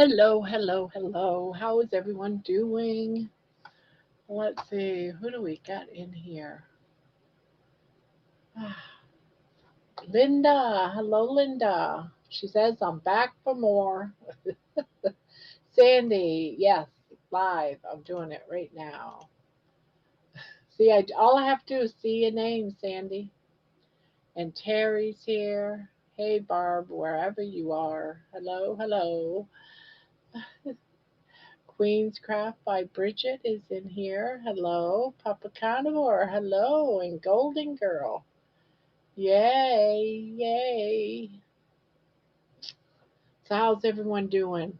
Hello, hello, hello. How is everyone doing? Let's see, who do we got in here? Linda. Hello, Linda. She says, I'm back for more. Sandy, yes, live. I'm doing it right now. See, all I have to do is see your name, Sandy. And Terry's here. Hey, Barb, wherever you are. Hello, hello. Queen's Craft by Bridget is in here. Hello. Papa Carnivore. Hello. And Golden Girl. Yay. Yay. So, how's everyone doing?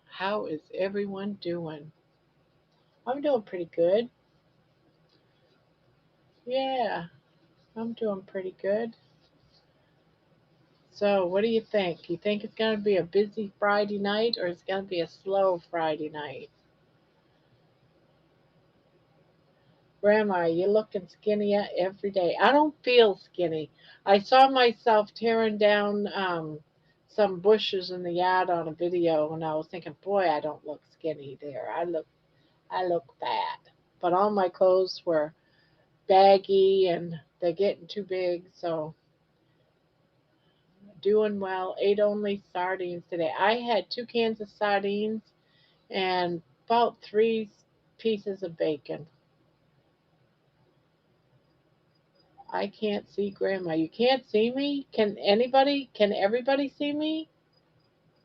How is everyone doing? I'm doing pretty good. Yeah, I'm doing pretty good. So, what do you think? You think it's going to be a busy Friday night or it's going to be a slow Friday night? Grandma, you're looking skinnier every day. I don't feel skinny. I saw myself tearing down some bushes in the yard on a video, and I was thinking, boy, I don't look skinny there. I look fat. But all my clothes were baggy, and they're getting too big. So doing well. Ate only sardines today. I had 2 cans of sardines and about 3 pieces of bacon. I can't see Grandma. You can't see me? Can everybody see me?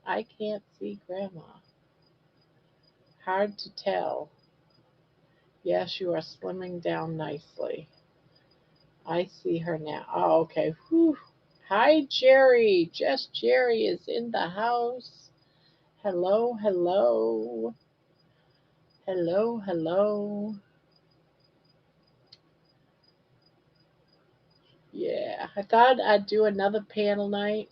I can't see Grandma. Hard to tell. Yes, you are slimming down nicely. I see her now. Oh, okay. Whew. Hi, Jerry. Just Jerry is in the house. Hello, hello. Hello, hello. Yeah, I thought I'd do another panel night.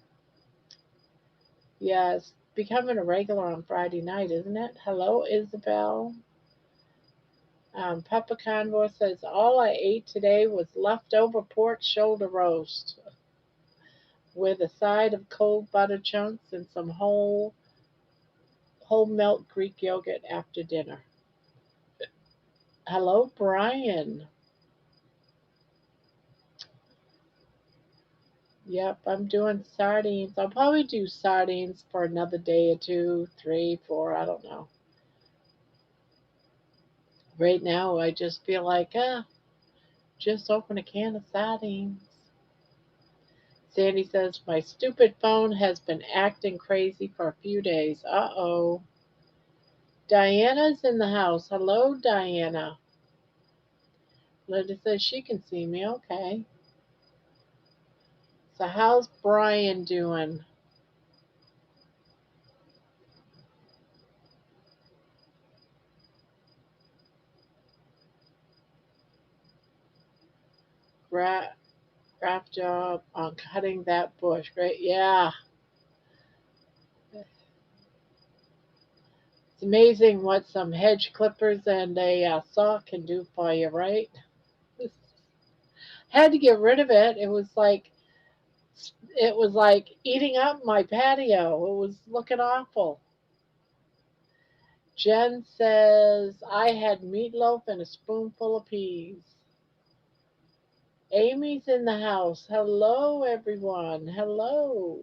Yeah, it's becoming a regular on Friday night, isn't it? Hello, Isabel. Papa Convoy says, all I ate today was leftover pork shoulder roast with a side of cold butter chunks and some whole milk Greek yogurt after dinner. Hello, Brian. Yep, I'm doing sardines. I'll probably do sardines for another day or two, three, four, I don't know. Right now, I just feel like, just open a can of sardines. Sandy says, my stupid phone has been acting crazy for a few days. Uh-oh. Diana's in the house. Hello, Diana. Linda says she can see me. Okay. So how's Brian doing? Craft job on cutting that bush. Great. Yeah. It's amazing what some hedge clippers and a saw can do for you, right? Had to get rid of it. It was like eating up my patio. It was looking awful. Jen says I had meatloaf and a spoonful of peas. Amy's in the house. Hello, everyone. Hello.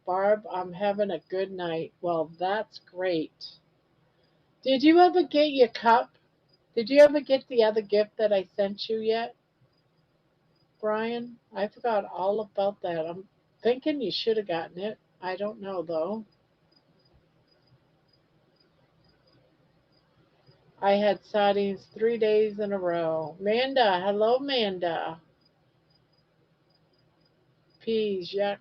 Barb, I'm having a good night. Well, that's great. Did you ever get your cup? Did you ever get the other gift that I sent you yet, Brian? I forgot all about that. I'm thinking you should have gotten it. I don't know, though. I had sardines 3 days in a row. Manda, hello, Manda. Peas, yuck.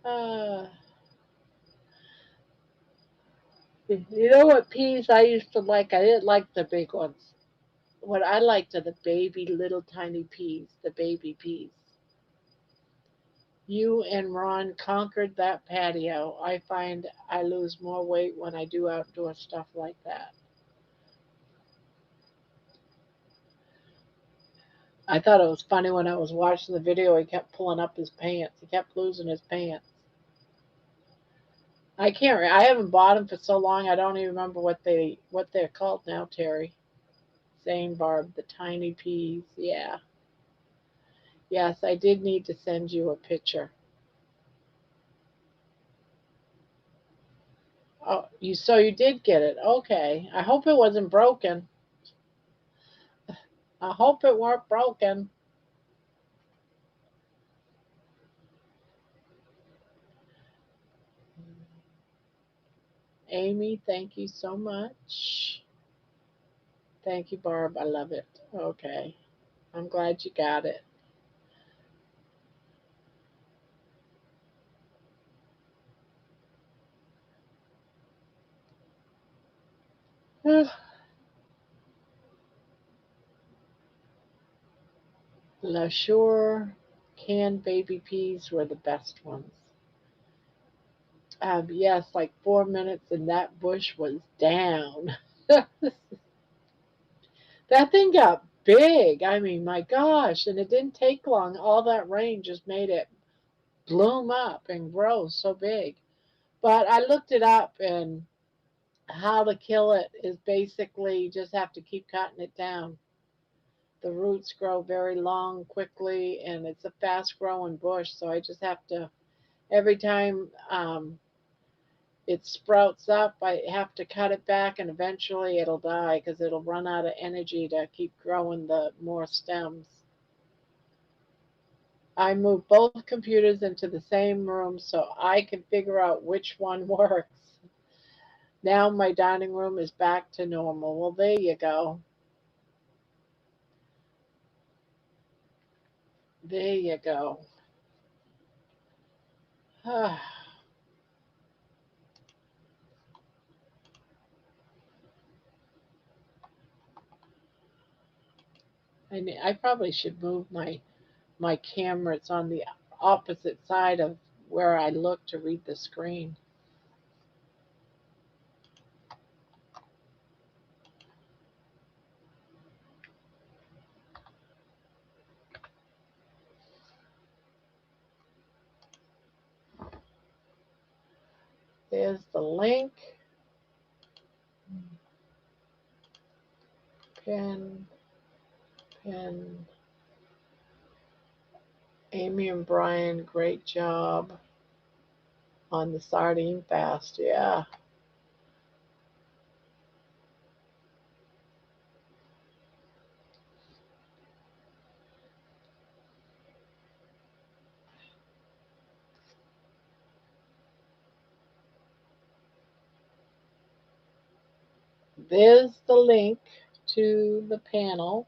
Uh, you know what peas I used to like? I didn't like the big ones. What I liked are the baby little tiny peas, the baby peas. You and Ron conquered that patio. I find I lose more weight when I do outdoor stuff like that. I thought it was funny when I was watching the video, he kept pulling up his pants. He kept losing his pants. I can't. I haven't bought them for so long. I don't even remember what they're called now. Terry, saying Barb, the tiny peas. Yeah. Yes, I did need to send you a picture. Oh, you did get it. Okay. I hope it wasn't broken. I hope it weren't broken. Amy, thank you so much. Thank you, Barb. I love it. Okay. I'm glad you got it. La Sure canned baby peas were the best ones. Yes, like 4 minutes and that bush was down. That thing got big. I mean, my gosh. And it didn't take long. All that rain just made it bloom up and grow so big. But I looked it up, and how to kill it is basically just have to keep cutting it down. The roots grow very long quickly, and it's a fast growing bush. So I just have to, every time it sprouts up, I have to cut it back, and eventually it'll die because it'll run out of energy to keep growing the more stems. I moved both computers into the same room so I can figure out which one works. Now my dining room is back to normal. Well, there you go. There you go. I probably should move my camera. It's on the opposite side of where I look to read the screen. There's the link. Pin, pin. Amy and Brian, great job on the sardine fast. Yeah. There's the link to the panel.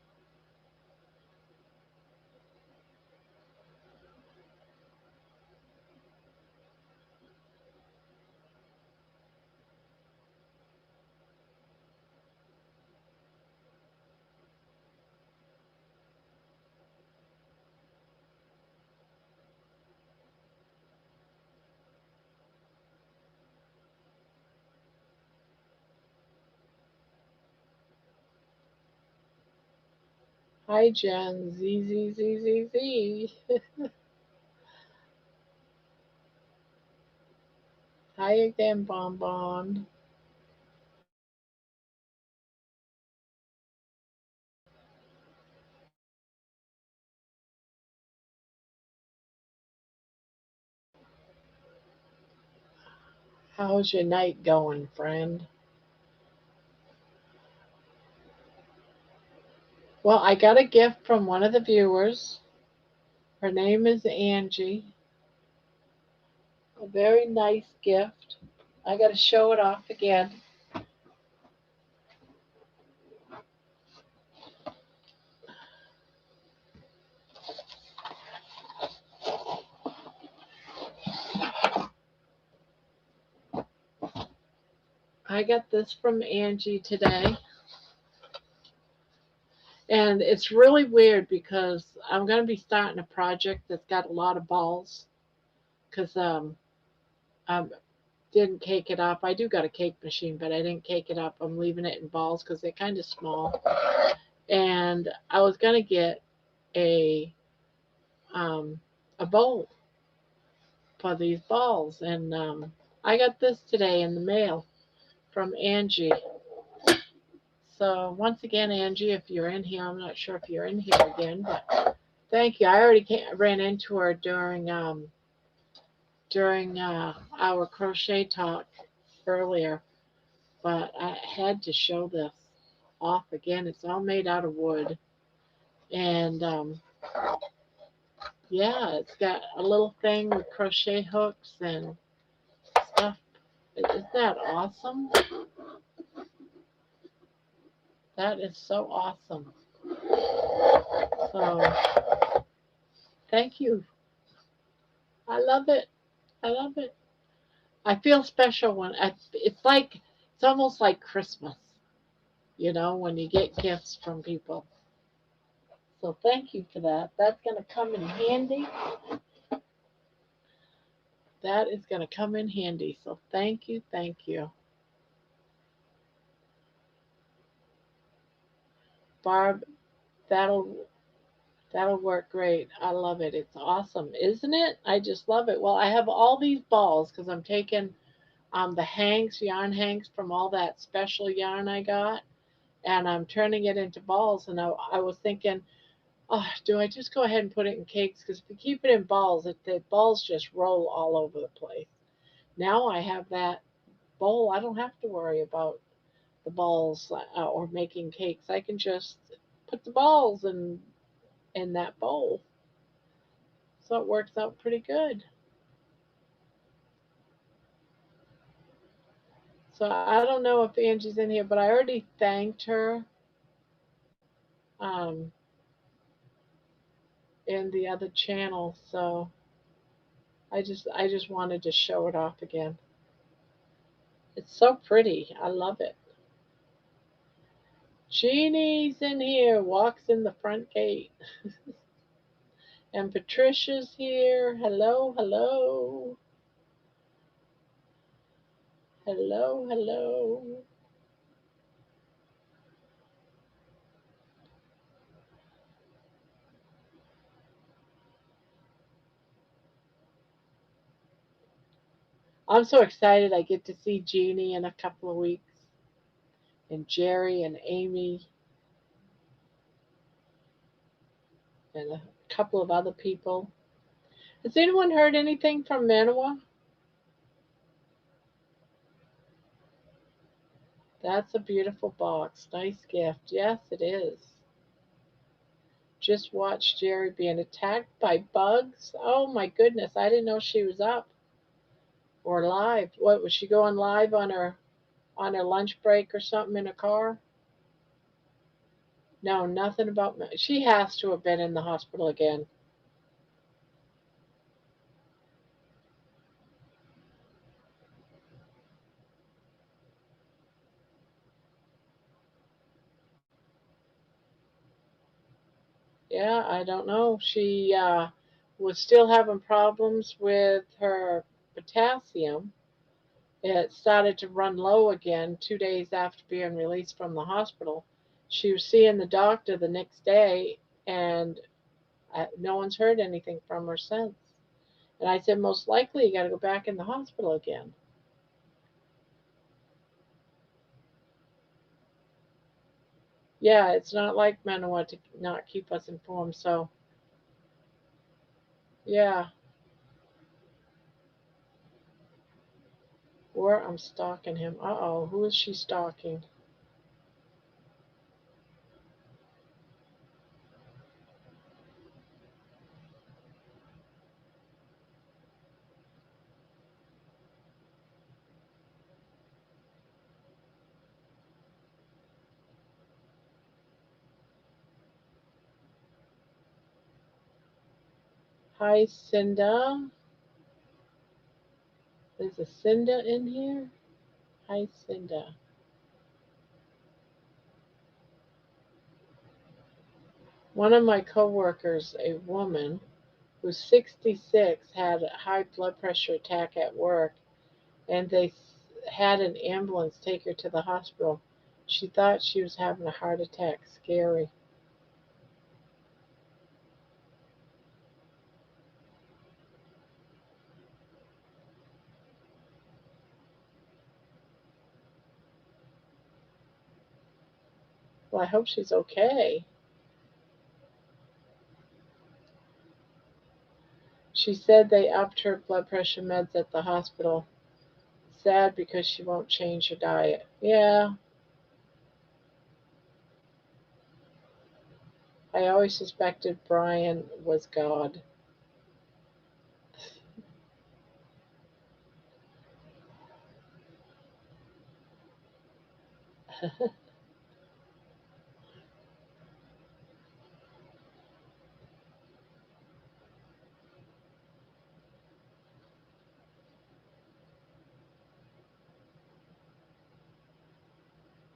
Hi, Jen. Z, Z, Z, Z, Z. Hi again, Bon Bon. How's your night going, friend? Well, I got a gift from one of the viewers. Her name is Angie. A very nice gift. I got to show it off again. I got this from Angie today. And it's really weird because I'm going to be starting a project that's got a lot of balls because I didn't cake it up. I do got a cake machine, but I didn't cake it up. I'm leaving it in balls because they're kind of small. And I was going to get a um, a bowl for these balls, and I got this today in the mail from Angie. So once again, Angie, if you're in here, I'm not sure if you're in here again, but thank you. I already ran into her during our crochet talk earlier, but I had to show this off again. It's all made out of wood, and yeah, it's got a little thing with crochet hooks and stuff. Isn't that awesome? That is so awesome. So thank you. I love it. I love it. I feel special when it's like it's almost like Christmas, when you get gifts from people. So thank you for that. That's going to come in handy. That is going to come in handy. So thank you, thank you. Barb, that'll that'll work great. I love it. It's awesome, isn't it? I just love it. Well, I have all these balls because I'm taking the yarn hanks from all that special yarn I got, and I'm turning it into balls. And I was thinking, oh, do I just go ahead and put it in cakes? Because if you keep it in balls, the balls just roll all over the place. Now I have that bowl. I don't have to worry about the balls or making cakes. I can just put the balls in that bowl. So it works out pretty good. So I don't know if Angie's in here, but I already thanked her um, in the other channel. So I just wanted to show it off again. It's so pretty. I love it. Jeannie's in here, walks in the front gate. And Patricia's here. Hello, hello. Hello, hello. I'm so excited I get to see Jeannie in a couple of weeks. And Jerry and Amy and a couple of other people. Has anyone heard anything from Manawa? That's a beautiful box. Nice gift. Yes, it is. Just watched Jerry being attacked by bugs. Oh my goodness, I didn't know she was up or live. What was she going live on her lunch break or something in a car? No, nothing about. She has to have been in the hospital again. Yeah, I don't know. She was still having problems with her potassium. It started to run low again 2 days after being released from the hospital. She was seeing the doctor the next day, and no one's heard anything from her since. And I said, most likely you got to go back in the hospital again. Yeah, it's not like men want to not keep us informed. So, yeah, or I'm stalking him. Uh oh, who is she stalking? Hi, Cinda. There's a Cinda in here. Hi, Cinda. One of my coworkers, a woman who's 66, had a high blood pressure attack at work, and they had an ambulance take her to the hospital. She thought she was having a heart attack. Scary. Well, I hope she's okay. She said they upped her blood pressure meds at the hospital. Sad because she won't change her diet. Yeah, I always suspected Brian was God.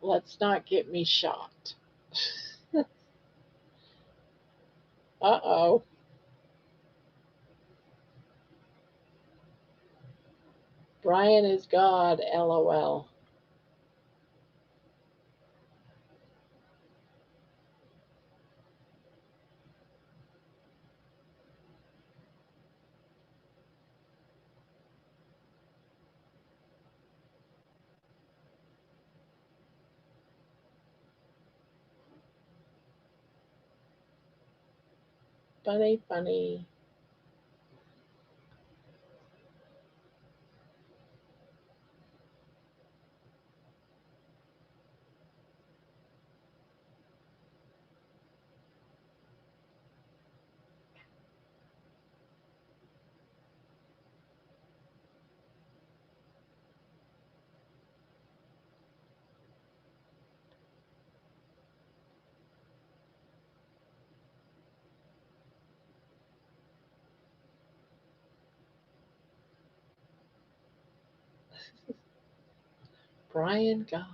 Let's not get me shot. Uh-oh. Brian is God, LOL. Funny, funny. Brian God.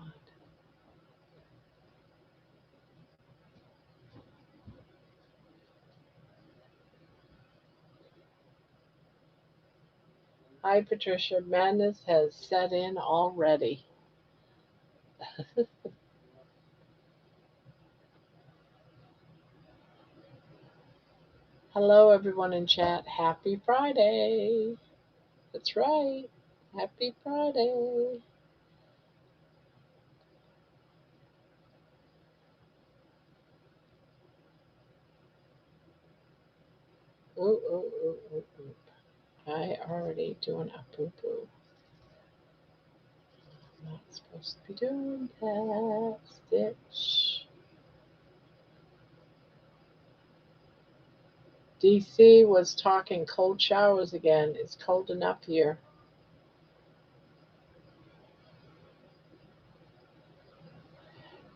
Hi, Patricia. Madness has set in already. Hello, everyone in chat. Happy Friday. That's right. Happy Friday. Ooh, ooh, ooh, ooh, ooh. I already doing a poo poo. Not supposed to be doing that. Stitch. DC was talking cold showers again. It's cold enough here.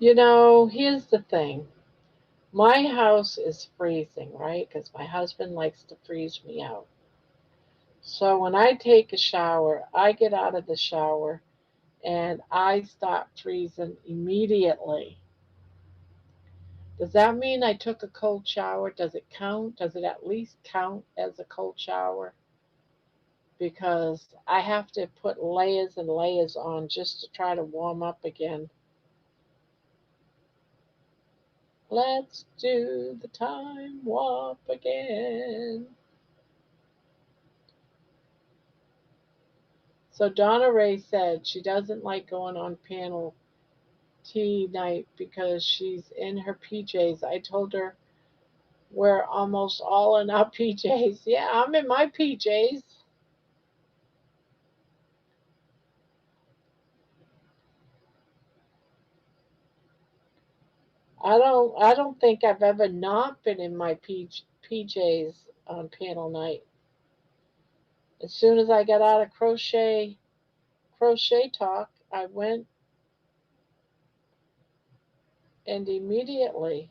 Here's the thing. My house is freezing, right? Because my husband likes to freeze me out. So when I take a shower, I get out of the shower and I stop freezing immediately. Does that mean I took a cold shower? Does it count? Does it at least count as a cold shower? Because I have to put layers and layers on just to try to warm up again. Let's do the time warp again. So Donna Ray said she doesn't like going on panel tea night because she's in her PJs. I told her we're almost all in our PJs. Yeah, I'm in my PJs. I don't think I've ever not been in my PJs on panel night. As soon as I got out of crochet talk, I went and immediately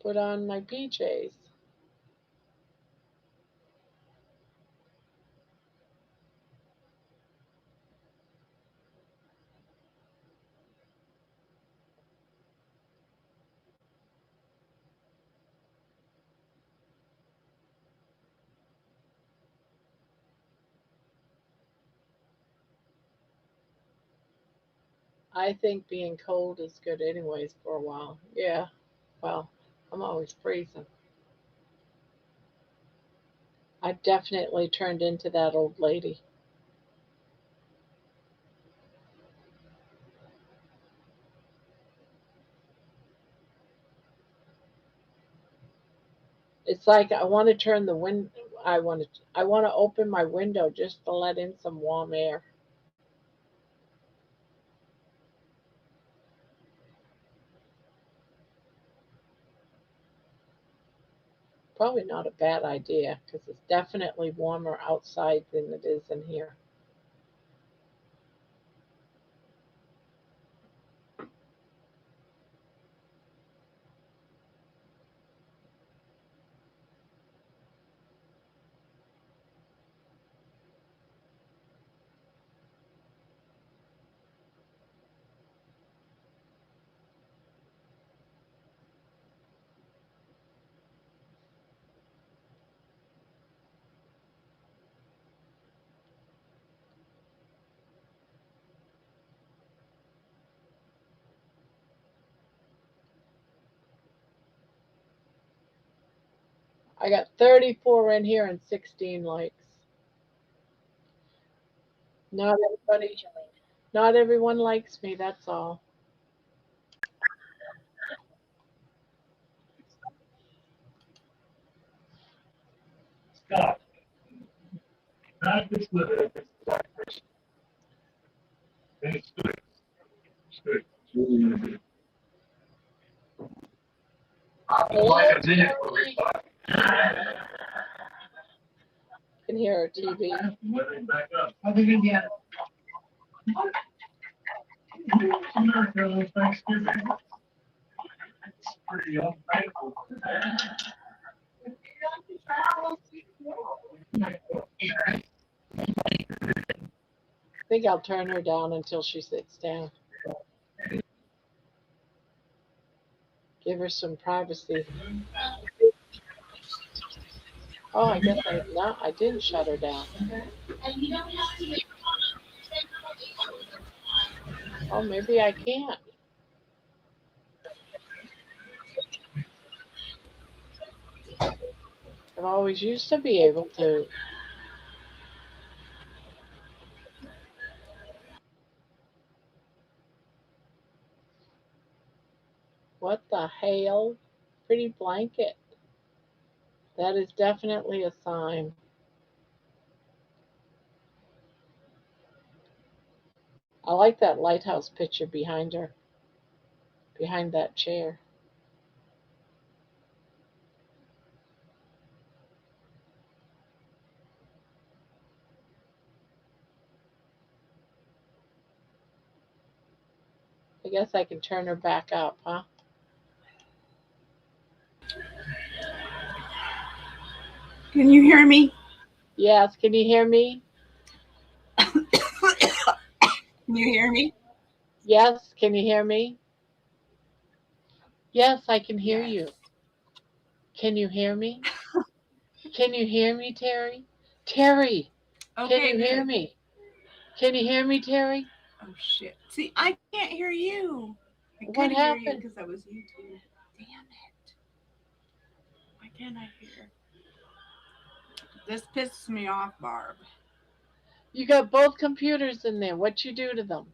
put on my PJs. I think being cold is good anyways for a while. Yeah, well, I'm always freezing. I've definitely turned into that old lady. It's like I want to turn the wind. I want to open my window just to let in some warm air. Probably not a bad idea because it's definitely warmer outside than it is in here. I got 34 in here and 16 likes. Not everybody, not everyone likes me. That's all. You can hear her TV. I think I'll turn her down until she sits down. Give her some privacy. Oh, I guess I not. I didn't shut her down. Oh, maybe I can't. I've always used to be able to. What the hell? Pretty blanket. That is definitely a sign. I like that lighthouse picture behind her, behind that chair. I guess I can turn her back up, huh? Can you hear me? Yes, can you hear me? Can you hear me? Yes, can you hear me? Yes, I can hear Yes. you. Can you hear me? Can you hear me, Terry? Terry, can Okay, you hear good. me? Can you hear me, Terry? Oh shit. See, I can't hear you. I could What hear you happened? because that was YouTube. Damn it. Why can't I hear? This pisses me off, Barb. You got both computers in there. What you do to them?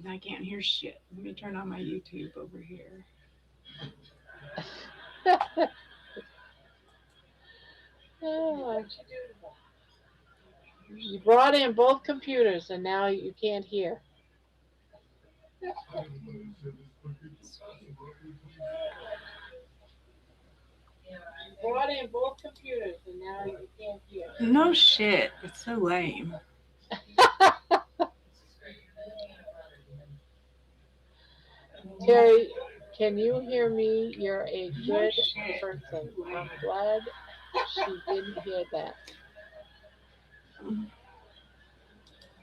I can't hear shit. Let me turn on my YouTube over here. Oh, you brought in both computers and now you can't hear. You brought in both computers and now you can't hear. No shit. It's so lame. Terry, can you hear me? You're a No good shit. person. It's I'm lame. glad she didn't hear that.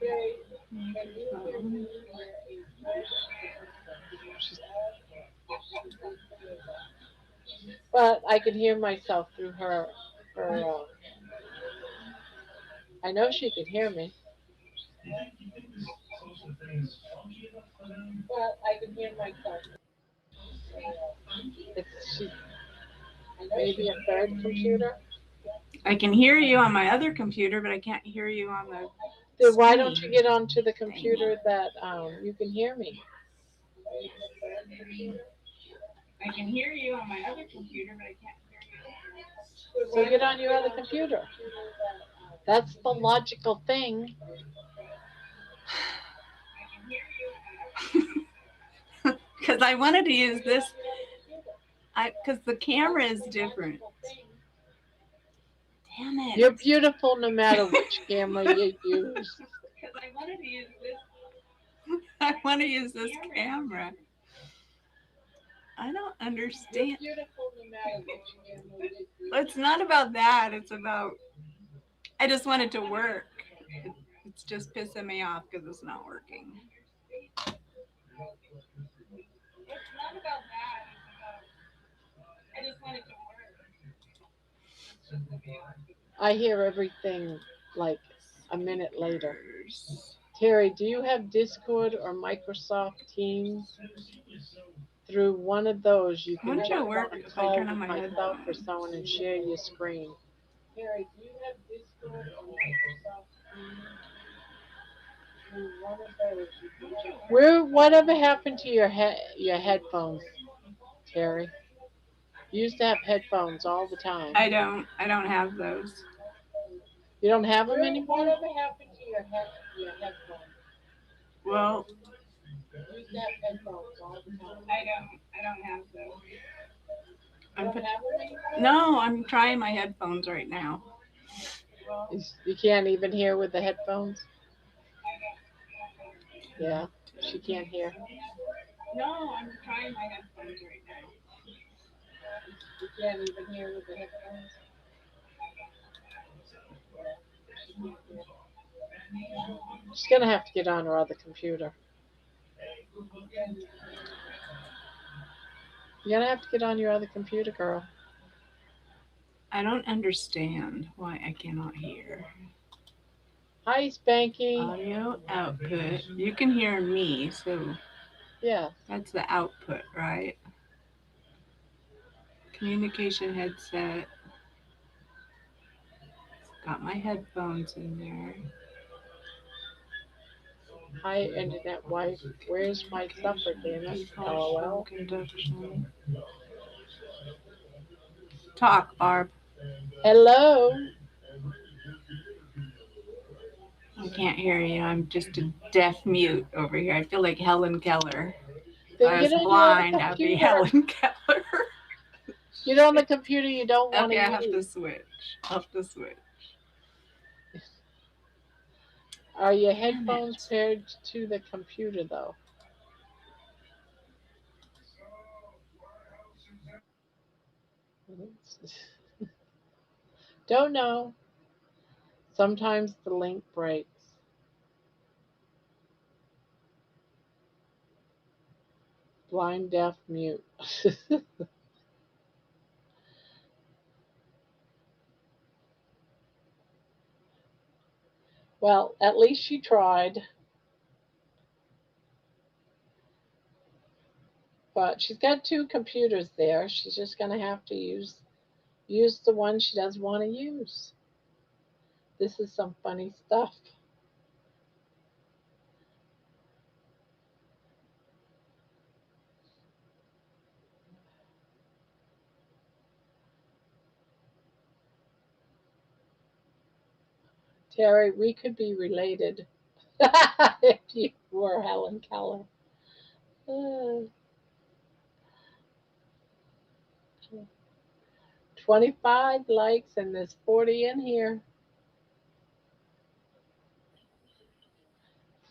Terry, can you hear me? You're a good person. I'm glad she didn't hear that. But I can hear myself through her. I know she can hear me, but I can hear myself. It's she. Maybe a third computer. I can hear you on my other computer, but I can't hear you on the Then why don't screen you get onto the thingy. computer that you can hear me? I can hear you on my other computer, but I can't hear you. So get on your other computer. That's the logical thing. Because I wanted to use this. Because the camera is different. Damn it. You're beautiful no matter which camera you use. Because I wanted to use this. I want to use this camera. I don't understand. You're beautiful no matter which camera you use. It's not about that. It's about. I just want it to work. It's just pissing me off because it's not working. It's not about that. It's about. I just want it to work. I hear everything like a minute later. Terry, do you have Discord or Microsoft Teams? Through one of those, you can jump on a call with myself or someone and share your screen. Terry, do you have Discord or Microsoft Teams? Through one of those, you can jump. Whatever happened to your headphones, Terry? You used to have headphones all the time. I don't. I don't have those. You don't have them anymore? Whatever happened to your headphones? Well, You used to have headphones all the time. I don't have those. You don't have them anymore? No, I'm trying my headphones right now. You can't even hear with the headphones? Yeah, she can't hear. No, I'm trying my headphones right now. You can't even hear with the headphones? She's going to have to get on her other computer. You're going to have to get on your other computer, girl. I don't understand why I cannot hear. Hi, Spanky. Audio output. You can hear me, so Yeah. that's the output, right? Communication headset. Got my headphones in there. Hi, internet wife. Where's my supper, damn it? LOL. Conduction. Talk, Barb. Hello. I can't hear you. I'm just a deaf mute over here. I feel like Helen Keller. If Then I get was on blind, your I'd be computer. Helen Keller. Get on the computer you don't want to Okay, use. I have to switch. I'll have to switch. Are your headphones paired to the computer, though? Don't know. Sometimes the link breaks. Blind, deaf, mute. Well, at least she tried. But she's got two computers there. She's just going to have to use the one she doesn't want to use. This is some funny stuff. Terry, we could be related if you were Helen Keller. 25 likes and there's 40 in here.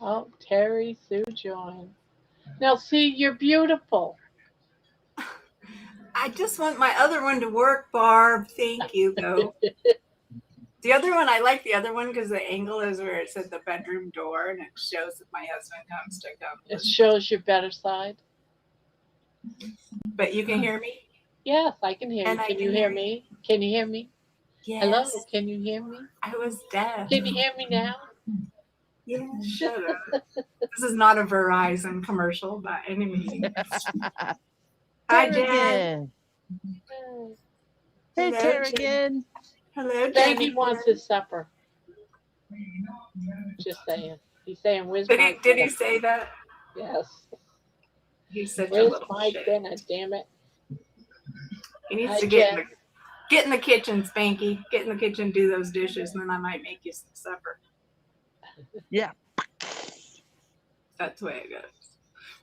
Oh, Terry Sue joined. Now, see, you're beautiful. I just want my other one to work, Barb. Thank you, though. The other one, I like the other one because the angle is where it says the bedroom door and it shows that my husband comes to come. It shows your better side. But you can hear me? Yes, I can hear you. Can you hear me? Can you hear me? Yes. Hello, can you hear me? I was deaf. Can you hear me now? Yeah, shut up. This is not a Verizon commercial by any means. Hi, Jen. Hey, Terrigan. Hello, Jen. Thank wants his supper. Just saying. He's saying, where's my dinner? Did he say that? Yes. He's such where's a little my shit. dinner, damn it? He needs to get Get in the kitchen, Spanky. Get in the kitchen, do those dishes, and then I might make you some supper. Yeah. That's the way it goes.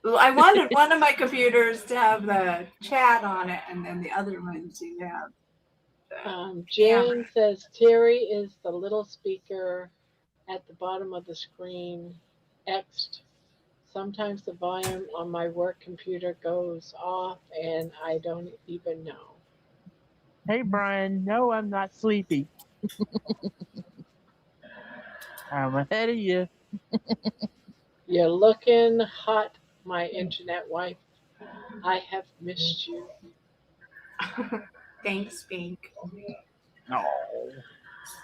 Well, I wanted one of my computers to have the chat on it, and then the other one to have the Jane camera. says Terry is the little speaker at the bottom of the screen, Xed. Sometimes the volume on my work computer goes off and I don't even know. Hey, Brian. No, I'm not sleepy. I'm ahead of you. You're looking hot, my internet wife. I have missed you. Thanks, Spank. No.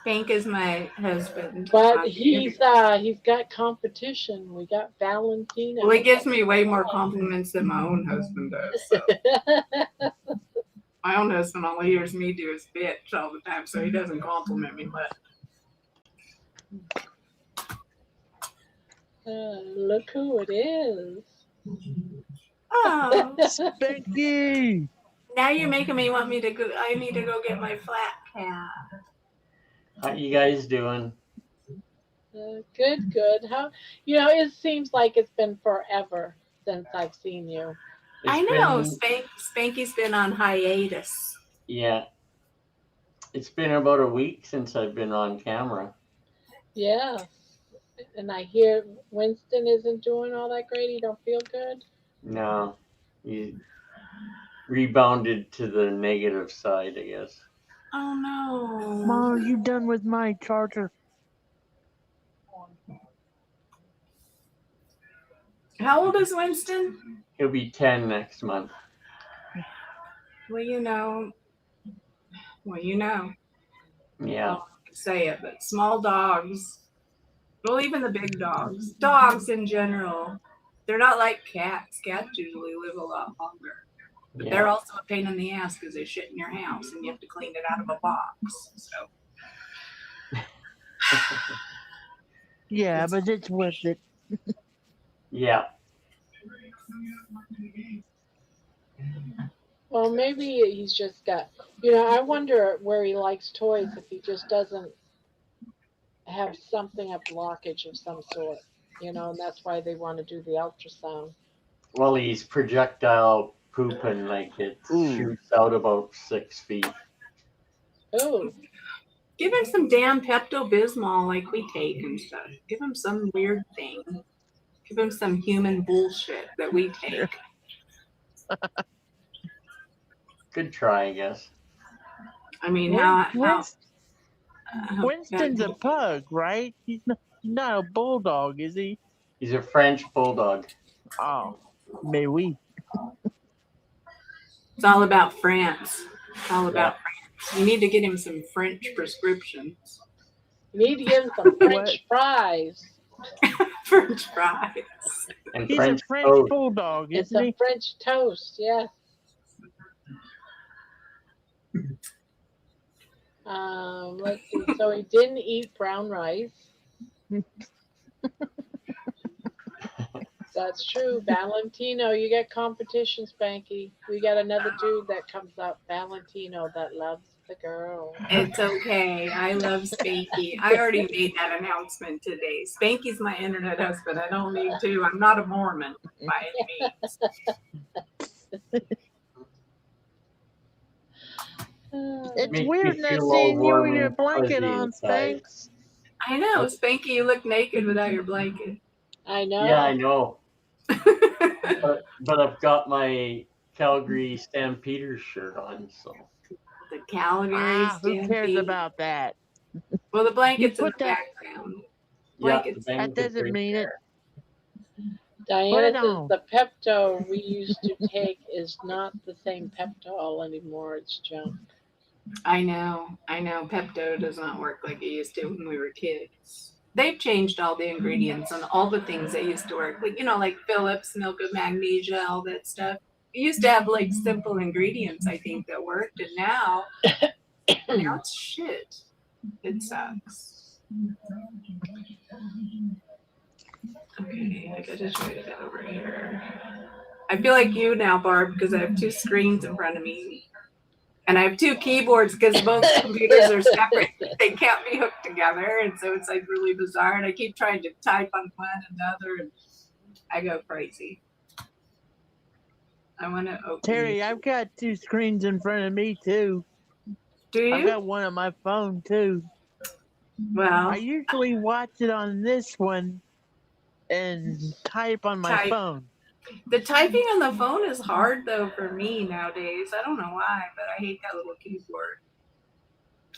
Spank is my husband But on the he's internet. he's got competition. We got Well, he Valentino. gives me way more compliments than my own husband does. So my own husband only hears me do his bitch all the time, so he doesn't compliment me much. Look who it is. Oh, Becky. now you're making me want me to go. I need to go get my flat cap. How you guys doing? Good, good. How it seems like it's been forever since I've seen you. I It's know been Spanky's been on hiatus. yeah, it's been about a week since I've been on camera. Yes. And I hear Winston isn't doing all that great. He don't feel good. No, he rebounded to the negative side, I guess. Oh no! Mom, you done with my charger? How old is Winston? He'll be 10 next month. Well, you know. Yeah, Well, I can say it, but small dogs. Well, even the big dogs in general, they're not like cats. Cats usually live a lot longer. But they're yeah. also a pain in the ass because they shit in your house and you have to clean it out of a box. So Yeah, but it's worth it. Yeah. Well, maybe he's just got. I wonder where he likes toys if he just doesn't have something a blockage of some sort. And that's why they want to do the ultrasound. Well, he's projectile pooping like it Ooh. shoots out about 6 feet. Oh, give him some damn Pepto Bismol like we take and stuff. Give him some weird thing. Give him some human bullshit that we take. Good try, I guess. I mean, how Winston's a pug, right? He's not a bulldog, is he? He's a French bulldog. Oh, mais oui. it's all about France. It's all about Yeah. France. You need to get him some French prescriptions. you need to give him some What? French fries. French fries. And He's French a French toast. bulldog, It's isn't a he? French toast, yes. Let's see. So he didn't eat brown rice. That's true. Valentino, you get competition, Spanky. We got another dude that comes up, Valentino, that loves the girl. It's okay. I love Spanky. I already made that announcement today. Spanky's my internet husband. I don't need to. I'm not a Mormon by any means. It's Makes weird me not feel all seeing you warm with your and blanket fuzzy on, inside. Spanx. I know, Spanky, you look naked without your blanket. I know. Yeah, I know. But I've got my Calgary Stampeders shirt on, so. The Calgary Who cares Stampede. about that? Well, the blanket's in put the that- background. Yeah, Blankets. the That blanket's doesn't right mean it. there. Diana it says on. the Pepto we used to take is not the same Pepto anymore. It's junk. I know. Pepto does not work like it used to when we were kids. They've changed all the ingredients and all the things that used to work. Like Phillips, milk of magnesia, all that stuff. It used to have like simple ingredients, I think, that worked, and now it's shit. It sucks. Okay, I gotta try to get over here. I feel like you now, Barb, because I have two screens in front of me. And I have two keyboards because both computers are separate. They can't be hooked together. And so it's like really bizarre. And I keep trying to type on one and the other. And I go crazy. I want to open Terry, I've got two screens in front of me too. Do I've you? got one on my phone too. Well, I usually watch it on this one and type on my Type. phone. The typing on the phone is hard though for me nowadays. I don't know why, but I hate that little keyboard.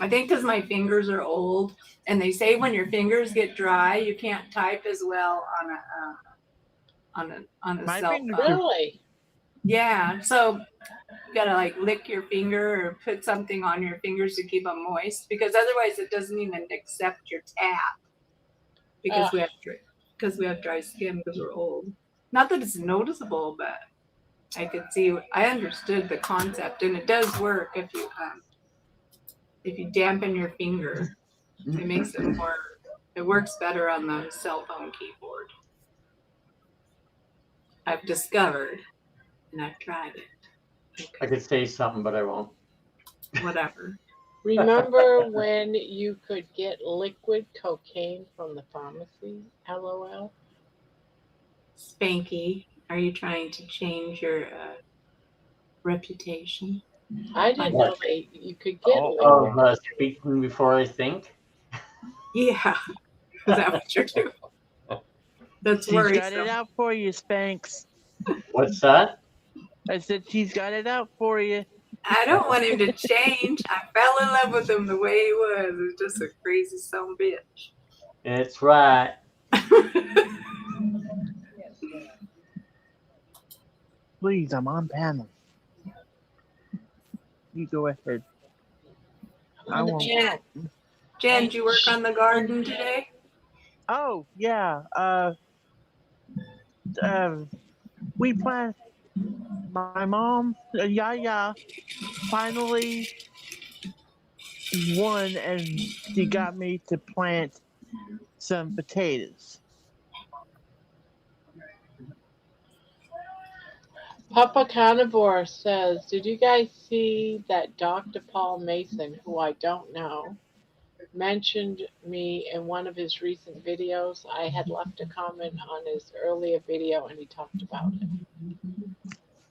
I think because my fingers are old, and they say when your fingers get dry, you can't type as well on a My cell fingers phone. are Really? Yeah, so you gotta like lick your finger or put something on your fingers to keep them moist, because otherwise it doesn't even accept your tap because we have dry skin because we're old. Not that it's noticeable, but I understood the concept, and it does work if you dampen your finger. It makes it more. It works better on the cell phone keyboard. I've discovered, and I've tried it. Okay. I could say something, but I won't. Whatever. Remember when you could get liquid cocaine from the pharmacy? LOL. Spanky, are you trying to change your reputation? I didn't know you could get Oh, liquid. Of speaking before I think. Yeah. Is that what you're doing? That's she's got it worrisome. out for you, Spanx. What's that? I said she's got it out for you. I don't want him to change. I fell in love with him the way he was. He's just a crazy son of a bitch. It's right. Please, I'm on panel. You go ahead. I won't. Jen, did you work on the garden today? Oh yeah. We planned. My mom, Yaya, finally won, and she got me to plant some potatoes. Papa Carnivore says, did you guys see that Dr. Paul Mason, who I don't know, mentioned me in one of his recent videos? I had left a comment on his earlier video and he talked about it.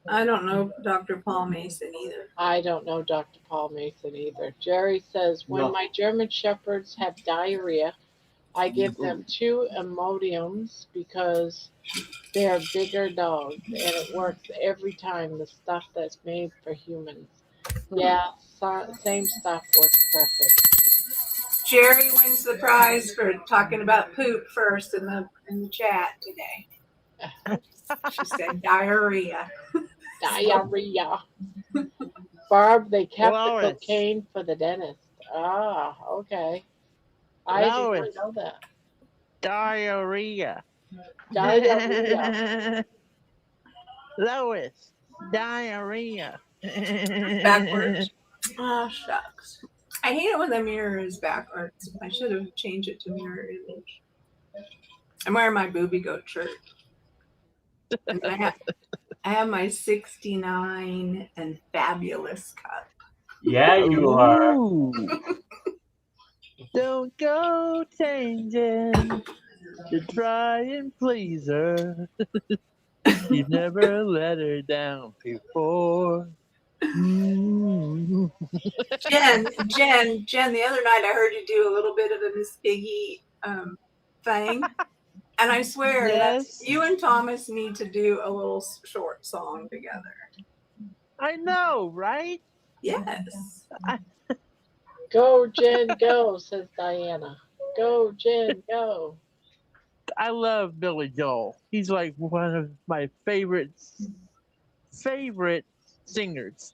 I don't know Dr. Paul Mason either. I don't know Dr. Paul Mason either. Jerry says, when No. my German Shepherds have diarrhea, I give them 2 Imodiums because they're bigger dogs and it works every time. The stuff that's made for humans. Yeah, same stuff works perfect. Jerry wins the prize for talking about poop first in the chat today. She said diarrhea. Diarrhea. Barb, they kept Lois. the cocaine for the dentist. Ah, okay. I did Lois. not know that. Diarrhea. Diarrhea. Lois. Diarrhea. Backwards. Oh, shucks. I hate it when the mirror is backwards. I should have changed it to mirror image. I'm wearing my booby goat shirt. And I have my 69 and fabulous cup. Yeah, you are. Ooh. Don't go changing to try and please her. You've never let her down before. Mm. Jen, the other night I heard you do a little bit of a Miss Piggy thing. And I swear Yes. that you and Thomas need to do a little short song together. I know, right? Yes. Go, Jen, go, says Diana. Go, Jen, go. I love Billy Joel. He's like one of my favorite singers.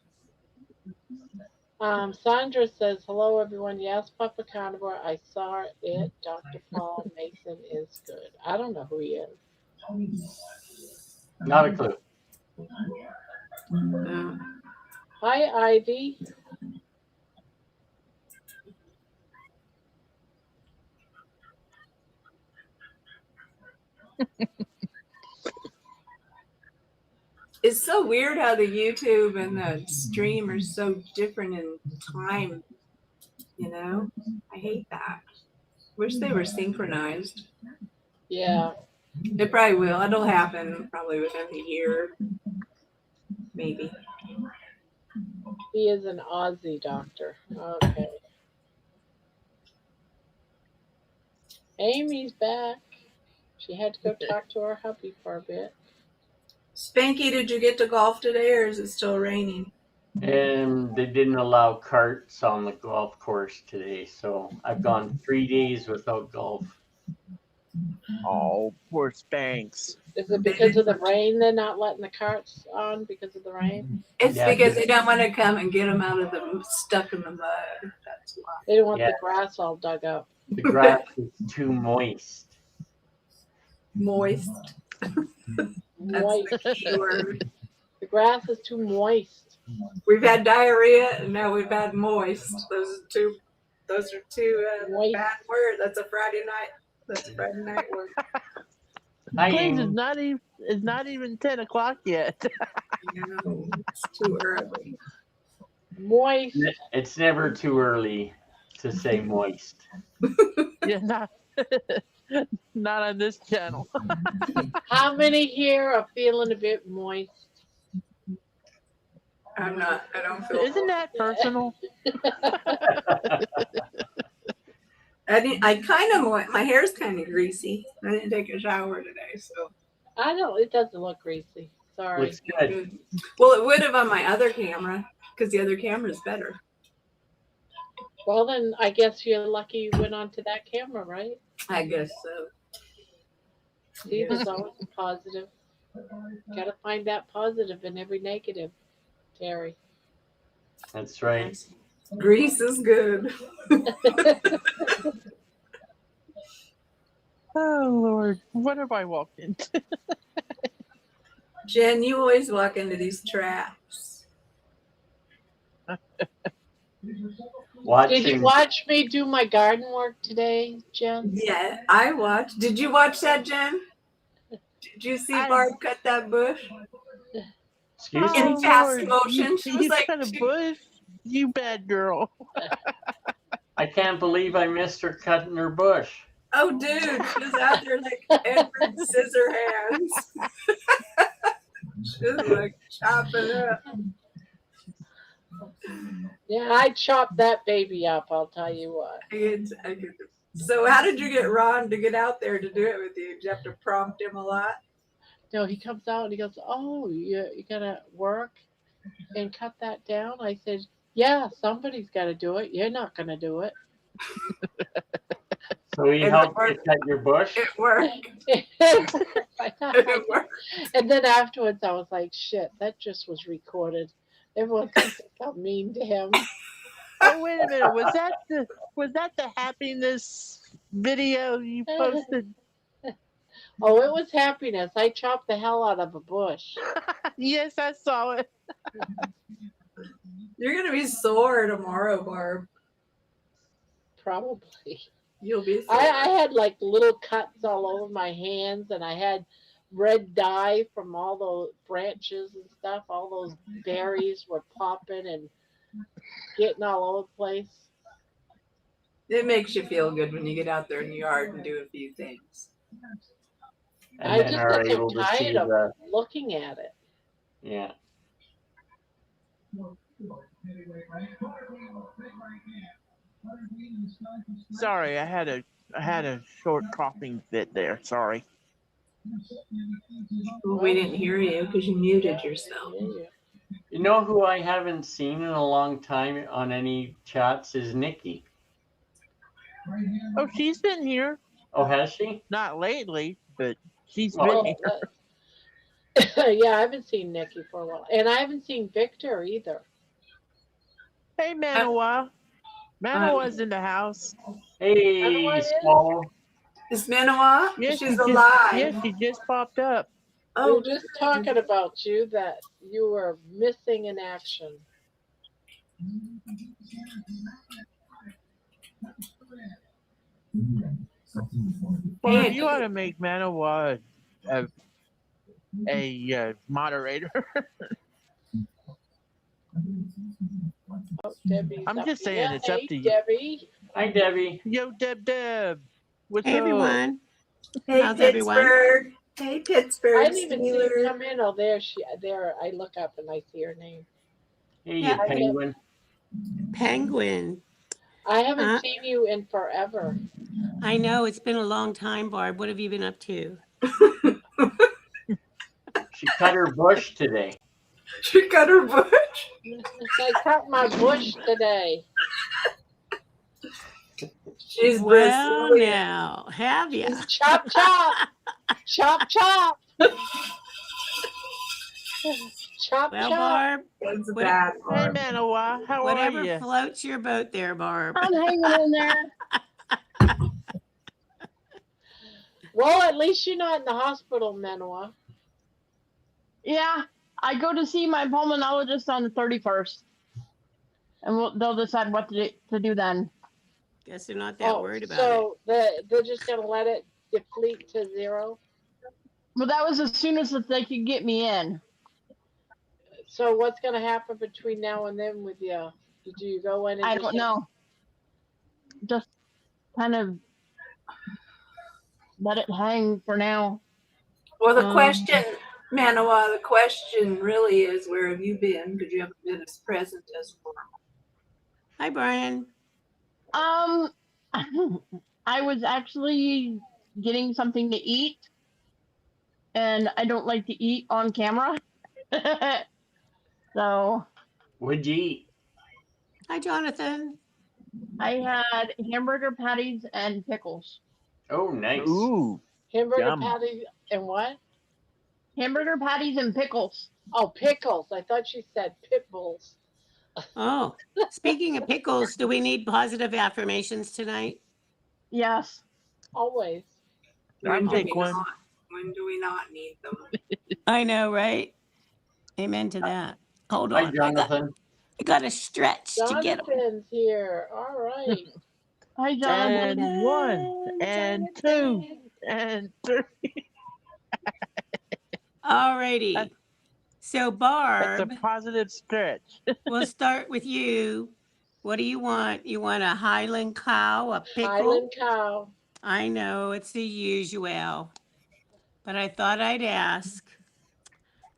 Sandra says, hello, everyone. Yes, Papa Carnivore, I saw it. Dr. Paul Mason is good. I don't know who he is. Not a clue. Hi, Ivy. It's so weird how the YouTube and the stream are so different in time. You know, I hate that. Wish they were synchronized. Yeah. It probably will. It'll happen probably within a year, maybe. He is an Aussie doctor. Okay. Amy's back. She had to go talk to her hubby for a bit. Spanky, did you get to golf today, or is it still raining? And they didn't allow carts on the golf course today, so I've gone 3 days without golf. Oh, poor Spanx. Is it because of the rain they're not letting the carts on because of the rain? It's Yeah, because they don't want to come and get them out of the stuck in the mud. That's why. They don't want Yeah. the grass all dug up. The grass is too moist. Moist. That's Moist. the key word. The grass is too moist. We've had diarrhea, and now we've had moist. Those are two Moist. bad words. That's a Friday night. That's a Friday night word. Please, I it's not even 10 o'clock yet. No, it's too early. Moist. It's never too early to say moist. Yeah, not on this channel. How many here are feeling a bit moist? I'm not. I don't feel. Isn't that personal? I kind of. My hair's kind of greasy. I didn't take a shower today, so. I don't. It doesn't look greasy. Sorry. Looks good. Well, it would have on my other camera because the other camera is better. Well, then I guess you're lucky you went onto that camera, right? I guess so. See, there's always a positive. Gotta find that positive in every negative, Terry. That's right. Grease is good. Oh, Lord. What have I walked into? Jen, you always walk into these traps. Did Watching. you watch me do my garden work today, Jen? Yeah, I watched. Did you watch that, Jen? Did you see Barb cut that bush? Excuse In me. fast motion. She was you like, cut a bush? You bad girl. I can't believe I missed her cutting her bush. oh, dude, she was out there like Edward Scissorhands. She was like chopping up. Yeah, I chopped that baby up, I'll tell you what. So how did you get Ron to get out there to do it with you? Did you have to prompt him a lot? No, he comes out and he goes, "Oh, you gotta work and cut that down?" I said, "Yeah, somebody's gotta do it. You're not gonna do it." So he And helped it you cut your bush? It worked. It worked. And then afterwards, I was like, "Shit, that just was recorded. Everyone's gonna think I'm mean to him." Oh, wait a minute. Was that the happiness video you posted? Oh, it was happiness. I chopped the hell out of a bush. Yes, I saw it. You're gonna be sore tomorrow, Barb. Probably. You'll be sore. I had like little cuts all over my hands, and I had red dye from all those branches and stuff. All those berries were popping and getting all over the place. It makes you feel good when you get out there in the yard and do a few things. And I then just are got so able to see tired of the. looking at it. Yeah. Sorry, I had a short coughing fit there. Sorry. Well, we didn't hear you because you muted yourself. Yeah. You know who I haven't seen in a long time on any chats is Nikki. Oh, she's been here. Oh, has she? Not lately, but she's Oh. been Well, here. yeah, I haven't seen Nikki for a while, and I haven't seen Victor either. Hey, Manawa. Manawa's in the house. Hey, Manawa is? Swallow. Is Manawa? Yes, She's she alive. Yes, she just popped up. We Oh, were just talking about you, that you were missing in action. Well, Hey, you ought to make Manawa a a moderator. Oh, Debbie's I'm up just here. saying it's up Hey, to you. Debbie. Hi, Debbie. Yo, Deb, what's Hey up? everyone. Hey, How's everyone? Pittsburgh. Hey, I Pittsburgh didn't even see her Steelers. come in. Oh, there. I look up and I see her name. Hey, you Yeah, Hi, Deb. penguin. Penguin. I haven't Uh, seen you in forever. I know it's been a long time, Barb. What have you been up to? She cut her bush today. She cut her bush. I cut my bush today. She's Well, Brazilian. now, have ya? Chop, chop. Chop, chop. Chop, Well, chop. Barb, That's a what, bad Hey, one. Manawa, how are whatever you? floats your boat there, Barb. I'm hanging in there. Well, at least you're not in the hospital, Manoa. Yeah, I go to see my pulmonologist on the 31st, and they'll decide what to do then. Guess they're not that worried about it. So they're just going to let it deplete to zero? Well, that was as soon as they could get me in. So what's going to happen between now and then with you? Did you go in and I just don't know. Just kind of let it hang for now. Well, the question, Manawa, the question really is, where have you been? Because you haven't been as present as normal. Hi, Brian. I was actually getting something to eat, and I don't like to eat on camera. So What'd you eat? Hi, Jonathan. I had hamburger patties and pickles. Oh, nice. Ooh, hamburger Yum. patty and what? Hamburger patties and pickles. Oh, pickles. I thought she said pit bulls. Oh, speaking of pickles, do we need positive affirmations tonight? Yes. Always. I'll When do take we one. not? When do we not need them? I know, right? Amen to that. Hold Hi, on. Jonathan. I got to stretch to get them. Jonathan's here. All right. Hi, Jonathan. And one, and two, and three. All righty. That's- So, That's Barb, a positive stretch. we'll start with you. What do you want? You want a Highland cow, a pickle? Highland cow. I know it's the usual, but I thought I'd ask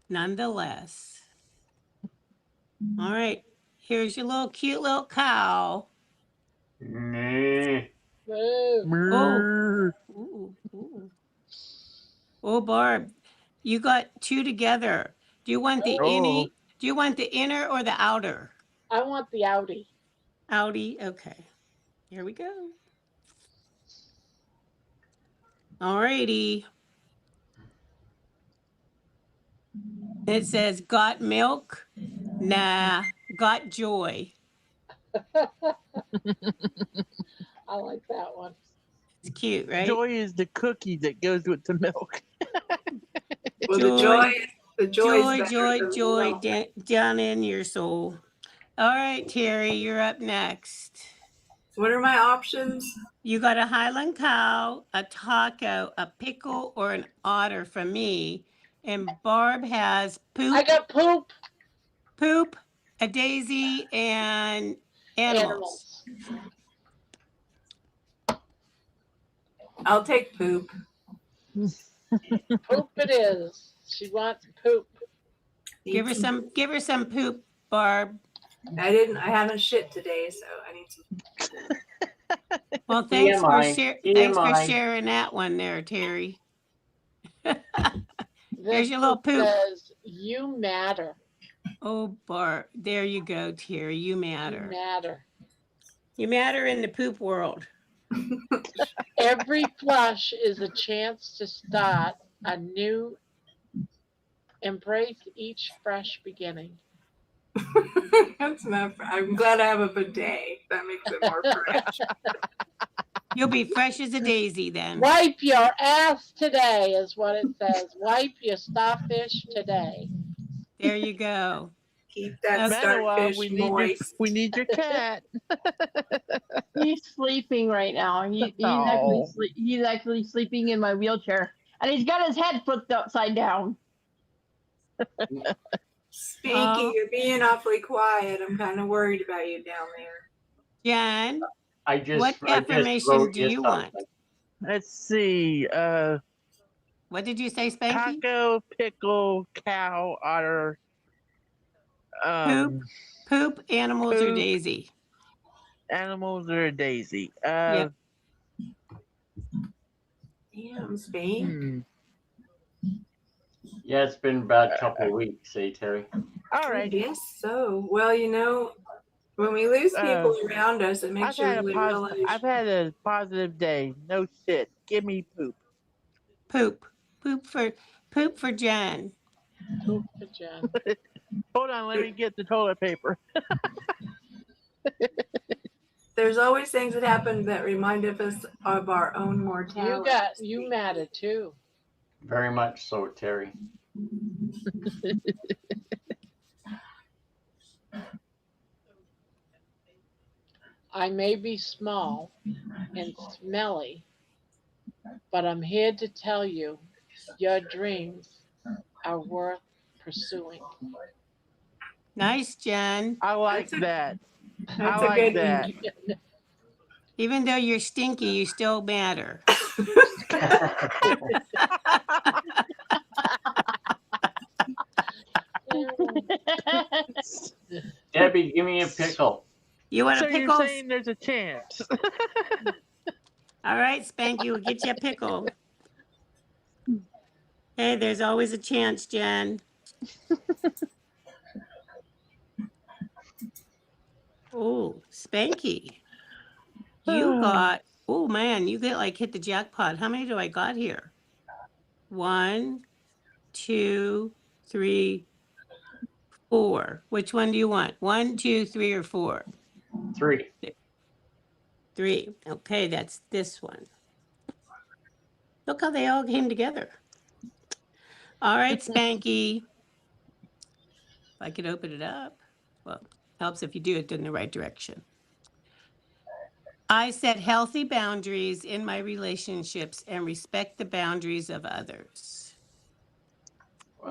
nonetheless. All right, here's your little cute little cow. Meh. Moo. Mrrr. Ooh, ooh. Oh, Barb, you got two together. Do you want the Oh. Do you want the inner or the outer? I want the Audi. Outie. Okay. Here we go. All righty. It says, got milk? Nah, got joy. I like that one. It's cute, right? Joy is the cookie that goes with the milk. Well, Joy. the joy's Joy, better than joy milk. down in your soul. All right, Terry, you're up next. What are my options? You got a Highland cow, a taco, a pickle, or an otter from me. And Barb has poop, I got poop. poop, a daisy, and animals. I'll take poop. Poop it is. She wants poop. Give her some poop, Barb. I haven't shit today, so I need some. Well, thanks for TMI. sharing that one there, Terry. This Here's your little poop. says you matter. Oh, Barb, there you go, Terry. You You matter. matter. You matter in the poop world. Every flush is a chance to start a new. Embrace each fresh beginning. That's not. I'm glad I have a bidet. That makes it more fresh. You'll be fresh as a daisy then. Wipe your ass today is what it says. Wipe your starfish today. There you go. Keep that Manawa, starfish moist. we need your cat. He's sleeping right now. Oh. He's actually sleeping in my wheelchair, and he's got his head flipped upside down. Spanky, you're being awfully quiet. I'm kind of worried about you down there. Jen, I what just affirmation wrote do you you want? something. Let's see. What did you say, Spanky? Taco, pickle, cow, otter. Poop, poop, animals, or Poop, Daisy? animals, or a daisy. Yep. Damn, Spank. Yeah, it's been a bad couple of weeks, eh, Terry? All I right. guess so. Well, you know, when we lose people around us, it makes sure we realize. I've had a positive day. No shit. Give me poop. Poop. Poop for Jen. Poop for Jen. Hold on, let me get the toilet paper. There's always things that happen that remind us of our own mortality. You matter too. Very much so, Terry. I may be small and smelly, but I'm here to tell you your dreams are worth pursuing. Nice, Jen. I like That's a- that. That's I a like good that. one. Even though you're stinky, you still matter. Debbie, give me a pickle. You want So a you're pickle? saying there's a chance? All right, Spanky, we'll get you a pickle. Hey, there's always a chance, Jen. Oh, Spanky. You got, oh man, you get like hit the jackpot. How many do I got here? 1, 2, 3, 4. Which one do you want? 1, 2, 3, or 4? 3. 3. Okay, that's this one. Look how they all came together. All right, Spanky. If I could open it up. Well, helps if you do it in the right direction. I set healthy boundaries in my relationships and respect the boundaries of others.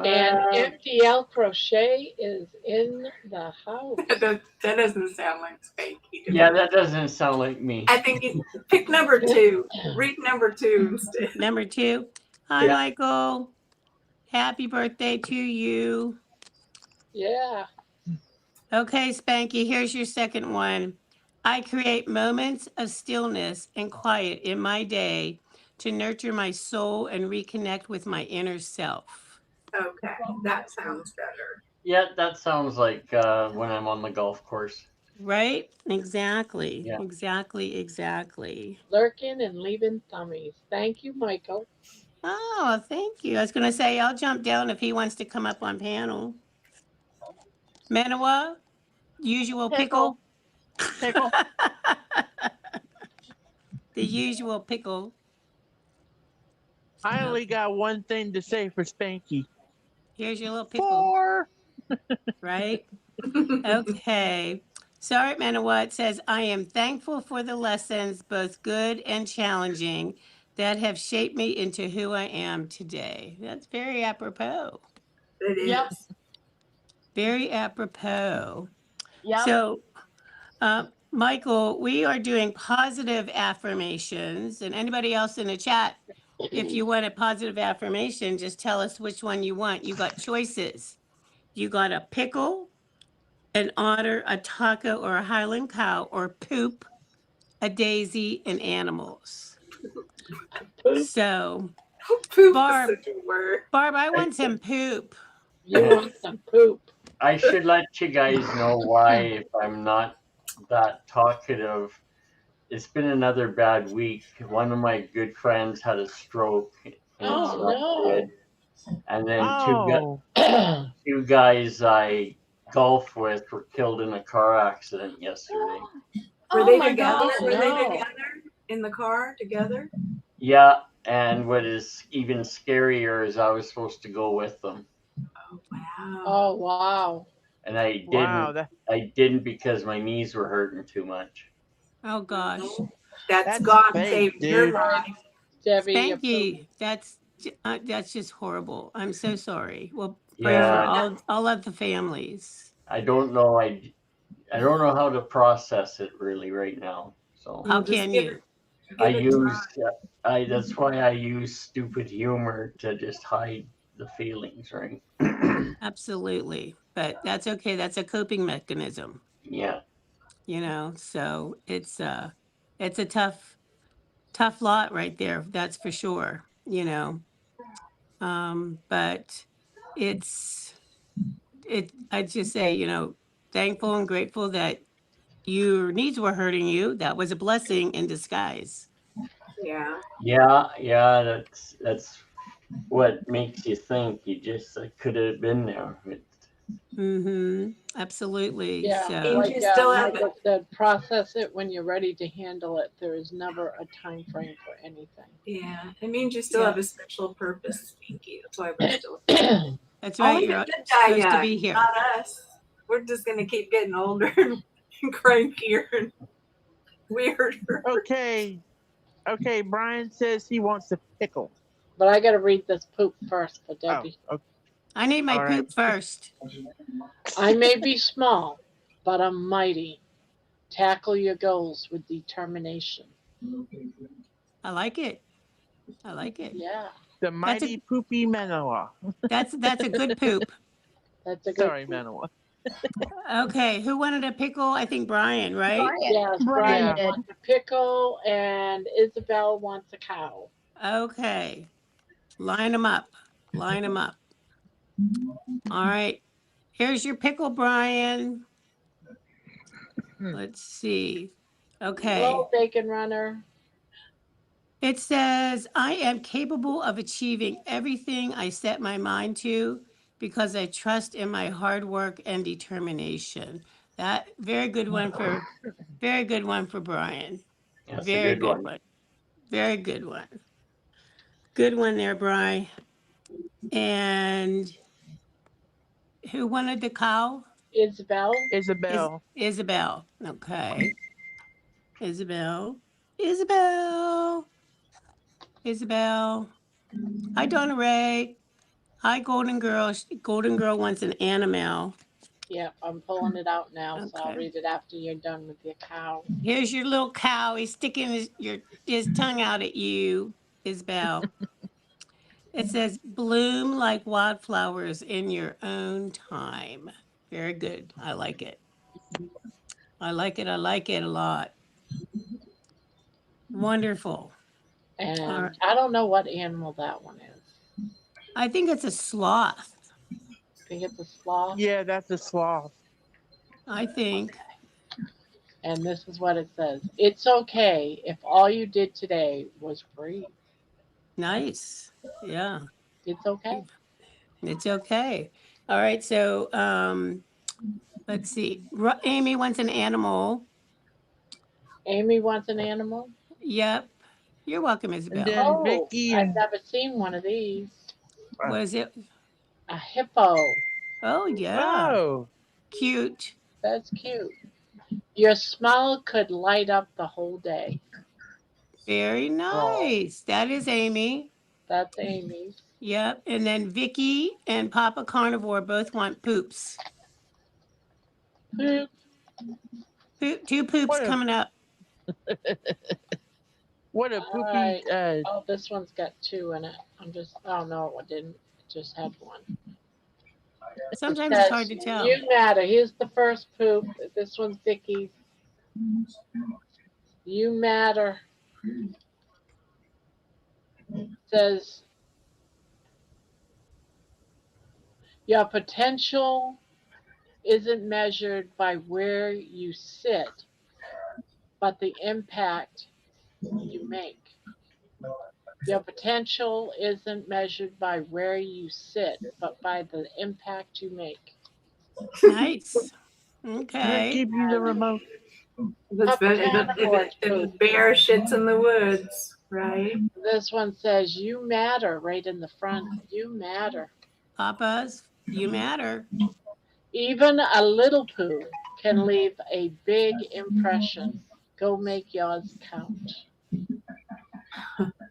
And FDL Crochet is in the house. That doesn't sound like Spanky. Yeah, that doesn't sound like me. I think pick number 2. Read number 2 instead. Number 2. Hi, Yeah. Michael. Happy birthday to you. Yeah. Okay, Spanky, here's your second one. I create moments of stillness and quiet in my day to nurture my soul and reconnect with my inner self. Okay, that sounds better. Yeah, that sounds like when I'm on the golf course. Right? Exactly. Yeah. Exactly. Lurking and leaving thummies. Thank you, Michael. Oh, thank you. I was going to say, I'll jump down if he wants to come up on panel. Manawa, usual pickle. Pickle. The usual pickle. I only got one thing to say for Spanky. Here's your little pickle. 4. Right? Okay. So, all right, Manawa, it says, I am thankful for the lessons, both good and challenging, that have shaped me into who I am today. That's very apropos. It is. Yep. Very apropos. Yep. So, Michael, we are doing positive affirmations. And anybody else in the chat, if you want a positive affirmation, just tell us which one you want. You got choices. You got a pickle, an otter, a taco, or a Highland cow, or poop, a daisy, and animals. Poop. So, Poop Barb, is such a word. Barb, I want some poop. You want some poop. I should let you guys know why, if I'm not that talkative. It's been another bad week. One of my good friends had a stroke. And Oh, it's not no. good. And then Oh. two guys I golf with were killed in a car accident yesterday. Were they my together? gosh, Were they no. together in the car together? Yeah, and what is even scarier is I was supposed to go with them. Oh wow. Oh, wow. And I didn't. Wow. I didn't because my knees were hurting too much. Oh, gosh. That's That's God fake, saved your dude. life. Debbie, your Thank you. That's just horrible. I'm so sorry. Well, Pray for Yeah, all of the families. I don't know. I don't know how to process it really right now. So How Just can you? I give it use time. I that's why I use stupid humor to just hide the feelings, right? Absolutely. But that's okay. That's a coping mechanism, Yeah. so it's a tough lot right there, that's for sure. But it's I'd just say, thankful and grateful that your needs were hurting you. That was a blessing in disguise. Yeah. Yeah, that's what makes you think you just could have been there. Mm-hmm. Absolutely. Yeah, So, Means like you still have Michael said, process it when you're ready to handle it. There is never a time frame for anything. Yeah, it means you still yeah, have a special purpose, Pinky. That's why we're still. that's Only right. the You're good die supposed to young, be here. not us. We're just gonna keep getting older and crankier and weirder. Okay. Okay. Brian says he wants a pickle. But I got to read this poop first for Oh, Debbie. okay. I need my All right. poop first. I may be small, but I'm mighty. Tackle your goals with determination. I like it. I like it. Yeah, The That's a mighty poopy Manoa. that's a good poop. that's a good Sorry, poop. Manoa. Okay, who wanted a pickle? I think Brian, right? Yes, Brian Brian Yeah. did. wants a pickle and Isabel wants a cow. Okay. Line them up. Line them up. All right. Here's your pickle, Brian. Hmm. Let's see. Hello, Okay. bacon runner. It says, I am capable of achieving everything I set my mind to because I trust in my hard work and determination. That very good one for Brian. That's a Very good good one. one. Very good one. Good one there, Brian. And who wanted the cow? Isabel. Isabel. Isabel. Okay. Isabel. Isabel. Isabel. Hi, Donna Ray. Hi, Golden Girl. Golden Girl wants an animal. Yep, I'm pulling it out now, so I'll Okay. read it after you're done with your cow. Here's your little cow. He's sticking his tongue out at you, Isabel. It says, bloom like wildflowers in your own time. Very good. I like it. I like it. I like it a lot. Wonderful. All right. And I don't know what animal that one is. I think it's a sloth. I think it's a sloth. Yeah, that's a sloth. I think. And this is what it says. It's okay if all you did today was breathe. Nice. Yeah. It's okay. It's okay. All right. So let's see. Amy wants an animal. Amy wants an animal. Yep. You're welcome, And Isabel. then Oh, Vicky I've and never seen one of these. What is it? A hippo. Oh, yeah. oh, Cute. That's cute. Your smile could light up the whole day. Very oh, nice. That is Amy. That's Amy's. Yep. And then Vicky and Papa Carnivore both want poops. Poop. Two poops what a coming up. what a All poopy. right. Oh, this one's got two in it. Oh no, it didn't. It just had one. Sometimes it's hard to tell. You matter. Here's the first poop. This one's Vicky's. You matter. It says your potential isn't measured by where you sit, but the impact you make. Your potential isn't measured by where you sit, but by the impact you make. Nice. Can I Okay. give you the remote? If the bear shits in the woods, right? This one says, you matter right in the front. You matter. Papas, you matter. Even a little poo can leave a big impression. Go make yours count.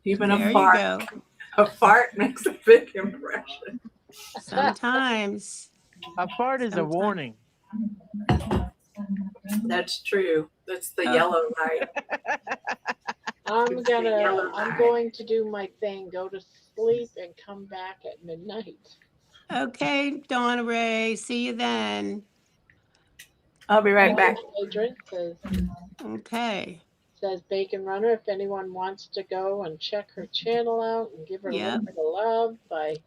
Even There you go. a fart makes a big impression. Sometimes. A fart is a Sometimes. warning. That's true. That's the Oh. yellow light. I'm Yellow going to do my thing, go to sleep and come back at midnight. Okay, Donna Ray. See you then. I'll be right back. Hydrant Okay. says Bacon Runner. If anyone wants to go and check her channel out and give her a Yep. little bit of love by Yep.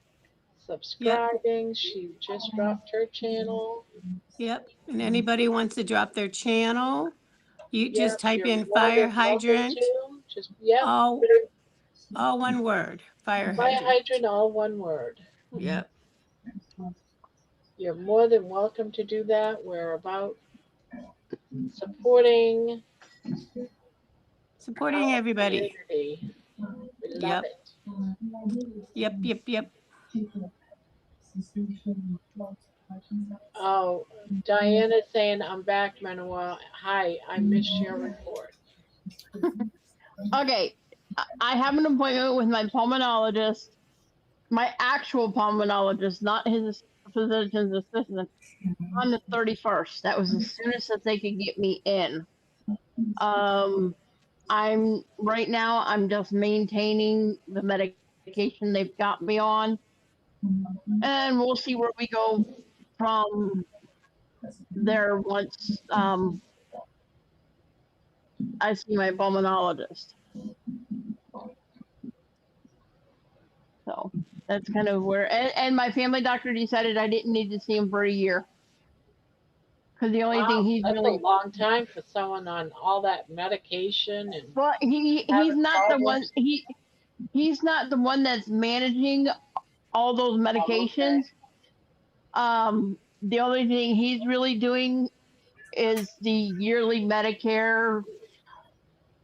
subscribing, she just dropped her channel. Yep. And anybody wants to drop their channel, you just Yep, type you're in more fire than welcome hydrant. to. Just yep, All one word. Fire fire hydrant. hydrant, all one word. Yep. You're more than welcome to do that. We're about supporting Supporting our everybody. community. We love Yep. it. Yep. Oh, Diana's saying I'm back, Manuel. Hi, I missed your report. Okay, I have an appointment with my pulmonologist, my actual pulmonologist, not his physician's assistant, on the 31st. That was as soon as that they could get me in. I'm right now. I'm just maintaining the medication they've got me on, and we'll see where we go from there once I see my pulmonologist. So that's kind of where, and my family doctor decided I didn't need to see him for a year because the only thing Wow, he's that's a really long time for someone on all that medication and well, he's having not the one problems. he's not the one that's managing all those Oh, okay. medications. The only thing he's really doing is the yearly Medicare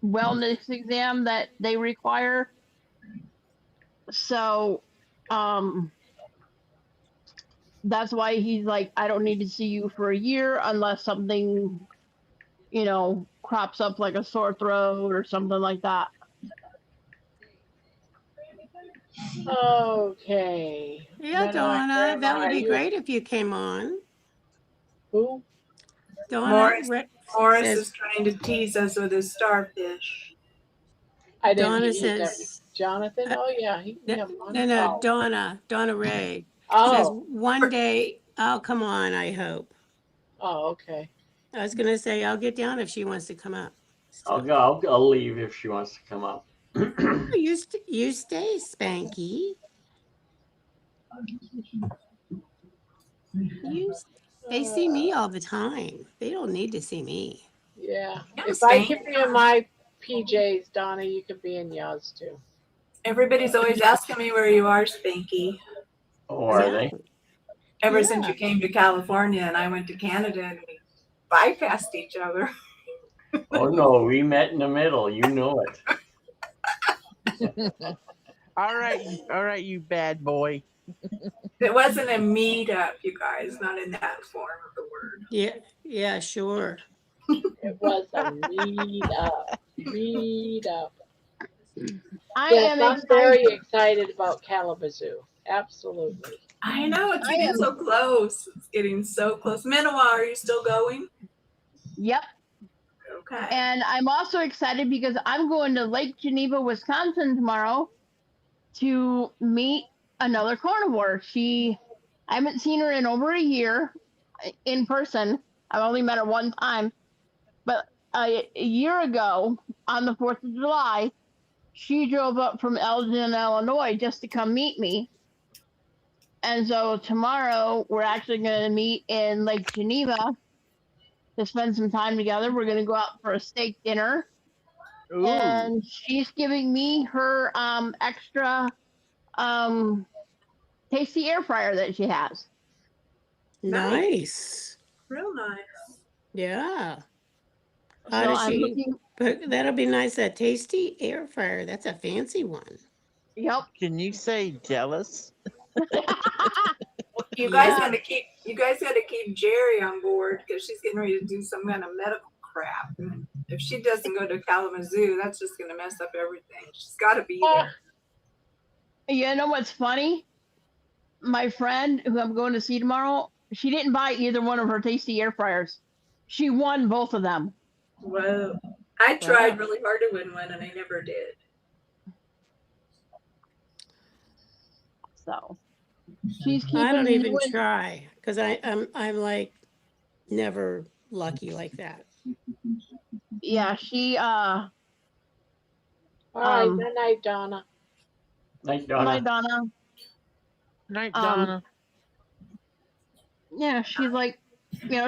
wellness exam that they require. So, that's why he's like, I don't need to see you for a year unless something, crops up like a sore throat or something like that. Okay. Yeah, Grandma, Donna. Grandma, That would are be you great if you came on. who? Donna Morris says is trying to tease us with his starfish. I didn't Donna hear that. says Jonathan? Oh yeah, he can come on. no, Oh. Donna Ray says Oh. one day I'll come on, I hope. Oh, okay. I was gonna say I'll get down if she wants to come up. So I'll go. I'll leave if she wants to come up. you stay, Spanky. They see me all the time. They don't need to see me. Yeah. Yeah, If I Spank. can be in my PJs, Donna, you can be in yours too. Everybody's always asking me where you are, Spanky. Oh, are they? Ever since you came to California and I went to Canada and we bypassed each other. Oh no, we met in the middle. You know it. All right, you bad boy. It wasn't a meetup, you guys, not in that form of the word. Yeah, sure. It was a meet up. Meet up. I Yes, am I'm excited. very excited about Kalamazoo. Absolutely. I know, it's getting so close. It's getting so close. Minowa, are you still going? Yep. Okay. And I'm also excited because I'm going to Lake Geneva, Wisconsin tomorrow to meet another carnivore. I haven't seen her in over a year in person. I've only met her one time. But a year ago, on the 4th of July, she drove up from Elgin, Illinois just to come meet me. And so tomorrow, we're actually going to meet in Lake Geneva to spend some time together. We're going to go out for a steak dinner. Ooh. And she's giving me her extra tasty air fryer that she has. Nice. Real nice. Yeah. So I'm looking. But that'll be nice. That tasty air fryer. That's a fancy one. Yep. Can you say jealous? You guys got to keep Jerry on board because she's getting ready to do some kind of medical crap. And if she doesn't go to Kalamazoo, that's just going to mess up everything. She's got to be there. You know what's funny? my friend who I'm going to see tomorrow, she didn't buy either one of her tasty air fryers. She won both of them. Whoa. I tried really hard to win one and I never did. So she's keeping. I don't me even doing- try because I'm like never lucky like that. Yeah, she All right, good night, Donna. Night, Donna. my Donna. Night, Donna. Yeah, she's like,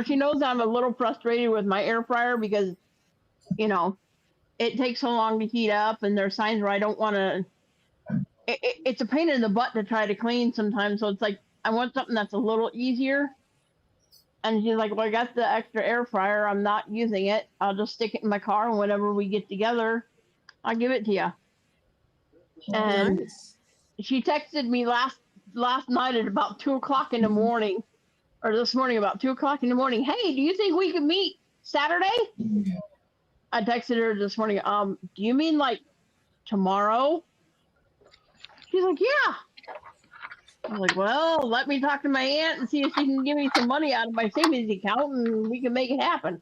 she knows I'm a little frustrated with my air fryer because, it takes so long to heat up, and there's times where I don't want to. It's a pain in the butt to try to clean sometimes, so it's like I want something that's a little easier. And she's like, "Well, I got the extra air fryer. I'm not using it. I'll just stick it in my car, and whenever we get together, I'll give it to you." And Nice. she texted me last night at about 2 o'clock in the morning, or this morning about 2 o'clock in the morning. "Hey, do you think we can meet Saturday?" I texted her this morning. Do you mean like tomorrow? She's like, "Yeah." I was like, "Well, let me talk to my aunt and see if she can give me some money out of my savings account, and we can make it happen."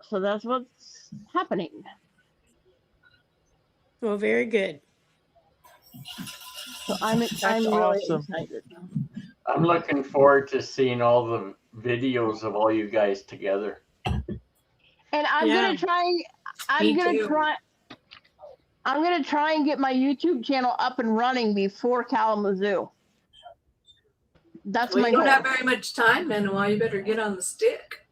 So that's what's happening. Well, very good. So I'm really awesome. excited. I'm looking forward to seeing all the videos of all you guys together. And I'm Yeah. gonna try. Me too. I'm gonna try and get my YouTube channel up and running before Kalamazoo. That's Well, my you don't goal. have very much time, Manoa. You better get on the stick.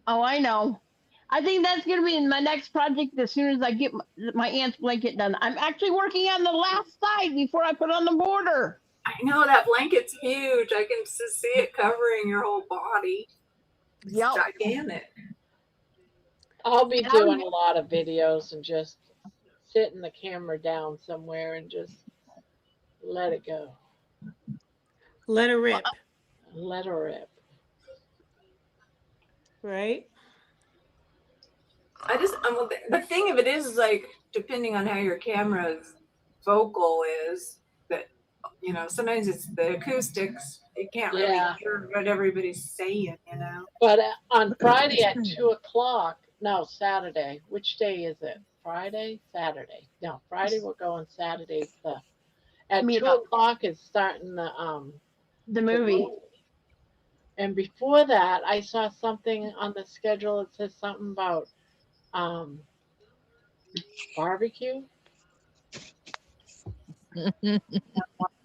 Oh, I know. I think that's gonna be in my next project as soon as I get my aunt's blanket done. I'm actually working on the last side before I put on the border. I know that blanket's huge. I can just see it covering your whole body. It's Yep. gigantic. I'll be And doing a lot of videos and just sitting the camera down somewhere and just let it go. Let her rip. Let her rip. Right? The thing of it is like, depending on how your camera's vocal is, that, sometimes it's the acoustics. You can't really Yeah. hear what everybody's saying, But on Friday at 2 o'clock, no, Saturday. Which day is it? Friday? Saturday. No, Friday we're going. Saturday's at Meet 2 up. o'clock is starting the movie. And before that, I saw something on the schedule. It says something about barbecue.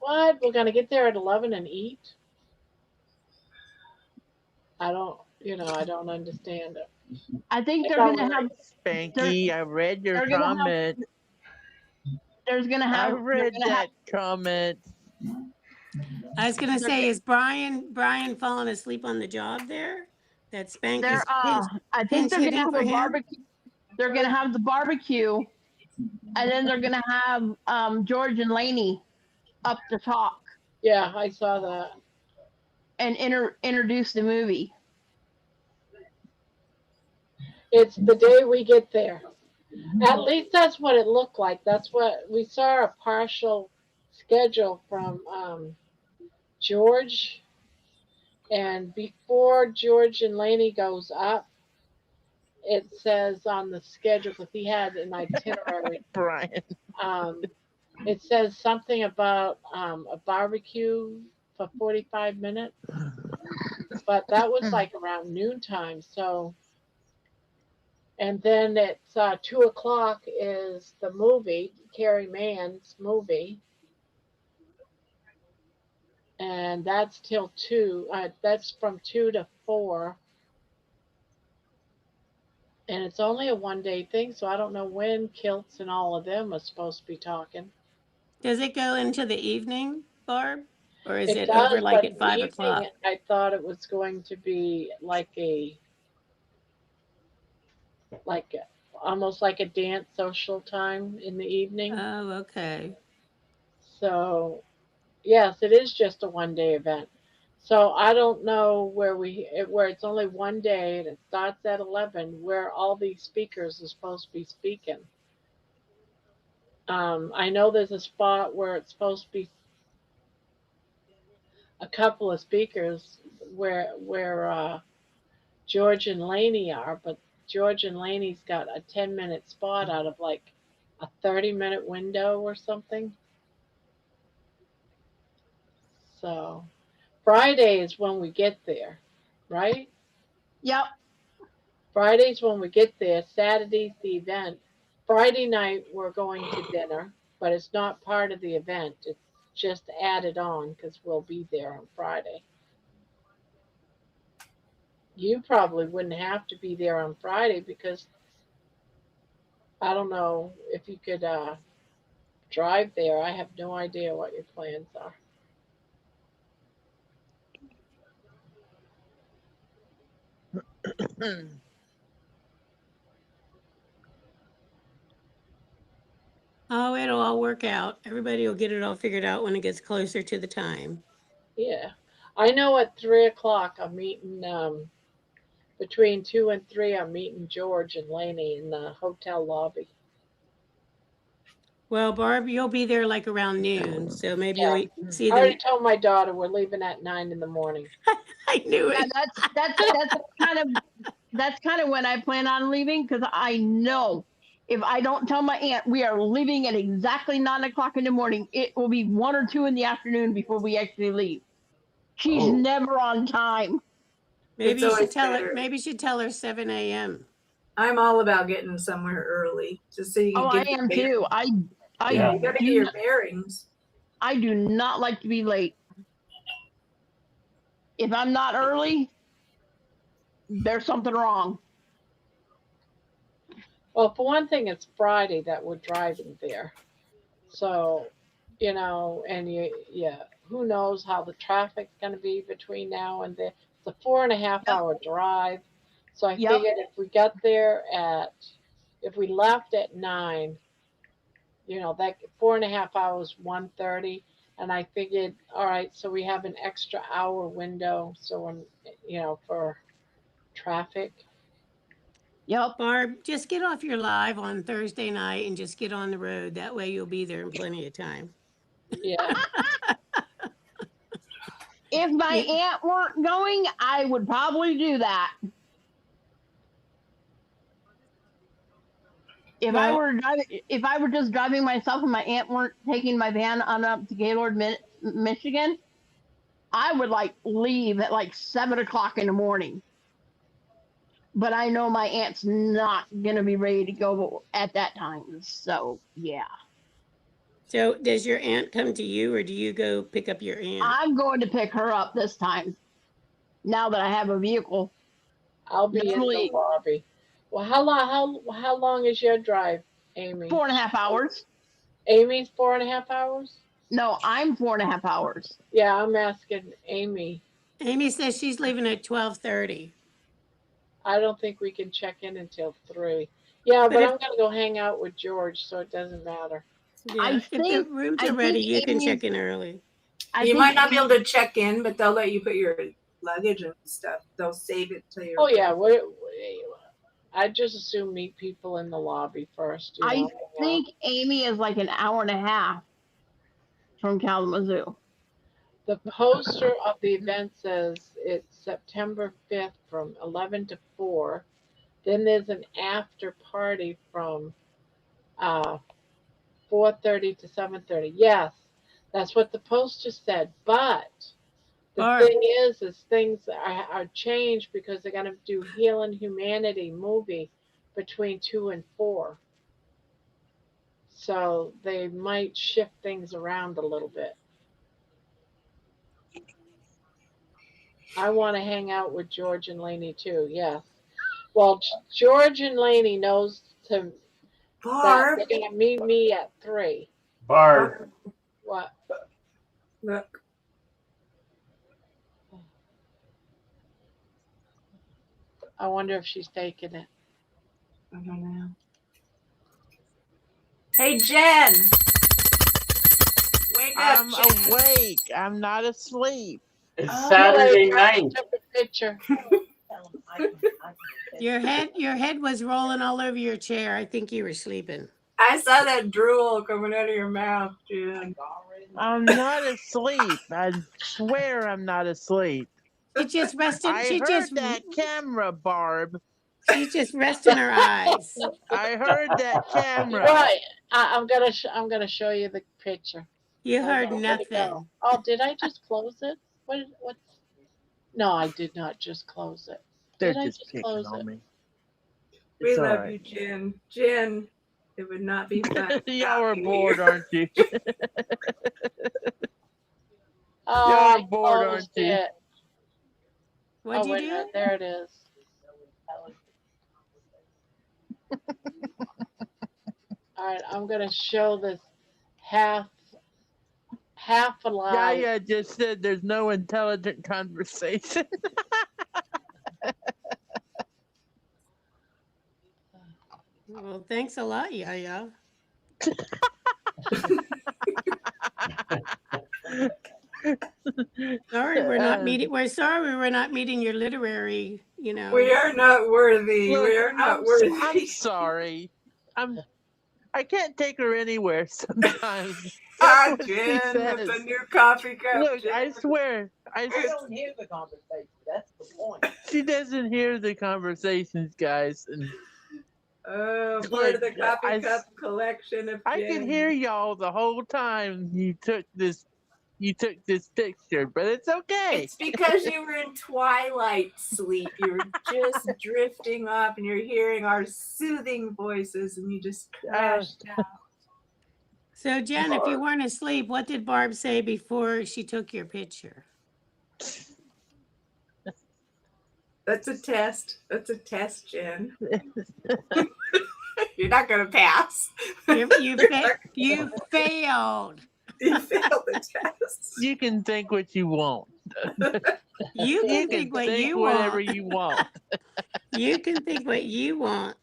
What? We're gonna get there at 11 and eat? I don't understand it. I think they're gonna have. Spanky, I read your they're gonna have- comment. There's gonna I have. they're read gonna that comment. I was gonna say, is Brian falling asleep on the job there? That Spanky's They're I think pinch they're gonna hitting have for a him? barbecue. They're gonna have the barbecue, and then they're gonna have George and Laney up to talk Yeah, I saw that. and introduce the movie. It's the day we get there. At least that's what it looked like. That's what we saw, a partial schedule from George. And before George and Laney goes up, it says on the schedule, because he had an itinerary, Brian. it says something about a barbecue for 45 minutes. But that was like around noontime. So, and then it's 2 o'clock is the movie, Carrie Mann's movie. And that's till 2. That's from 2 to 4. And it's only a 1 day thing, so I don't know when Kilts and all of them are supposed to be talking. Does it go into the evening, Barb? Or is It it does, over like but at in 5 the o'clock? evening, I thought it was going to be almost like a dance social time in the evening. Oh, okay. So, yes, it is just a 1 day event. So I don't know where it's only 1 day and it starts at 11, where all these speakers are supposed to be speaking. I know there's a spot where it's supposed to be a couple of speakers where George and Laney are, but George and Laney's got a 10-minute spot out of like a 30-minute window or something. So Friday is when we get there, right? Yep. Friday's when we get there. Saturday's the event. Friday night we're going to dinner, but it's not part of the event. It's just added on because we'll be there on Friday. You probably wouldn't have to be there on Friday because I don't know if you could drive there. I have no idea what your plans are. Oh, it'll all work out. Everybody will get it all figured out when it gets closer to the time. Yeah. I know at 3 o'clock I'm meeting between 2 and 3 I'm meeting George and Laney in the hotel lobby. Well, Barb, you'll be there like around noon, so maybe Yeah. you'll see I already them. told my daughter we're leaving at 9 in the morning. I knew Yeah, it. that's kind of when I plan on leaving because I know if I don't tell my aunt we are leaving at exactly 9 o'clock in the morning, it will be 1 or 2 in the afternoon before we actually leave. She's Oh, never on time. Maybe It's you should always tell it. better. Maybe you should tell her 7 a.m. I'm all about getting somewhere early, just so you Oh, can I get your am too. bearings. I Yeah, yeah. you gotta get do your not, bearings. I do not like to be late. If I'm not early, there's something wrong. Well, for one thing, it's Friday that we're driving there. So, and yeah, who knows how the traffic's going to be between now and then. It's a 4.5 hour drive. So I Yep. figured if we left at 9, that 4.5 hours, 1:30. And I figured, all right, so we have an extra hour window. So for traffic. Yep. Barb, just get off your live on Thursday night and just get on the road. That way you'll be there in plenty of time. Yeah. If my Yeah. aunt weren't going, I would probably do that. Well, If I were just driving myself and my aunt weren't taking my van on up to Gaylord, Michigan, I would like leave at like 7 o'clock in the morning. But I know my aunt's not gonna be ready to go at that time. So yeah, so does your aunt come to you, or do you go pick up your aunt? I'm going to pick her up this time. Now that I have a vehicle, I'll be in the normally lobby. Well, how long is your drive, Amy? 4.5 hours. Amy's 4.5 hours? No, I'm 4.5 hours. Yeah, I'm asking Amy. Amy says she's leaving at 12:30. I don't think we can check in until 3. Yeah, But but if I'm gonna go hang out with George, so it doesn't matter. yeah, if the rooms I are ready, think you can Amy's check in early. I You think might not be able Amy, to check in, but they'll let you put your luggage and stuff. They'll save it till you're Oh yeah, ready. I just assume meet people in the lobby first. I Hang out. think Amy is like an hour and a half from Kalamazoo. The poster of the event says it's September 5th from 11 to 4. Then there's an after party from uh, 4:30 to 7:30. Yes, that's what the poster said. But the Barb, thing is things are changed because they're going to do Healing Humanity movie between 2 and 4. So they might shift things around a little bit. I want to hang out with George and Laney too. Yes. Well, George and Laney knows that Barb, they're going to meet me at 3. Barb, Barb, What? look. I wonder if she's taking it. I don't know. Hey, Jen, wake up, I'm Jen. awake. I'm not asleep. it's Oh, Saturday I night. took a picture. your head was rolling all over your chair. I think you were sleeping. I saw that drool coming out of your mouth, Jen. I'm not asleep. I swear I'm not asleep. She just rested. I heard that camera, Barb. She's just resting her eyes. I heard that camera. Right. I'm gonna show you the picture. You Hold heard on. Where'd it go? nothing. Oh, did I just close it? What? No, I did not just close it. They're Did I just just picking close on it? me. We It's all love right. you, Jen. Jen, it would not be fun. Y'all are without you bored, here. aren't you? Oh, Y'all are I bored, aren't closed you? it. What'd Oh, you wait a do? minute. There it is. All right, I'm gonna show this half alive. Yaya just said there's no intelligent conversation. Well, thanks a lot, Yaya. Sorry, we're not meeting. We're sorry we're not meeting your literary. We are not worthy. Look, We are not I'm worthy. sorry. I can't take her anywhere sometimes. That's Ah, what she Jen, with the says. new coffee cup. Look, Jen. I swear, I don't hear the conversation. That's the point. she doesn't hear the conversations, guys. And Oh, part look, of the coffee I, cup collection of I Jen. could hear y'all the whole time you took this picture, but it's okay. It's because you were in twilight sleep. You were just drifting off, and you're hearing our soothing voices, and you just crashed out. So, Jen, if you weren't asleep, what did Barb say before she took your picture? That's a test. That's a test, Jen. You're not gonna pass. You failed. You failed the test. You can think what you want. You can think what you whatever want. you want. You can think what you want.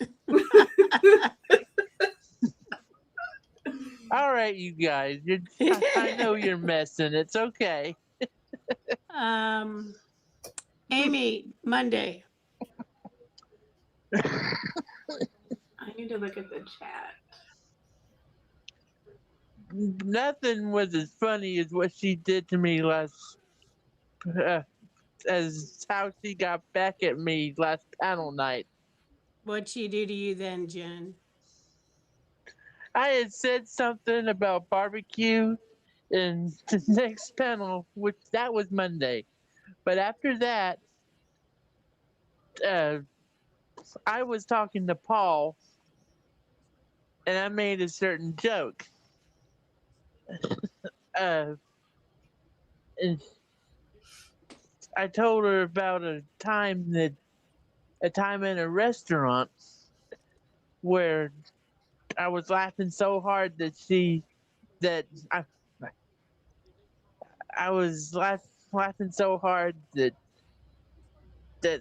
All right, you guys. I know you're messing. It's okay. Amy, Monday. I need to look at the chat. Nothing was as funny as what she did to me as how she got back at me last panel night. What'd she do to you then, Jen? I had said something about barbecue in the next panel, which that was Monday. But after that, I was talking to Paul, and I made a certain joke. And I told her about a time in a restaurant where I was laughing so hard that I was laughing so hard that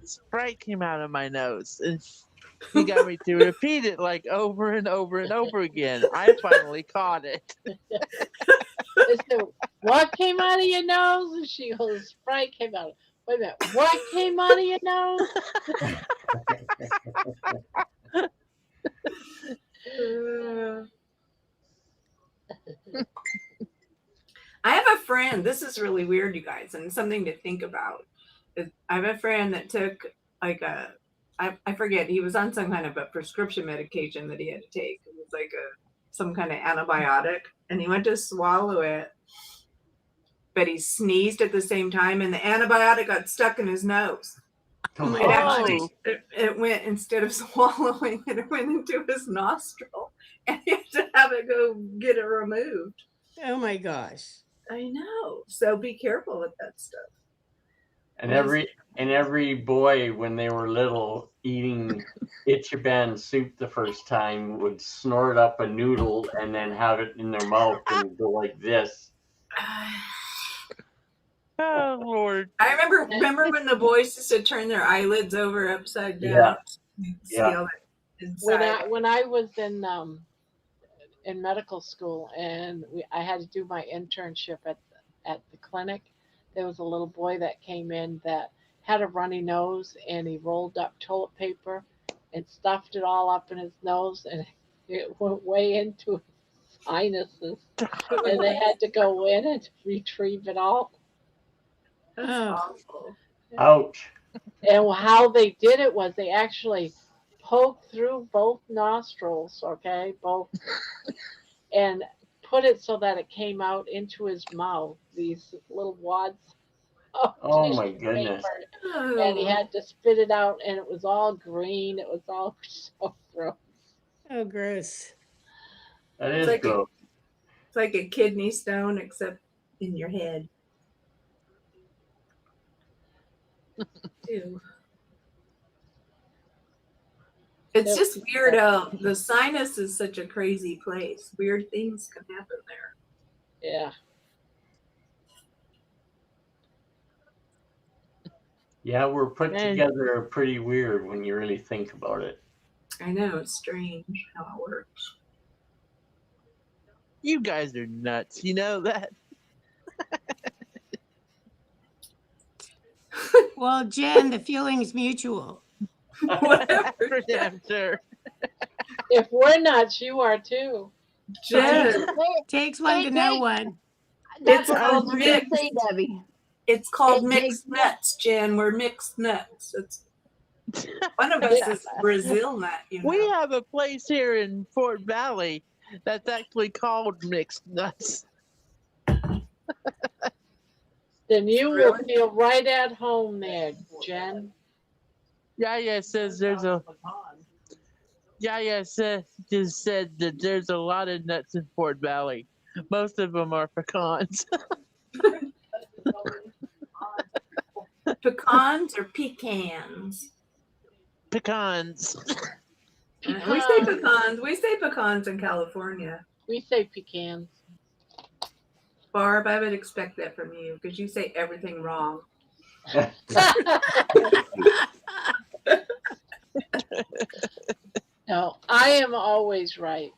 Sprite came out of my nose, and she got me to repeat it like over and over and over again. I finally caught it. I said, what came out of your nose? And she goes, Sprite came out. Wait a minute. What came out of your nose? I have a friend. This is really weird, you guys, and something to think about. I have a friend that took like I forget, he was on some kind of a prescription medication that he had to take. It was like some kind of antibiotic, and he went to swallow it, but he sneezed at the same time, and the antibiotic got stuck in his nose. Oh my It gosh. actually it went, instead of swallowing it went into his nostril, and he had to have it go get it removed. Oh my gosh. I know. So be careful with that stuff. And every boy, when they were little, eating Ichiban soup the first time, would snort up a noodle and then have it in their mouth and go like this. Oh Lord! I remember when the boys used to turn their eyelids over upside down. Yeah. See Yeah. all that inside. When I was in medical school and I had to do my internship at the clinic, there was a little boy that came in that had a runny nose, and he rolled up toilet paper and stuffed it all up in his nose, and it went way into sinuses, and they had to go in and retrieve it all. That's Oh. awful. Ouch. And how they did it was they actually poked through both nostrils, okay, both, and put it so that it came out into his mouth. These little wads of Oh tissue my goodness. paper, and he Oh, had to spit it out, and it was all green. It was all so gross. Oh, gross. That it's is like gross. it's like a kidney stone except in your head. Ew. It's just weird how the sinus is such a crazy place. Weird things can happen there. Yeah. Yeah, we're put Man. together pretty weird when you really think about it. I know, it's strange how it works. You guys are nuts. You know that? Well, Jen, the feeling's mutual. Whatever. For damn sure. If we're nuts, you are too. Jen, Takes one to know one. That's It's what I was called just gonna mixed. say, Debbie. it's called It mixed takes- nuts, Jen. We're mixed nuts. It's one of us is Brazil nut, you know. We have a place here in Fort Valley that's actually called Mixed Nuts. Then you will Really? feel right at home there, Jen. Yaya says there's a Yaya says just said that there's a lot of nuts in Fort Valley. Most of them are pecans. Pecans or pecans? Pecans. We say pecans. We say pecans in California. We say pecans. Barb, I would expect that from you because you say everything wrong. No, I am always right.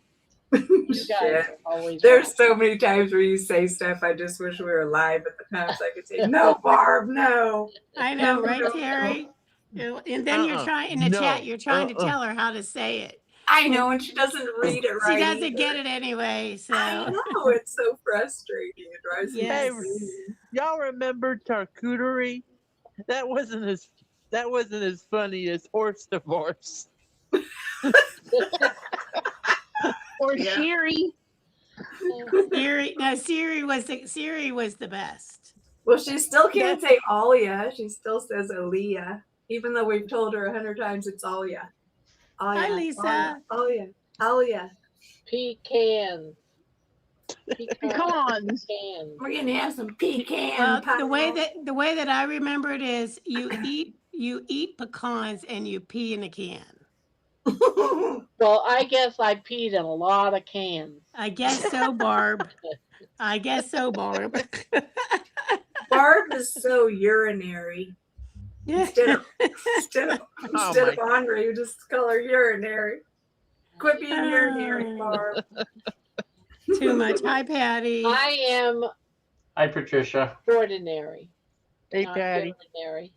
You guys Shit. are always There's right. so many times where you say stuff. I just wish we were live at the time so I could say, "No, Barb, no." I know, No, right, no, Terry? And then you're trying in the No. chat. You're trying to tell her how to say it. I know, and she doesn't read it right. She doesn't either. get it anyway. I So know, it's so frustrating. It drives me Yes. crazy. Y'all remember charcuterie? That wasn't as funny as horse divorce. Or Yeah. Sherry. Siri was the best. Well, she still can't say Alia. She still says Aaliyah, even though we've told her 100 times it's Alia. Hi, Lisa. Alia. Pecans. Pecans. Pecans. We're gonna have some pecan Well, pie. the way that I remember it is you eat pecans and you pee in a can. Well, I guess I peed in a lot of cans. I guess so, Barb. I guess so, Barb. Barb is so urinary. Instead of ornery, you just call her urinary. Quit being urinary, Barb. Too much. Hi, Patty. I am Hi, Patricia. ordinary. Hey, not Patty. ordinary.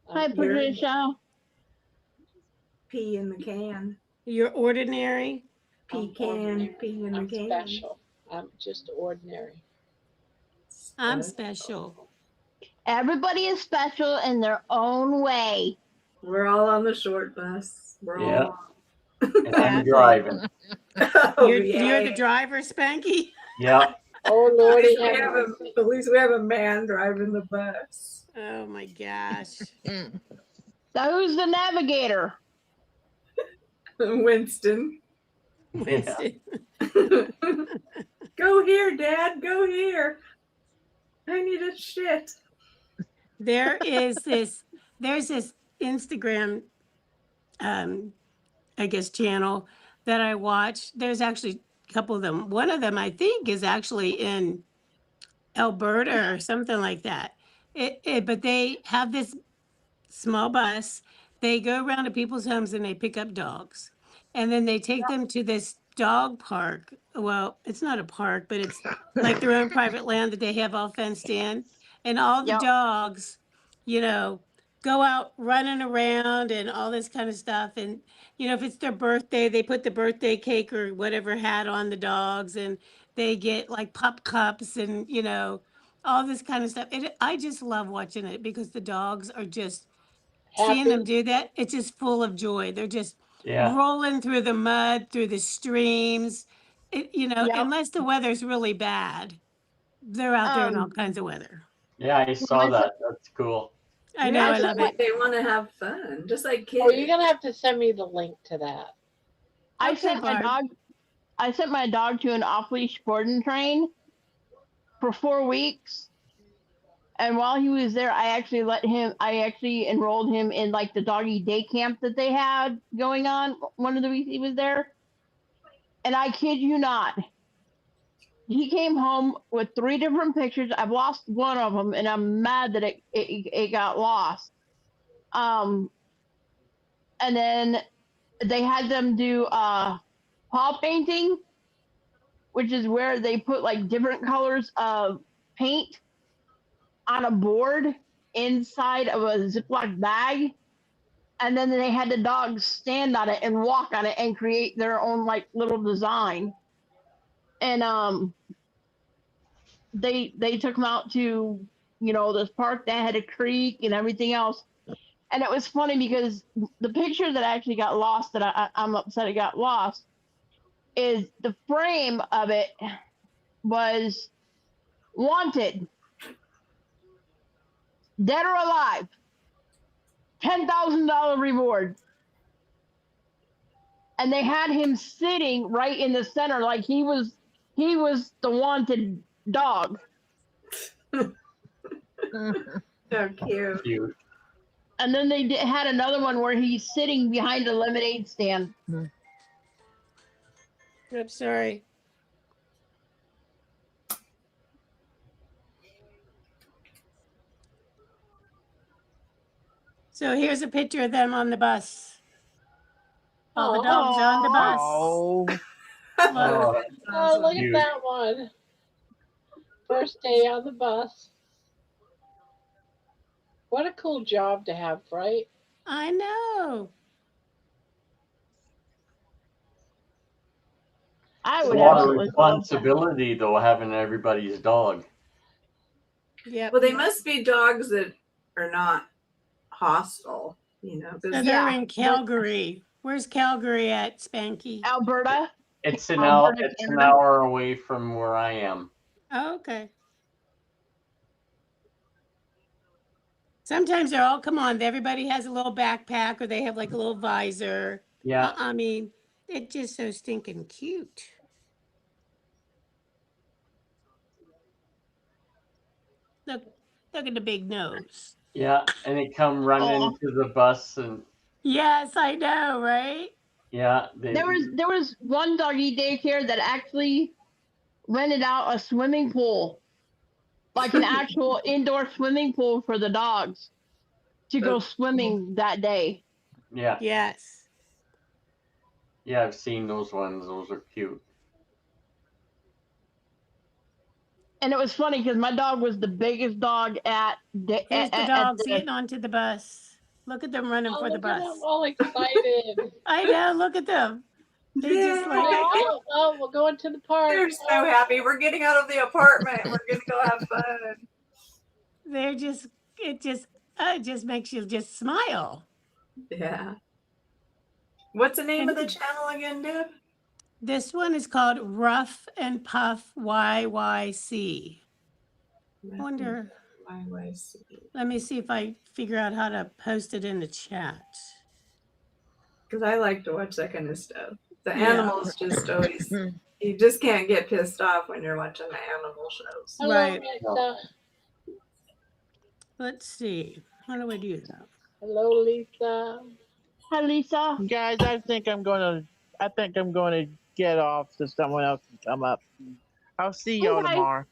Hi, I'm Patricia. Pee in the can. You're ordinary. ordinary. Pee in the I'm can. special. I'm just ordinary. I'm special. Everybody is special in their own way. We're all on the short bus. We're Yeah. all. And I'm driving. Oh, You're the yay. driver, Spanky. Yeah. Oh At Lordy, least, at least we have a man driving the bus. Oh my gosh. So who's the navigator? Winston. Winston. Go here, Dad. Go here. I need a shit. There's this Instagram I guess channel that I watch. There's actually a couple of them. One of them I think is actually in Alberta or something like that. But they have this small bus. They go around to people's homes and they pick up dogs. And then they take them to this dog park. Well, it's not a park, but it's like their own private land that they have all fenced in. And all the Yep. dogs, you know, go out running around and all this kind of stuff. And, if it's their birthday, they put the birthday cake or whatever hat on the dogs, and they get like pup cups and, all this kind of stuff. I just love watching it because the dogs are just seeing them Happy. do that. It's just full of joy. They're just Yeah. rolling through the mud, through the streams. Yep. Unless the weather's really bad, they're out there in all Um, kinds of weather. Yeah, I saw my son, that. That's cool. I know, I I Yeah, sent love my it. they want to have fun, just like kids. Oh, you're gonna have to send me the link to that. I Okay, sent my Barb. dog. I sent my dog to an off-leash board and train for 4 weeks. And while he was there, I actually enrolled him in like the doggy day camp that they had going on one of the weeks he was there. And I kid you not, he came home with 3 different pictures. I've lost one of them, and I'm mad that it got lost. And then they had them do paw painting, which is where they put like different colors of paint on a board inside of a Ziploc bag. And then they had the dogs stand on it and walk on it and create their own like little design. And they took them out to this park that had a creek and everything else. And it was funny because the picture that actually got lost, that I'm upset it got lost, is the frame of it was wanted, dead or alive, $10,000 reward. And they had him sitting right in the center, like he was the wanted dog. So cute. Cute. And then they had another one where he's sitting behind a lemonade stand. I'm sorry. So here's a picture of them on the bus. All the dogs on the bus. Oh, Look. Oh, That's Oh, awesome. look at Cute. that one. First day on the bus. What a cool job to have, right? I know. I it's a would lot of absolutely love that. responsibility, though, having everybody's dog. Yep. Well, they must be dogs that are not hostile, So 'cause they're Yeah, in Calgary. Where's Calgary at, Spanky? Alberta. It's an Alberta, it's an Canada. hour away from where I am. Oh, okay. Sometimes they're all, come on, everybody has a little backpack or they have like a little visor. Yeah. I mean, it's just so stinking cute. Look at the big nose. Yeah, and they come running Oh. to the bus, and Yes, I know, right? yeah, There was one doggy daycare that actually rented out a swimming pool, like an actual indoor swimming pool for the dogs to go swimming that day. yeah, Yes. yeah. I've seen those ones. Those are cute. And it was funny because my dog was the biggest dog at the. Here's the at dogs the getting onto the bus. Look at them running Oh, for the look at them bus. all excited. I know, look at them. They just like, Oh, we're going to the park. they're so happy. We're getting out of the apartment. We're gonna go have fun. they're just, it just makes you just smile. Yeah. What's the name of the channel again, Deb? This one is called Rough and Puff YYC. I wonder, YYC. let me see if I figure out how to post it in the chat. Because I like to watch that kind of stuff. The Yeah. animals just always, you just can't get pissed off when you're watching the animal shows. Hello, Right. Lisa. Let's see. How do I do that? Hello, Lisa. Hi, Lisa. guys, I think I'm gonna get off so someone else can come up. I'll see y'all Okay. tomorrow.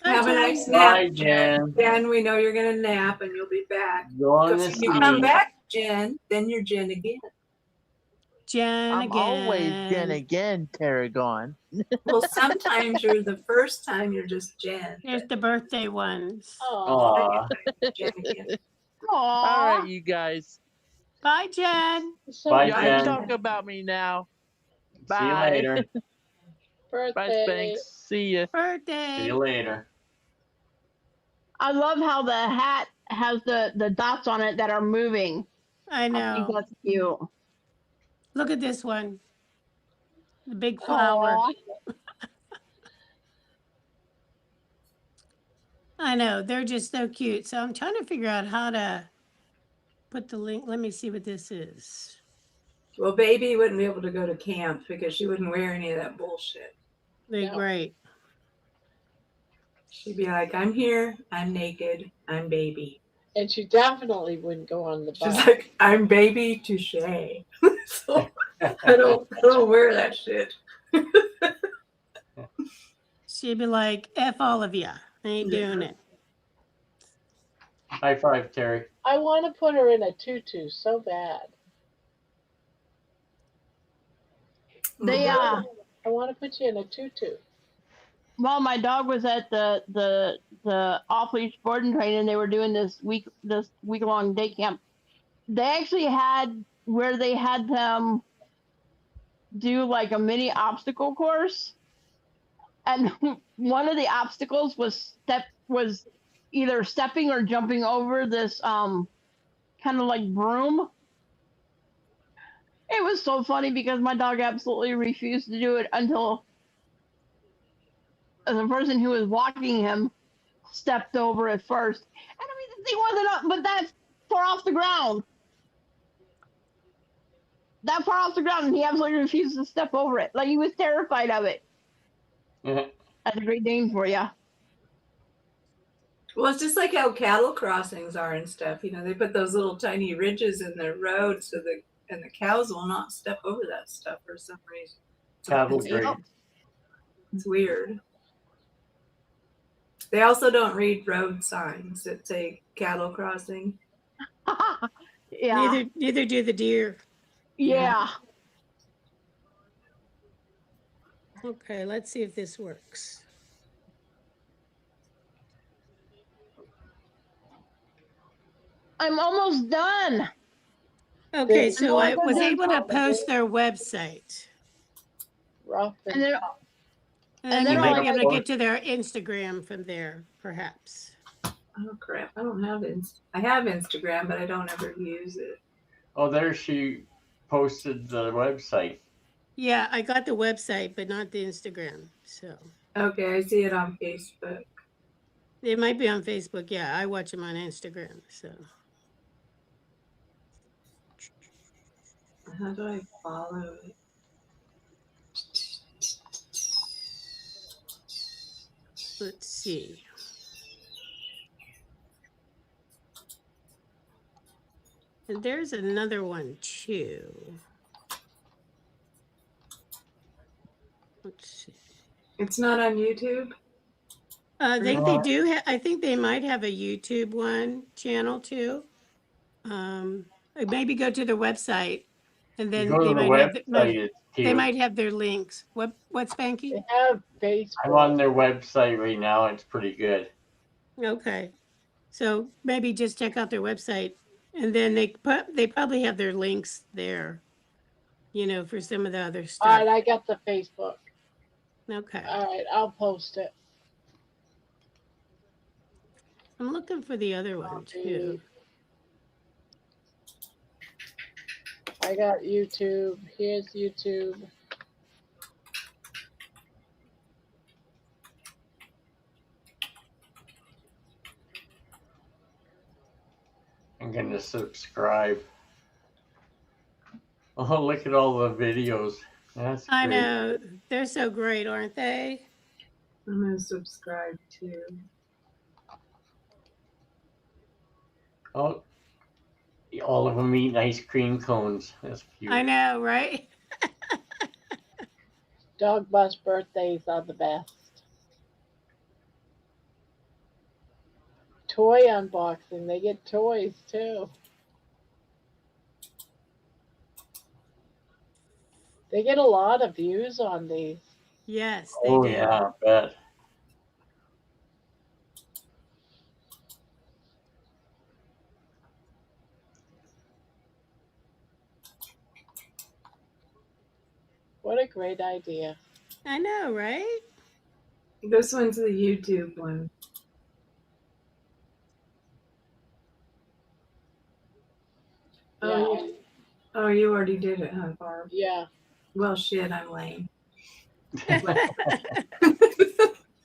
Have a Okay. nice nap, Bye, Jen. Jen. We know you're gonna nap and you'll be back. Going Because to when you come sleep. back, Jen, then you're Jen again. Jen I'm always Jen again. again, Tarragon. Well, sometimes you're the first time you're just Jen. There's the birthday ones. Oh, Aw, Jen again. All right, Aww. you guys. Bye, Jen. So Bye, Y'all can Jen. talk about me now. See you Bye. later. Bye, birthday. Spanx. See ya. See Birthday. you later. I love how the hat has the dots on it that are moving. I I think know. that's cute. Look at this one. The big flower. Aww. I know. They're just so cute. So I'm trying to figure out how to put the link. Let me see what this is. Well, baby wouldn't be able to go to camp because she wouldn't wear any of that bullshit. They're No. great. She'd be like, I'm here, I'm naked, I'm baby. And she definitely wouldn't go on the She's bus. like, I'm baby touche. So I don't wear that shit. She'd be like, F all of ya. I ain't doing it. High five, Terry. I want to put her in a tutu so bad. They I want to put you in a tutu. while my dog was at the off leash board and training, they were doing this week long day camp. They actually had where they had them do like a mini obstacle course, and one of the obstacles was either stepping or jumping over this kind of like broom. It was so funny because my dog absolutely refused to do it until the person who was walking him stepped over it first. And I mean, the thing wasn't up, but that's far off the ground. That far off the ground, and he absolutely refused to step over it. Like he was terrified of it. That's a Great Dane for you. Well, it's just like how cattle crossings are and stuff. You know, they put those little tiny ridges in the road so the cows will not step over that stuff for some reason. Cattle It's, grade. it's weird. They also don't read road signs that say cattle crossing. Yeah. Neither do the deer. Yeah. Okay, let's see if this works. I'm almost done. Okay, It's so I like was a able to good post their website. Rough And then And then And you then might all be I able to got- get to their Instagram from there, perhaps. Oh crap! I don't have I have Instagram, but I don't ever use it. Oh, there she posted the website. Yeah, I got the website, but not the Instagram. So Okay, I see it on Facebook. it might be on Facebook. Yeah, I watch them on Instagram. So How do I follow it? let's see. And there's another one too. Let's see. It's not on YouTube. They do. I think they might have a YouTube one channel too. Maybe go to their website, and You then go to they the might have. website, it's They cute. might have their links. What Spanky? They have Facebook. I'm on their website right now. It's pretty good. Okay, so maybe just check out their website, and then they probably have their links there. You know, for some of the other All stuff. right, I got the Facebook. Okay, All right, I'll post it. I'm looking for the other one too. I got YouTube. Here's YouTube. I'm gonna subscribe. Oh, look at all the videos. That's I great. know they're so great, aren't they? I'm gonna subscribe too. Oh, all of them eating ice cream cones. That's cute. I know, right? Dog bus birthdays are the best. Toy unboxing. They get toys too. They get a lot of views on these. Yes, they Oh do. yeah, I bet. What a great idea. I know, right? This one's the YouTube one. Yeah. Oh, you already did it, huh, Barb? Yeah. Well, shit, I'm lame. I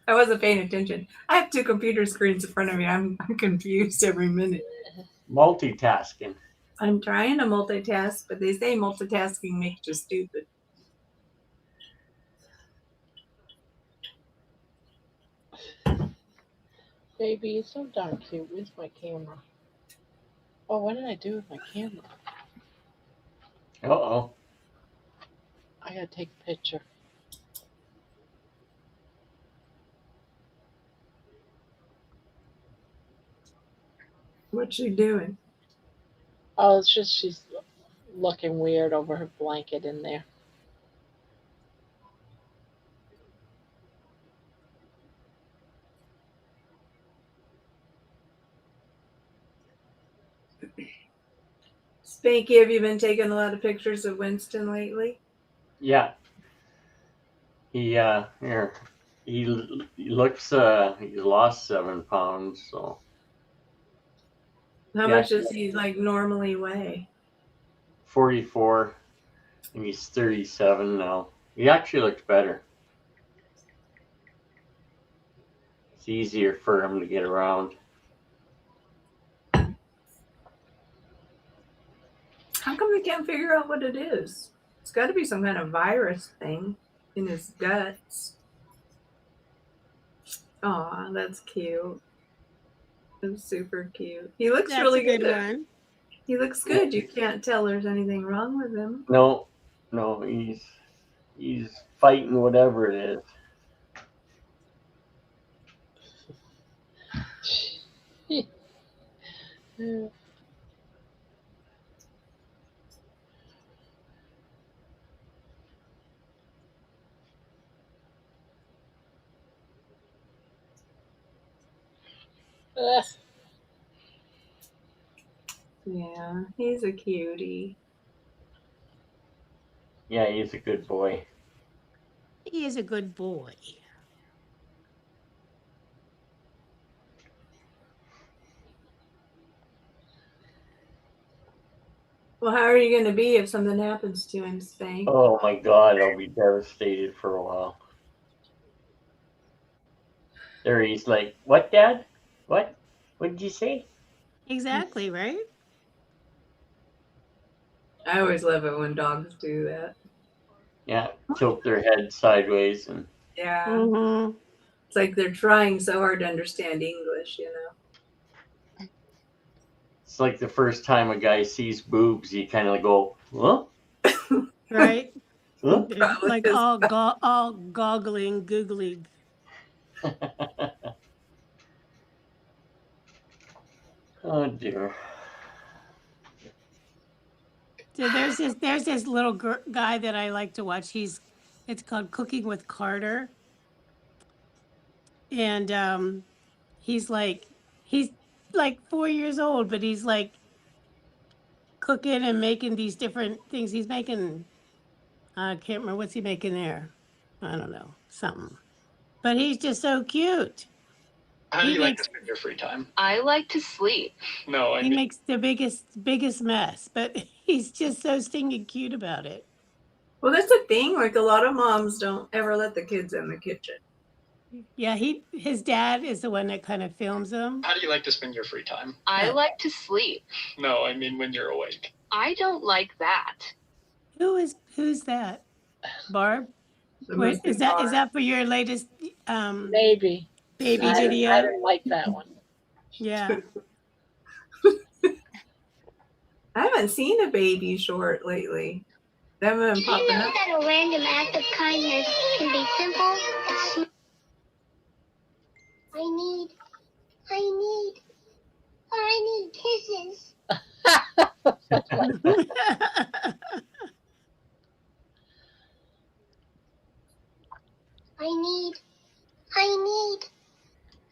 wasn't paying attention. I have 2 computer screens in front of me. I'm confused every minute. Multitasking. I'm trying to multitask, but they say multitasking makes you stupid. Baby, it's so darn cute. Where's my camera? Oh, what did I do with my camera? Uh-oh. I gotta take a picture. What's she doing? Oh, it's just she's looking weird over her blanket in there. Spanky, have you been taking a lot of pictures of Winston lately? Yeah. Here. He looks he's lost 7 pounds, so How Yeah. much does he like normally weigh? 44 and he's 37 now. He actually looks better. It's easier for him to get around. How come they can't figure out what it is? It's got to be some kind of virus thing in his guts. Aw, that's cute. That's super cute. He looks That's really a good good. one. He looks good. You can't tell there's anything wrong with him. No, he's fighting whatever it is. Yeah, he's a cutie. Yeah, he's a good boy. He is a good boy. Well, how are you going to be if something happens to him, Spank? Oh my God, I'll be devastated for a while. There he's like, what, Dad? What? What did you say? Exactly, right? I always love it when dogs do that. Yeah, tilt their head sideways and Yeah. Mm-hmm. It's like they're trying so hard to understand English, you know? it's like the first time a guy sees boobs, you kind of go, huh? Right? Huh? They're Probably like is. all goggling, googly. Oh dear. So there's this little guy that I like to watch. It's called Cooking with Carter, and he's like he's like 4 years old, but he's like cooking and making these different things. He's making I can't remember what's he making there. I don't know, something. But he's just so cute. How do He you like to makes spend your free time? I like to sleep. No, I he mean, makes the biggest mess, but he's just so stinking cute about it. Well, that's the thing. Like, a lot of moms don't ever let the kids in the kitchen. Yeah, his dad is the one that kind of films him. how do you like to spend your free time? I like to sleep. No, I mean when you're awake. I don't like that. Who's that? Barb? It Wait, must be is hard. that for your latest Maybe. baby I video? didn't like that one. Yeah. I haven't seen a baby short lately. They haven't been Do you popping know up. that a random act of kindness can be simple and small? I need kisses.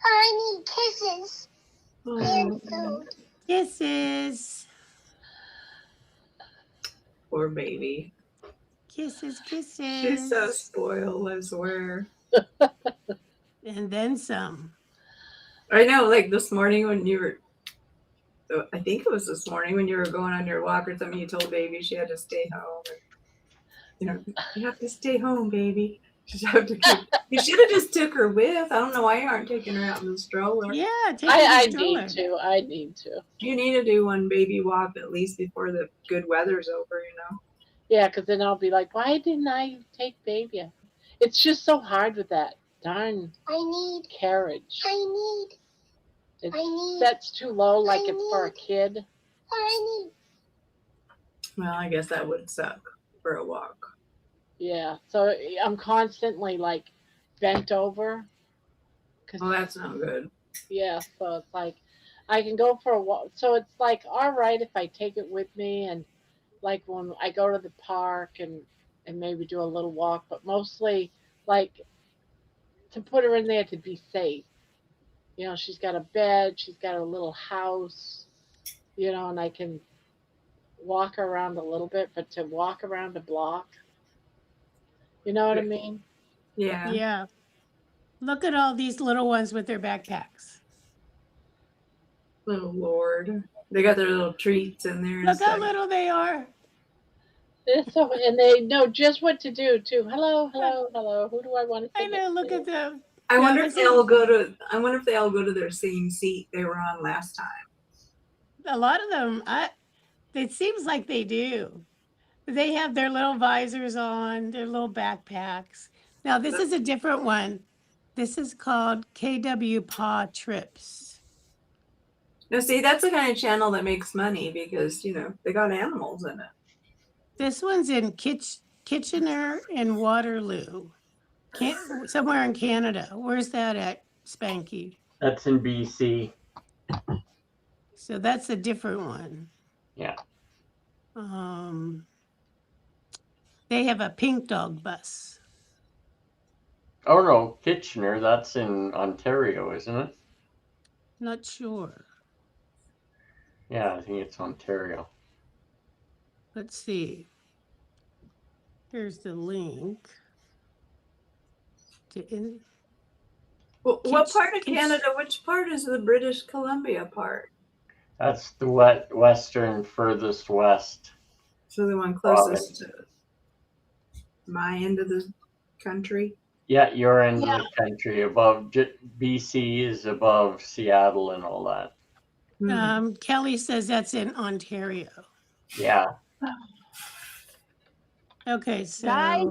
I need kisses and food. Kisses. Poor baby. Kisses, kisses. She's so spoiled, I swear. And then some. I know, like this morning when you were, I think it was this morning when you were going on your walk or something, you told baby she had to stay home. You have to stay home, baby. You should have just took her with. I don't know why you aren't taking her out in the stroller. Yeah, take her in I the stroller. need to. I need to. You need to do one baby walk at least before the good weather's over, Yeah, because then I'll be like, why didn't I take baby? It's just so hard with that darn carriage. It sets too low, like it's for a kid. Well, I guess that would suck for a walk. Yeah, so I'm constantly like bent over. Well, that's not good. Yeah, so it's like I can go for a walk. So it's like all right if I take it with me and like when I go to the park and maybe do a little walk, but mostly like to put her in there to be safe. She's got a bed, she's got a little house, and I can walk her around a little bit, but to walk around a block, you know what I mean? Yeah. Yeah. Look at all these little ones with their backpacks. Little Lord. They got their little treats in there. Look how little they are. And they know just what to do too. Hello, hello, hello. Who do I want to say? I know. Look at them. I wonder if they all go to their same seat they were on last time. A lot of them, it seems like they do. They have their little visors on, their little backpacks. Now this is a different one. This is called KW Paw Trips. Now, see, that's the kind of channel that makes money because they got animals in it. This one's in Kitchener and Waterloo, somewhere in Canada. Where's that at, Spanky? That's in BC. So that's a different one. Yeah. They have a pink dog bus. Oh no, Kitchener. That's in Ontario, isn't it? Not sure. Yeah, I think it's Ontario. Let's see. Here's the link. What part of Canada? Which part is the British Columbia part? That's the western furthest west. So the one closest to my end of the country? Yeah, your end of the country. Above BC is above Seattle and all that. Kelly says that's in Ontario. Yeah. Okay, so Guys,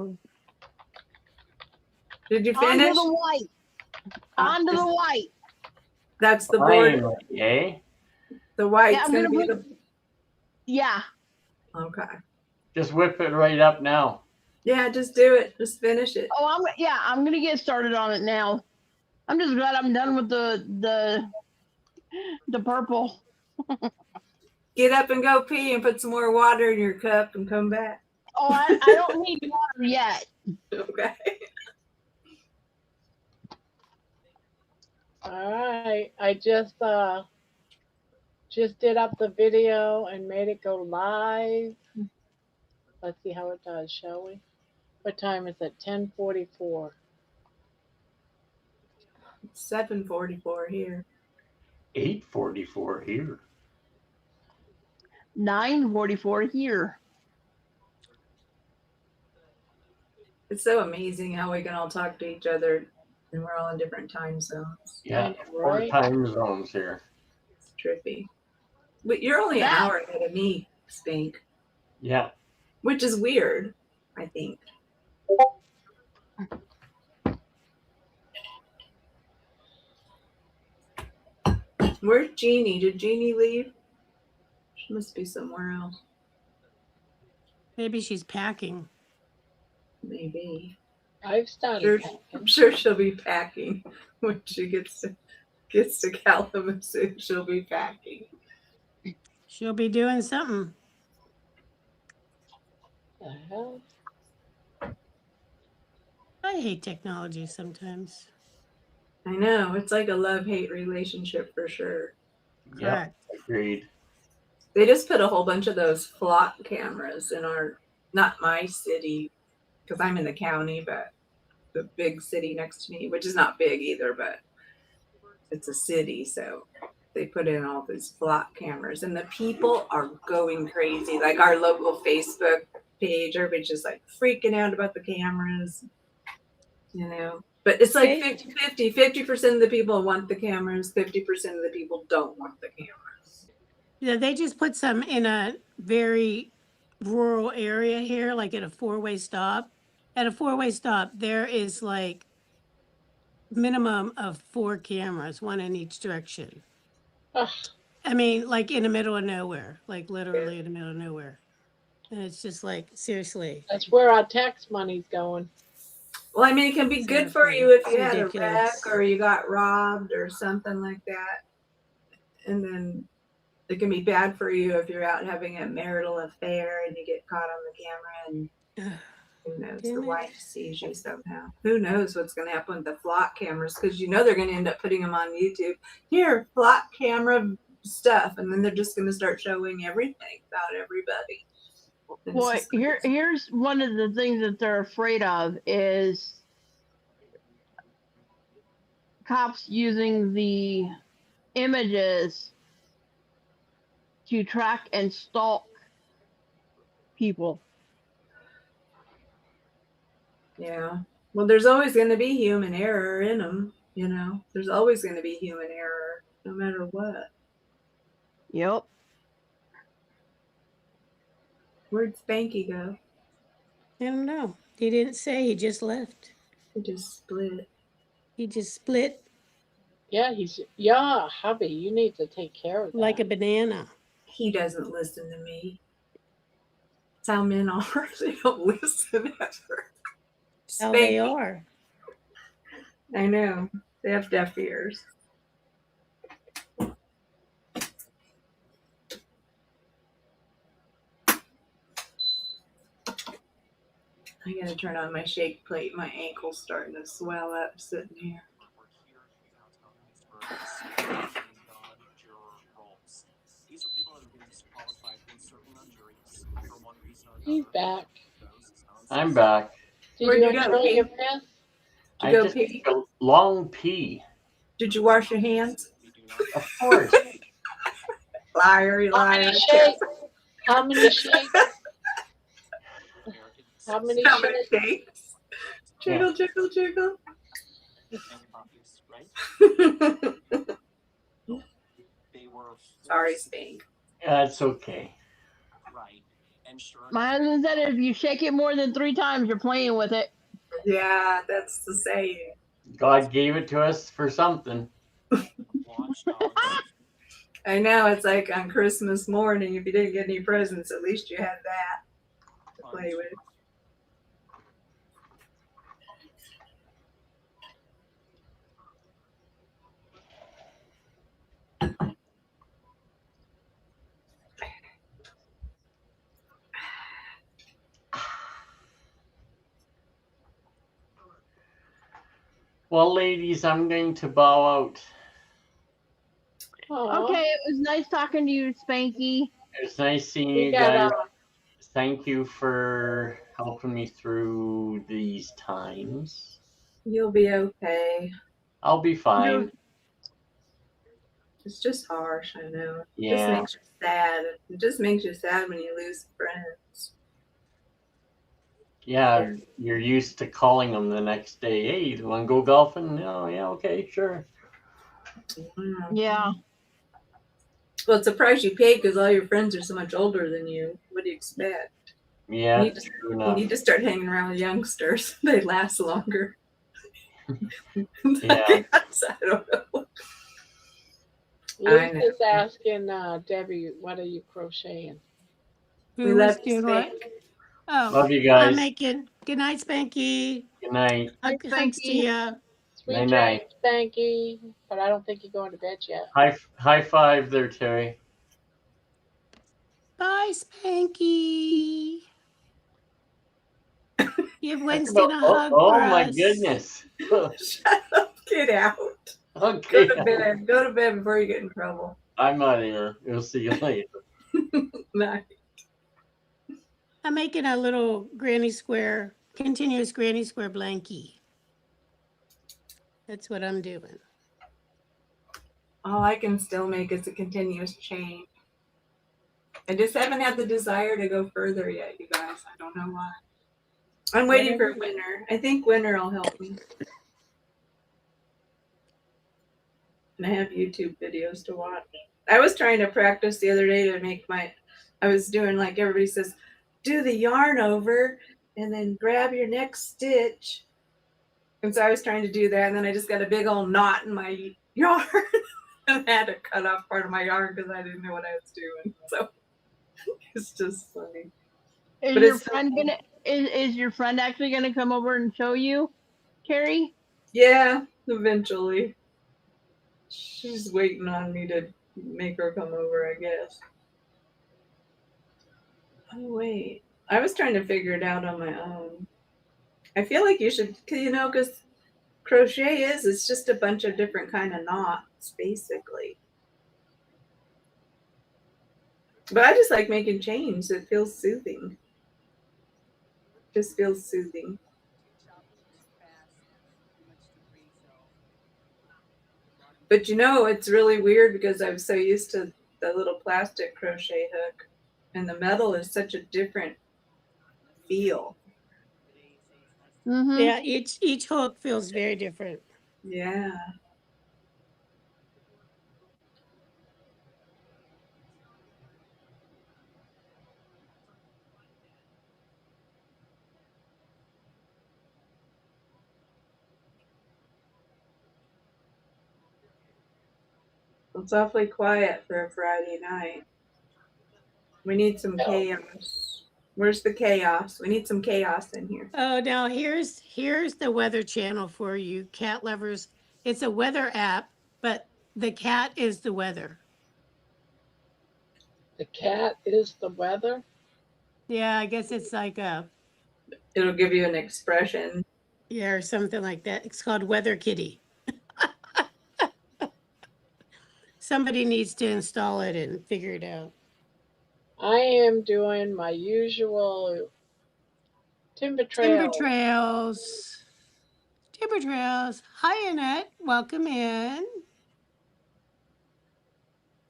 did you finish? On to the white. On to the white. That's the board. Yay. The white's Yeah, I'm gonna gonna be put- Yeah. Okay. Just whip it right up now. Yeah, just do it. Just finish it. Oh, I'm gonna get started on it now. I'm just glad I'm done with the purple. Get up and go pee and put some more water in your cup and come back. Oh, I don't need water yet. Okay. All right. I just did up the video and made it go live. Let's see how it does, shall we? What time is it? 10:44. 7:44 here. 8:44 here. 9:44 here. It's so amazing how we can all talk to each other and we're all in different time zones. Yeah, Right. 4 time zones here. It's trippy. But you're only an hour ahead of me, Spink. Yeah. Which is weird, I think. Where's Jeannie? Did Jeannie leave? She must be somewhere else. maybe she's packing. Maybe. I've started packing. I'm sure she'll be packing when she gets to Kalamazoo. She'll be packing. She'll be doing something. The hell? I hate technology sometimes. I know. It's like a love-hate relationship for sure. Yeah. Correct. Agreed. They just put a whole bunch of those flock cameras in not my city, because I'm in the county, but the big city next to me, which is not big either, but it's a city, so they put in all these flock cameras, and the people are going crazy. Like our local Facebook page, everybody's just like freaking out about the cameras, you know. But it's like 50-50. 50% of the people want the cameras, 50% of the people don't want the cameras. Yeah, they just put some in a very rural area here, like at a four-way stop. At a four-way stop, there is like minimum of 4 cameras, one in each direction. Ugh, I mean, like in the middle of nowhere, like literally in the middle of nowhere. And it's just like, seriously. that's where our tax money's going. Well, I mean, it can be good for Seriously, you if it's you had a wreck ridiculous. or you got robbed or something like that. And then it can be bad for you if you're out having a marital affair and you get caught on the camera and who knows, Damn the it. wife sees you somehow. Who knows what's going to happen with the flock cameras, because you know they're going to end up putting them on YouTube. Here, flock camera stuff, and then they're just going to start showing everything about everybody. And it's Boy, just like, here's one of the things that they're afraid of is cops using the images to track and stalk people. yeah. Well, there's always going to be human error in them, you know. There's always going to be human error, no matter what. Yep. Where'd Spanky go? I don't know. He didn't say, he just left. He just split. He just split Yeah, hubby, you need to take care of that. like a banana. He doesn't listen to me. Some men are. They don't listen ever. How they Spanky. are. I know. They have deaf ears. I gotta turn on my shake plate. My ankle's starting to swell up sitting here. He's back. I'm back. Did Where'd you you go, enjoy Pete? your mess? Did I you go just pee? took a long pee. Did you wash your hands? Of course. Liar, you How liar. many shakes? How many shakes? How many How many shakes? shakes? Jiggle, jiggle, jiggle. Sorry, Spank. That's okay. My husband said if you shake it more than 3 times, you're playing with it. Yeah, that's the saying. God gave it to us for something. I know, it's like on Christmas morning, if you didn't get any presents, at least you had that to play with. Well, ladies, I'm going to bow out. Aw. Okay, it was nice talking to you, Spanky. It's nice seeing We you got guys. Thank you for helping me through these times. You'll be okay. I'll be fine. It's just harsh, I know. It Yeah. just makes you sad. It just makes you sad when you lose friends. Yeah, you're used to calling them the next day. Hey, you want to go golfing? No, yeah, okay, sure. Yeah. Well, it's a price you pay because all your friends are so much older than you. What do you expect? Yeah, You true You enough. need to start hanging around with youngsters. They last longer. Yeah. I don't know. Luke is asking Debbie, what are you crocheting? We Who love was you, doing what? Spank. Oh, Love you I'm guys. making. Good night, Spanky. Good night. Hi, Hugs to Spanky. ya. Sweet Night, night. dreams, Spanky. But I don't think you're going to bed yet. High five there, Terry. Bye, Spanky. Give Winston a hug Oh for my us. goodness. Shut up. Get out. Okay. Go to bed. Go to bed before you get in trouble. I'm out of here. We'll see you later. Night. I'm making a little granny square continuous granny square blankie. That's what I'm doing. All I can still make is a continuous chain. I just haven't had the desire to go further yet, you guys. I don't know why. I'm waiting for winter. I think winter will help me. And I have YouTube videos to watch. I was trying to practice the other day to make I was doing like everybody says, do the yarn over and then grab your next stitch. And so I was trying to do that, and then I just got a big old knot in my yarn. And I had to cut off part of my yarn because I didn't know what I was doing. So it's just funny. Is your friend gonna? Is your friend actually gonna come over and show you, Carrie? Yeah, eventually. She's waiting on me to make her come over, I guess. Oh wait, I was trying to figure it out on my own. I feel like you should, because crochet it's just a bunch of different kind of knots, basically. But I just like making chains. It feels soothing. Just feels soothing. But it's really weird because I'm so used to the little plastic crochet hook, and the metal is such a different feel. Mm-hmm. Yeah, each hook feels very different. Yeah. It's awfully quiet for a Friday night. We need some chaos. Where's the chaos? We need some chaos in here. Oh, now here's the weather channel for you cat lovers. It's a weather app, but the cat is the weather. The cat is the weather. Yeah, I guess it's like It'll give you an expression. yeah, or something like that. It's called Weather Kitty. Somebody needs to install it and figure it out. I am doing my usual timber Timber trail. Trails. Timber Trails. Hi, Annette. Welcome in.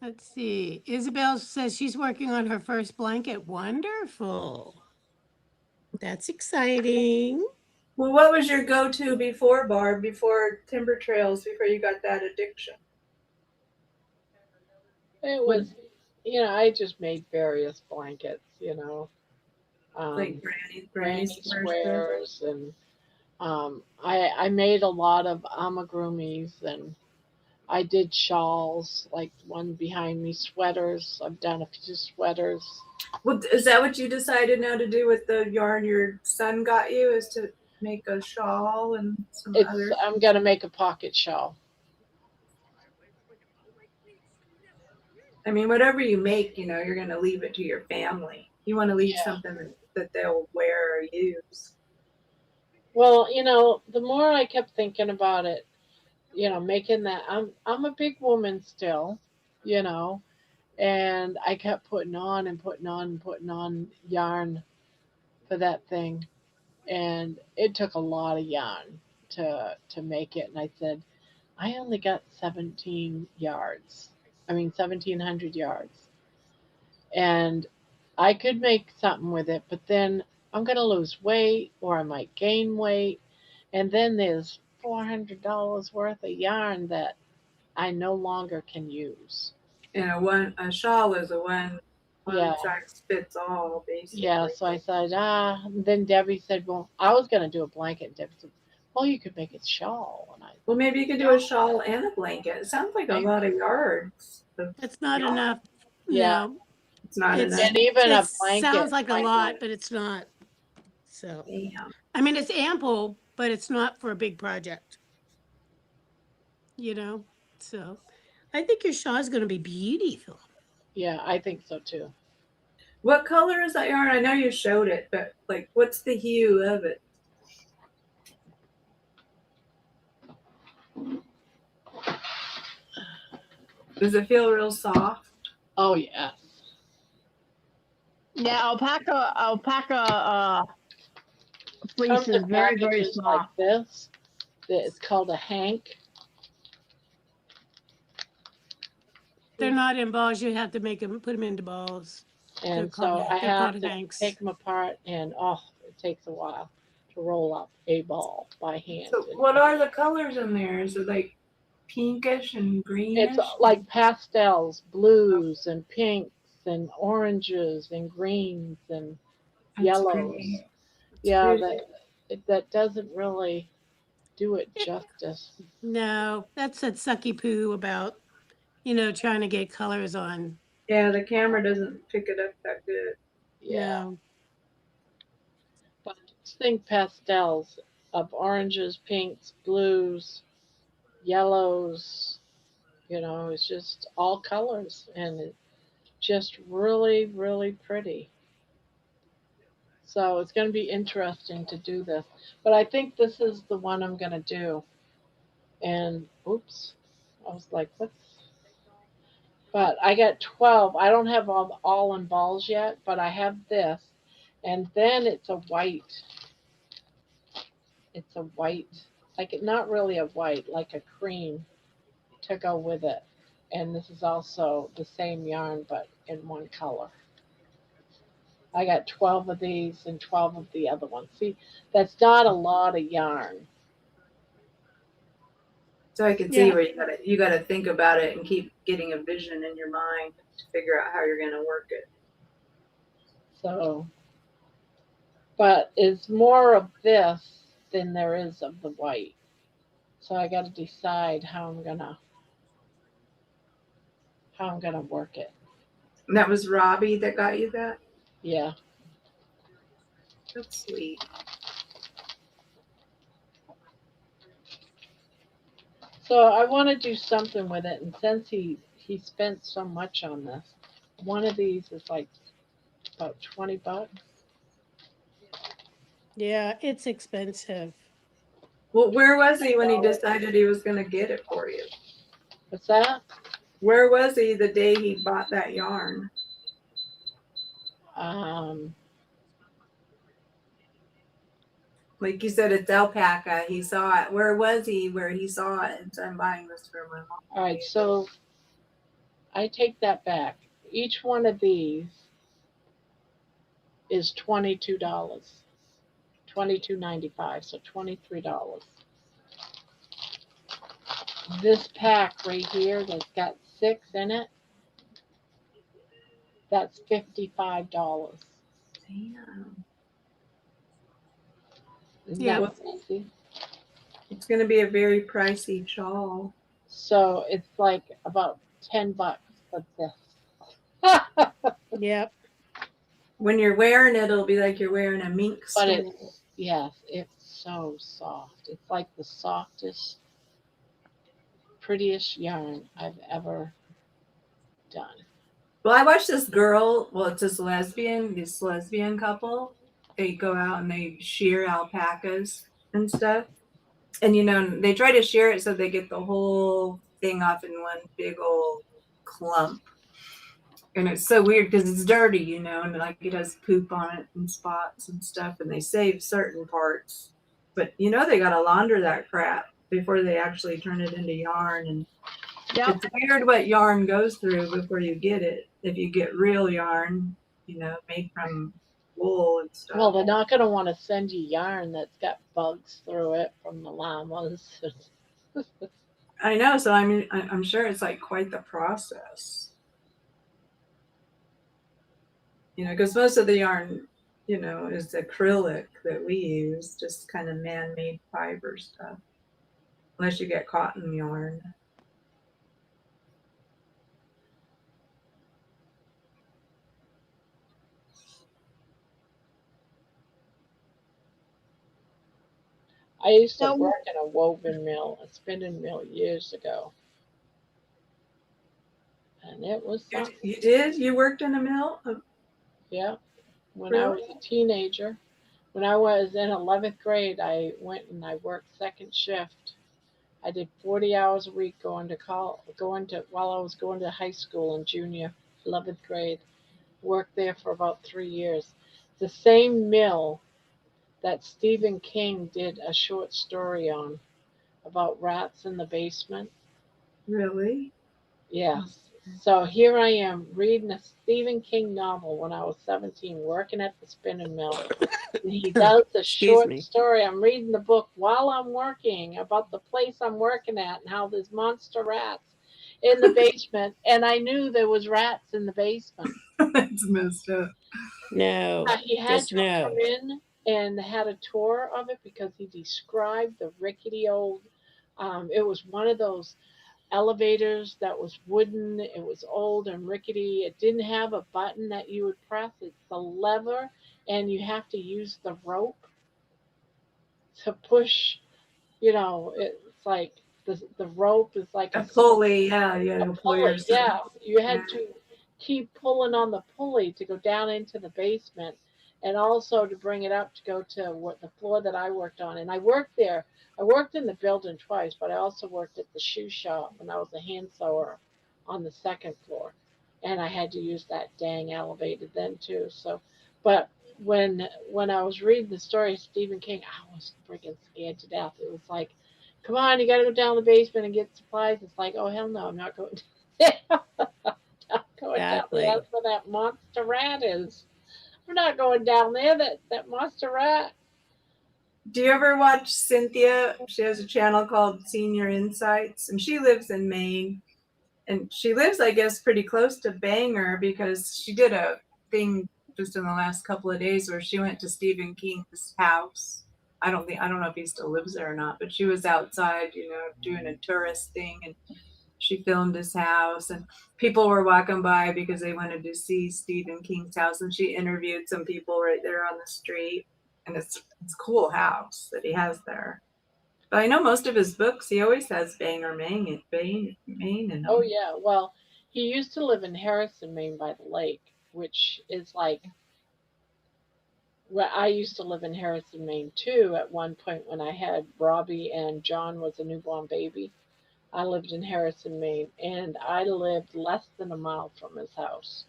Let's see. Isabel says she's working on her first blanket. Wonderful. That's exciting. Well, what was your go-to before, Barb, before Timber Trails, before you got that addiction? It was, I just made various blankets, Like granny squares, and I made a lot of amigurumis, and I did shawls, like one behind me, sweaters. I've done a few sweaters. Well, is that what you decided now to do with the yarn your son got you? Is to make a shawl and some other? I'm gonna make a pocket shawl. I mean, whatever you make, you're gonna leave it to your family. You want to leave something that they'll wear or use. Well, the more I kept thinking about it, making that, I'm a big woman still, and I kept putting on and putting on and putting on yarn for that thing, and it took a lot of yarn to make it. And I said, I only got 1,700 yards, and I could make something with it, but then I'm gonna lose weight or I might gain weight, and then there's $400 worth of yarn that I no longer can use. And a shawl is a one size fits all, basically. Yeah, so I said, then Debbie said, well, I was going to do a blanket. And Debbie said, well, you could make a shawl. And well, maybe you could do a shawl and a blanket. It sounds like a lot of yards. That's not enough. Yeah. No. It's not enough. And even a blanket. Sounds like a lot, but it's not. So, damn. I mean, it's ample, but it's not for a big project. So I think your shawl is going to be beautiful. Yeah, I think so too. What color is that yarn? I know you showed it, but what's the hue of it? Does it feel real soft? Oh yeah. Yeah, alpaca fleece Comes in is very, very packages like soft. this. It's called a hank. They're not in balls. You have to make them, put them into balls. And so I They're called have to hanks. take them apart, and it takes a while to roll up a ball by hand. So what are the colors in there? Is it like pinkish and greenish? It's like pastels, blues and pinks and oranges and greens and That's yellows. pretty. That's Yeah, pretty. that doesn't really do it justice. No, that's that sucky poo about, trying to get colors on. Yeah, the camera doesn't pick it up that good. Yeah, No. but just think pastels of oranges, pinks, blues, yellows. It's just all colors, and it's just really, really pretty. So it's going to be interesting to do this. But I think this is the one I'm going to do. And oops, I was like, what's. But I got 12. I don't have all in balls yet, but I have this. And then it's a white. It's a white, like not really a white, like a cream to go with it. And this is also the same yarn, but in one color. I got 12 of these and 12 of the other ones. See, that's not a lot of yarn. So I can see where you gotta think about it and keep getting a vision in your mind to figure out how you're gonna work it. So, but it's more of this than there is of the white. So I got to decide how I'm gonna work it. And that was Robbie that got you that? Yeah. That's sweet. So I want to do something with it, and since he spent so much on this, one of these is like about $20. Yeah, it's expensive. Well, where was he when he decided he was gonna get it for you? What's that? Where was he the day he bought that yarn? Um, Like you said, it's alpaca. He saw it. Where was he where he saw it and said, I'm buying this for my mom? all right, so I take that back. Each one of these is $22, $22.95, so $23. This pack right here that's got 6 in it, that's $55. Damn. Yeah. Well, it's gonna be a very pricey shawl. So it's like about $10 for this. Yep. When you're wearing it, it'll be like you're wearing a mink But stole. it's so soft. It's like the softest, prettiest yarn I've ever done. Well, I watched this girl. Well, it's this lesbian couple. They go out and they shear alpacas and stuff. And they try to shear it so they get the whole thing off in one big old clump. And it's so weird because it's dirty, and like it has poop on it and spots and stuff. And they save certain parts, but they gotta launder that crap before they actually turn it into yarn. And Yep. it's weird what yarn goes through before you get it. If you get real yarn, made from wool and stuff. Well, they're not going to want to send you yarn that's got bugs through it from the llamas. I know. So I mean, I'm sure it's like quite the process. Because most of the yarn, is acrylic that we use, just kind of man-made fiber stuff. Unless you get cotton yarn. I used to So work in a woven mill, a spinning mill years ago. And it was something. You did? You worked in a mill? Yeah. When I was a teenager, when I was in 11th grade, I went and I worked second shift. I did 40 hours a week while I was going to high school in junior 11th grade. Worked there for about 3 years. The same mill that Stephen King did a short story on about rats in the basement. Really? Yes. So here I am reading a Stephen King novel when I was 17, working at the spinning mill. And he does a Excuse short me. story. I'm reading the book while I'm working about the place I'm working at and how there's monster rats in the basement. And I knew there was rats in the basement. That's messed up. No, He had just to have no. come in and had a tour of it because he described the rickety old. It was one of those elevators that was wooden. It was old and rickety. It didn't have a button that you would press. It's a lever, and you have to use the rope to push. It's like the rope is like A pulley, yeah, you a gotta pull pulley. yourself. Yeah, you Yeah. had to keep pulling on the pulley to go down into the basement, and also to bring it up to go to what the floor that I worked on. And I worked there. I worked in the building twice, but I also worked at the shoe shop when I was a hand sewer on the second floor, and I had to use that dang elevator then too. So, but when I was reading the story of Stephen King, I was freaking scared to death. It was like, come on, you got to go down the basement and get supplies. It's like, oh hell no, I'm not going down. I'm going down there. Exactly. That's where that monster rat is. I'm not going down there. That monster rat. Do you ever watch Cynthia? She has a channel called Senior Insights, and she lives in Maine. And she lives, I guess, pretty close to Bangor because she did a thing just in the last couple of days where she went to Stephen King's house. I don't know if he still lives there or not, but she was outside, doing a tourist thing, and she filmed his house, and people were walking by because they wanted to see Stephen King's house, and she interviewed some people right there on the street, and it's a cool house that he has there. But I know most of his books, he always has Bangor, Maine, Maine in Oh them. yeah. Well, he used to live in Harrison, Maine, by the lake, which is like. Well, I used to live in Harrison, Maine too. At one point, when I had Robbie and John was a newborn baby, I lived in Harrison, Maine, and I lived less than a mile from his house.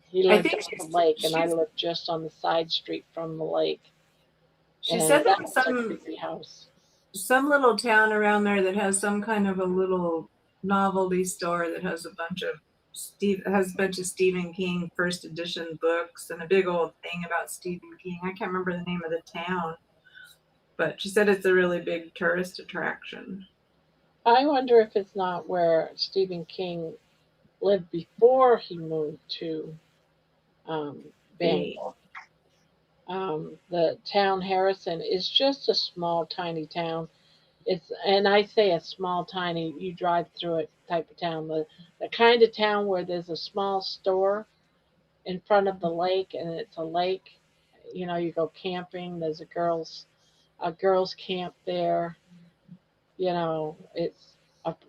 He I lived think on the lake, and I she's lived just on the side street from the lake. she And said that there's was a creepy house. some little town around there that has some kind of a little novelty store that has a bunch of Stephen King first edition books and a big old thing about Stephen King. I can't remember the name of the town, but she said it's a really big tourist attraction. I wonder if it's not where Stephen King lived before he moved to um, Maybe. Bangor. The town Harrison is just a small, tiny town. And I say a small, tiny. You drive through it type of town. The kind of town where there's a small store in front of the lake, and it's a lake. You go camping. There's a girls camp there. It's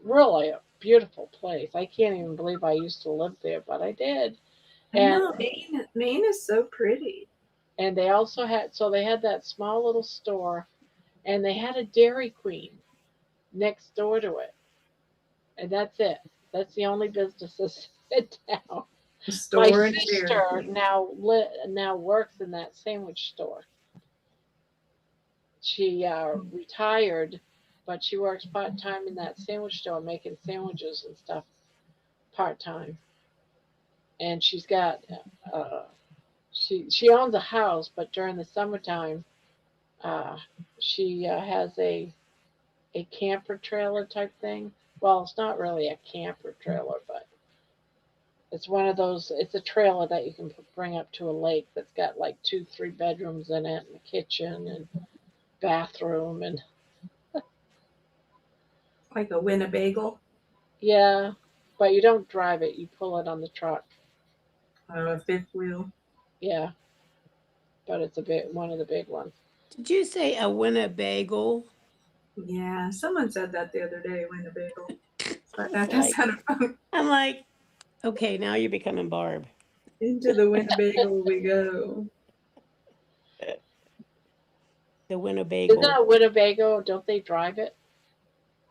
really a beautiful place. I can't even believe I used to live there, but I did. I And know Maine is so pretty. and they also had that small little store, and they had a Dairy Queen next door to it, and that's it. That's the only businesses in town. A My store and a Dairy sister Queen. now works in that sandwich store. She retired, but she works part time in that sandwich store, making sandwiches and stuff part time. And she's got uh, she owns a house, but during the summertime, uh, she has a camper trailer type thing. Well, it's not really a camper trailer, but it's one of those. It's a trailer that you can bring up to a lake that's got like 2, 3 bedrooms in it, and a kitchen and bathroom, and Like a Winnebago, yeah. But you don't drive it; you pull it on the truck. a fifth wheel. Yeah, but it's one of the big ones. Did you say a Winnebago? Yeah, someone said that the other day, Winnebago. But that It's does like, sound fun. I'm like, okay, now you're becoming Barb. Into the Winnebago we go. The Isn't Winnebago. that a Winnebago? Don't they drive it?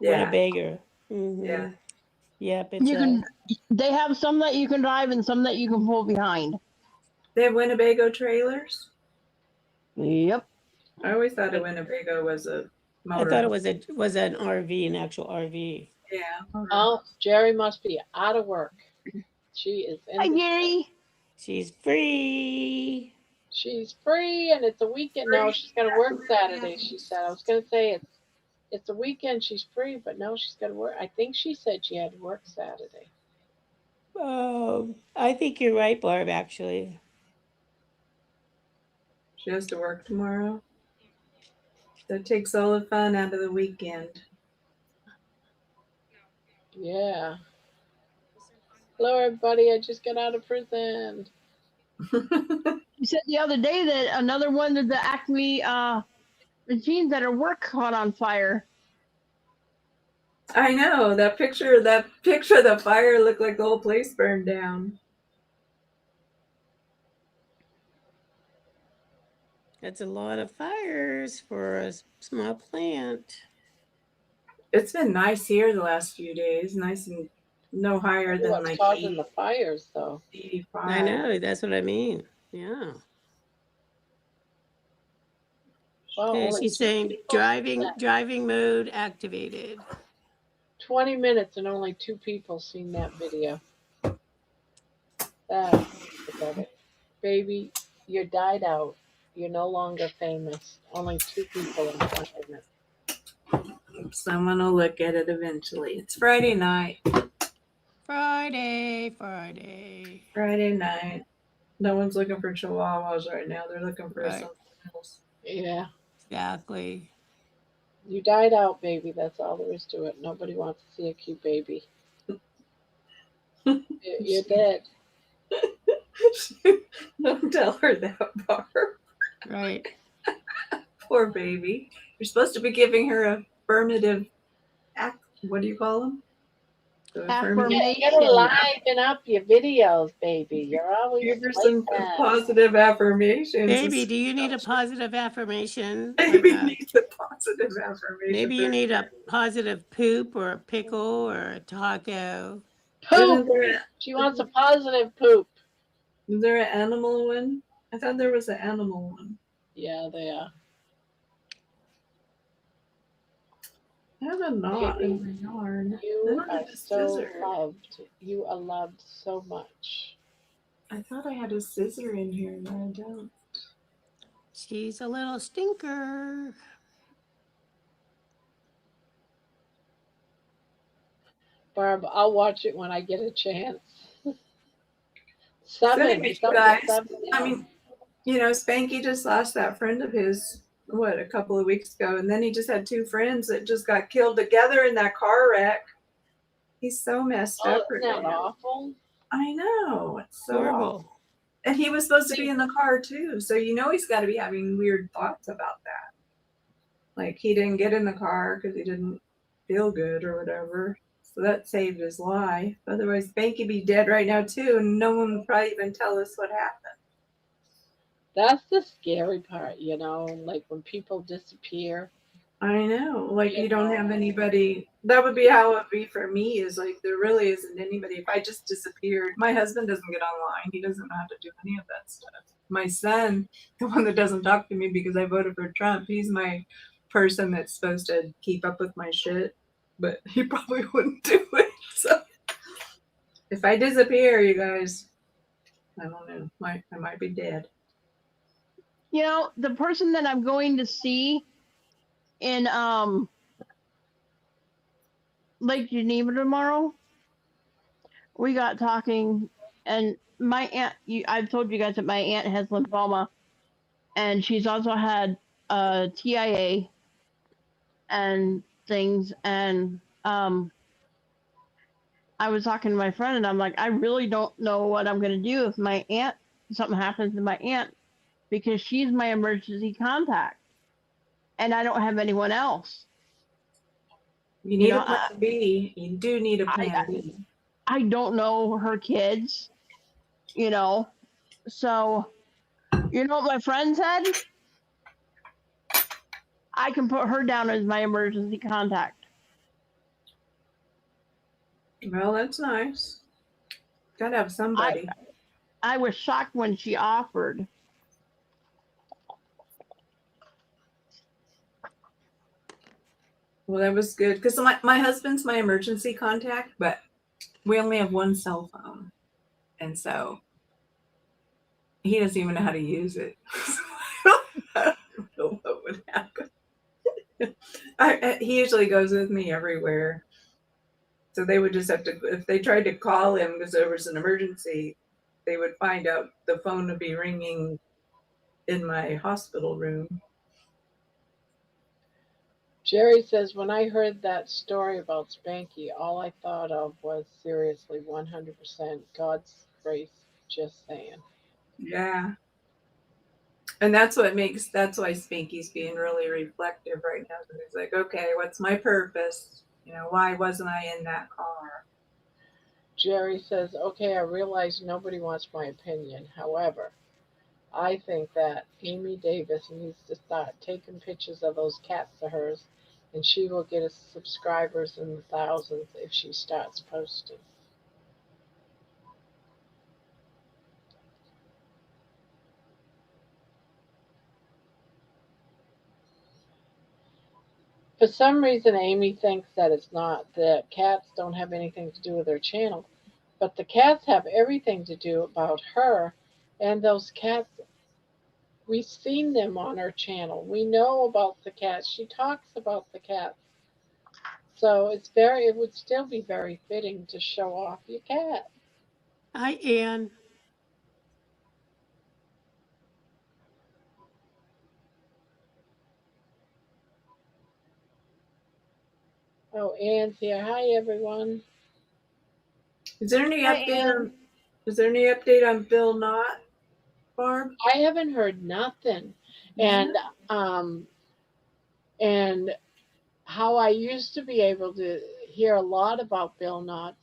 Yeah, Winnebago. yeah. Yep, it's You a. can. They have some that you can drive and some that you can pull behind. They have Winnebago trailers. Yep. I always thought a Winnebago was a I motor. thought it was an RV, an actual RV. Yeah. Oh, Jerry must be out of work. She is in Hi, the Gary. She's free. She's free and it's a weekend. No, she's got to work Saturday. She said. I was going to say it's a weekend. She's free, but no, she's got to work. I think she said she had to work Saturday. I think you're right, Barb, actually. She has to work tomorrow. That takes all the fun out of the weekend. Yeah. Hello, everybody. I just got out of prison. You said the other day that another one of the Acme machines at her work caught on fire. I know that picture of the fire looked like the whole place burned down. That's a lot of fires for a small plant. It's been nice here the last few days, nice and no higher than What's like causing the fires, though? 85. I know, that's what I mean. Yeah. Well, Okay, only she's two saying people. driving mode activated. 20 minutes and only 2 people seen that video. That's pathetic. Baby, you died out. You're no longer famous. Only 2 people in 20 minutes. Someone will look at it eventually. It's Friday night. Friday. Friday night. No one's looking for chihuahuas right now. They're looking for Right. something else. Yeah. Exactly. You died out, baby. That's all there is to it. Nobody wants to see a cute baby. You're dead. Don't tell her that, Barb. Right. Poor baby. You're supposed to be giving her affirmative act. What do you call them? The affirmative. Yeah, you gotta liven up your videos, baby. You're always Give her like some that. positive affirmations. Baby, do you need a positive affirmation? Baby Like needs a positive affirmation. maybe you need a positive poop or a pickle or a taco. Poop. She wants a positive poop. Is there an animal one? I thought there was an animal one. Yeah, they are. I have a knot in my yarn. You are so loved. You are loved so much. I thought I had a scissor in here, but I don't. She's a little stinker. Barb, I'll watch it when I get a chance. 7. Anyway, It's up to guys, 7 now. I mean, you know, Spanky just lost that friend of his, a couple of weeks ago, and then he just had 2 friends that just got killed together in that car wreck. He's so messed up. Isn't that awful? I know. It's so Horrible. awful. And he was supposed to be in the car too, so you know he's got to be having weird thoughts about that. Like he didn't get in the car because he didn't feel good or whatever. So that saved his life. Otherwise, Spanky be dead right now too, and no one would probably even tell us what happened. That's the scary part, you know, like when people disappear. I know, like you don't have anybody. That would be how it would be for me. Is like there really isn't anybody. If I just disappeared, my husband doesn't get online. He doesn't know how to do any of that stuff. My son, the one that doesn't talk to me because I voted for Trump, he's my person that's supposed to keep up with my shit, but he probably wouldn't do it. So if I disappear, you guys, I don't know. I might be dead. You know, the person that I'm going to see in Lake Geneva tomorrow, we got talking, and my aunt, I've told you guys that my aunt has lymphoma, and she's also had TIA and things, and I was talking to my friend, and I'm like, I really don't know what I'm going to do if my aunt, something happens to my aunt, because she's my emergency contact, and I don't have anyone else. You need a plan B. You do need a plan B. I don't know her kids, you know. So, you know what my friend said? I can put her down as my emergency contact. Well, that's nice. Gotta have somebody. I was shocked when she offered. Well, that was good because my husband's my emergency contact, but we only have one cell phone, and so he doesn't even know how to use it. I don't know what would happen. He usually goes with me everywhere, so they would just have to, if they tried to call him because there was an emergency, they would find out the phone would be ringing in my hospital room. Jerry says, when I heard that story about Spanky, all I thought of was seriously 100% God's grace. Just saying. Yeah. And that's why Spanky's being really reflective right now. Because he's like, okay, what's my purpose? Why wasn't I in that car? Jerry says, okay, I realize nobody wants my opinion. However, I think that Amy Davis needs to start taking pictures of those cats of hers, and she will get us subscribers in the thousands if she starts posting. For some reason, Amy thinks that it's not, the cats don't have anything to do with her channel, but the cats have everything to do about her, and those cats, we've seen them on her channel. We know about the cats. She talks about the cats. So it would still be very fitting to show off your cat. Hi, Anne. Oh, Anne's here. Hi, everyone. Is there any Hi, update Ann. on? Is there any update on Bill Knott, Barb? I haven't heard nothing. And and how I used to be able to hear a lot about Bill Knotts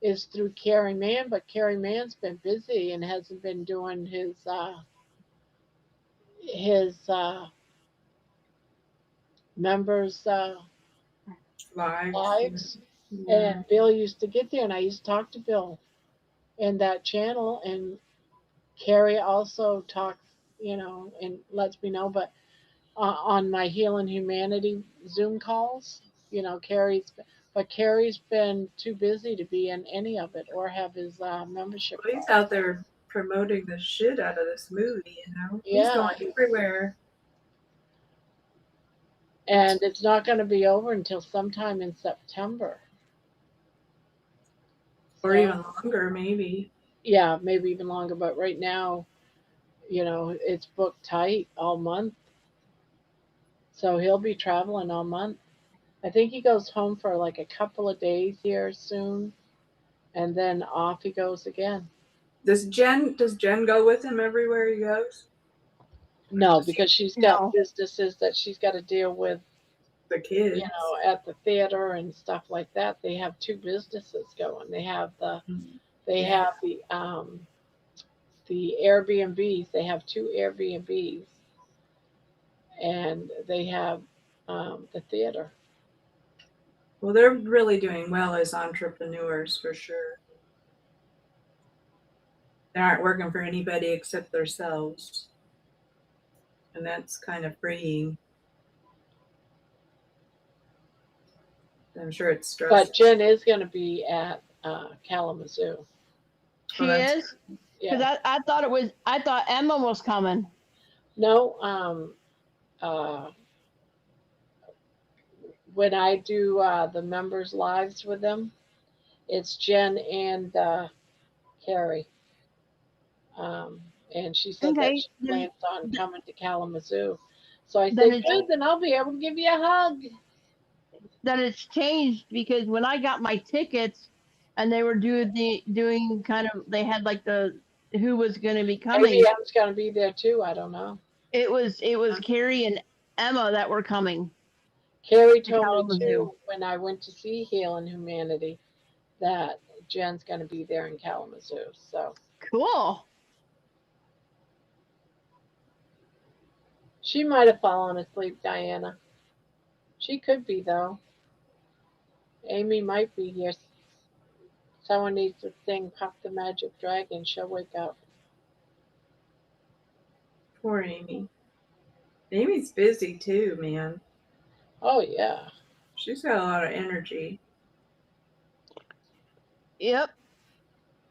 is through Carrie Mann, but Carrie Mann's been busy and hasn't been doing his members lives. Yeah. And Bill used to get there, and I used to talk to Bill in that channel, and Carrie also talks, and lets me know. But on my Healing Humanity Zoom calls, Carrie's been too busy to be in any of it or have his membership. Well, he's out there promoting the shit out of this movie. He's Yeah, going everywhere. and it's not going to be over until sometime in September. Or So, even longer, maybe. yeah, maybe even longer. But right now, it's booked tight all month. So he'll be traveling all month. I think he goes home for like a couple of days here soon, and then off he goes again. Does Jen go with him everywhere he goes? No, because she's got No. businesses that she's got to deal with, The kids. at the theater and stuff like that. They have two businesses going. They have the Airbnbs. They have two Airbnbs, and they have the theater. Well, they're really doing well as entrepreneurs for sure. They aren't working for anybody except themselves. And that's kind of freeing. I'm sure it's stressful. But Jen is going to be at Kalamazoo. She is? Because Yeah. I thought Emma was coming. No, uh, when I do the members' lives with them, it's Jen and Carrie. Um, and she said that Okay. she plans on coming to Kalamazoo. So I Then said, it's good, then I'll be able to give you a hug. that it's changed because when I got my tickets and they were doing kind of, they had like the who was going to be coming. Maybe Em's going to be there too. I don't know. It was Carrie and Emma that were coming Carrie to told me Kalamazoo. too when I went to see Healing Humanity that Jen's going to be there in Kalamazoo. So Cool. she might have fallen asleep, Diana. She could be, though. Amy might be here. Someone needs to sing Puff the Magic Dragon. She'll wake up. Poor Amy. Amy's busy too, man. Oh, yeah. She's got a lot of energy. Yep.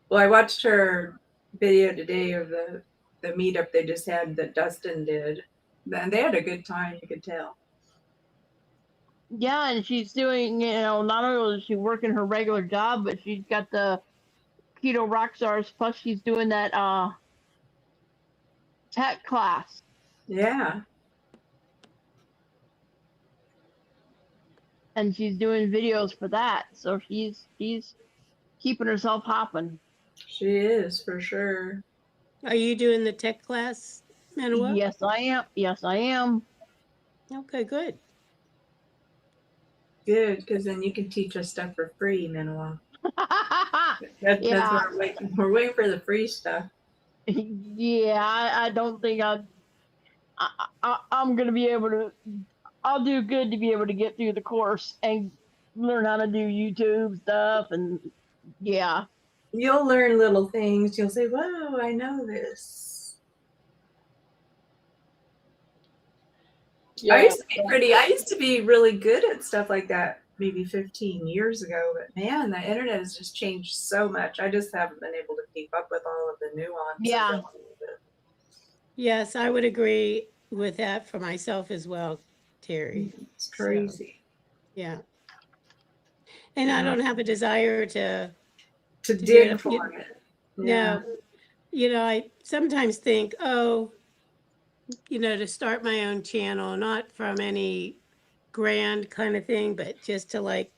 Well, I watched her video today of the meetup they just had that Dustin did. And they had a good time, you could tell. Yeah, and she's doing, not only is she working her regular job, but she's got the Keto Rock Stars, plus she's doing that tech class. Yeah. And she's doing videos for that. So she's keeping herself hopping. She is, for sure. Are you doing the tech class, Manoa? Yes, I am. Yes, I am. Okay, good. Good, because then you can teach us stuff for free, Manoa. That's Yeah. what we're waiting for the free stuff. Yeah, I don't think I'm gonna be able to. I'll do good to be able to get through the course and learn how to do YouTube stuff, and yeah. You'll learn little things. You'll say, "Whoa, I know this." Yeah. I used to be really good at stuff like that maybe 15 years ago, but man, the internet has just changed so much. I just haven't been able to keep up with all of the nuance. Yeah. Of it. Yes, I would agree with that for myself as well, Terry. It's crazy. Yeah. And I don't have a desire to dig for it. No. I sometimes think, to start my own channel, not from any grand kind of thing, but just to like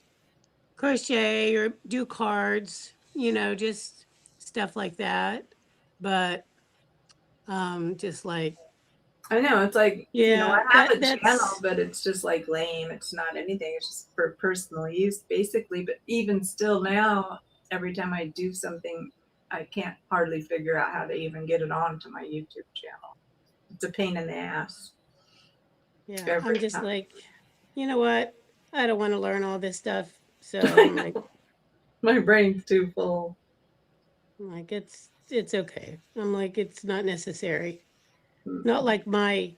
crochet or do cards, just stuff like that. But just like, I know, it's like, yeah, I have a channel, but it's just like lame. It's not anything. It's just for personal use, basically. But even still now, every time I do something, I can't hardly figure out how to even get it onto my YouTube channel. It's a pain in the ass. Yeah, I'm just like, you know what? I don't want to learn all this stuff. So I'm like, my brain's too full. I'm like, it's okay. I'm like, it's not necessary. Not like I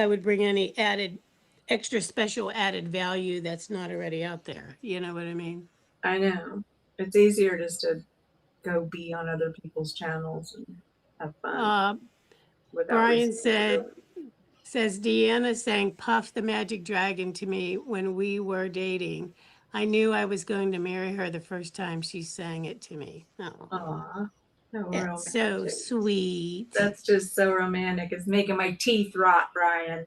would bring any extra special added value that's not already out there. You know what I mean? I know. It's easier just to go be on other people's channels and have fun. Brian says Deanna sang Puff the Magic Dragon to me when we were dating. I knew I was going to marry her the first time she sang it to me. Oh. Aww. That's so sweet. That's just so romantic. It's making my teeth rot, Brian.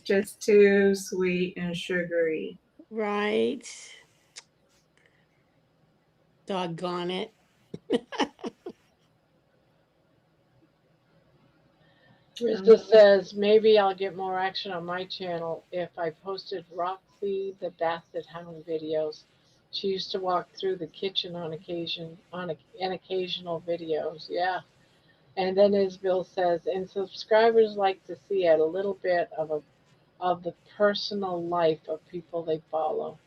Just too sweet and sugary. Right. Doggone it. Krista says, maybe I'll get more action on my channel if I posted Roxy the Basset Hound videos. She used to walk through the kitchen on occasional videos. Yeah. And then Isabel says, and subscribers like to see a little bit of the personal life of people they follow.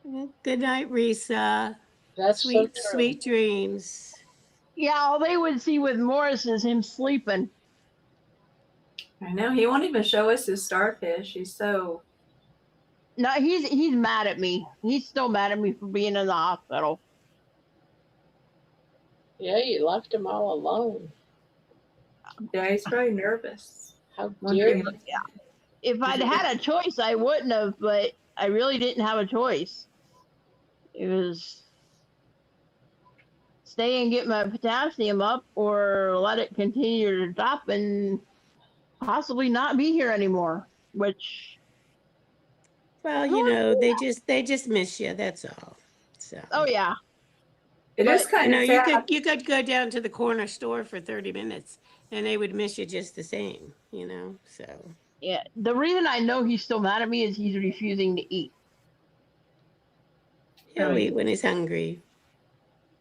Well, good night, Risa. That's sweet, so true. Sweet dreams. Yeah, all they would see with Morris is him sleeping. I know, he won't even show us his starfish. He's so... No, he's mad at me. He's still mad at me for being in the hospital. Yeah, you left him all alone. Yeah, he's probably nervous. How dare you? If I'd had a choice, I wouldn't have, but I really didn't have a choice. It was stay and get my potassium up or let it continue to drop and possibly not be here anymore, which... Well, they just miss you, that's all. So. Oh, yeah. It is kind of sad. You could go down to the corner store for 30 minutes and they would miss you just the same, so. Yeah, the reason I know he's still mad at me is he's refusing to eat. He'll eat when he's hungry.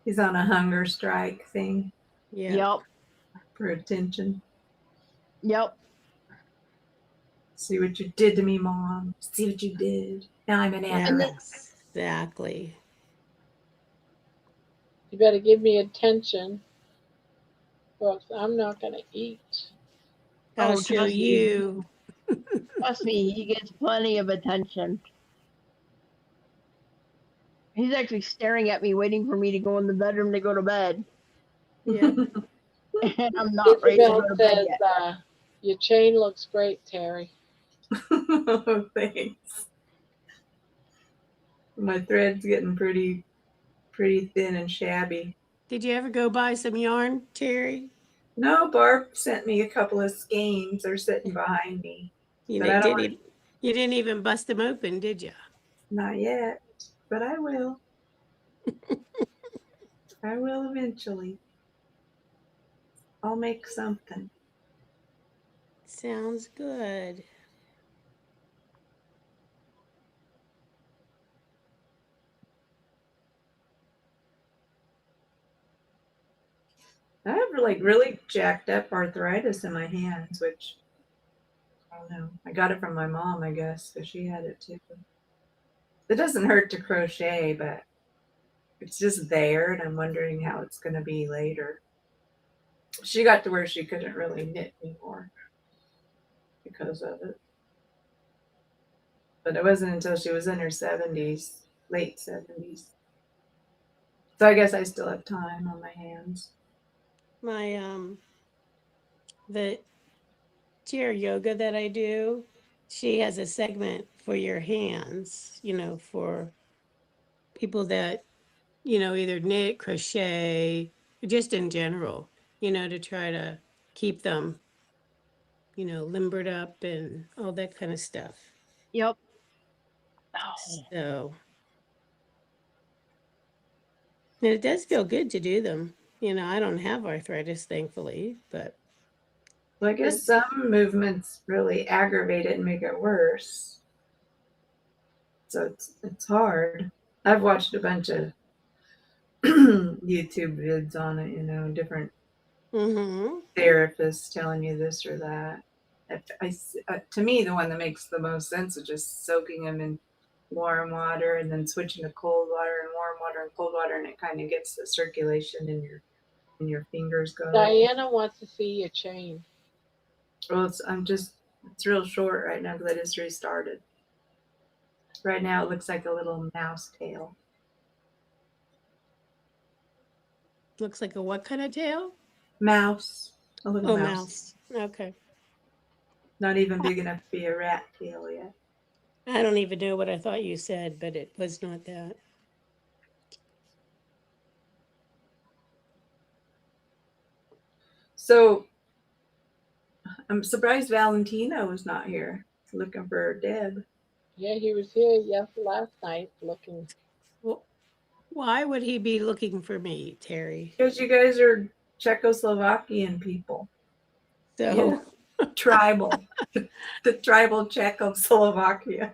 He's on a hunger strike thing. Yeah. Yep. For attention. Yep. See what you did to me, Mom. See what you did. Now I'm an animal. Exactly. You better give me attention, or else I'm not going to eat. I'll show you. Trust me, he gets plenty of attention. He's actually staring at me, waiting for me to go in the bedroom to go to bed. Yeah. And I'm not ready to Isabel go to bed says, yet. your chain looks great, Terry. Thanks. My thread's getting pretty thin and shabby. Did you ever go buy some yarn, Terry? No, Barb sent me a couple of skeins. They're sitting behind me. You But I don't didn't. You didn't even bust them open, did you? Not yet, but I will. I will eventually. I'll make something. Sounds good. I have like really jacked up arthritis in my hands, which I don't know. I got it from my mom, I guess, because she had it too. It doesn't hurt to crochet, but it's just there, and I'm wondering how it's going to be later. She got to where she couldn't really knit anymore because of it. But it wasn't until she was in her 70s, late 70s. So I guess I still have time on my hands. My the chair yoga that I do, she has a segment for your hands, for people that, either knit, crochet, just in general, to try to keep them, limbered up and all that kind of stuff. Yep. So, and it does feel good to do them. I don't have arthritis, thankfully, but Well, I guess some movements really aggravate it and make it worse. So it's hard. I've watched a bunch of YouTube vids on it, different therapists telling you this or that. To me, the one that makes the most sense is just soaking them in warm water and then switching to cold water and warm water and cold water, and it kind of gets the circulation in your fingers going. Diana wants to see your chain. Well, it's real short right now because I just restarted. Right now it looks like a little mouse tail. looks like a what kind of tail? Mouse. A little mouse. Okay. Not even big enough to be a rat tail yet. I don't even know what I thought you said, but it was not that. So I'm surprised Valentino is not here looking for Deb. Yeah, he was here last night looking. Well, why would he be looking for me, Terry? Because you guys are Czechoslovakian people. So tribal. The tribal Czechoslovakia.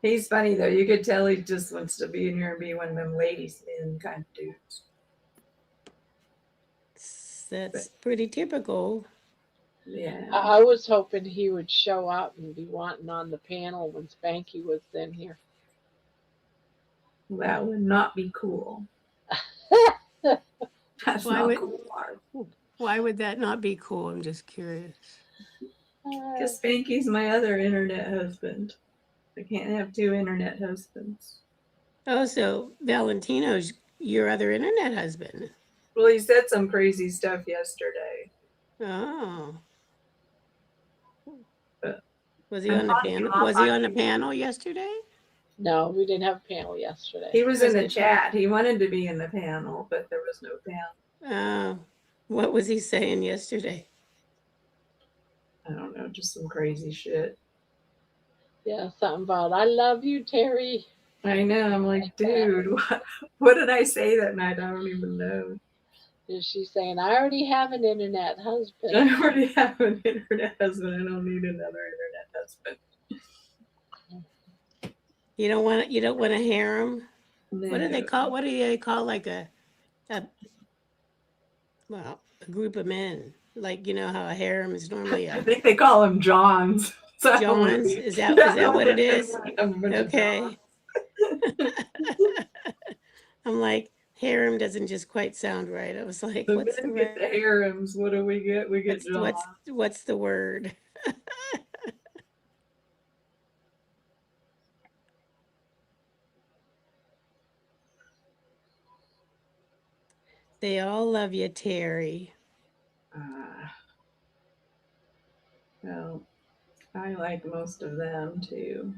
He's funny though. You could tell he just wants to be in here and be one of them ladies man kind of dudes. That's pretty typical. Yeah. I was hoping he would show up and be wanting on the panel when Spanky was in here. That would not be cool. That's not cool, Barb. Why would that not be cool? I'm just curious. Because Spanky's my other internet husband. I can't have two internet husbands. Oh, so Valentino's your other internet husband. Well, he said some crazy stuff yesterday. Oh. But was he on the panel? Was he on the panel yesterday? No, we didn't have a panel yesterday. He was in the chat. He wanted to be in the panel, but there was no panel. Oh. What was he saying yesterday? I don't know, just some crazy shit. Yeah, something about, I love you, Terry. I know. I'm like, dude, what did I say that night? I don't even know. Is she saying, I already have an internet husband? I already have an internet husband. I don't need another internet husband. You don't want a harem? No. What do they call like a group of men? Like, how a harem is normally I think they call them Johns. So Johns? Is that what it is? Okay. I'm like, Harem doesn't just quite sound right. I was like, The what's the men get the word? harems. What do we get? We get What's the word? They all love you, Terry. Well, I like most of them too.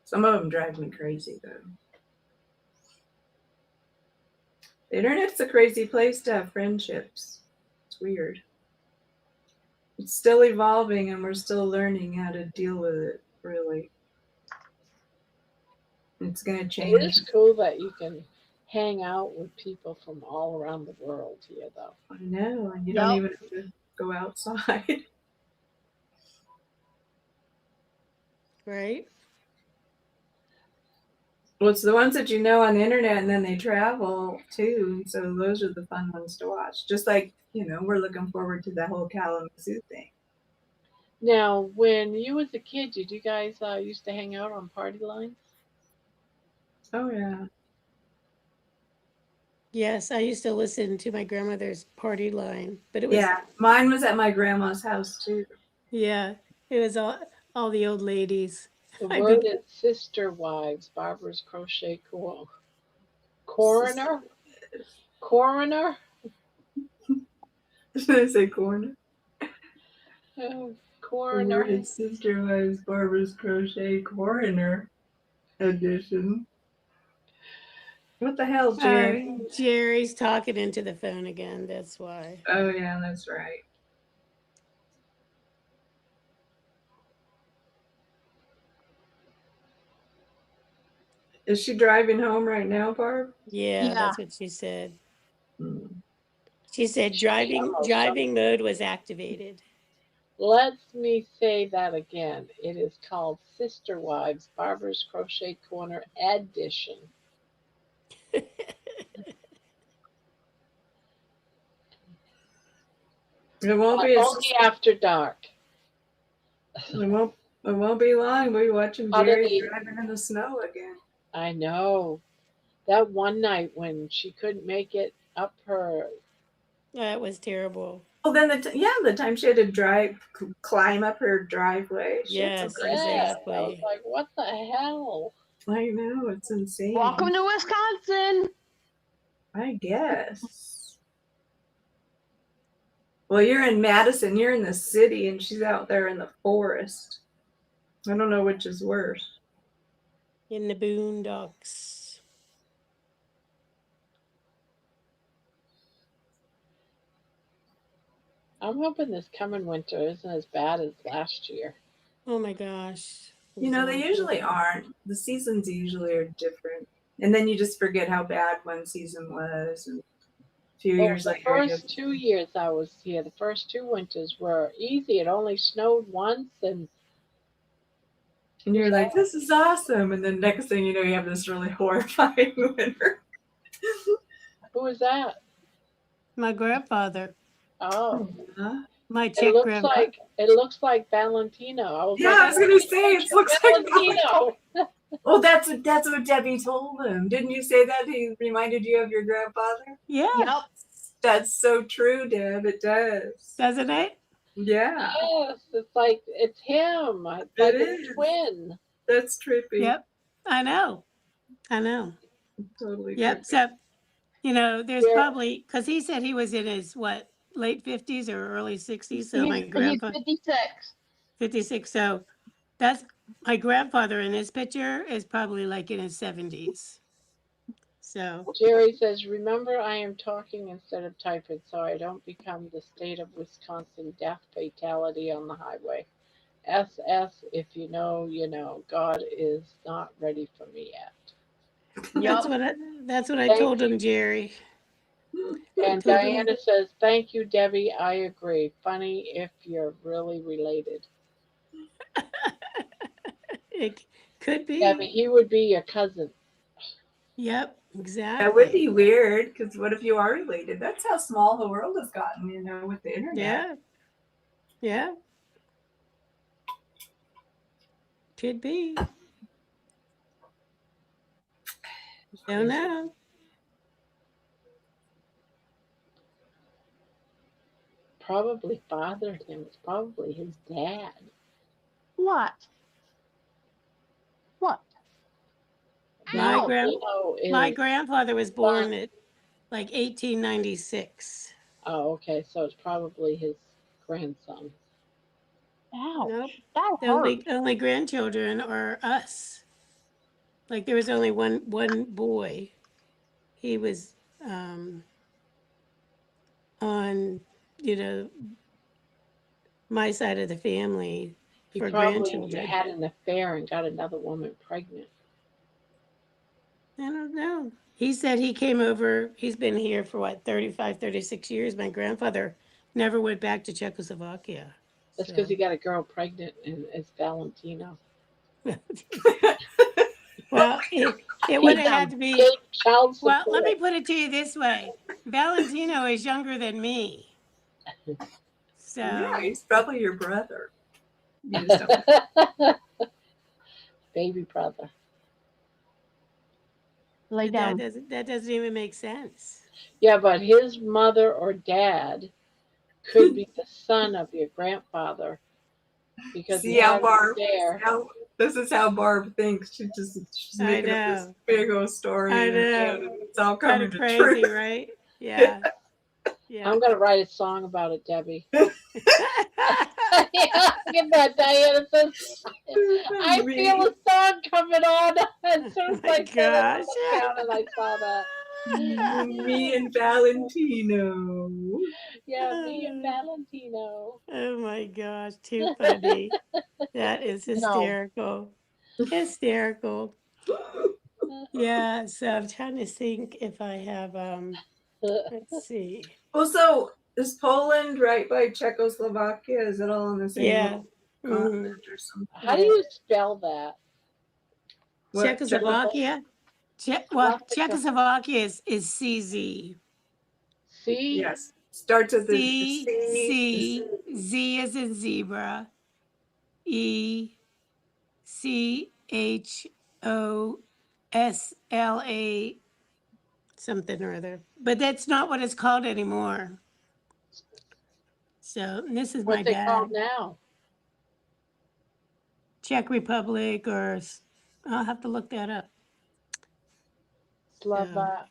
Some of them drive me crazy though. The internet's a crazy place to have friendships. It's weird. It's still evolving and we're still learning how to deal with it, really. It's going to It change. is cool that you can hang out with people from all around the world here, though. I know, and you don't even have to go outside. Right? Well, it's the ones that you know on the internet and then they travel too. And so those are the fun ones to watch. Just like, we're looking forward to that whole Kalamazoo thing. Now, when you was a kid, did you guys used to hang out on party lines? Oh, yeah. Yes, I used to listen to my grandmother's party line, but it was Yeah, mine was at my grandma's house too. Yeah, it was all the old ladies. The I word be, is sister wives, Barbara's crochet coroner? Coroner? Did I say corner? Oh, The coroner. word is Sister Wives Barbara's Crochet Korner edition. What the hell, Jerry? Jerry's talking into the phone again. That's why. Oh, yeah, that's right. Is she driving home right now, Barb? Yeah, that's what she said. Hmm. She said driving mode was activated. Let me say that again. It is called Sister Wives, Barbara's Crochet Corner Edition. It won't be only after dark. It won't be long. We'll be watching Jerry driving in the snow again. I know. That one night when she couldn't make it up her. That was terrible. Well, then the time she had to climb up her driveway. Yes, exactly. I was like, what the hell? I know, it's insane. Welcome to Wisconsin. I guess. Well, you're in Madison, you're in the city, and she's out there in the forest. I don't know which is worse. In the boondocks. I'm hoping this coming winter isn't as bad as last year. Oh my gosh. They usually aren't. The seasons usually are different. And then you just forget how bad one season was. And a few years later. The first 2 years I was here, the first 2 winters were easy. It only snowed once and you're like, this is awesome. And then next thing you know, you have this really horrifying winter. Who was that? My grandfather. Oh. My Czech grandpa. It looks like Valentino. I was gonna say it looks Valentino. Like well, that's what Debbie told him. Didn't you say that he reminded you of your grandfather? Yeah. Yep. That's so true, Deb. It does. Doesn't it? Yeah. Yes, it's him. It's like a twin. That's trippy. Yep. I know. Totally. Yep. Trippy. So, there's probably, because he said he was in his, late 50s or early 60s. So my grandpa. He's 56. 56. So that's my grandfather in this picture is probably like in his 70s. So Jerry says, remember I am talking instead of typing so I don't become the state of Wisconsin death fatality on the highway. SS, if you know, you know. God is not ready for me yet. That's what I told him, Jerry. And Diana says, thank you, Debbie. I agree. Funny if you're really related. It could be. Debbie, he would be your cousin. Yep, exactly. That would be weird, because what if you are related? That's how small the world has gotten, with the internet. Yeah. Could be. Don't know. probably fathered him. It's probably his dad. What? What? My How? my Is grandfather was son. born at like 1896. Oh, okay. So it's probably his grandson. Nope. Ouch. That The hurt. only grandchildren are us. Like there was only one boy. He was on, you know, my side of the family He for probably grandchildren. had an affair and got another woman pregnant. I don't know. He said he came over, he's been here for what, 35, 36 years. My grandfather never went back to Czechoslovakia. That's because he So, got a girl pregnant and it's Valentino. well, it would Feed have had them. to be, Paid child well, let me support. put it to you this way. Valentino is younger than me. Yeah, So, he's probably your brother. You just don't. Baby brother. Lay but down. that doesn't even make sense. Yeah, but his mother or dad could be the son of your grandfather because he See how had an Barb? affair. This is how Barb thinks. She's I making up this know. big old story I in her head, know. and it's all Kind coming of to crazy, truth. right? Yeah. Yeah. Yeah. I'm gonna write a song about it, Debbie. Yeah, get that, Diana says. I feel a song coming on as soon Oh as my I said it on gosh. the count and I saw that. Me and Valentino. Yeah, me and Valentino. Oh my gosh, too funny. That is No. hysterical. Hysterical. Yeah, so I'm trying to think if I have let's see. Well, so is Poland right by Czechoslovakia? Is it all on the same Yeah. little Mhm. continent or something? How do you spell that? What? Czechoslovakia? Well, Czechoslovakia. Czechoslovakia is CZ. C. Yes. Starts at the C C. C Z is in zebra. E CHOSLA something or other. But that's not what it's called anymore. So this is my What's it bag. called now? Czech Republic or I'll have to look that up. Slova.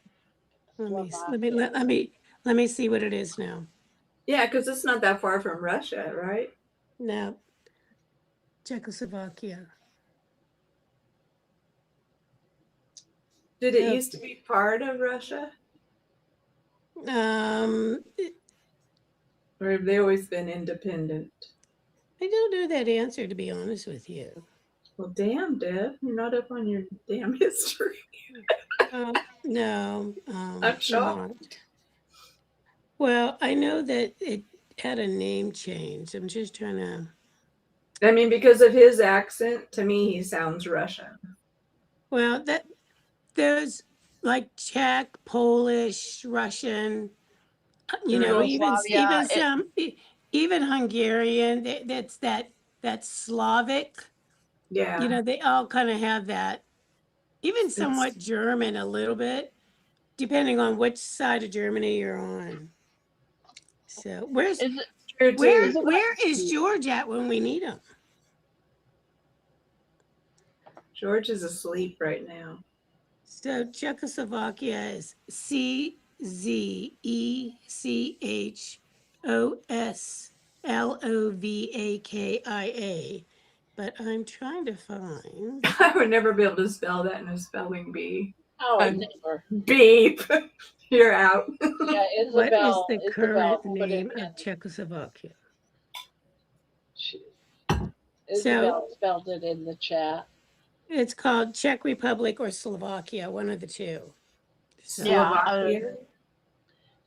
Let me Slovakia. let me see what it is now. Yeah, because it's not that far from Russia, right? No. Czechoslovakia. Did it used to be part of Russia? Or have they always been independent? I don't know that answer, to be honest with you. Well, damn, Deb, you're not up on your damn history. No, I'm shocked. not. Well, I know that it had a name change. I'm just trying to. I mean, because of his accent, to me, he sounds Russian. Well, there's like Czech, Polish, Russian. You know, even Yugoslavia, even Hungarian. That's that Slavic. Yeah. You know, they all kind of have that. Even It's somewhat German, a little bit, depending on which side of Germany you're on. So Is it true too. where is George at when we need him? George is asleep right now. So Czechoslovakia is CZECHOSLOVAKIA. But I'm trying to find. I would never be able to spell that in a spelling bee. Oh, I'm- never. Beep. You're out. Yeah, What is Isabel. the Isabel current put name it in. of Czechoslovakia? Isabel spelled it in the chat. It's called Czech Republic or Slovakia, one of the two. So, Slovakia.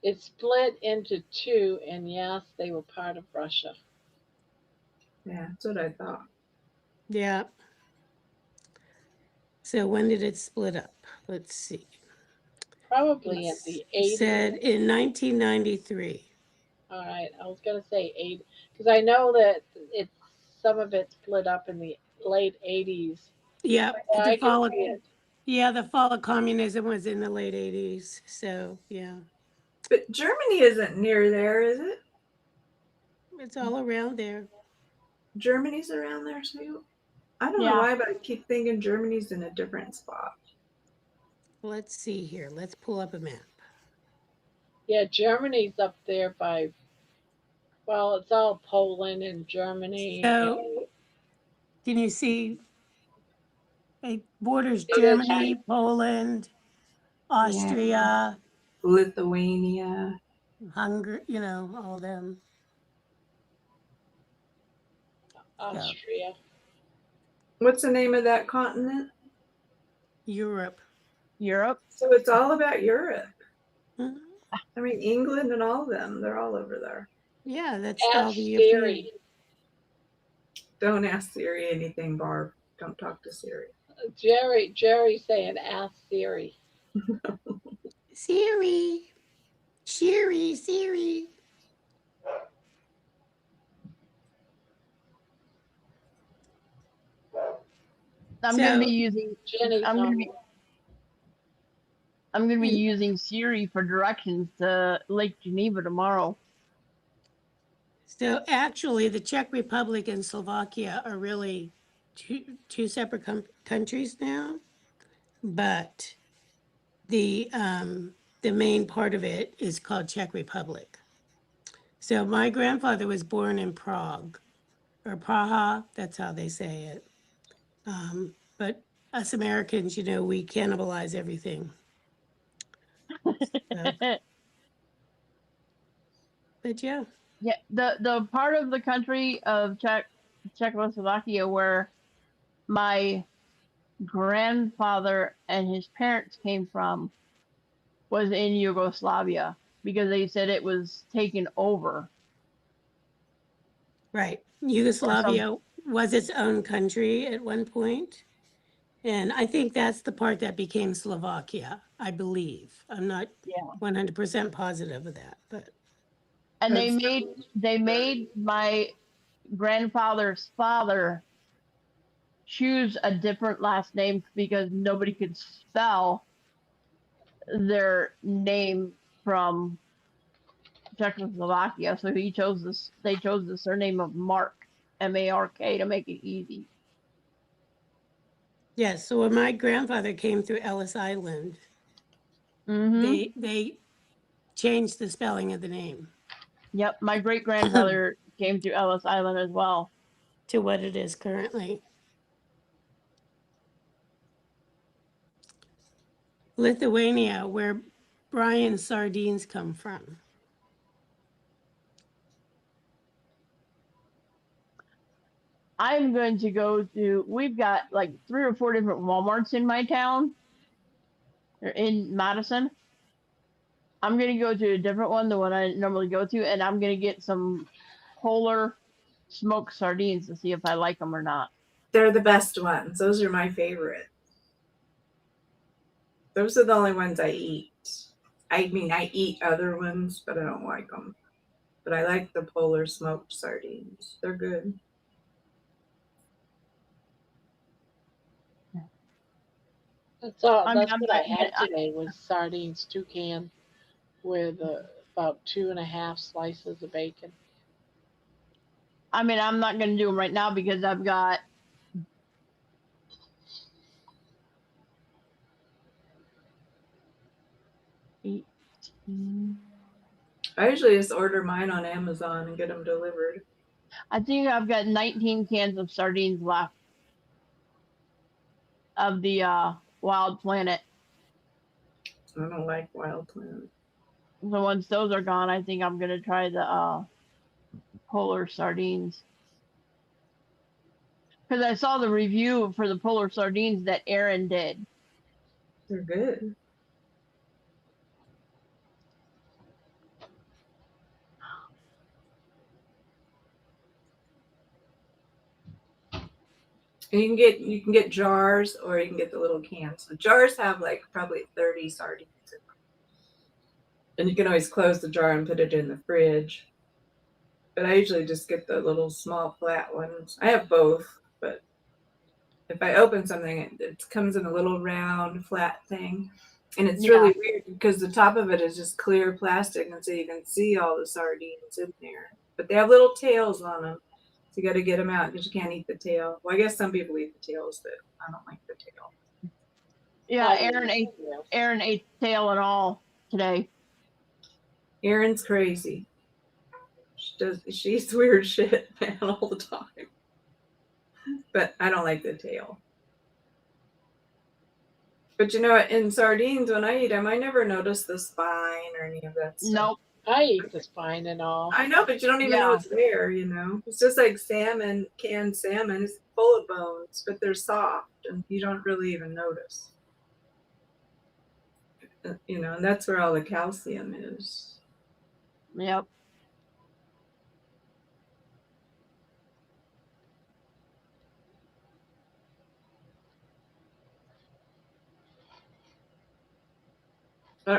It's split into two, and yes, they were part of Russia. Yeah, that's what I thought. yeah. So when did it split up? Let's see. Probably in the 80s. Said in 1993. All right, I was gonna say 8 because I know that it's some of it split up in the late 80s. Yeah, I the can fall of, see it. yeah, the fall of communism was in the late 80s. So yeah. But Germany isn't near there, is it? It's all around there. Germany's around there too. I don't know Yeah. why, but I keep thinking Germany's in a different spot. Let's see here. Let's pull up a map. Yeah, Germany's up there by, well, it's all Poland and Germany. So, can you see it borders It is Germany, Poland, Austria, Lithuania. Hungary, all them. So, Austria. What's the name of that continent? Europe. Europe. So it's all about Europe. Mhm. I mean, England and all of them, they're all over there. Yeah, that's all Ask the European. Siri. Don't ask Siri anything, Barb. Don't talk to Siri. Jerry saying ask Siri. Siri. Siri. I'm So- gonna be using. Jenny's I'm gonna be. on. I'm gonna be using Siri for directions to Lake Geneva tomorrow. So actually, the Czech Republic and Slovakia are really two separate countries now, but the main part of it is called Czech Republic. So my grandfather was born in Prague, or Praha, that's how they say it. But us Americans, we cannibalize everything. So, but yeah. Yeah, the part of the country of Czechoslovakia where my grandfather and his parents came from was in Yugoslavia because they said it was taken over. Right. Yugoslavia was its own country at one point. And I think that's the part that became Slovakia, I believe. I'm not 100% positive of that, but. And they made my grandfather's father choose a different last name because nobody could spell their name from Czechoslovakia, so they chose the surname of Mark, M-A-R-K, to make it easy. Yes, so when my grandfather came through Ellis Island, they changed the spelling of the name. Yep, my great grandfather came through Ellis Island as well. To what it is currently. Lithuania, where Brian's sardines come from. I'm going to go to, we've got like 3 or 4 different Walmarts in my town, or in Madison. I'm going to go to a different one, the one I normally go to, and I'm going to get some Polar smoked sardines to see if I like them or not. They're the best ones. Those are my favorite. Those are the only ones I eat. I mean, I eat other ones, but I don't like them. But I like the Polar smoked sardines. They're good. That's all. That's what I had today was sardines, 2 cans with about 2.5 slices of bacon. I mean, I'm not going to do them right now because I've got I usually just order mine on Amazon and get them delivered. I think I've got 19 cans of sardines left of the Wild Planet. I don't like Wild Planet. So once those are gone, I think I'm going to try the Polar sardines. Because I saw the review for the Polar sardines that Aaron did. They're good. And you can get jars or you can get the little cans. The jars have like probably 30 sardines in them. And you can always close the jar and put it in the fridge. But I usually just get the little small flat ones. I have both, but if I open something, it comes in a little round flat thing. And it's really weird because the top of it is just clear plastic, and so you can see all the sardines in there. but they have little tails on them. So you got to get them out because you can't eat the tail. Well, I guess some people eat the tails, but I don't like the tail. Yeah, I Aaron do. ate Aaron ate tail and all today. Erin's crazy. She eats weird shit, man, all the time. But I don't like the tail. But you know, in sardines, when I eat them, I never notice the spine or any of that stuff. Nope. I eat the spine and all. I know, but you don't even know Yeah. it's there, you know? It's just like salmon, canned salmon is full of bones, but they're soft and you don't really even notice. You know, and that's where all the calcium is. Yep.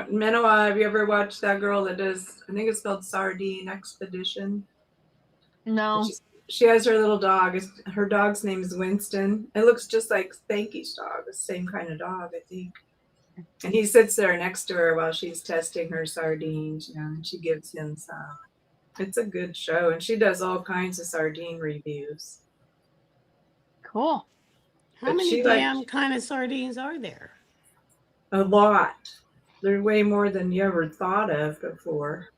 Manoa, have you ever watched that girl that does, I think it's called Sardine Expedition? No. She has her little dog. Her dog's name is Winston. It looks just like Spanky's dog, the same kind of dog, I think. And he sits there next to her while she's testing her sardines, you know, and she gives him some. It's a good show, and she does all kinds of sardine reviews. Cool. How But many she damn kind of sardines are there? a lot. They're way more than you ever thought of before.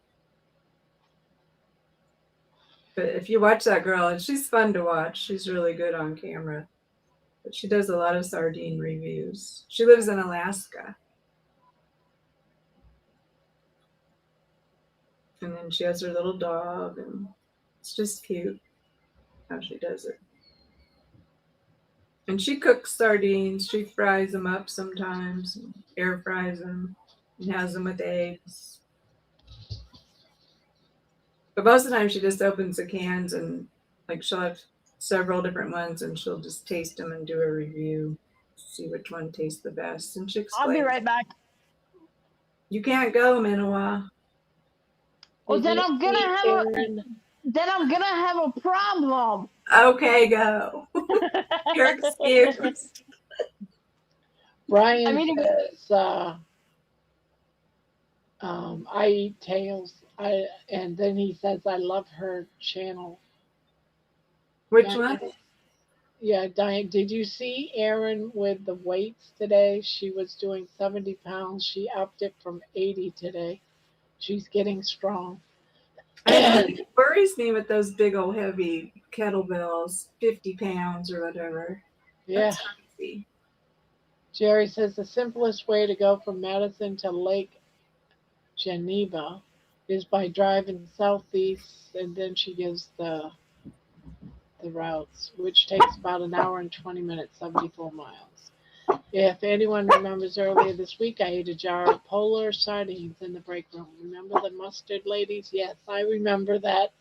But if you watch that girl, and she's fun to watch, she's really good on camera. But she does a lot of sardine reviews. She lives in Alaska. And then she has her little dog, and it's just cute how she does it. And she cooks sardines. She fries them up sometimes, air fries them, and has them with eggs. But most of the time, she just opens the cans and, like, she'll have several different ones, and she'll just taste them and do a review, see which one tastes the best. And she explains. I'll be right back. You can't go, Manoa. Well, Did then you I'm gonna see have Aaron? then I'm gonna have a problem. Okay, go. You're excused. Brian I mean, says, I eat tails. And then he says, I love her channel. Which Yeah, one? yeah, Diane, did you see Erin with the weights today? She was doing 70 pounds. She upped it from 80 today. She's getting strong. I know it worries me with those big old heavy kettlebells, 50 pounds or whatever. Yeah. That's crazy. Jerry says the simplest way to go from Madison to Lake Geneva is by driving southeast, and then she gives the routes, which takes about an hour and 20 minutes, 74 miles. If anyone remembers earlier this week, I ate a jar of polar sardines in the break room. Remember the mustard ladies? Yes, I remember that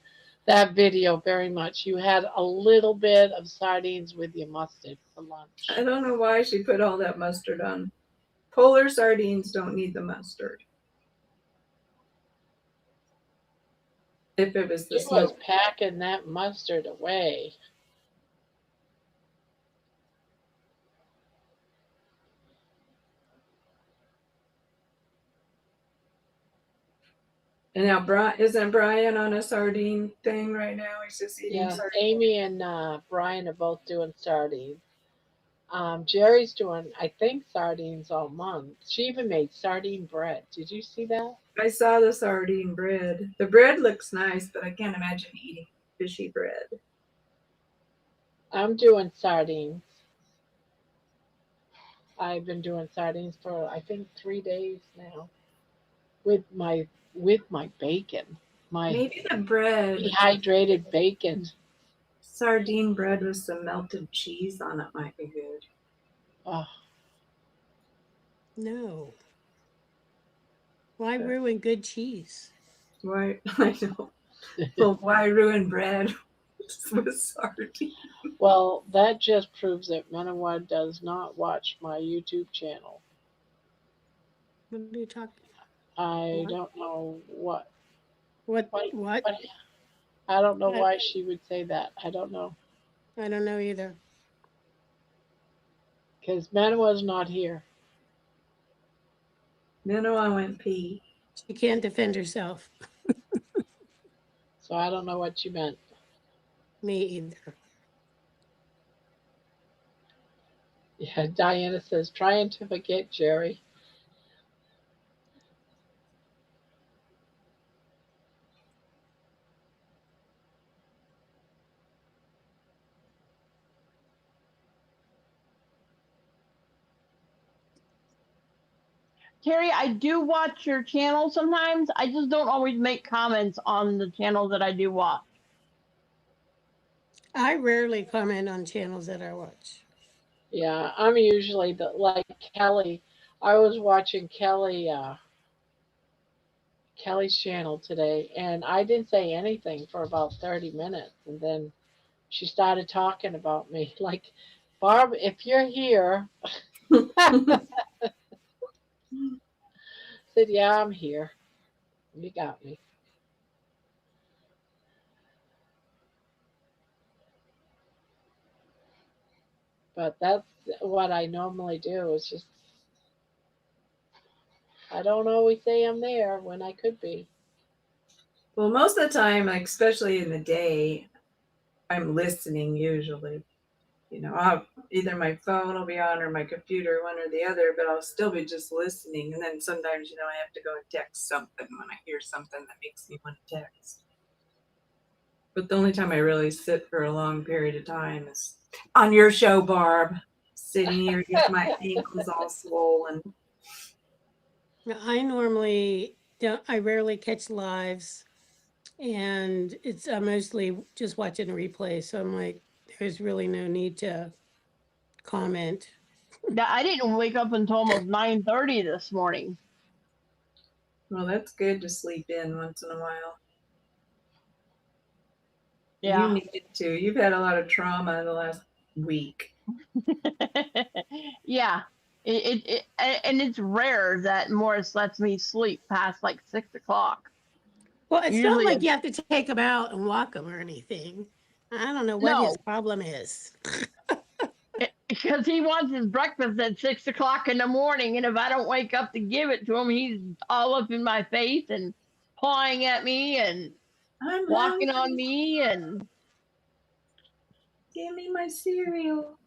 video very much. You had a little bit of sardines with your mustard for lunch. I don't know why she put all that mustard on. Polar sardines don't need the mustard. If it was the She was smoke. packing that mustard away. And now isn't Brian on a sardine thing right now? He's just eating Yeah, sardines. Amy and Brian are both doing sardines. Jerry's doing, I think, sardines all month. She even made sardine bread. Did you see that? I saw the sardine bread. The bread looks nice, but I can't imagine eating fishy bread. I'm doing sardines. I've been doing sardines for I think 3 days now with my bacon, my Maybe the bread, dehydrated bacon. sardine bread with some melted cheese on it might be good. Oh, No. Why ruin good cheese? Why? I know. Well, why ruin bread with sardine? well, that just proves that Manawa does not watch my YouTube channel. What are you talking? I What? don't know what. What? What? What? what I don't know I, why she would say that. I don't know. I don't know either. Because Manawa's not here. No, I went pee. She can't defend herself. So I don't know what you meant. Me either. Yeah, Diana says, trying to forget Jerry. Terry, I do watch your channel sometimes. I just don't always make comments on the channels that I do watch. I rarely comment on channels that I watch. Yeah, I'm usually like Kelly. I was watching Kelly's channel today, and I didn't say anything for about 30 minutes, and then she started talking about me. Like, Barb, if you're here, said, yeah, I'm here. You got me. But that's what I normally do. Is just I don't always say I'm there when I could be. Well, most of the time, like especially in the day, I'm listening usually. Either my phone will be on or my computer, one or the other, but I'll still be just listening. And then sometimes, I have to go and text something when I hear something that makes me want to text. But the only time I really sit for a long period of time is on your show, Barb. Sitting here, get my ankles all swollen. I normally don't, I rarely catch lives, and it's mostly just watching a replay. So I'm like, there's really no need to comment. Yeah, I didn't wake up until almost 9:30 this morning. Well, that's good to sleep in once in a while. Yeah. You needed to. You've had a lot of trauma the last week. Yeah. And it's rare that Morris lets me sleep past like 6 o'clock. Well, it's not Usually, like you have to take them out and walk them or anything. I don't know what no, his problem is. because he wants his breakfast at 6 o'clock in the morning, and if I don't wake up to give it to him, he's all up in my face and pawing at me and I'm walking on hungry. me, and Give me my cereal.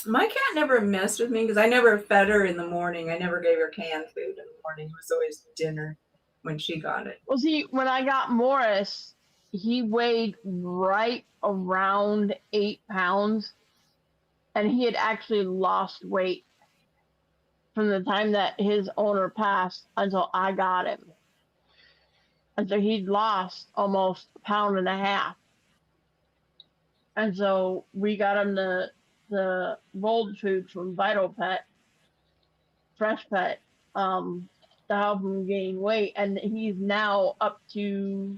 My cat never messed with me because I never fed her in the morning. I never gave her canned food in the morning. It was always dinner when she got it. well, see, when I got Morris, he weighed right around 8 pounds, and he had actually lost weight from the time that his owner passed until I got him. And so he'd lost almost a pound and a half. And so we got him the rolled food from Vital Pet, Fresh Pet, to help him gain weight. And he's now up to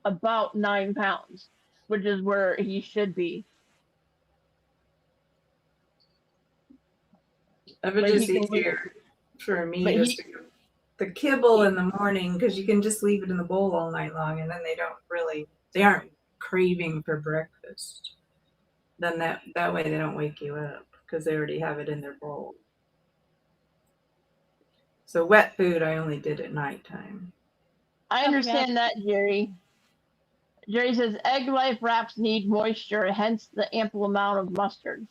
about 9 pounds, which is where he should be. It was But just he can easier for me but just he to give the kibble in the morning because you can just leave it in the bowl all night long and then they aren't craving for breakfast. Then that way they don't wake you up because they already have it in their bowl. So wet food I only did at nighttime. I understand that, Jerry. Jerry says egg life wraps need moisture, hence the ample amount of mustard.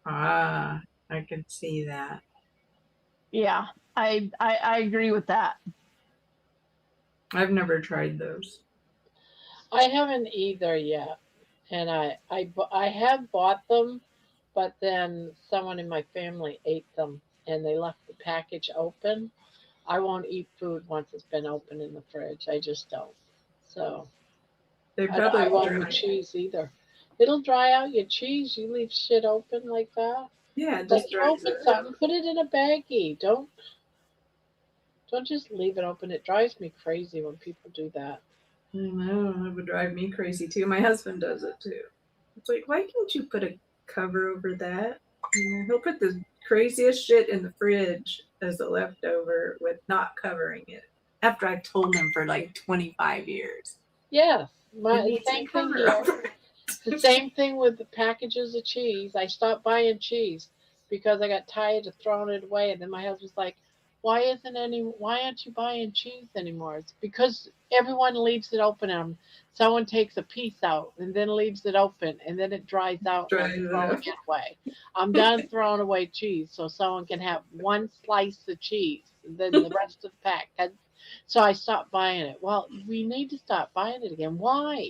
Ah, I can see that. Yeah, I agree with that. I've never tried those. I haven't either yet, and I have bought them, but then someone in my family ate them, and they left the package open. I won't eat food once it's been open in the fridge. I just don't. So They I probably won't dry. with cheese either. It'll dry out your cheese. You leave shit open like that. Yeah, it Like just you dries open it. something, put it in a baggie. Don't just leave it open. It drives me crazy when people do that. I know, it would drive me crazy too. My husband does it too. It's like, why can't you put a cover over that? He'll put the craziest shit in the fridge as a leftover with not covering it. After I've told him for like 25 years. Yes, It my needs same a thing cover here. over it. The same thing with the packages of cheese. I stopped buying cheese because I got tired of throwing it away. And then my husband's like, why aren't you buying cheese anymore? It's because everyone leaves it open and someone takes a piece out and then leaves it open and then it dries out and I'm Dries throwing out. it away. I'm done throwing away cheese so someone can have one slice of cheese and then the rest of the pack. So I stopped buying it. Well, we need to stop buying it again. Why?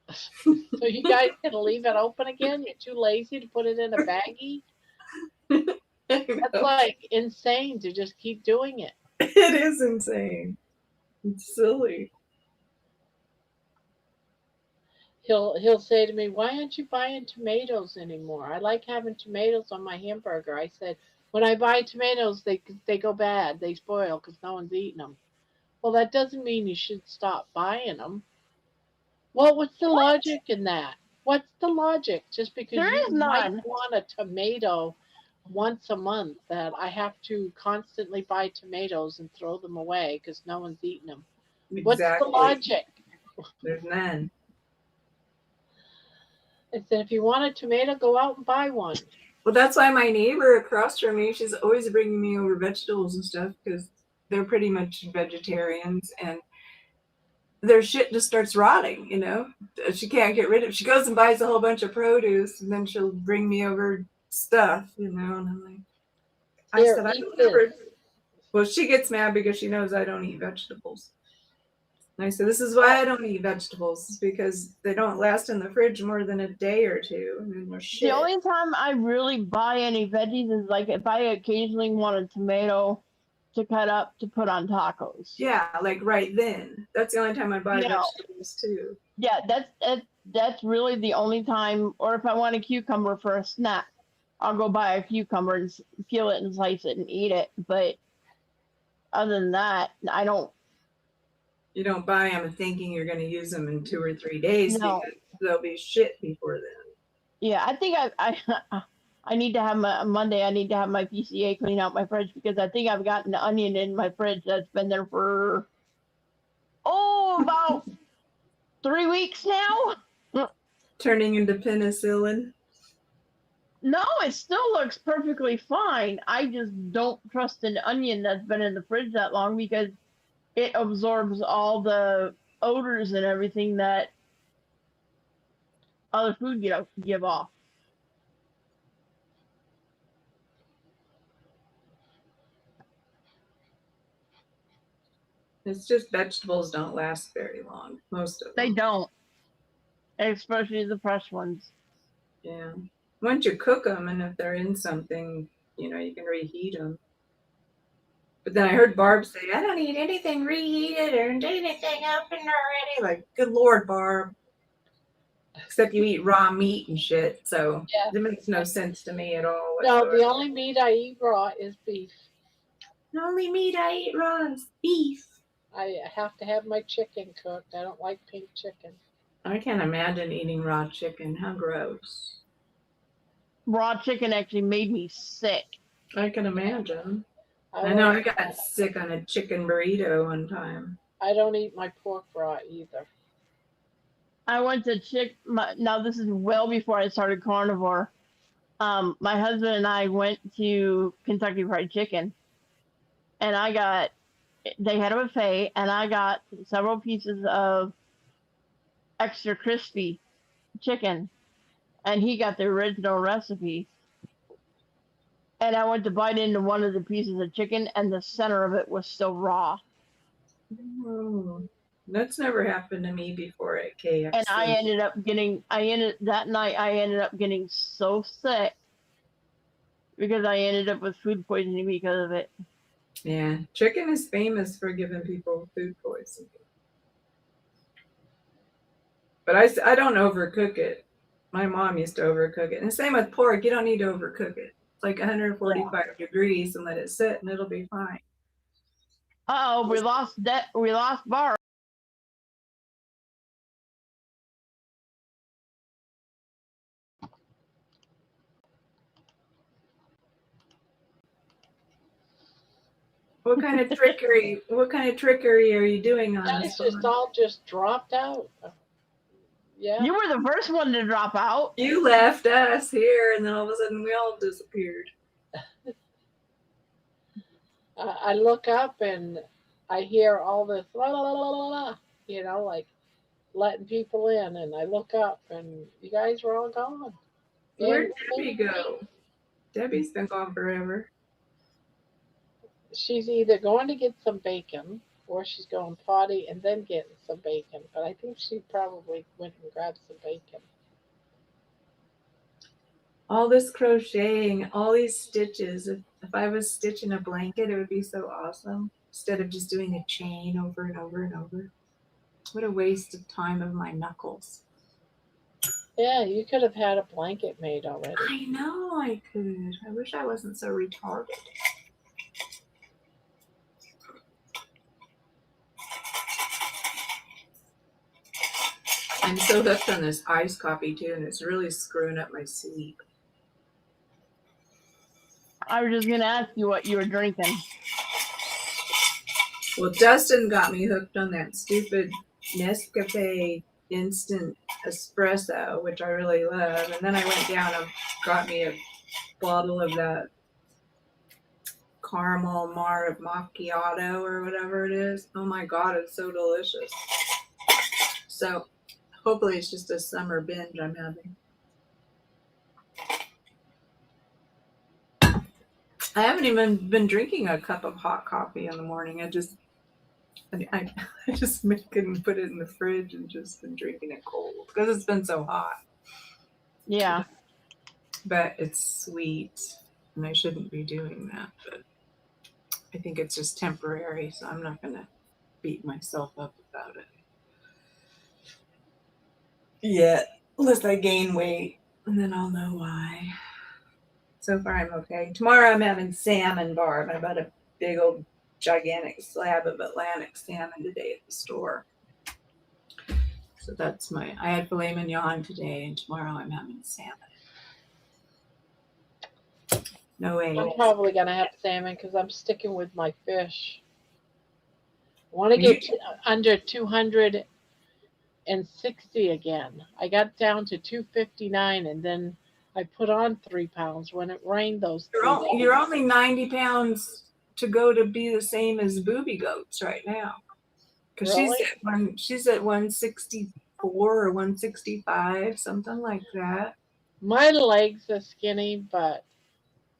So you guys can leave it open again? You're too lazy to put it in a baggie? That's like insane to just keep doing it. It is insane. It's silly. He'll say to me, "Why aren't you buying tomatoes anymore? I like having tomatoes on my hamburger." I said, "When I buy tomatoes, they go bad. They spoil because no one's eating them." Well, that doesn't mean you should stop buying them. Well, what's the What? logic in that? What's the logic? Just because There you is might none. want a tomato once a month, that I have to constantly buy tomatoes and throw them away because no one's eating them. What's the Exactly. logic? There's none. I said, if you want a tomato, go out and buy one. Well, that's why my neighbor across from me, she's always bringing me over vegetables and stuff because they're pretty much vegetarians and their shit just starts rotting, you know? She can't get rid of it. She goes and buys a whole bunch of produce and then she'll bring me over stuff, you know? And I'm like, I Here, said, I eat don't this. ever. Well, she gets mad because she knows I don't eat vegetables. And I said, this is why I don't eat vegetables, because they don't last in the fridge more than a day or two. And then they're shit. The only time I really buy any veggies is like if I occasionally want a tomato to cut up to put on tacos. Yeah, like right then. That's the only time I buy You know. vegetables too. Yeah, that's really the only time. Or if I want a cucumber for a snack, I'll go buy a cucumber and peel it and slice it and eat it. But other than that, I don't. You don't buy them thinking you're going to use them in 2 or 3 days No. because they'll be shit before then. Yeah, I think I need to have Monday. I need to have my PCA clean out my fridge because I think I've got an onion in my fridge that's been there for about 3 weeks now. Turning into penicillin. No, it still looks perfectly fine. I just don't trust an onion that's been in the fridge that long because it absorbs all the odors and everything that other food give off. It's just vegetables don't last very long, most of them. They don't, especially the fresh ones. Yeah. Once you cook them, and if they're in something, you know, you can reheat them. But then I heard Barb say, I don't eat anything reheated or anything open already. Like, good Lord, Barb. Except you eat raw meat and shit, so Yeah. it makes no sense to me at all. No, the only meat I eat raw is beef. The only meat I eat raw is beef. I have to have my chicken cooked. I don't like pink chicken. I can't imagine eating raw chicken. How gross. Raw chicken actually made me sick. I can imagine. I know I got sick on a chicken burrito one time. I don't eat my pork raw either. I went to now this is well before I started carnivore. My husband and I went to Kentucky Fried Chicken, and they had a buffet, and I got several pieces of extra crispy chicken, and he got the original recipe. And I went to bite into one of the pieces of chicken, and the center of it was still raw. Oh, that's never happened to me before at KFC. And I ended up getting so sick because I ended up with food poisoning because of it. Yeah, chicken is famous for giving people food poisoning. But I don't overcook it. My mom used to overcook it. And the same with pork. You don't need to overcook it. It's like 145 degrees and let it sit and it'll be fine. Uh-oh, we lost Barb. What kind of trickery are you doing on us? It's just all just dropped out. Yeah. You were the first one to drop out. You left us here and then all of a sudden we all disappeared. I look up and I hear all this la la la la la la, like letting people in, and I look up and you guys were all gone. Where'd And Debbie go? Debbie's been gone forever. she's either going to get some bacon or she's going potty and then getting some bacon. But I think she probably went and grabbed some bacon. All this crocheting, all these stitches. If I was stitching a blanket, it would be so awesome. Instead of just doing a chain over and over and over. What a waste of time of my knuckles. Yeah, you could have had a blanket made already. I know I could. I wish I wasn't so retarded. I'm so hooked on this iced coffee too, and it's really screwing up my sleep. I was just gonna ask you what you were drinking. Well, Dustin got me hooked on that stupid Nescafe instant espresso, which I really love. And then I went down and got me a bottle of that caramel mar macchiato or whatever it is. Oh my God, it's so delicious. So hopefully it's just a summer binge I'm having. I haven't even been drinking a cup of hot coffee in the morning. I just make it and put it in the fridge and just been drinking it cold because it's been so hot. Yeah. But it's sweet, and I shouldn't be doing that. But I think it's just temporary, so I'm not gonna beat myself up about it yet, unless I gain weight, and then I'll know why. So far, I'm okay. Tomorrow, I'm having salmon, Barb. I bought a big old gigantic slab of Atlantic salmon today at the store. So that's I had filet mignon today, and tomorrow I'm having salmon. No way. I'm probably gonna have salmon because I'm sticking with my fish. I want to get under 260 again. I got down to 259, and then I put on 3 pounds when it rained those 3 days. You're only 90 pounds to go to be the same as Booby Goats right now. Because Really? she's at 164 or 165, something like that. My legs are skinny,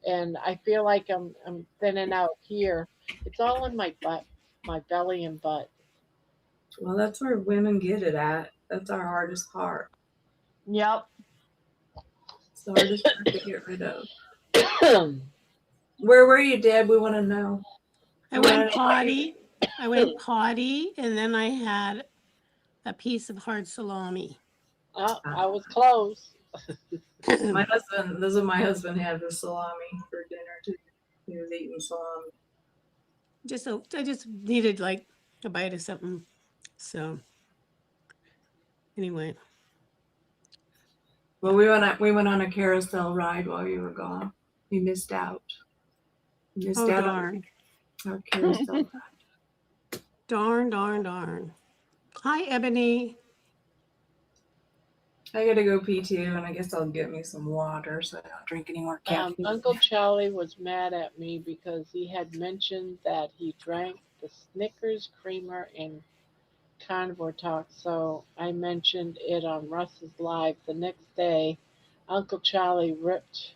and I feel like I'm thinning out here. It's all in my butt, my belly and butt. Well, that's where women get it at. That's our hardest part. Yep. It's the hardest part to get rid of. Where were you, Deb? We want to know. I went potty. I went potty, and then I had a piece of hard salami. Oh, I was close. My husband had the salami for dinner too. He was eating salami. I just needed like a bite of something. So anyway. Well, we went on a carousel ride while you were gone. We missed out. Darn. On our carousel ride. Darn. Hi, Ebony. I gotta go pee too, and I guess I'll get me some water so I don't drink any more caffeine. Uncle Charlie was mad at me because he had mentioned that he drank the Snickers creamer in carnivore talk. So I mentioned it on Russ's live. The next day, Uncle Charlie ripped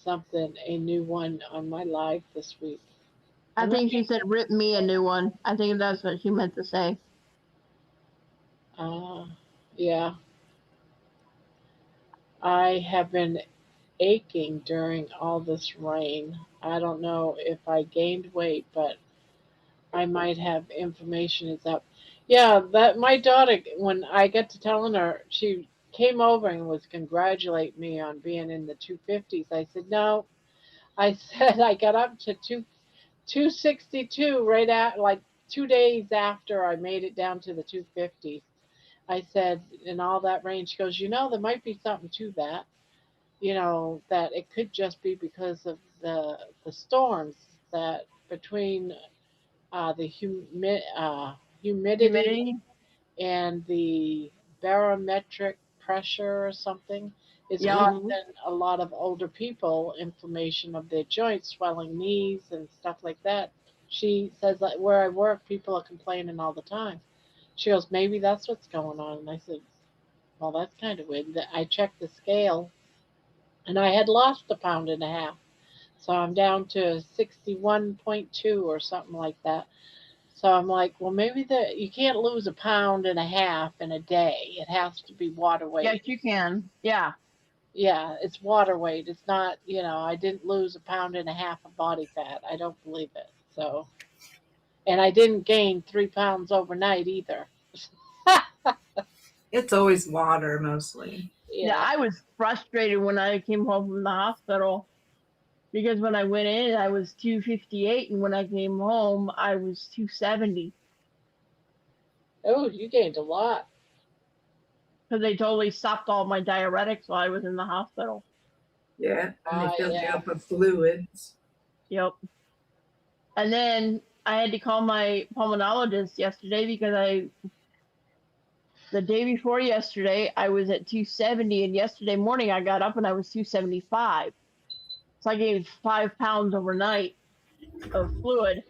something, a new one on my live this week. I think she said rip me a new one. I think that's what she meant to say. Yeah. I have been aching during all this rain. I don't know if I gained weight, but I might have inflammation is up. Yeah, that my daughter, when I got to telling her, she came over and was congratulating me on being in the 250s. I said, no. I said I got up to 262 right at like 2 days after I made it down to the 250s. I said, in all that rain, she goes, there might be something to that. That it could just be because of the storms that between the humidity and the barometric pressure or something is Yep. causing a lot of older people inflammation of their joints, swelling knees and stuff like that. She says that where I work, people are complaining all the time. She goes, maybe that's what's going on. And I said, well, that's kind of weird. I checked the scale and I had lost a pound and a half. So I'm down to 61.2 or something like that. So I'm like, well, maybe you can't lose a pound and a half in a day. It has to be water Yes, weight. you can. Yeah. Yeah, it's water weight. It's not, I didn't lose a pound and a half of body fat. I don't believe it. So, and I didn't gain 3 pounds overnight either. It's always water mostly. Yeah, Yeah. I was frustrated when I came home from the hospital because when I went in, I was 258, and when I came home, I was 270 Oh, you gained a lot. because they totally stopped all my diuretics while I was in the hospital. Yeah, and they filled you Yeah. up with fluids. Yep. And then I had to call my pulmonologist yesterday because the day before yesterday, I was at 270, and yesterday morning I got up and I was 275. So I gained 5 pounds overnight of fluid.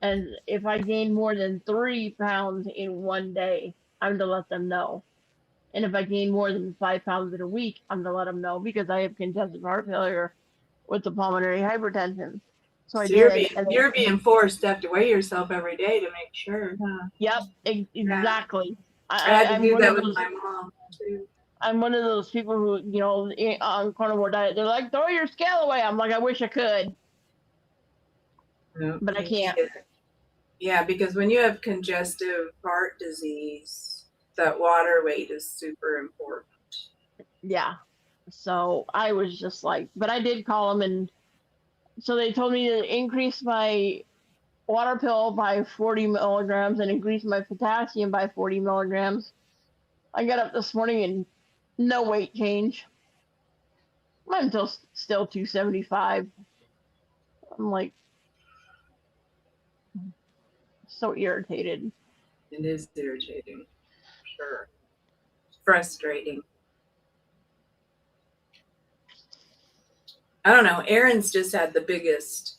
And if I gain more than 3 pounds in one day, I'm to let them know. And if I gain more than 5 pounds in a week, I'm to let them know because I have congestive heart failure with the pulmonary hypertension. So I So you're did. being And then, you're being forced to have to weigh yourself every day to make sure, huh? yep, Yeah. exactly. I had to I'm do one that of with those. my mom too. I'm one of those people who, on carnivore diet, they're like, throw your scale away. I'm like, I wish I could, No, but I you need can't. it. Yeah, because when you have congestive heart disease, that water weight is super important. Yeah. So I was just like, but I did call them, and so they told me to increase my water pill by 40 milligrams and increase my potassium by 40 milligrams. I got up this morning and no weight change. I'm still 275. I'm like so irritated. It is irritating, sure. Frustrating. I don't know. Erin's just had the biggest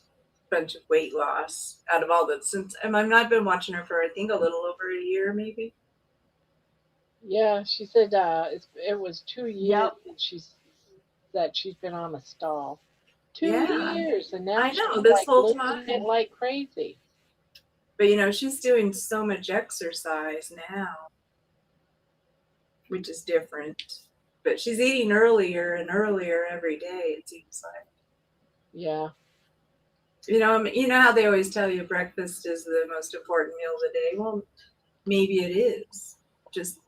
bunch of weight loss out of all the since I've not been watching her for I think a little over a year maybe. Yeah, she said it was 2 years Yep. that she's been on a stall. Two Yeah, years, and now I know she's this like whole losing it time. like crazy. But she's doing so much exercise now, which is different. But she's eating earlier and earlier every day. It seems like. Yeah. You know how they always tell you breakfast is the most important meal of the day. Well, maybe it is. Just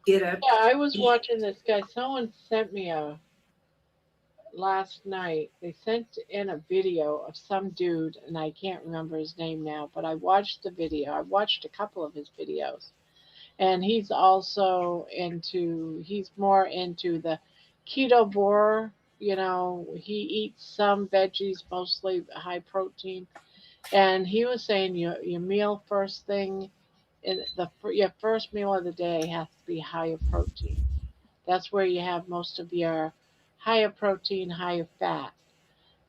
get up, Yeah, I was eat. watching this guy. Someone sent me last night. They sent in a video of some dude, and I can't remember his name now, but I watched the video. I watched a couple of his videos. And he's more into the ketovore. He eats some veggies, mostly high protein. And he was saying your meal first thing your first meal of the day has to be higher protein. That's where you have most of your higher protein, higher fat.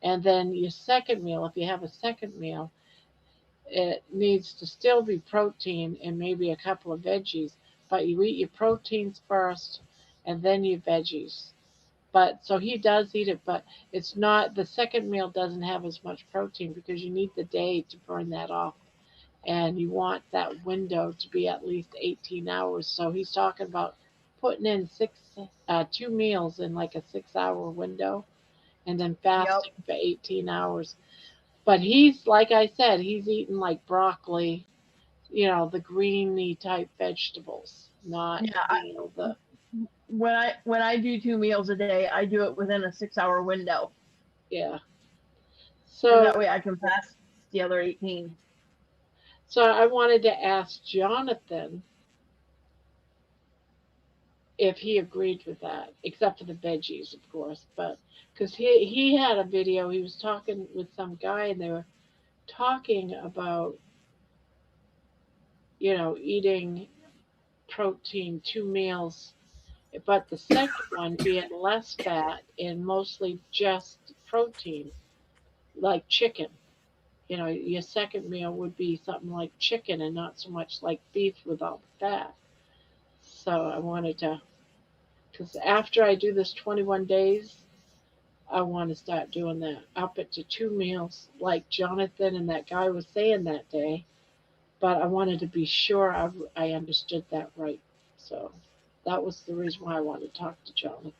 And then your second meal, if you have a second meal, it needs to still be protein and maybe a couple of veggies, but you eat your proteins first and then your veggies. But so he does eat it, but it's not the second meal doesn't have as much protein because you need the day to burn that off and you want that window to be at least 18 hours. So he's talking about putting in 2 meals in like a 6 hour window and then Yep. fasting for 18 hours. But he's, like I said, he's eating like broccoli, the greeny type vegetables, not, Yeah. the, When I do 2 meals a day, I do it within a 6 hour window, yeah. so So, that way I can pass the other 18. so I wanted to ask Jonathan if he agreed with that, except for the veggies, of course. But because he had a video, he was talking with some guy, and they were talking about eating protein 2 meals but the second one being less fat and mostly just protein, like chicken. Your second meal would be something like chicken and not so much like beef with all the fat. So I wanted to, because after I do this 21 days, I want to start doing that. Up it to 2 meals, like Jonathan and that guy was saying that day. But I wanted to be sure I understood that right. So that was the reason why I wanted to talk to Jonathan.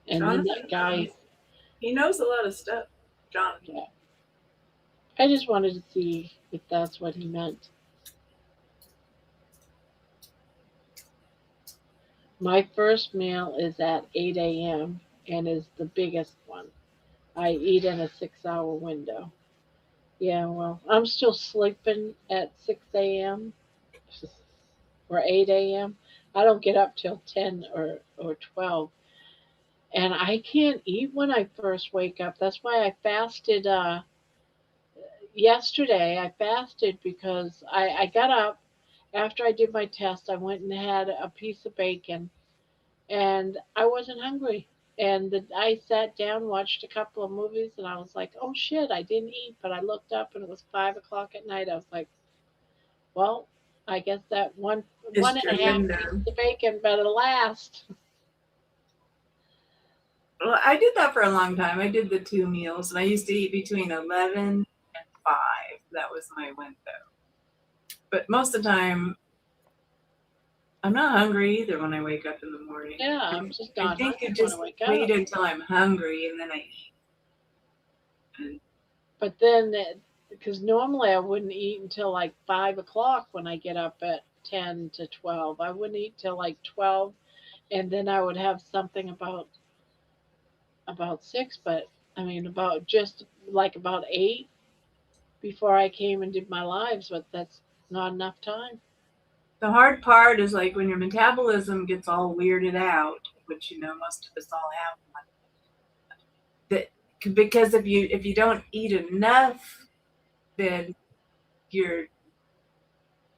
And then Jonathan that guy, knows. He knows a lot of stuff, Jonathan. yeah, I just wanted to see if that's what he meant. My first meal is at 8 a.m. and is the biggest one. I eat in a 6 hour window. Yeah, well, I'm still sleeping at 6 a.m. or 8 a.m. I don't get up till 10 or 12. And I can't eat when I first wake up. That's why I fasted yesterday. I fasted because I got up after I did my test. I went and had a piece of bacon and I wasn't hungry. And I sat down, watched a couple of movies, and I was like, "Oh shit, I didn't eat." But I looked up, and it was 5 o'clock at night. I was like, "Well, I guess that one It's and your a half window. pieces of bacon better last." Well, I did that for a long time. I did the 2 meals, and I used to eat between 11 and 5. That was my window. But most of the time, I'm not hungry either when I wake up in the morning. Yeah, I'm just I not think hungry I when just I wake up. wait until I'm hungry and then I eat. And But then, because normally I wouldn't eat until like 5 o'clock when I get up at 10 to 12. I wouldn't eat till like 12, and then I would have something about 6. But I mean, about just like about 8 before I came and did my lives. But that's not enough time. the hard part is like when your metabolism gets all weirded out, which most of us all have one. That because if you don't eat enough, then you're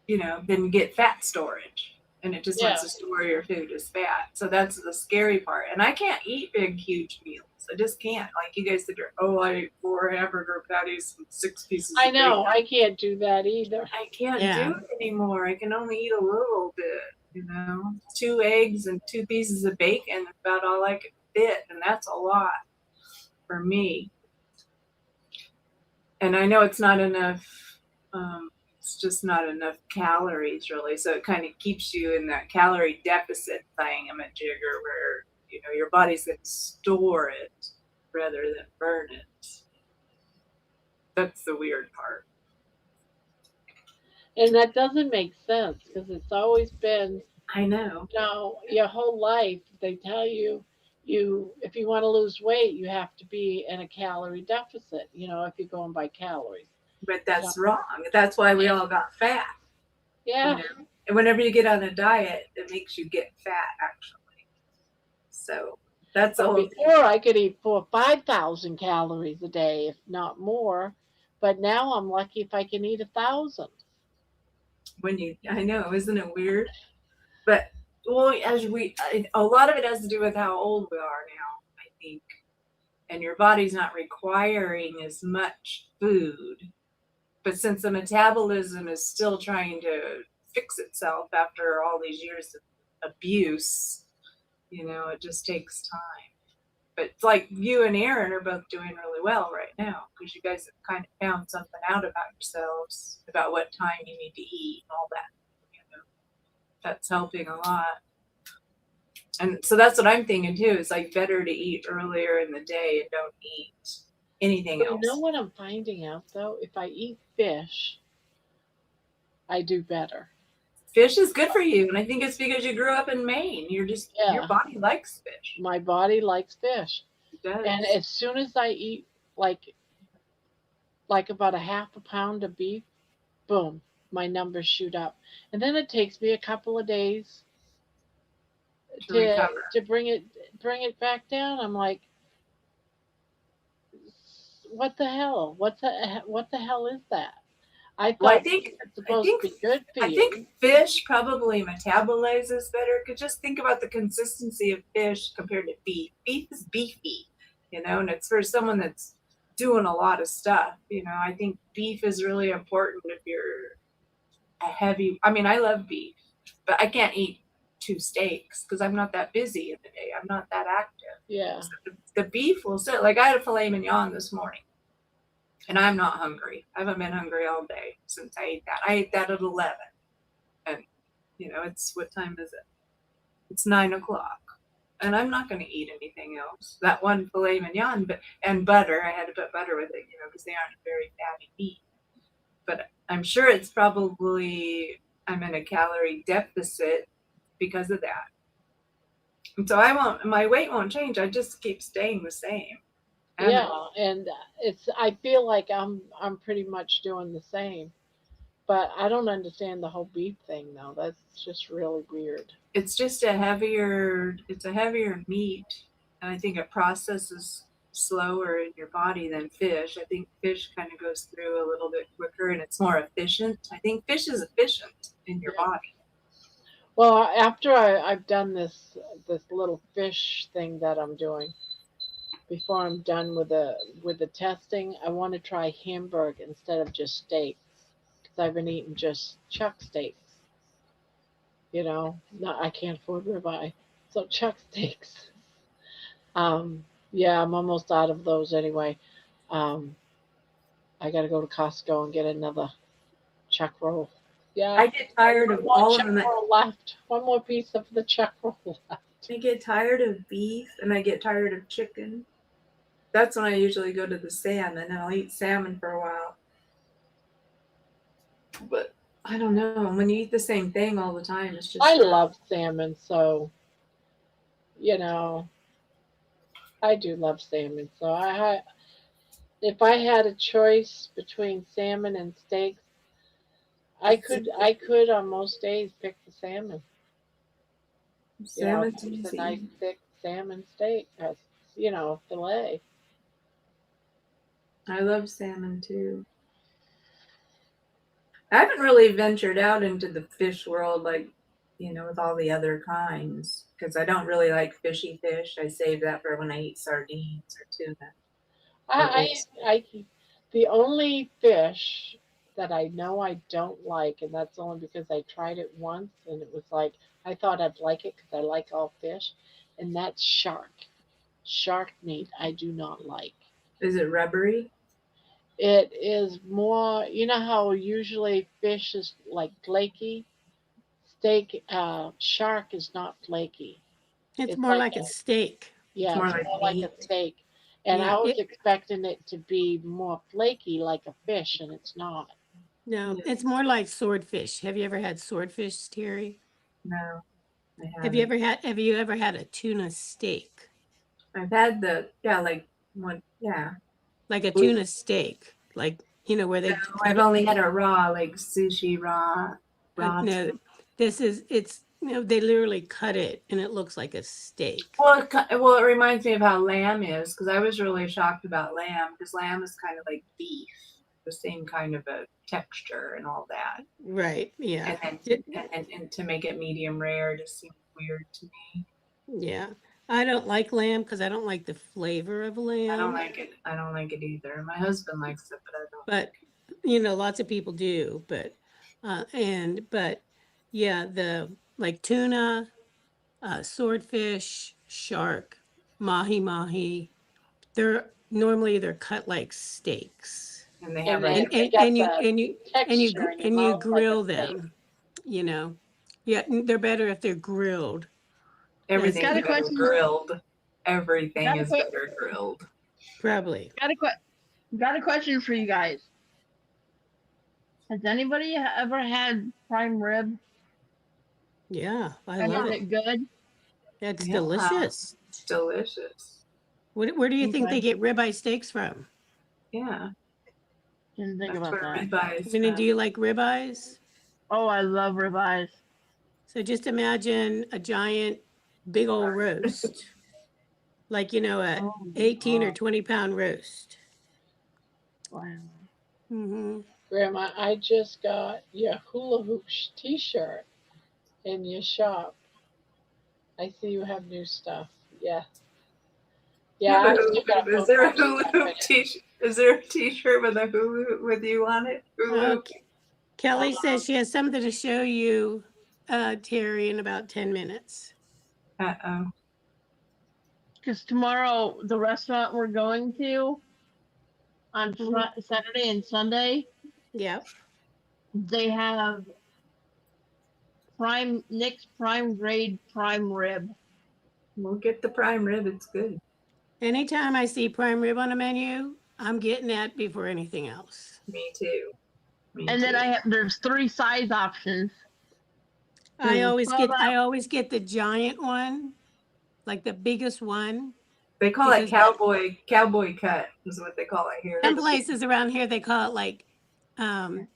then you get fat storage, and it just Yeah, wants to store your food as fat. So that's the scary part. And I can't eat big, huge meals. I just can't. Like you guys said, I ate 4 hamburger patties and 6 pieces I of bacon. know. I can't do that either. I can't Yeah. do it anymore. I can only eat a little bit. 2 eggs and 2 pieces of bacon is about all I can fit, and that's a lot for me. And I know it's not enough. It's just not enough calories, really. So it kind of keeps you in that calorie deficit thingamajigger where your body's going to store it rather than burn it. That's the weird part. And that doesn't make sense because it's always been, I know. your whole life they tell you if you want to lose weight you have to be in a calorie deficit, if you're going by calories. But that's wrong. That's why we all got fat. Yeah. And whenever you get on a diet, it makes you get fat, actually. So that's But all. before I could eat 5,000 calories a day, if not more. But now I'm lucky if I can eat 1,000. I know, isn't it weird? But well, a lot of it has to do with how old we are now, I think, and your body's not requiring as much food. But since the metabolism is still trying to fix itself after all these years of abuse, it just takes time. But it's like you and Aaron are both doing really well right now because you guys have kind of found something out about yourselves, about what time you need to eat and all that. That's helping a lot. And so that's what I'm thinking too. It's like better to eat earlier in the day and don't eat anything But else. you know what I'm finding out though? If I eat fish, I do better. Fish is good for you, and I think it's because you grew up in Maine. Your Yeah, body likes fish. my body likes fish. It does. And as soon as I eat like about a half a pound of beef, boom, my numbers shoot up. And then it takes me a couple of days to to recover. to bring it back down. I'm like, what the hell? What the hell is that? I Well, thought it's supposed to be good for I you. think fish probably metabolizes better. Cause just think about the consistency of fish compared to beef. Beef is beefy, and it's for someone that's doing a lot of stuff. I think beef is really important if you're a heavy. I mean, I love beef, but I can't eat 2 steaks because I'm not that busy in the day. I'm not that active. Yeah. So the beef will sit. Like I had a filet mignon this morning. And I'm not hungry. I haven't been hungry all day since I ate that. I ate that at 11. And, it's what time is it? It's 9 o'clock. And I'm not going to eat anything else. That one filet mignon, and butter. I had to put butter with it, because they aren't very fatty meat. But I'm sure it's probably, I'm in a calorie deficit because of that. And so my weight won't change. I just keep staying the same. Yeah, and I feel like I'm pretty much doing the same. But I don't understand the whole beef thing though. That's just really weird. It's just a heavier meat, and I think it processes slower in your body than fish. I think fish kind of goes through a little bit quicker and it's more efficient. I think fish is efficient in your body. Well, after I've done this little fish thing that I'm doing, before I'm done with the testing, I want to try hamburg instead of just steaks because I've been eating just chuck steaks. No, I can't afford ribeye, so chuck steaks. Yeah, I'm almost out of those anyway. Um, I got to go to Costco and get another chuck roll. Yeah, I get tired of one all of chuck them. roll left. One more piece of the chuck roll left. I get tired of beef and I get tired of chicken. That's when I usually go to the salmon, and I'll eat salmon for a while. But I don't know. When you eat the same thing all the time, it's just. I love salmon, so you know, I do love salmon. So if I had a choice between salmon and steaks, I could on most days pick the salmon. Salmon's Just a easy. nice thick salmon steak, fillet. I love salmon too. I haven't really ventured out into the fish world like, with all the other kinds because I don't really like fishy fish. I save that for when I eat sardines or tuna. I the only fish that I know I don't like, and that's only because I tried it once and it was like I thought I'd like it because I like all fish, and that's shark. Shark meat I do not like. Is it rubbery? It is more, how usually fish is like flaky. Shark is not flaky. It's It's more like like a steak. yeah, More it's like more like a meat. steak. And Yeah, I was expecting it to be more flaky like a fish, and it's not. no, Yeah. it's more like swordfish. Have you ever had swordfish, Terry? No, I Have you haven't. ever had a tuna steak? I've had like one, yeah. Like a No, tuna steak, like where they I've only had a raw, like sushi raw. no, it's they literally cut it and it looks like a steak. Well, it reminds me of how lamb is because I was really shocked about lamb because lamb is kind of like beef, the same kind of a texture and all that. Right, yeah. And to make it medium rare just seemed weird to me. Yeah. I don't like lamb because I don't like the flavor of lamb. I don't like it. I don't like it either. My husband likes it, but I don't. But lots of people do. But yeah, the like tuna, swordfish, shark, mahi mahi. They're cut like steaks. And they have And like And you grill them. Yeah, they're better if they're grilled. everything's Got a better question. grilled. Everything is better grilled. Probably. Got a question for you guys. Has anybody ever had prime rib? Yeah, I And love is it. it good? It's Yeah. delicious. It's delicious. Where do you think they Okay. get ribeye steaks from? Yeah. Didn't think That's about where that. ribeyes. I mean, do you like ribeyes? Oh, I love ribeyes. So just imagine a giant, big old roast, like a Oh, 18 or God. 20-pound roast. Wow. Mm-hmm. Grandma, I just got your hula hoop t-shirt in your shop. I see you have new stuff. Yeah. You Yeah, have a I hula still got hoop. a Is there a photograph hula to hoop finish. t-shirt? Is there a t-shirt with a hula hoop with you on it? Hula hoop. Okay. Kelly says she has something to show you, Terry, in about 10 minutes. Uh-oh. Because tomorrow, the restaurant we're going to on Saturday and Sunday, Yep. they have Nick's prime grade prime rib. We'll get the prime rib. It's good. Anytime I see prime rib on a menu, I'm getting that before anything else. Me too. And then there's 3 size options. I always Well, get the giant one, like the biggest one. They call it because cowboy cut is what they call it here. Some places around here they call it like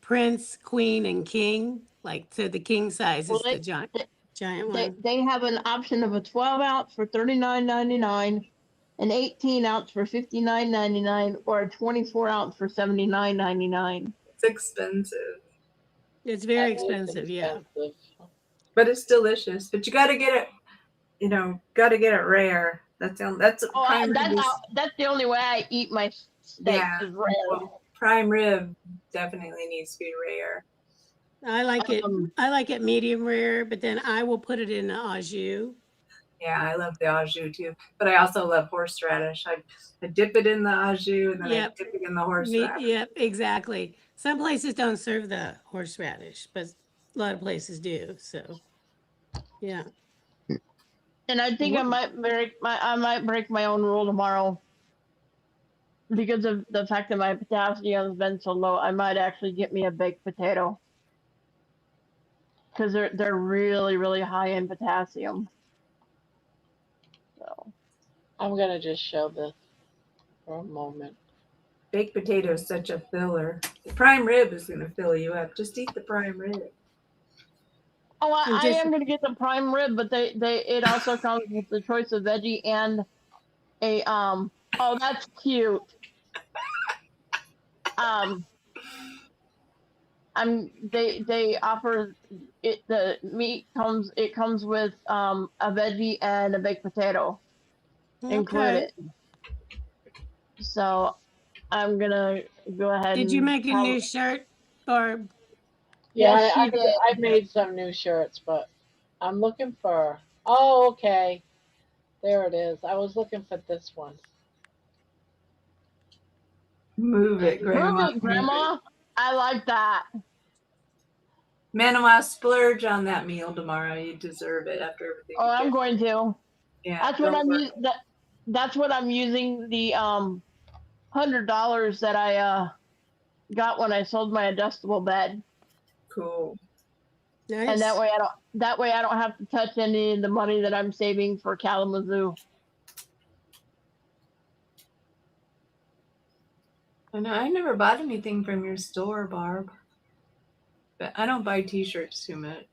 Prince, Queen, and King. Like, so the king size is the giant one. They have an option of a 12 ounce for $39.99, an 18 ounce for $59.99, or a 24 ounce for $79.99. It's expensive. It's very That is expensive, yeah. expensive. But it's delicious. But you got to get it, got to get it rare. That's That's the only way I eat my steaks is rare. Well, prime rib definitely needs to be rare. I like it medium rare, but then I will put it in the au jus. Yeah, I love the au jus too. But I also love horseradish. I dip it in the au jus and then I dip it in the horseradish. Yep, exactly. Some places don't serve the horseradish, but a lot of places do. So, yeah. And I think I might break my own rule tomorrow because of the fact that my potassium has been so low. I might actually get me a baked potato because they're really, really high in potassium. So I'm gonna just show this for a moment. Baked potato is such a filler. The prime rib is going to fill you up. Just eat the prime rib. Oh, I am going to get the prime rib, but it also comes with the choice of veggie and a Oh, that's cute. They offer it. The meat comes with a veggie and a baked potato included. So I'm gonna go ahead. Did you make a new shirt, Barb? Yeah, I made some new shirts, but I'm looking for. Oh, okay, there it is. I was looking for this one. Move it, Grandma. Move it, Grandma. I like that. Manawa, splurge on that meal tomorrow. You deserve it after everything. Oh, I'm going to. Yeah, that's what I'm using the $100 that I got when I sold my adjustable bed. Cool. Nice. And that way I don't have to touch any of the money that I'm saving for Kalamazoo. I know I never bought anything from your store, Barb. But I don't buy t-shirts too much.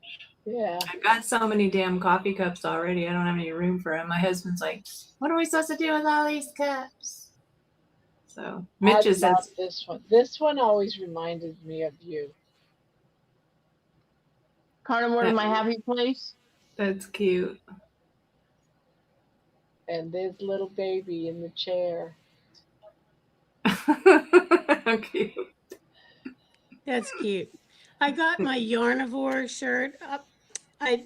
Yeah. I've got so many damn coffee cups already. I don't have any room for them. My husband's like, what are we supposed to do with all these cups? So Mitch says this one. This one always reminded me of you. Carnivore is my happy place. That's cute. And there's little baby in the chair. Cute. That's cute. I got my Yarnivore shirt. I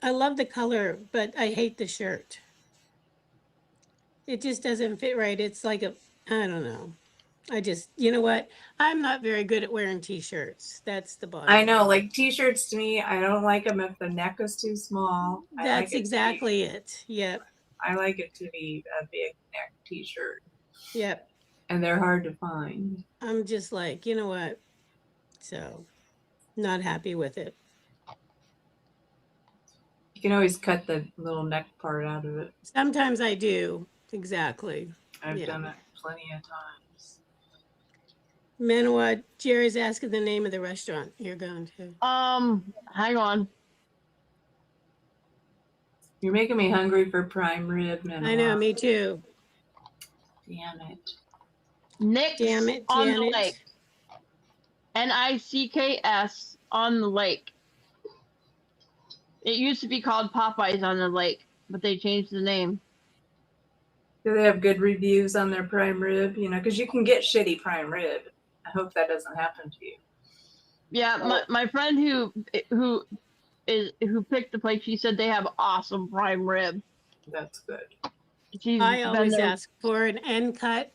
love the color, but I hate the shirt. It just doesn't fit right. It's like I don't know. You know what? I'm not very good at wearing t-shirts. That's the bottom. I know, like t-shirts to me, I don't like them if the neck is too small. That's exactly it. Yep. I like it to be a big neck t-shirt. Yep. And they're hard to find. I'm just like, you know what? So, not happy with it. You can always cut the little neck part out of it. Sometimes I do. Exactly. I've done it plenty of times. Manawa, Jerry's asking the name of the restaurant you're going to. Hang on. You're making me hungry for prime rib, Manawa. I know, me too. Damn it. Nick's on the lake. Nicks on the lake. It used to be called Popeyes on the lake, but they changed the name. Do they have good reviews on their prime rib? You know, because you can get shitty prime rib. I hope that doesn't happen to you. Yeah, my friend who picked the place, she said they have awesome prime rib. That's good. She's I been always there. ask for an end cut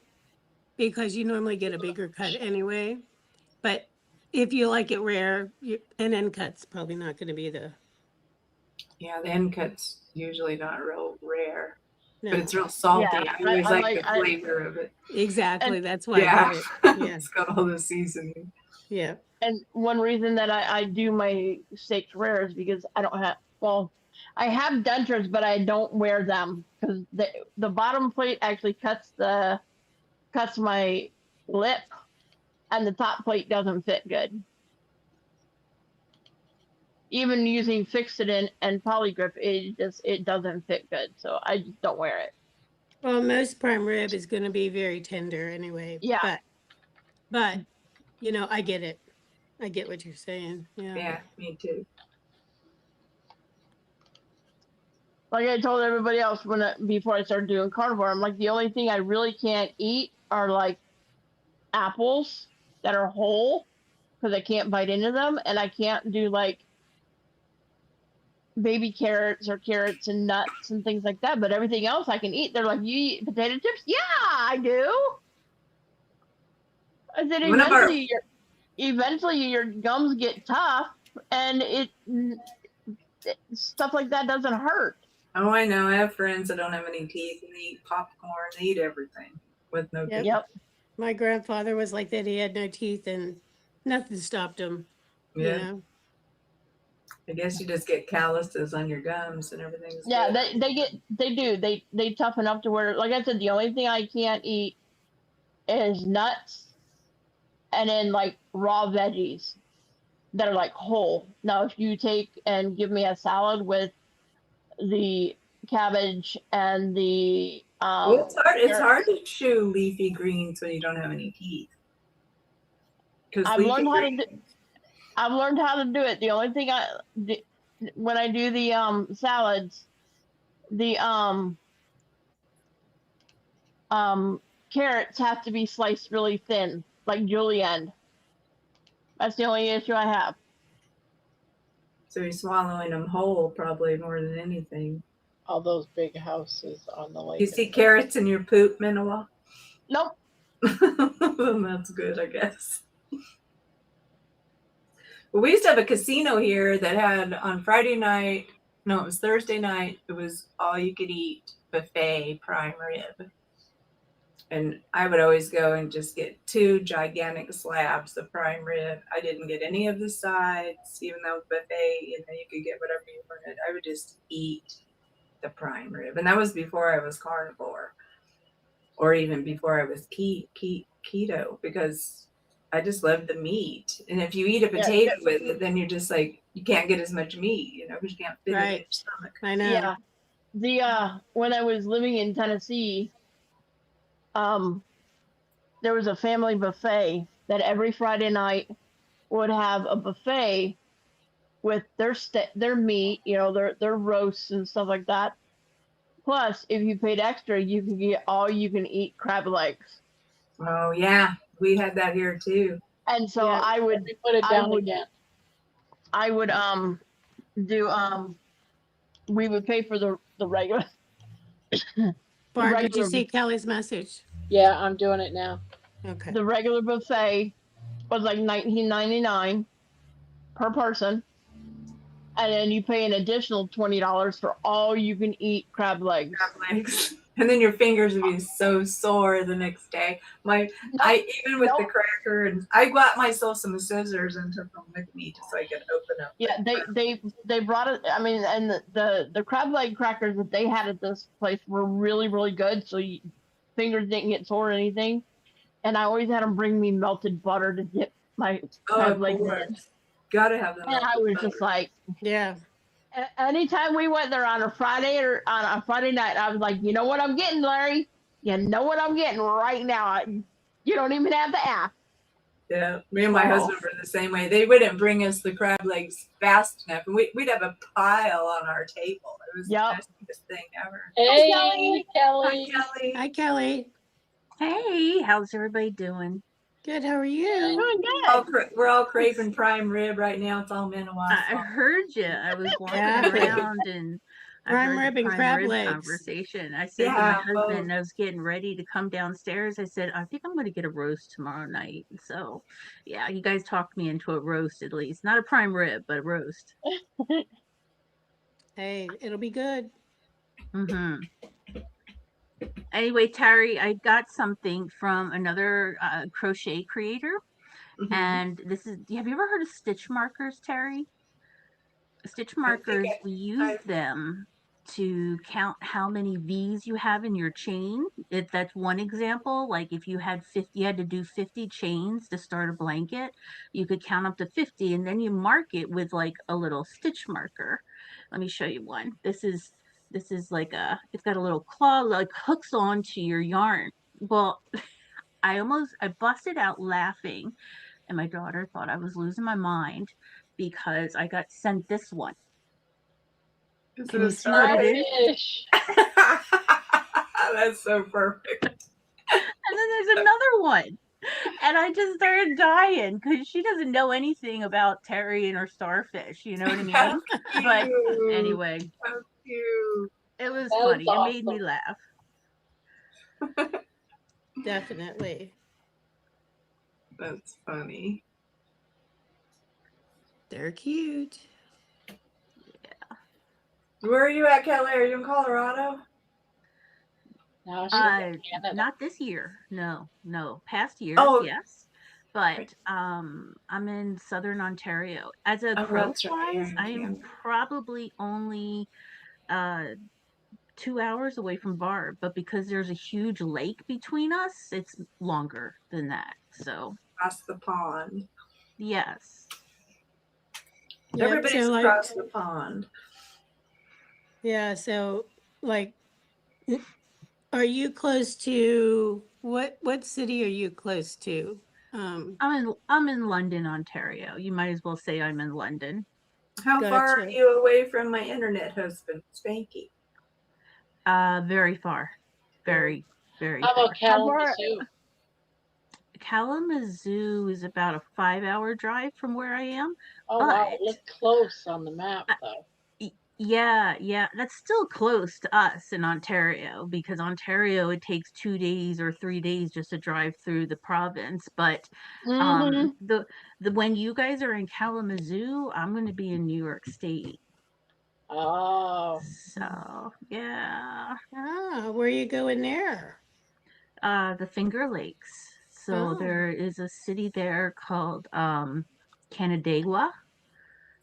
because you normally get a bigger cut anyway. But if you like it rare, an end cut's probably not going to be the. Yeah, the end cut's usually not real rare, No. but it's real salty. Yeah, I always I like the flavor of it. Exactly. And- That's why I Yeah, get it. Yeah. it's got all the seasoning. Yeah. And one reason that I do my steaks rare is because I don't have, well, I have dentures, but I don't wear them because the bottom plate actually cuts my lip, and the top plate doesn't fit good. Even using Fix-It and Polygrip, it doesn't fit good, so I just don't wear it. Well, most prime rib is going to be very tender anyway. Yeah. But you know, I get it. I get what you're saying. Yeah. Yeah, me too. Like I told everybody else before I started doing carnivore, I'm like, the only thing I really can't eat are like apples that are whole because I can't bite into them, and I can't do like baby carrots or carrots and nuts and things like that. But everything else I can eat. They're like, you eat potato chips? Yeah, I do. I said eventually your gums get tough, and stuff like that doesn't hurt. Oh, I know. I have friends that don't have any teeth and they eat popcorn. They eat everything with no teeth. Yep. My grandfather was like that. He had no teeth and nothing stopped him. Yeah. You know? I guess you just get calluses on your gums and everything. Yeah, they toughen up to where, like I said, the only thing I can't eat is nuts, and then like raw veggies that are like whole. Now, if you take and give me a salad with the cabbage and the Well, it's hard to chew leafy greens when you don't have any teeth. I've learned how to do it. The only thing when I do the salads, the carrots have to be sliced really thin, like julienne. That's the only issue I have. So you're swallowing them whole probably more than anything. All those big houses on the lake. You see carrots in your poop, Minowa? Nope. That's good, I guess. Well, we used to have a casino here that had on Friday night, no, it was Thursday night, it was all you could eat buffet prime rib. And I would always go and just get 2 gigantic slabs of prime rib. I didn't get any of the sides, even though it was buffet, you could get whatever you wanted. I would just eat the prime rib. And that was before I was carnivore, or even before I was keto, because I just love the meat. And if you eat a potato with it, then you're just like, you can't get as much meat, because you can't fit it in your stomach. I know. Yeah. The when I was living in Tennessee, there was a family buffet that every Friday night would have a buffet with their meat, their roasts and stuff like that. Plus, if you paid extra, you could get all you can eat crab legs. Oh yeah, we had that here too. And so I would put it down again. I would we would pay for the regular. Barb, did you see Kelly's message? Yeah, I'm doing it now. Okay. The regular buffet was like $19.99 per person, and then you pay an additional $20 for all you can eat crab legs. And then your fingers would be so sore the next day. Even with the cracker, and I got myself some scissors and took them with me just so I could open up. Yeah, they brought it. I mean, and the crab leg crackers that they had at this place were really, really good. So fingers didn't get sore or anything. And I always had them bring me melted butter to dip my crab legs in. Gotta have them. And I was just like, yeah. Anytime we went there on a Friday or on a Friday night, I was like, you know what I'm getting, Larry? You know what I'm getting right now. You don't even have to ask. Yeah, me and my Oh. husband were the same way. They wouldn't bring us the crab legs fast enough, and we'd have a pile on our table. It was the nastiest thing ever. Hey, Kelly. Kelly. Hi, Kelly. Hi, Kelly. Hey, how's everybody doing? Good. How are you? Doing good. We're all craving prime rib right now. It's all Manawa. I heard you. I was walking Exactly. around and I Prime heard rib the and prime crab rib legs. conversation. I said to my husband, I was getting ready to come downstairs. I said, I think I'm going to get a roast tomorrow night. So, yeah, you guys talked me into a roast at least. Not a prime rib, but a roast. Hey, it'll be good. Mm-hmm. Anyway, Terry, I got something from another crochet creator. Mm-hmm. And this is, have you ever heard of stitch markers, Terry? Stitch markers, we use them to count how many V's you have in your chain. If that's one example, like if you had 50, you had to do 50 chains to start a blanket, you could count up to 50 and then you mark it with like a little stitch marker. Let me show you one. This is like it's got a little claw, like hooks onto your yarn. Well, I busted out laughing and my daughter thought I was losing my mind because I got sent this one. Can you see what it is? That's so perfect. And then there's another one. And I just started dying because she doesn't know anything about Terry and her starfish. You know what I mean? But anyway, how cute. It was That is funny. It made awesome. me laugh. Definitely. That's funny. They're cute. Yeah. Where are you at, Kelly? Are you in Colorado? No, she's in Canada. Not this year. No. Past years, yes. But I'm in Southern Ontario. As a crow flies, I am probably only 2 hours away from Barb, but because there's a huge lake between us, it's longer than that. So across the pond. Yes. Yep, Everybody's so, across the pond. Yeah, so like, are you close to what city are you close to? I'm in London, Ontario. You might as well say I'm in London. How far are you away from my internet husband, Spanky? Very far. Very, very How far. about Kalamazoo? Kalamazoo is about a 5-hour drive from where I am. Oh, but wow. It looked close on the map, though. Yeah, that's still close to us in Ontario because Ontario it takes 2 days or 3 days just to drive through the province. But the when you guys are in Kalamazoo, I'm going to be in New York State. Oh. So yeah. Where are you going there? The Finger Lakes. So there is a city there called Canandaigua,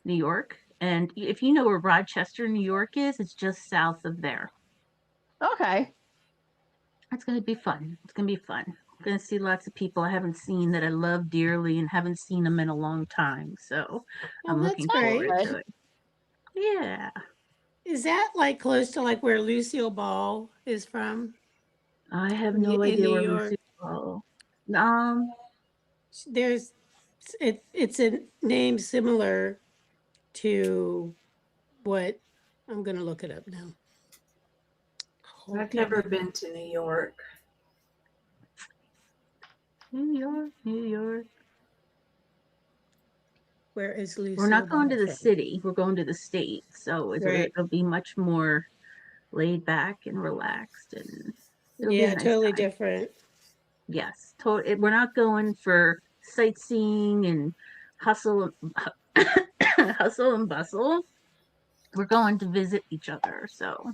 New York. And if you know where Rochester, New York is, it's just south of there. Okay. It's going to be fun. It's going to be fun. I'm going to see lots of people I haven't seen that I love dearly and haven't seen them in a long time. So I'm looking forward to it. Yeah. Is that like close to like where Lucille Ball is from? I have no idea where Lucille Ball. It's a name similar to what I'm gonna look it up now. I've never been to New York. New York. Where is Lucille? We're not going to the city. We're going to the state. So it'll be much more laid back and relaxed, and it'll be a nice totally time. different. Yes, we're not going for sightseeing and hustle and bustle. We're going to visit each other. So,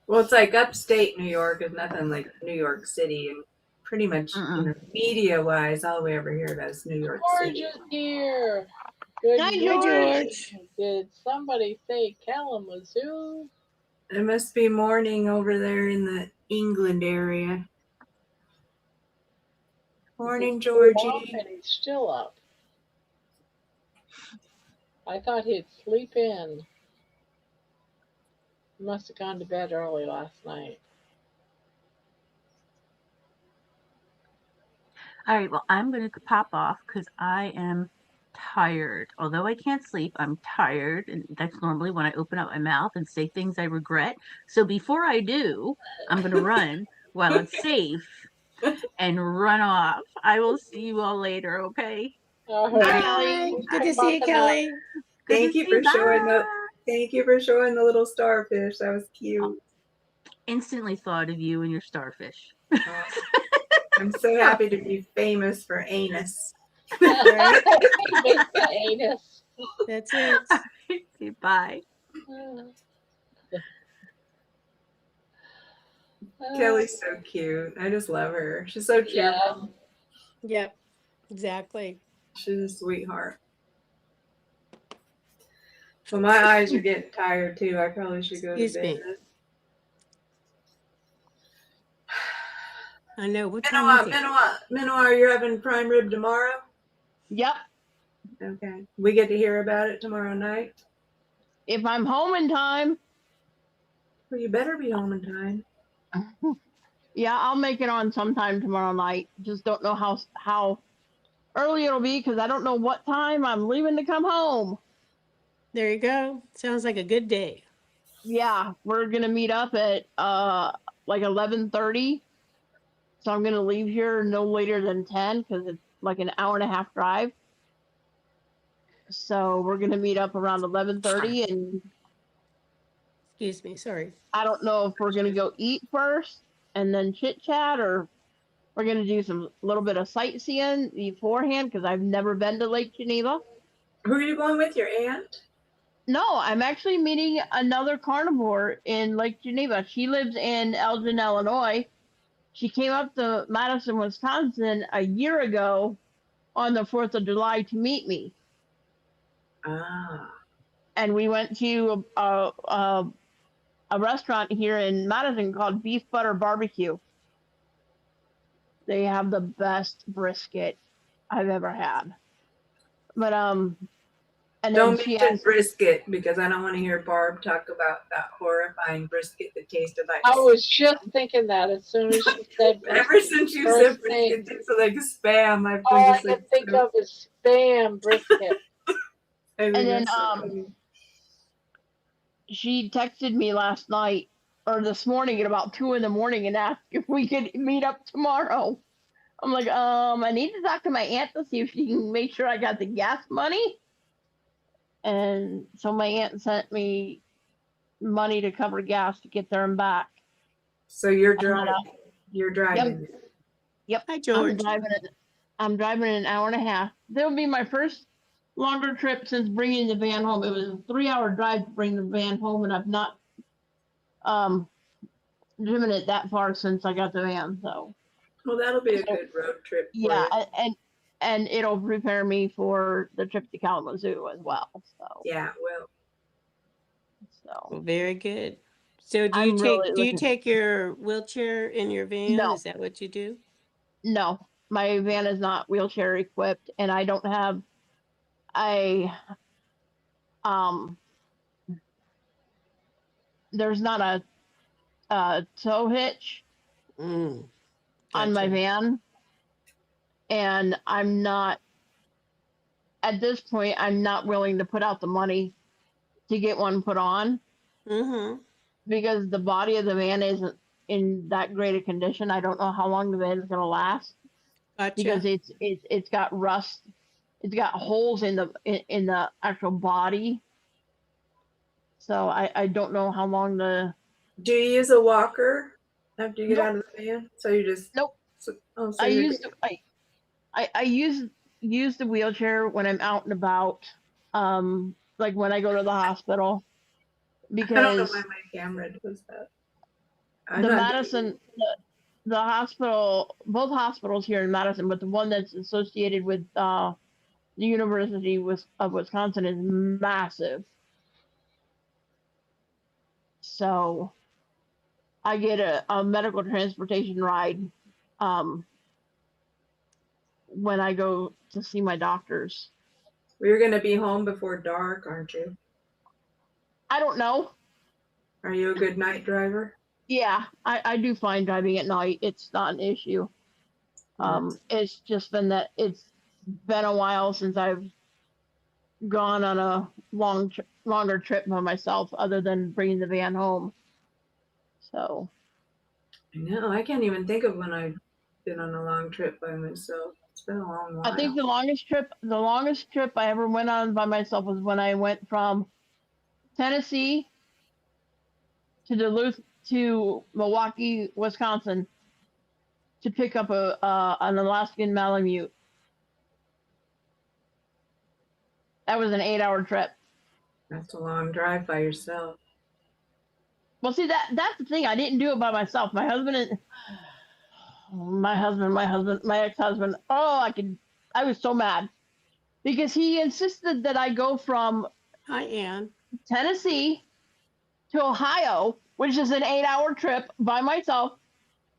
well, it's like upstate New York is nothing like New York City, and pretty much media-wise, all we ever hear about is New York City. George is here. Good Hi, George. Did somebody say Kalamazoo? It must be morning over there in the England area. Morning, Georgie. And he's still up. I thought he'd sleep in. He must have gone to bed early last night. All right, well, I'm going to pop off because I am tired. Although I can't sleep, I'm tired. And that's normally when I open up my mouth and say things I regret. So before I do, I'm going to run while it's safe and run off. I will see you all later, okay? All All right. right. Bye. Good to Come see on, you, Vanilla. Kelly. Good Thank to you see you. for showing the Bye. thank you for showing the little starfish. That was cute. Instantly thought of you and your starfish. Awesome. I'm so happy to be famous for anus. Right? Famous for anus. That's it. Okay, bye. Kelly's so cute. I just love her. She's so cheerful. Yeah. Yep. Exactly. She's a sweetheart. Well, my eyes are getting tired too. I probably should go to Excuse bed. me. I know. What's wrong with you? Minoa, you're having prime rib tomorrow? Yep. Okay. We get to hear about it tomorrow night? If I'm home in time, Well, you better be home in time. yeah, I'll make it on sometime tomorrow night. Just don't know how early it'll be because I don't know what time I'm leaving to come home. There you go. Sounds like a good day. Yeah, we're gonna meet up at like 11:30. So I'm gonna leave here no later than 10 because it's like an hour and a half drive. So we're gonna meet up around 11:30, and Excuse me. Sorry. I don't know if we're gonna go eat first and then chit chat, or we're gonna do some little bit of sightseeing beforehand because I've never been to Lake Geneva. Who are you going with? Your aunt? No, I'm actually meeting another carnivore in Lake Geneva. She lives in Elgin, Illinois. She came up to Madison, Wisconsin a year ago on the 4th of July to meet me. Ah. And we went to a restaurant here in Madison called Beef Butter Barbecue. They have the best brisket I've ever had. But and Don't then she mention asked, brisket because I don't want to hear Barb talk about that horrifying brisket that tasted like. I was just thinking that as soon as she said Ever since you first said brisket tasted like spam, I've all been I just can like. think of is spam brisket. I think and then that's so funny. she texted me last night or this morning at about 2 in the morning and asked if we could meet up tomorrow. I'm like, I need to talk to my aunt to see if she can make sure I got the gas money. And so my aunt sent me money to cover gas to get there and back. So you're And then driving. You're driving. Yep. Hi, George. I'm driving an hour and a half. That'll be my first longer trip since bringing the van home. It was a 3-hour drive to bring the van home, and I've not driven it that far since I got the van. So Well, that'll be a good road trip for yeah, you. and it'll prepare me for the trip to Kalamazoo as well. So Yeah, well. So Very good. So do I'm really you looking. take your wheelchair in your van? No, Is that what you do? no, my van is not wheelchair equipped, and I don't have. Um, there's not a tow hitch on my Gotcha. van, and I'm not at this point. I'm not willing to put out the money to get one put on Mm-hmm. because the body of the van isn't in that great a condition. I don't know how long the van is going to last because Gotcha. it's got rust. It's got holes in the actual body. So I don't know how long the. Do you use a walker after you get Nope. out of the van? So you just. Nope. So I you're use use the wheelchair when I'm out and about, like when I go to the hospital, I don't know because why my camera does that. the Madison, the hospital, both hospitals here in Madison, but the one that's associated with the University of Wisconsin is massive. So I get a medical transportation ride when I go to see my doctors. You're going to be home before dark, aren't you? I don't know. Are you a good night driver? Yeah, I do fine driving at night. It's not an issue. It's just been that it's been a while since I've gone on a longer trip by myself, other than bringing the van home. So I know. I can't even think of when I've been on a long trip by myself. It's been a long while. I think the longest trip I ever went on by myself was when I went from Tennessee to Duluth to Milwaukee, Wisconsin, to pick up an Alaskan Malamute. That was an 8-hour trip. That's a long drive by yourself. Well, see, that's the thing. I didn't do it by myself. My ex-husband. Oh, I was so mad because he insisted that I go from Hi, Ann. Tennessee to Ohio, which is an 8-hour trip by myself,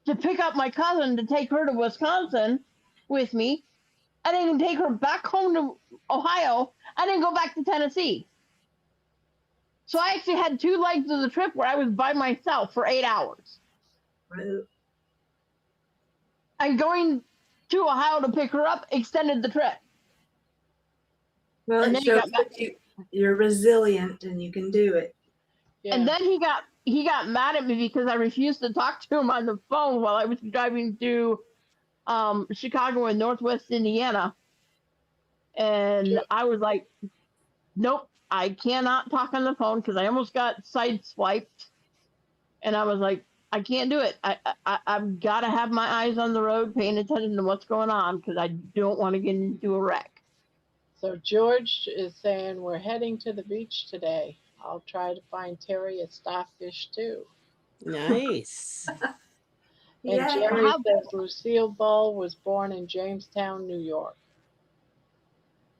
to pick up my cousin to take her to Wisconsin with me, and then take her back home to Ohio, and then go back to Tennessee. So I actually had 2 legs of the trip where I was by myself for 8 hours. Well, And going to Ohio to pick her up extended the trip. well, And it then he shows got back. that you're resilient and you can do it. Yeah. And then he got mad at me because I refused to talk to him on the phone while I was driving through Chicago and Northwest Indiana. And I was like, nope, I cannot talk on the phone because I almost got sideswiped. And I was like, I can't do it. I've got to have my eyes on the road, paying attention to what's going on, because I don't want to get into a wreck. So George is saying we're heading to the beach today. I'll try to find Terry a stockfish too. Nice. And Yeah. Jerry says Lucille Ball was born in Jamestown, New York,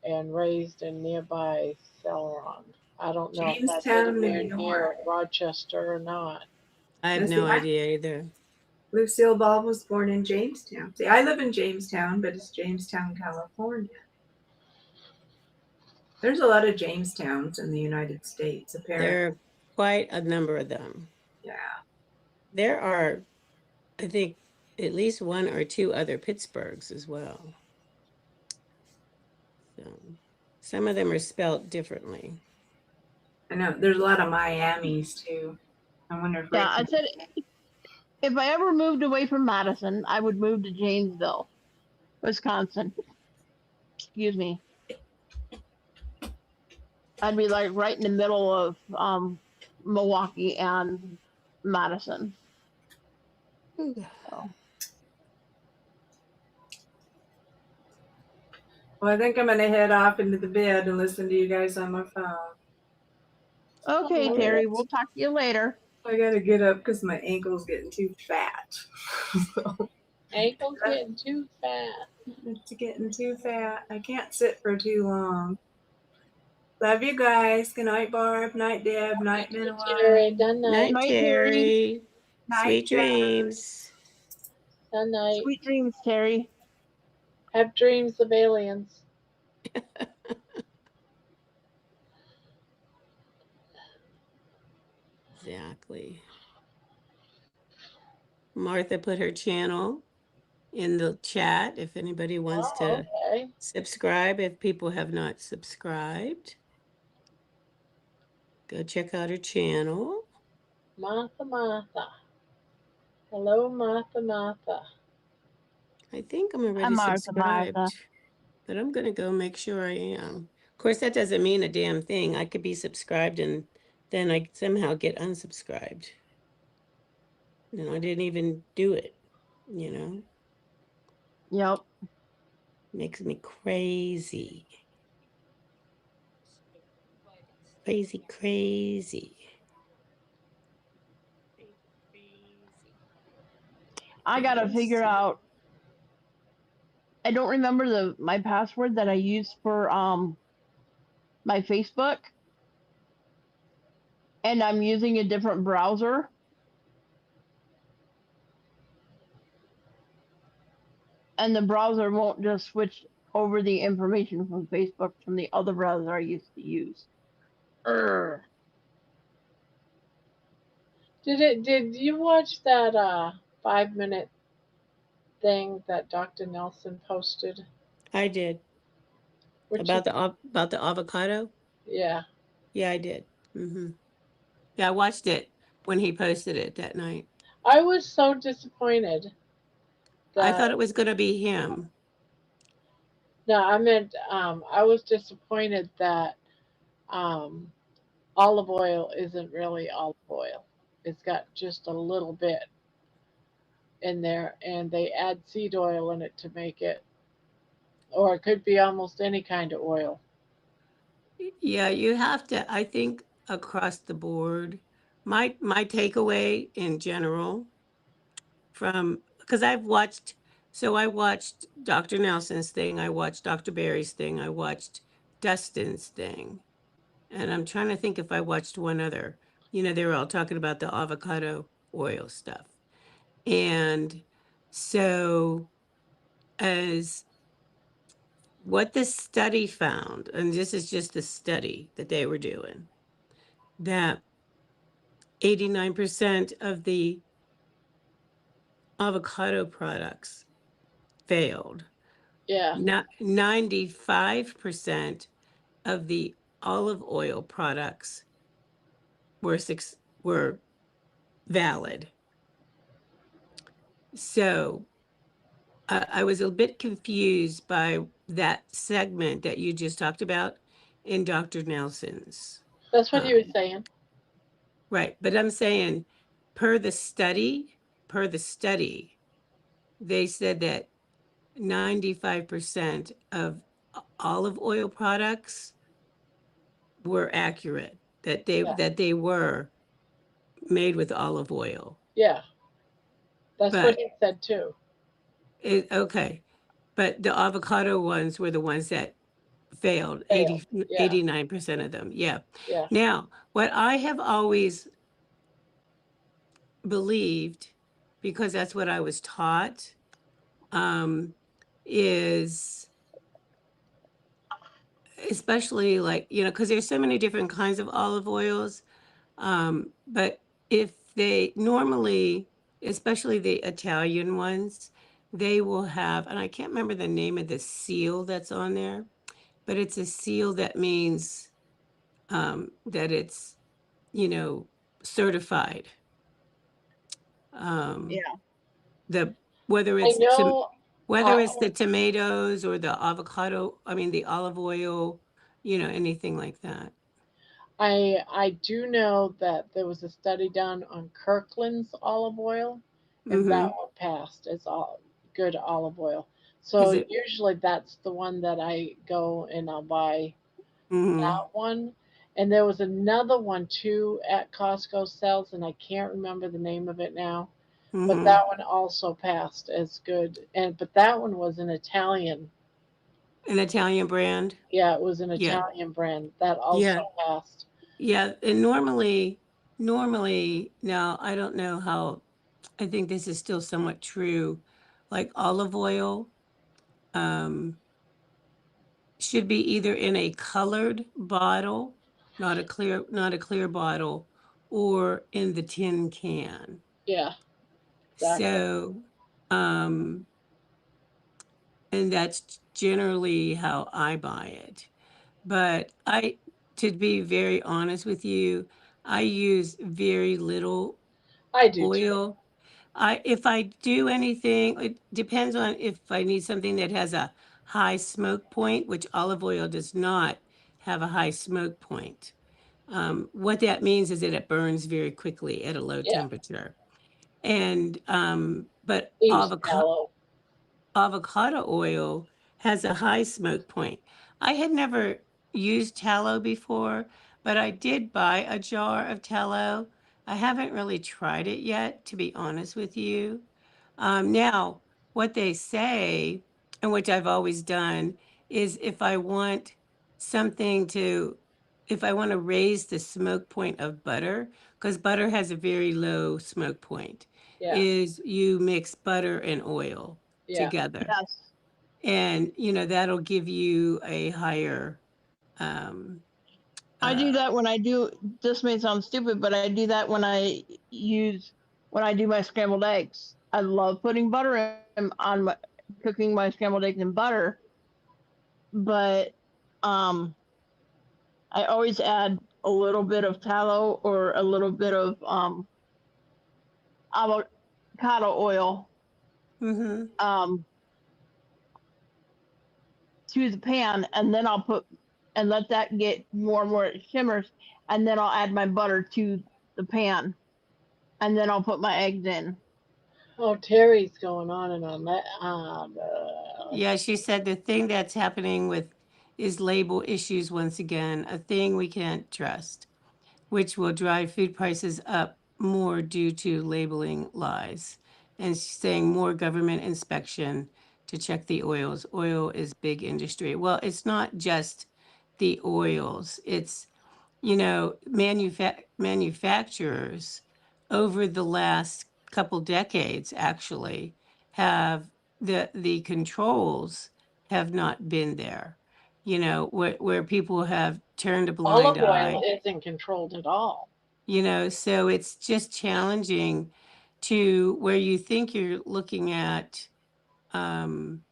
and raised in nearby Celeron. I don't know if that's Jamestown, anywhere New near York. Rochester or not. I have Let's no see, idea either. Lucille Ball was born in Jamestown. See, I live in Jamestown, but it's Jamestown, California. There's a lot of Jamestowns in the United States, apparently. There are quite a number of them. Yeah. There are, I think, at least 1 or 2 other Pittsburghs as well. So some of them are spelt differently. I know. There's a lot of Miamis too. I wonder if Yeah, I said if I ever moved away from Madison, I would move to Janesville, Wisconsin. Excuse me. I'd be like right in the middle of Milwaukee and Madison. So. Well, I think I'm going to head off into the bed and listen to you guys on my phone. Okay, Terry, we'll talk to you later. I got to get up because my ankle's getting too fat. So, Ankle's getting too fat. it's getting too fat. I can't sit for too long. Love you guys. Good night, Barb. Night, Deb. Night, Terry, Minwine. good night. Night, Terry. Night, Sweet Jack. dreams. Good night. Sweet dreams, Terry. Have dreams of aliens. Exactly. Martha put her channel in the chat if anybody wants to Okay. subscribe. If people have not subscribed, go check out her channel. Martha. Hello, Martha. I think I'm already I'm Martha, subscribed, Martha. but I'm going to go make sure I am. Of course, that doesn't mean a damn thing. I could be subscribed and then I somehow get unsubscribed. And I didn't even do it, you know? Yep. Makes me crazy. Crazy. I gotta figure out. I don't remember my password that I use for my Facebook, and I'm using a different browser. And the browser won't just switch over the information from Facebook from the other browser I used to use. Did you watch that 5-minute thing that Dr. Nelson posted? I did. Which About the avocado? yeah, Yeah, I did. Yeah, I watched it when he posted it that night. I was so disappointed I that thought it was going to be him. no, I meant I was disappointed that um, olive oil isn't really olive oil. It's got just a little bit in there, and they add seed oil in it to make it, or it could be almost any kind of oil. Yeah, you have to, I think, across the board. My takeaway in general from, because I watched Dr. Nelson's thing, I watched Dr. Barry's thing, I watched Dustin's thing, and I'm trying to think if I watched one other. They were all talking about the avocado oil stuff. And so, as what this study found, and this is just the study that they were doing, that 89% of the avocado products failed. Yeah, Not 95% of the olive oil products were valid. So I was a bit confused by that segment that you just talked about in Dr. Nelson's. that's what he was Um, saying. right. But I'm saying, per the study, they said that 95% of olive oil products were accurate, Yeah, that they were made with olive oil. yeah, that's what But he said too. okay. But the avocado ones were the ones that failed, Failed. Yeah, 89% of them. Yeah. yeah, Now, what I have always believed, because that's what I was taught, is especially like, because there's so many different kinds of olive oils. But if they normally, especially the Italian ones, they will have, and I can't remember the name of the seal that's on there, but it's a seal that means that it's, you know, certified. Um, Yeah. the whether I it's to, know. whether I it's the tomatoes or the avocado, I mean the olive oil, anything like that. I do know that there was a study done on Kirkland's olive oil, and that Mm-hmm. one passed as all good olive oil. Is So it? usually that's the one that I go and I'll buy Mm-hmm. that one. And there was another one too at Costco sells, and I can't remember the name of it now. But Mm-hmm. that one also passed as good. And but that one was an Italian. An Italian brand. Yeah, it was an Yeah. Italian brand that also Yeah. passed. Yeah. And normally, now I don't know how, I think this is still somewhat true. Like olive oil, um, should be either in a colored bottle, not a clear bottle, or in the tin can. Yeah, exactly. So, um, and that's generally how I buy it. But to be very honest with you, I use very little I do too. oil. If I do anything, it depends on if I need something that has a high smoke point, which olive oil does not have a high smoke point. What that means is that it burns very quickly at a low Yeah, temperature. And but leaves tallow. avocado oil has a high smoke point. I had never used tallow before, but I did buy a jar of tallow. I haven't really tried it yet, to be honest with you. Now, what they say, and which I've always done, is something to, if I want to raise the smoke point of butter, because butter has a very low smoke point, Yeah, is you mix butter and oil yeah, together. Yes. And, that'll give you a higher, um, I do uh, that when I do. This may sound stupid, but I do that when I do my scrambled eggs. I love putting butter on my cooking my scrambled eggs in butter, but um, I always add a little bit of tallow or a little bit of avocado oil Mm-hmm. To the pan, and then I'll put and let that get more and more it shimmers, and then I'll add my butter to the pan, and then I'll put my eggs in. Oh, Terry's going on and on that. Yeah, she said the thing that's happening with is label issues once again, a thing we can't trust, which will drive food prices up more due to labeling lies. And she's saying more government inspection to check the oils. Oil is big industry. Well, it's not just the oils. It's, manufacturers over the last couple decades actually have the controls have not been there. Where people have turned a blind Olive oil eye. isn't controlled at all. So it's just challenging to where you think you're looking at, um,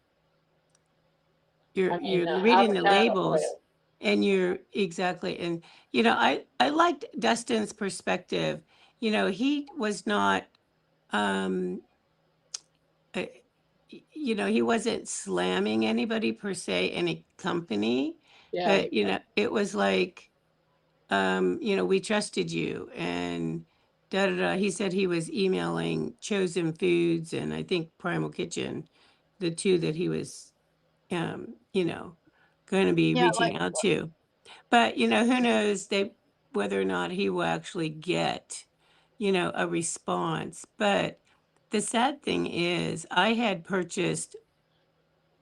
I mean, you're reading the avocado labels oil. and you're exactly. And, I liked Dustin's perspective. He was not, um, uh, he wasn't slamming anybody per se, any company, Yeah, but, it was like, we trusted you and da da da. He said he was emailing Chosen Foods and I think Primal Kitchen, the two that he was, going to be Yeah, reaching out to. But who knows whether or not he will actually get, a response. But the sad thing is, I had purchased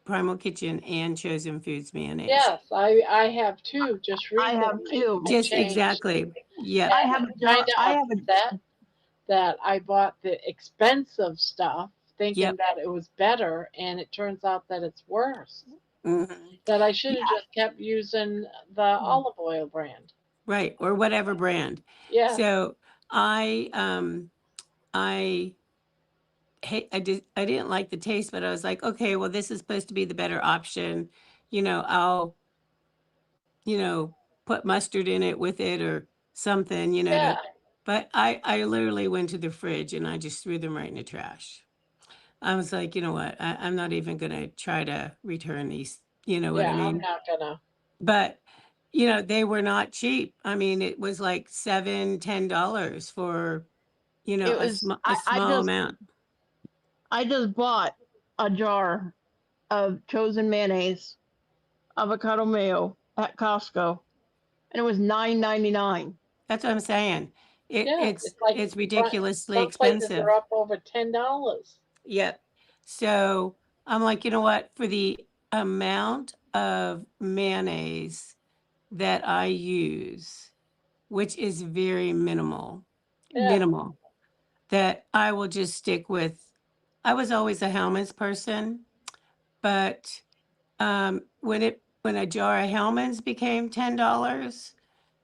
Primal Kitchen and Chosen Foods mayonnaise. yes, I have too. Just I have recently, too. I Just changed, exactly. Yeah. I and have I'm a kind jar. I of have a upset that I bought the expensive stuff, thinking Yep. that it was better, and it turns out that it's worse. Mhm. That I should have yeah. just kept using the olive oil brand. Right, or whatever brand. Yeah, So I I I didn't like the taste, but I was like, okay, well, this is supposed to be the better option. I'll, you know, put mustard in it with it or something, yeah, but I literally went to the fridge and I just threw them right in the trash. I was like, you know what? I'm not even gonna try to return these, you know what I yeah. I'm mean? not gonna. But, they were not cheap. I mean, it was like $7, $10 for, It was. a small amount. I just bought a jar of chosen mayonnaise, avocado mayo at Costco, and it was $9.99. That's what I'm saying. Yeah, it's like It's ridiculously some places are expensive. up over $10. Yep. So I'm like, you know what? For the amount of mayonnaise that I use, which is very Yeah, minimal, that I will just stick with. I was always a Hellman's person, but when a jar of Hellman's became $10,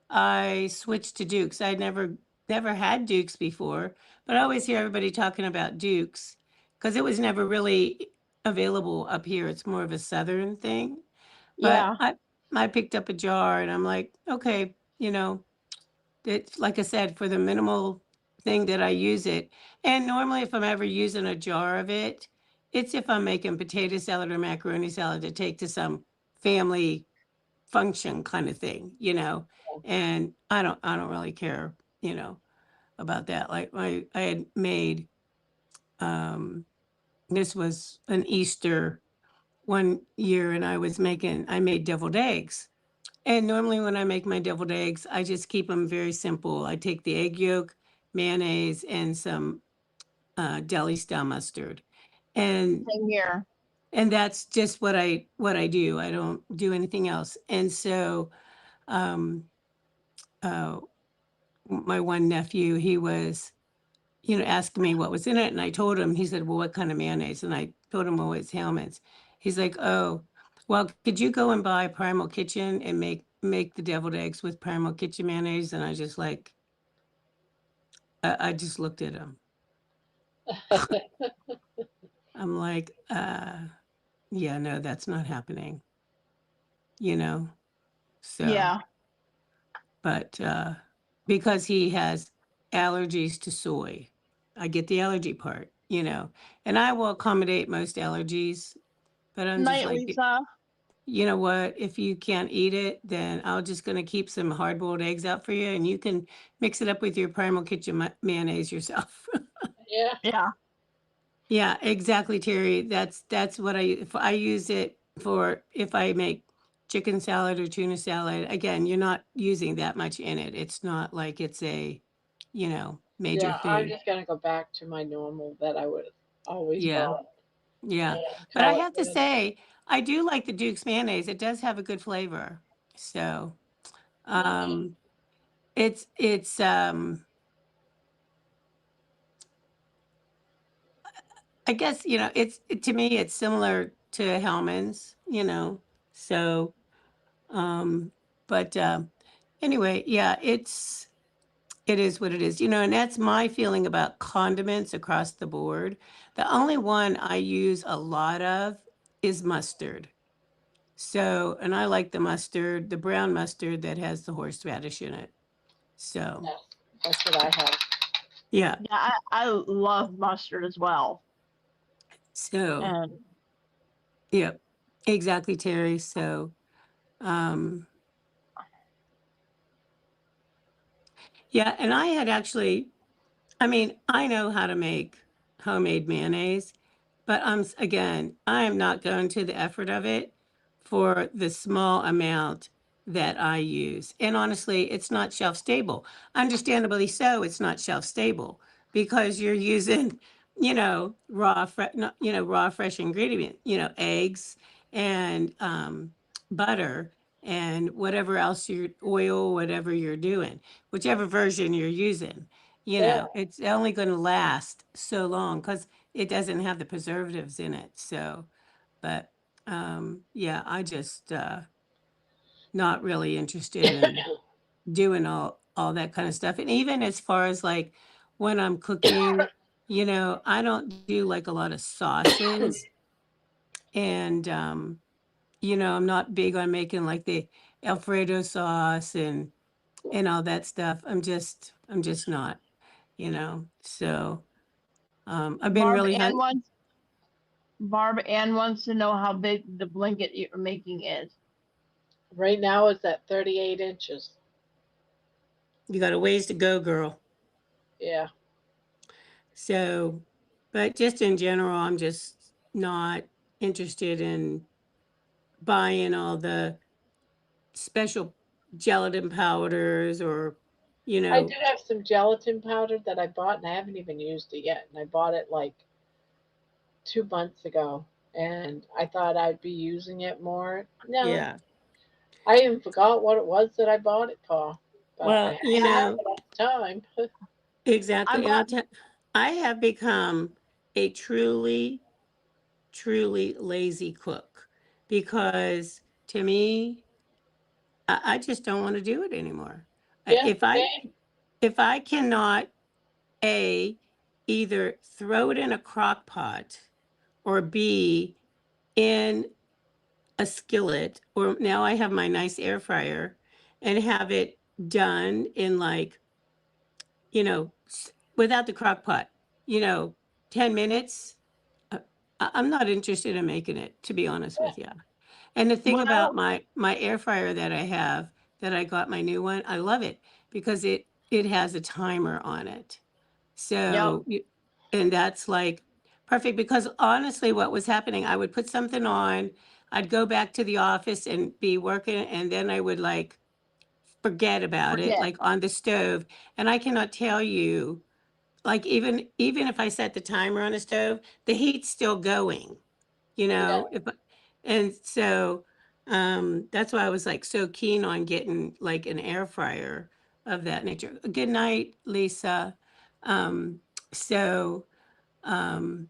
I switched to Dukes. I'd never had Dukes before, but I always hear everybody talking about Dukes because it was never really available up here. It's more of a southern thing. But Yeah, I picked up a jar and I'm like, okay, it's like I said, for the minimal thing that I use it. And normally if I'm ever using a jar of it, it's if I'm making potato salad or macaroni salad to take to some family function kind of thing, and I don't really care, about that. Like I had made, um, this was an Easter one year and I made deviled eggs. And normally when I make my deviled eggs, I just keep them very simple. I take the egg yolk, mayonnaise, and some deli style mustard. And same here. that's just what I do. I don't do anything else. And so um uh my one nephew, he was, asking me what was in it, and I told him. He said, "Well, what kind of mayonnaise?" And I told him, "Well, it's Hellmann's." He's like, "Oh, well, could you go and buy Primal Kitchen and make the deviled eggs with Primal Kitchen mayonnaise?" And I just like, I just looked at him. I'm like, yeah, no, that's not happening, you know? So, Yeah. but because he has allergies to soy, I get the allergy part, and I will accommodate most allergies, but I'm just Night, like, Lisa. you know what? If you can't eat it, then I'm just going to keep some hard boiled eggs out for you, and you can mix it up with your Primal Kitchen mayonnaise yourself. Yeah. Yeah. Yeah, exactly, Terry. That's what if I use it for if I make chicken salad or tuna salad. Again, you're not using that much in it. It's not like it's a, major Yeah, I'm thing. just gonna go back to my normal that I would always Yeah, bought yeah. and But I call it have to mayonnaise. say, I do like the Duke's mayonnaise. It does have a good flavor. So, um, it's I guess, to me it's similar to Hellman's, So, um, but anyway, yeah, it is what it is, and that's my feeling about condiments across the board. The only one I use a lot of is mustard. So, and I like the brown mustard that has the horseradish in it. So, Yes, that's what I have. yeah. Yeah, I love mustard as well. So, And yeah, exactly, Terry. So, um, yeah, and I had actually I mean, I know how to make homemade mayonnaise, but again, I am not going to the effort of it for the small amount that I use. And honestly, it's not shelf stable. Understandably so, it's not shelf stable because you're using, raw fresh ingredient, eggs and butter and whatever else oil, whatever you're doing, whichever version you're using. Yeah. It's only going to last so long because it doesn't have the preservatives in it. So, but yeah, I just not really interested in doing all that kind of stuff. And even as far as like when I'm cooking, I don't do like a lot of sauces, and I'm not big on making like the Alfredo sauce and all that stuff. I'm just not, So I've been Barb really Ann wants Barb Ann wants to know how big the blanket you're making is. Right now it's at 38 inches. you got a ways to go, girl. Yeah. So, but just in general, I'm just not interested in buying all the special gelatin powders or, you I do know, have some gelatin powder that I bought and I haven't even used it yet. And I bought it like 2 months ago. And I thought I'd be using it more. No, yeah. I even forgot what it was that I bought it for. But I Well, have it at the time. I exactly. And bought I have become a truly, truly lazy cook because to me, I just don't want to do it anymore. Yeah, If I same. if I cannot A, either throw it in a crock pot or B, in a skillet, or now I have my nice air fryer and have it done in like, without the crock pot, you know, 10 minutes. uh, I'm not interested in making it, to be honest Yeah. with you. And the thing when I about my air fryer that I have, that I got my new one, I love it because it has a timer on it. yep, So, and that's like perfect because honestly, what was happening, I would put something on, I'd go back to the office and be working, and then I would like forget about it, forget. like on the stove. And I cannot tell you, like even if I set the timer on the stove, the heat's still going, Yeah. if and so that's why I was like so keen on getting like an air fryer of that nature. Good night, Lisa. Um, so um,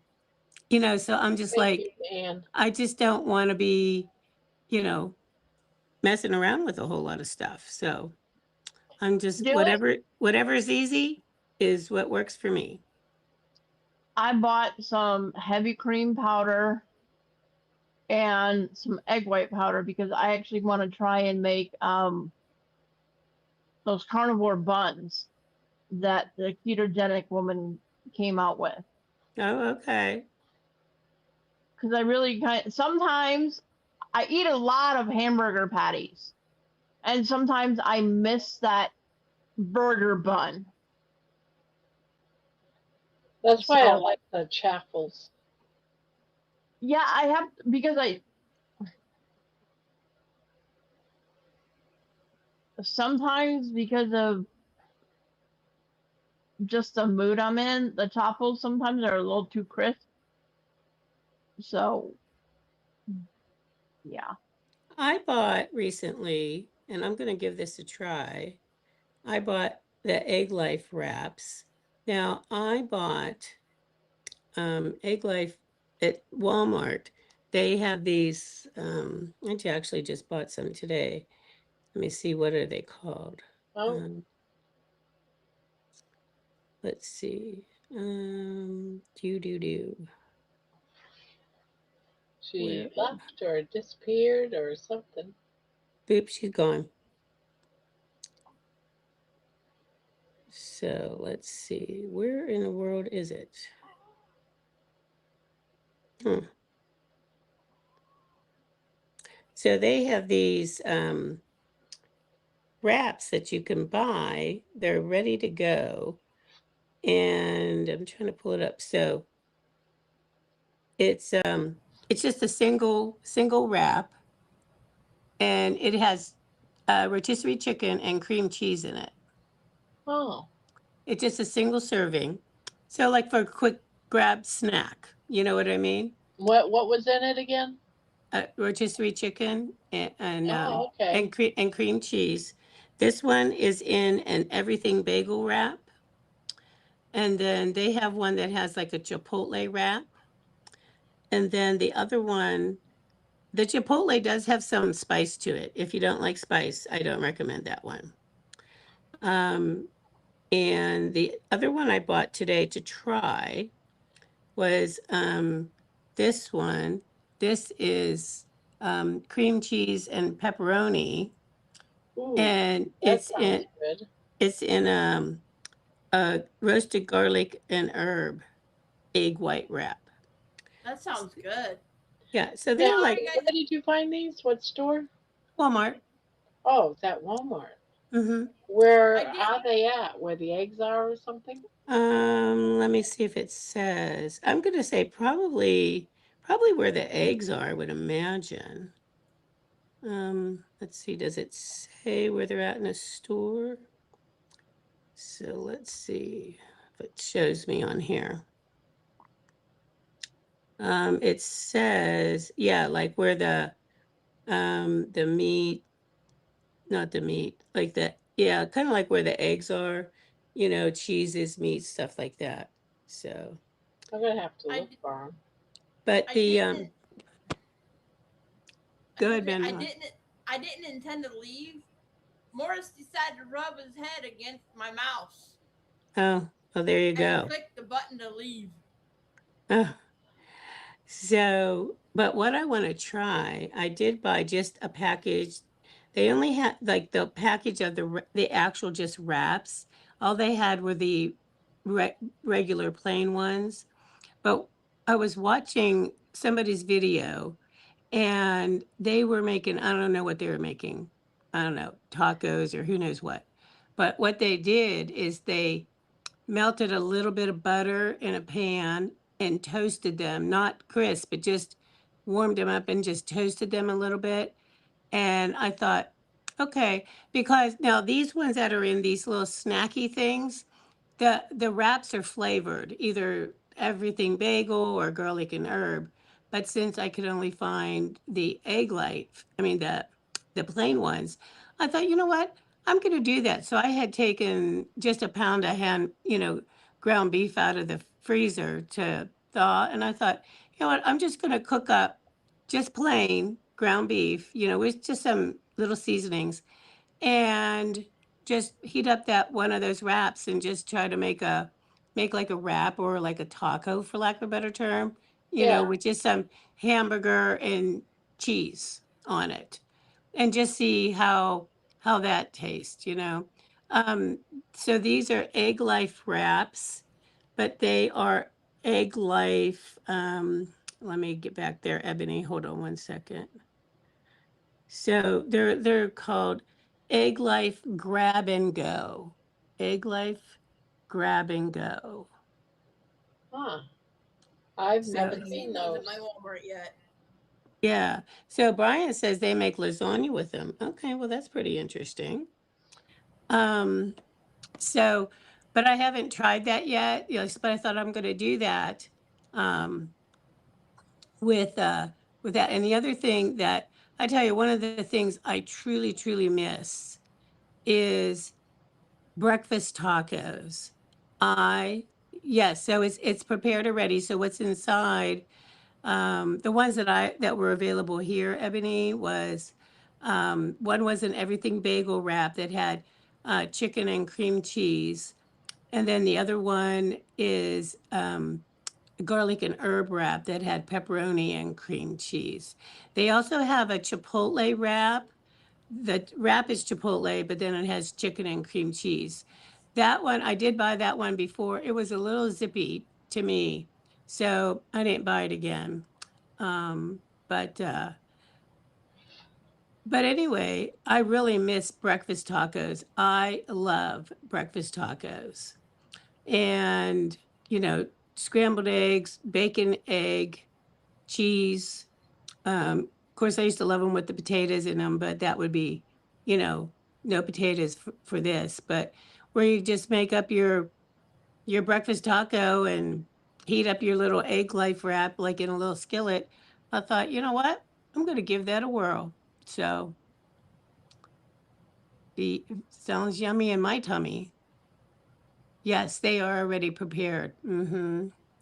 so I'm just Thank you, like, Dan. I just don't want to be, you know, messing around with a whole lot of stuff. So I'm just Do it. whatever is easy is what works for me. I bought some heavy cream powder and some egg white powder because I actually want to try and make those carnivore buns that the ketogenic woman came out with. Oh, okay. Because I really sometimes I eat a lot of hamburger patties, and sometimes I miss that burger bun. That's why I So like the chaffles. yeah, I have because I sometimes because of just the mood I'm in, the chaffles sometimes are a little too crisp. So yeah. I bought recently, and I'm going to give this a try. I bought the Egg Life wraps. Now, I bought Egg Life at Walmart. They have these, I actually just bought some today. Let me see, what are they called? Oh, Let's see. Do. she Where? left or disappeared or something. Boop, she's gone. So let's see. Where in the world is it? So they have these wraps that you can buy. They're ready to go. And I'm trying to pull it up. So it's just a single wrap, and it has rotisserie chicken and cream cheese in it. Oh, It's just a single serving. So like for a quick grab snack, you know what I mean? what was in it again? Rotisserie chicken Oh, okay. and cream cheese. This one is in an everything bagel wrap, and then they have one that has like a chipotle wrap, and then the other one, the chipotle does have some spice to it. If you don't like spice, I don't recommend that one. And the other one I bought today to try was this one. This is cream cheese and pepperoni, Ooh, and that sounds good. it's in a roasted garlic and herb egg white wrap. That sounds good. Yeah, so Now, they're like where did you find these? What store? Walmart. Oh, it's at Walmart. Mm-hmm. Where are they at? Where the eggs are or something? Let me see if it says. I'm gonna say probably where the eggs are, I would imagine. Let's see, does it say where they're at in a store? So let's see if it shows me on here. It says, yeah, like where the meat, not the meat, like yeah, kind of like where the eggs are, cheeses, meat, stuff like that. So, I'm gonna have to look for them. but I the didn't. go ahead, I Ben. didn't. I didn't intend to leave. Morris decided to rub his head against my mouse. Oh, there you And he go. clicked the button to leave. Oh. So, but what I want to try, I did buy just a package. They only had like the package of the actual just wraps. All they had were the regular plain ones. But I was watching somebody's video, and they were making, I don't know what they were making. I don't know, tacos or who knows what. But what they did is they melted a little bit of butter in a pan and toasted them, not crisp, but just warmed them up and just toasted them a little bit. And I thought, okay, because now these ones that are in these little snacky things, the wraps are flavored, either everything bagel or garlic and herb. But since I could only find the egg light, I mean the plain ones, I thought, you know what? I'm going to do that. So I had taken just a pound of ground beef out of the freezer to thaw, and I thought, you know what? I'm just going to cook up just plain ground beef, with just some little seasonings, and just heat up that one of those wraps and just try to make a make like a wrap or like a taco, for lack of a better term, Yeah. with just some hamburger and cheese on it, and just see how that tastes. Um, so these are Egg Life wraps, but they are Egg Life. Let me get back there, Ebony. Hold on one second. So they're called Egg Life Grab and Go. Egg Life Grab and Go. Huh. I've So never Haven't seen seen those at those. my Walmart yet. yeah. So Brian says they make lasagna with them. Okay, well that's pretty interesting. Um, so but I haven't tried that yet. Yes, but I thought I'm gonna do that um with with that. And the other thing that I tell you, one of the things I truly, truly miss is breakfast tacos. I Yes, so it's prepared already. So what's inside? The ones that were available here, Ebony, was one was an everything bagel wrap that had chicken and cream cheese, and then the other one is garlic and herb wrap that had pepperoni and cream cheese. They also have a chipotle wrap. The wrap is chipotle, but then it has chicken and cream cheese. That one, I did buy that one before. It was a little zippy to me, so I didn't buy it again. Um, but uh, but anyway, I really miss breakfast tacos. I love breakfast tacos, and you know, scrambled eggs, bacon, egg, cheese. Of course, I used to love them with the potatoes in them, but that would be, you know, no potatoes for this. But where you just make up your breakfast taco and heat up your little egg life wrap like in a little skillet. I thought, you know what? I'm going to give that a whirl. So the sounds yummy in my tummy. Yes, they are already prepared.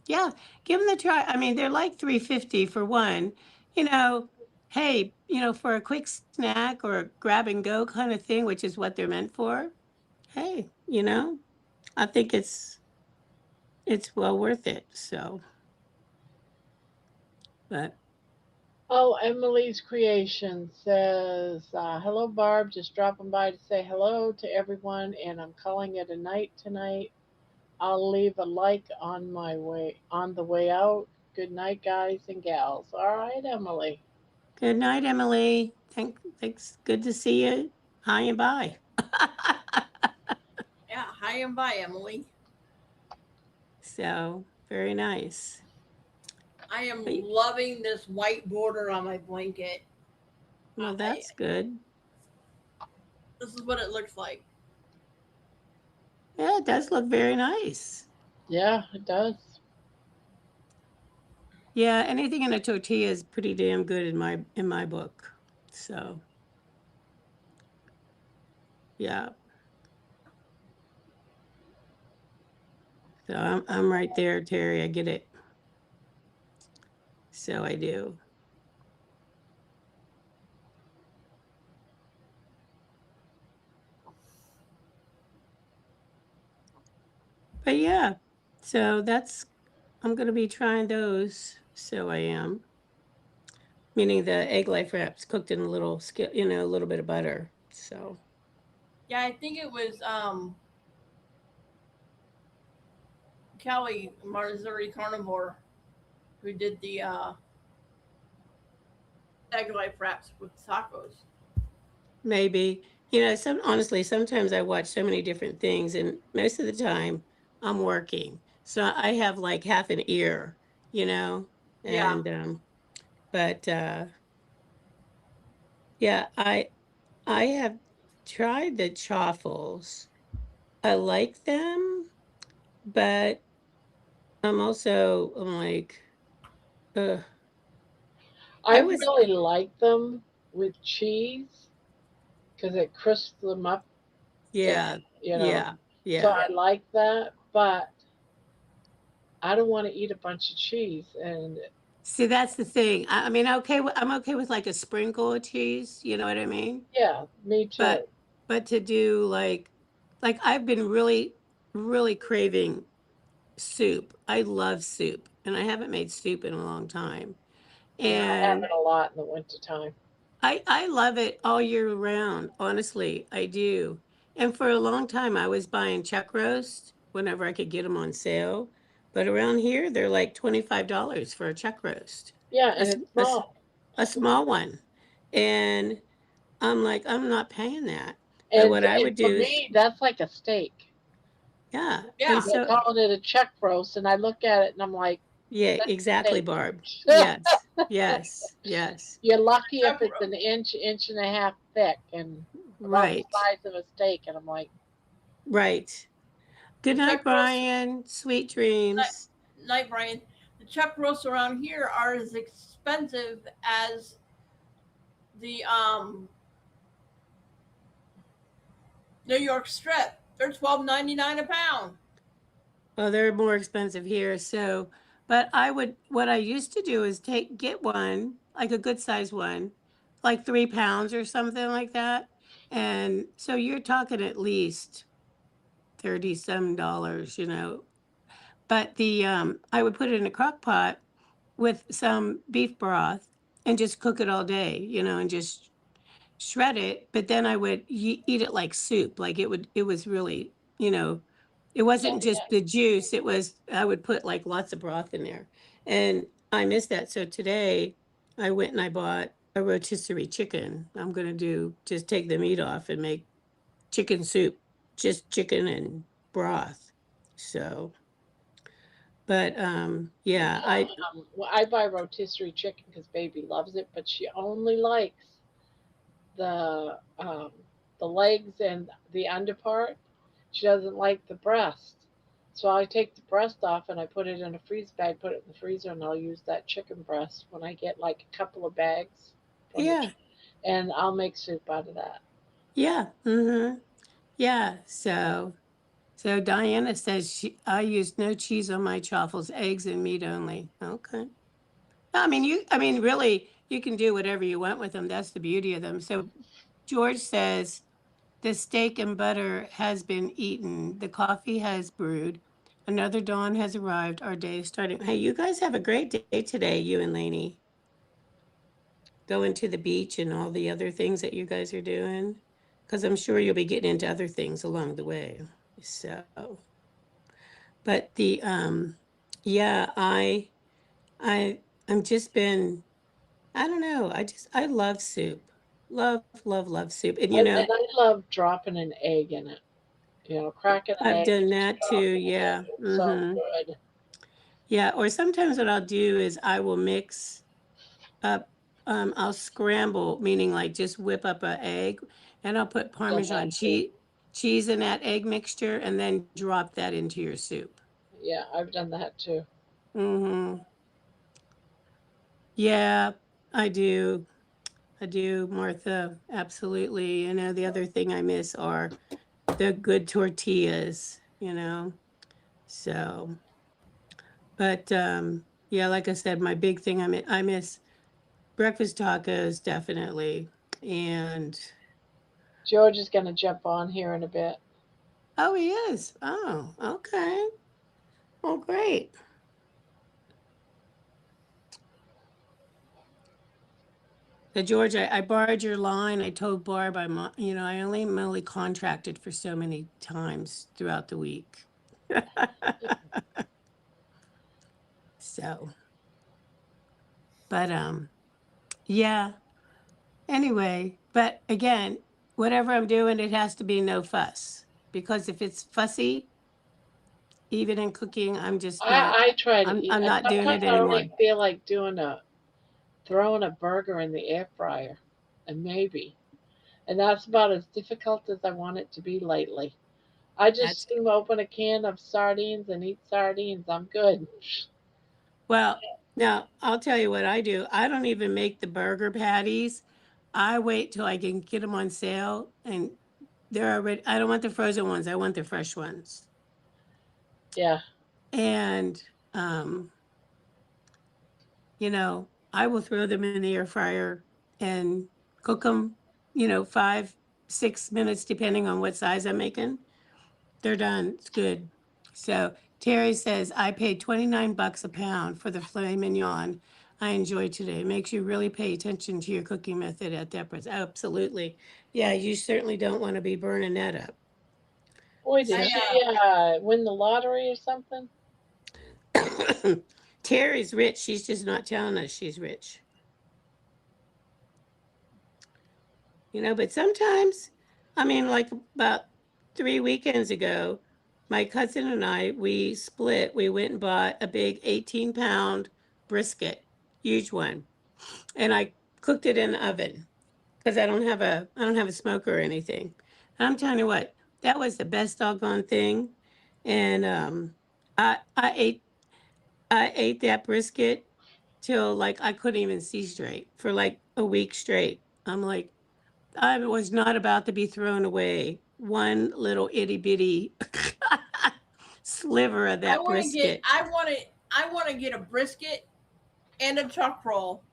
Yeah, give them a try. I mean, they're like 350 for one. You know, hey, for a quick snack or a grab and go kind of thing, which is what they're meant for. Hey, I think it's well worth it. So, but Oh, Emily's Creation says, hello, Barb. Just dropping by to say hello to everyone, and I'm calling it a night tonight. I'll leave a like on the way out. Good night, guys and gals. All right, Emily. good night, Emily. Thanks. Good to see you. Hi and bye. Yeah, hi and bye, Emily. So, very nice. I am But, loving this white border on my blanket. well, that's good. This is what it looks like. Yeah, it does look very nice. Yeah, it does. Yeah, anything in a tortilla is pretty damn good in my book. So, yeah. So I'm right there, Terry. I get it. So I do. But yeah. So I'm gonna be trying those. So I am. Meaning the egg life wraps cooked in a little a little bit of butter. So Yeah, I think it was Kelly Marzuri Carnivore who did the egg life wraps with tacos. maybe, honestly, sometimes I watch so many different things, and most of the time I'm working. So I have like half an ear, you know, Yeah, and but yeah, I have tried the chaffles. I like them, but I'm like, ugh. I I was really like them with cheese because it crisps them up. It, Yeah, you know, yeah, so yeah. I like that, but I don't want to eat a bunch of cheese. And See, that's the thing. I mean, I'm okay with like a sprinkle of cheese, you know what I mean? yeah, me too. But to do like I've been really, really craving. soup. I love soup, and I haven't made soup in a long time. Yeah, I have And it a lot in the wintertime. I love it all year round. Honestly, I do. And for a long time, I was buying chuck roast whenever I could get them on sale. But around here, they're like $25 for a chuck roast, Yeah, a, and s- it's a s- small. a small one. And I'm like, I'm not paying that. But And what I would for do is, me, that's like a steak. yeah. And Yeah. They're so, calling it a chuck roast, and I look at it and I'm like, yeah, that's a exactly, steak. Barb. Yes, yes, yes. You're lucky if Chuck it's roast. an inch, inch and a half thick, and about the Right, size of a steak. And I'm like, right. Good The night, chuck roast. Brian. Sweet Night, dreams. night, Brian. The chuck roasts around here are as expensive as the New York strip. They're $12.99 a pound. Well, they're more expensive here. So, but what I used to do is get one, like a good size one, like 3 pounds or something like that. And so you're talking at least 30 some dollars, you know. But I would put it in a crock pot with some beef broth and just cook it all day, you know, and just shred it, but then I would eat it like soup. Like it was really, you know, it yeah, wasn't yeah. just the juice. It was, I would put like lots of broth in there. And I miss that. So today I went and I bought a rotisserie chicken. I'm going to just take the meat off and make chicken soup, just chicken and broth. So, but yeah, Well, I buy rotisserie chicken because baby loves it, but she only likes the um, the legs and the under part. She doesn't like the breast. So I take the breast off and I put it in a freeze bag, put it in the freezer, and I'll use that chicken breast when I get like a couple of bags from yeah, and I'll make soup out of that. yeah. Mm-hmm. Yeah. So Diana says I used no cheese on my chaffles, eggs and meat only. Okay. I mean, really, you can do whatever you want with them. That's the beauty of them. So George says the steak and butter has been eaten. The coffee has brewed. Another dawn has arrived. Our day is starting. Hey, you guys have a great day today, you and Lainey. Going to the beach and all the other things that you guys are doing. Because I'm sure you'll be getting into other things along the way. So, but yeah, I I'm just been I don't know. I love soup. Love, love, love soup. And you know, And I love dropping an egg in it. You know, cracking an I've egg and done just that too. dropping it in. Yeah. It's so Mm-hmm. good. Yeah. Or sometimes what I'll do is I will mix up I'll scramble, meaning like just whip up an egg and I'll put Done that Parmesan too. cheese in that egg mixture and then drop that into your soup. Yeah, I've done that too. Mm-hmm. Yeah, I do. I do, Martha. Absolutely. You know, the other thing I miss are the good tortillas, you know. So, but yeah, like I said, my big thing I miss breakfast tacos definitely. And George is going to jump on here in a bit. oh, he is. Oh, okay. Oh, great. So George, I borrowed your line. I told Barb you know, I'm only contracted for so many times throughout the week. So, but yeah. Anyway, but again, whatever I'm doing, it has to be no fuss. Because if it's fussy, even in cooking, I try to eat. I'm not doing Sometimes it I don't anymore. even feel like throwing a burger in the air fryer, and maybe. And that's about as difficult as I want it to be lately. I just That's steam open a can of sardines and eat sardines. I'm good. well, now I'll tell you what I do. I don't even make the burger patties. I wait till I can get them on sale and they're already, I don't want the frozen ones. I want the fresh ones. Yeah. And, um, you know, I will throw them in the air fryer and cook them, you know, 5, 6 minutes, depending on what size I'm making. They're done. It's good. So Terry says, I paid 29 bucks a pound for the filet mignon I enjoyed today. It makes you really pay attention to your cooking method at that price. Absolutely. Yeah, you certainly don't want to be burning that up. Boy, did So, she win the lottery or something? Terry's rich. She's just not telling us she's rich. You know, but sometimes, I mean, like about 3 weekends ago, my cousin and I, we split. We went and bought a big 18-pound brisket, huge one, and I cooked it in the oven because I don't have a smoker or anything. And I'm telling you what, that was the best doggone thing. And I I ate I ate that brisket till like I couldn't even see straight for like a week straight. I'm like, I was not about to be thrown away one little itty bitty sliver of that brisket. I want to get a brisket and a chuck roll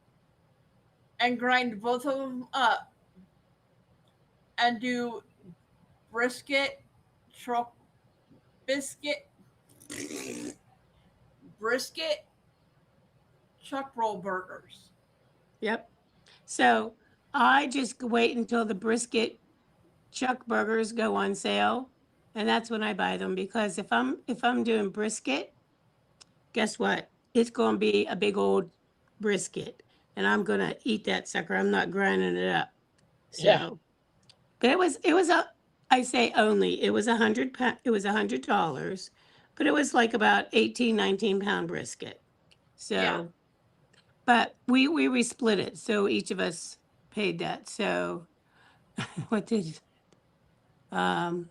and grind both of them up and do brisket, truck biscuit, brisket, chuck roll burgers. Yep. So I just wait until the brisket chuck burgers go on sale, and that's when I buy them because if I'm doing brisket, guess what? It's going to be a big old brisket, and I'm going to eat that sucker. I'm not grinding it up. So, Yeah. but it was a I say only it was $100, but it was like about 18, 19 pound brisket. So, Yeah. but we split it, so each of us paid that. So, what did um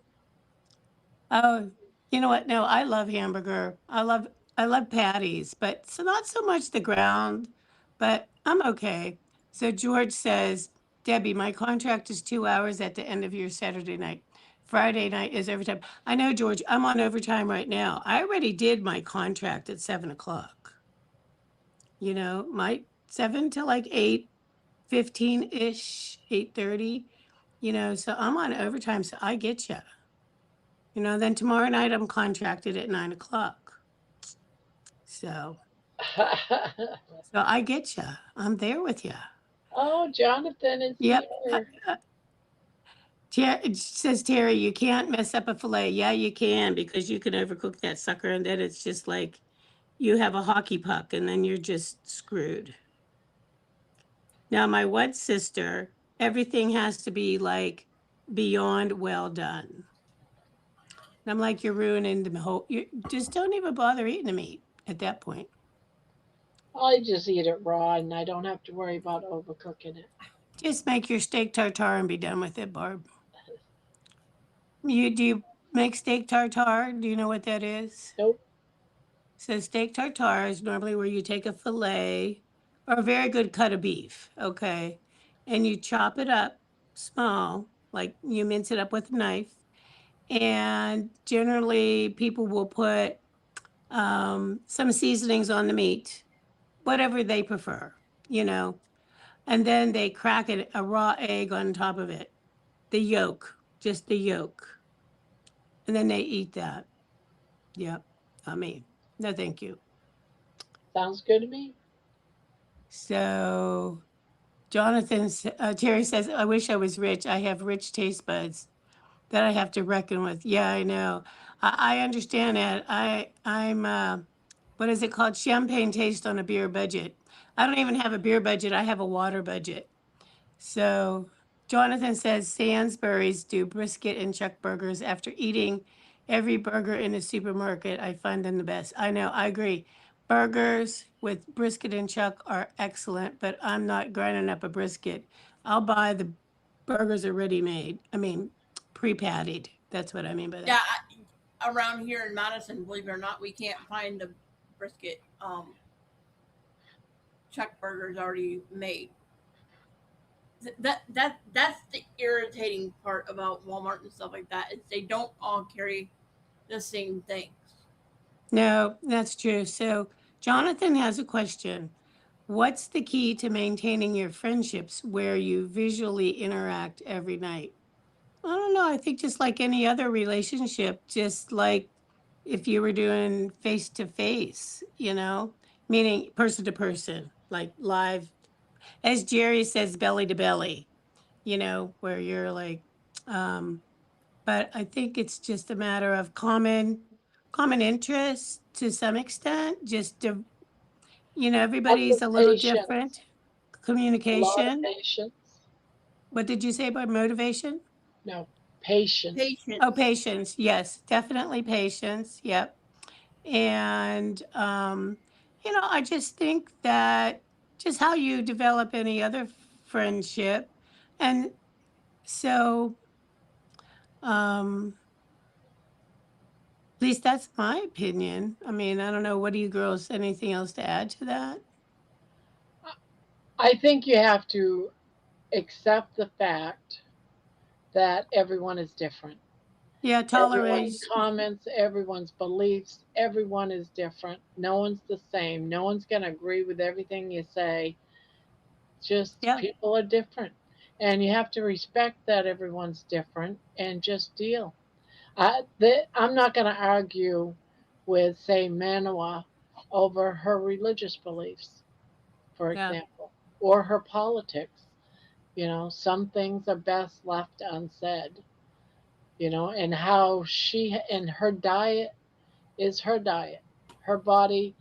oh, you know what? No, I love hamburger. I love patties, but so not so much the ground, but I'm okay. So George says, Debbie, my contract is 2 hours at the end of your Saturday night. Friday night is overtime. I know, George, I'm on overtime right now. I already did my contract at 7 o'clock. You know, my 7 to like 8:15 ish, 8:30. You know, so I'm on overtime, so I get you. You know, then tomorrow night I'm contracted at 9 o'clock. So, so I get you. I'm there with you. Oh, Jonathan is Yep. here. It says Terry, you can't mess up a fillet. Yeah, you can because you can overcook that sucker, and then it's just like you have a hockey puck, and then you're just screwed. Now, my one sister, everything has to be like beyond well done. And I'm like, you're ruining the whole. You just don't even bother eating the meat at that point. I just eat it raw and I don't have to worry about overcooking it. Just make your steak tartare and be done with it, Barb. Do you make steak tartare? Do you know what that is? Nope. So steak tartare is normally where you take a fillet or a very good cut of beef, okay, and you chop it up small, like you mince it up with a knife. And generally, people will put some seasonings on the meat, whatever they prefer, you know, and then they crack it a raw egg on top of it, the yolk, just the yolk, and then they eat that. Yep. I mean, no, thank you. Sounds good to me. So Terry says, I wish I was rich. I have rich taste buds that I have to reckon with. Yeah, I know. I understand that. I'm what is it called? Champagne taste on a beer budget. I don't even have a beer budget. I have a water budget. So Jonathan says Sainsbury's do brisket and chuck burgers. After eating every burger in the supermarket, I find them the best. I know, I agree. Burgers with brisket and chuck are excellent, but I'm not grinding up a brisket. I'll buy the burgers already made. I mean, pre-pattied. That's what I mean by Yeah, that. around here in Madison, believe it or not, we can't find the brisket chuck burgers already made. That's the irritating part about Walmart and stuff like that is they don't all carry the same things. No, that's true. So Jonathan has a question. What's the key to maintaining your friendships where you visually interact every night? I don't know. I think just like any other relationship, just like if you were doing face to face, meaning person to person, like live, as Jerry says, belly to belly, where you're like, um, but I think it's just a matter of common interest to some extent, just to, everybody's a little different. Patience, a lot of Communication. patience. What did you say about motivation? No, patience. Patience. Oh, patience. Yes, definitely patience. Yep. And, I just think that just how you develop any other friendship. And so, at least that's my opinion. I mean, I don't know. What do you girls, anything else to add to that? I think you have to accept the fact that everyone is different. Yeah, Everyone's tolerate. comments, everyone's beliefs, everyone is different. No one's the same. No one's going to agree with everything you say. Just Yeah, people are different. And you have to respect that everyone's different and just deal. I'm not going to argue with, say, Manoa over her religious beliefs, for yeah, example, or her politics. Some things are best left unsaid, and how she and her diet is her diet. Her body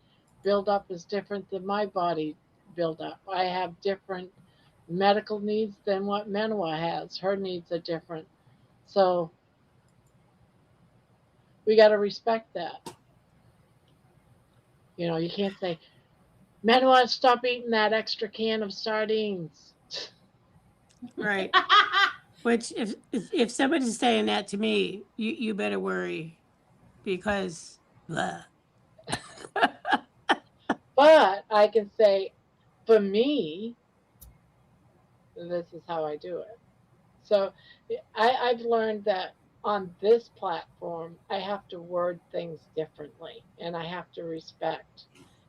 build up is different than my body build up. I have different medical needs than what Manoa has. Her needs are different. So we got to respect that. You can't say, Manoa, stop eating that extra can of sardines. right. Which, if somebody's saying that to me, you better worry because, blah. But I can say, for me, this is how I do it. So I've learned that on this platform, I have to word things differently and I have to respect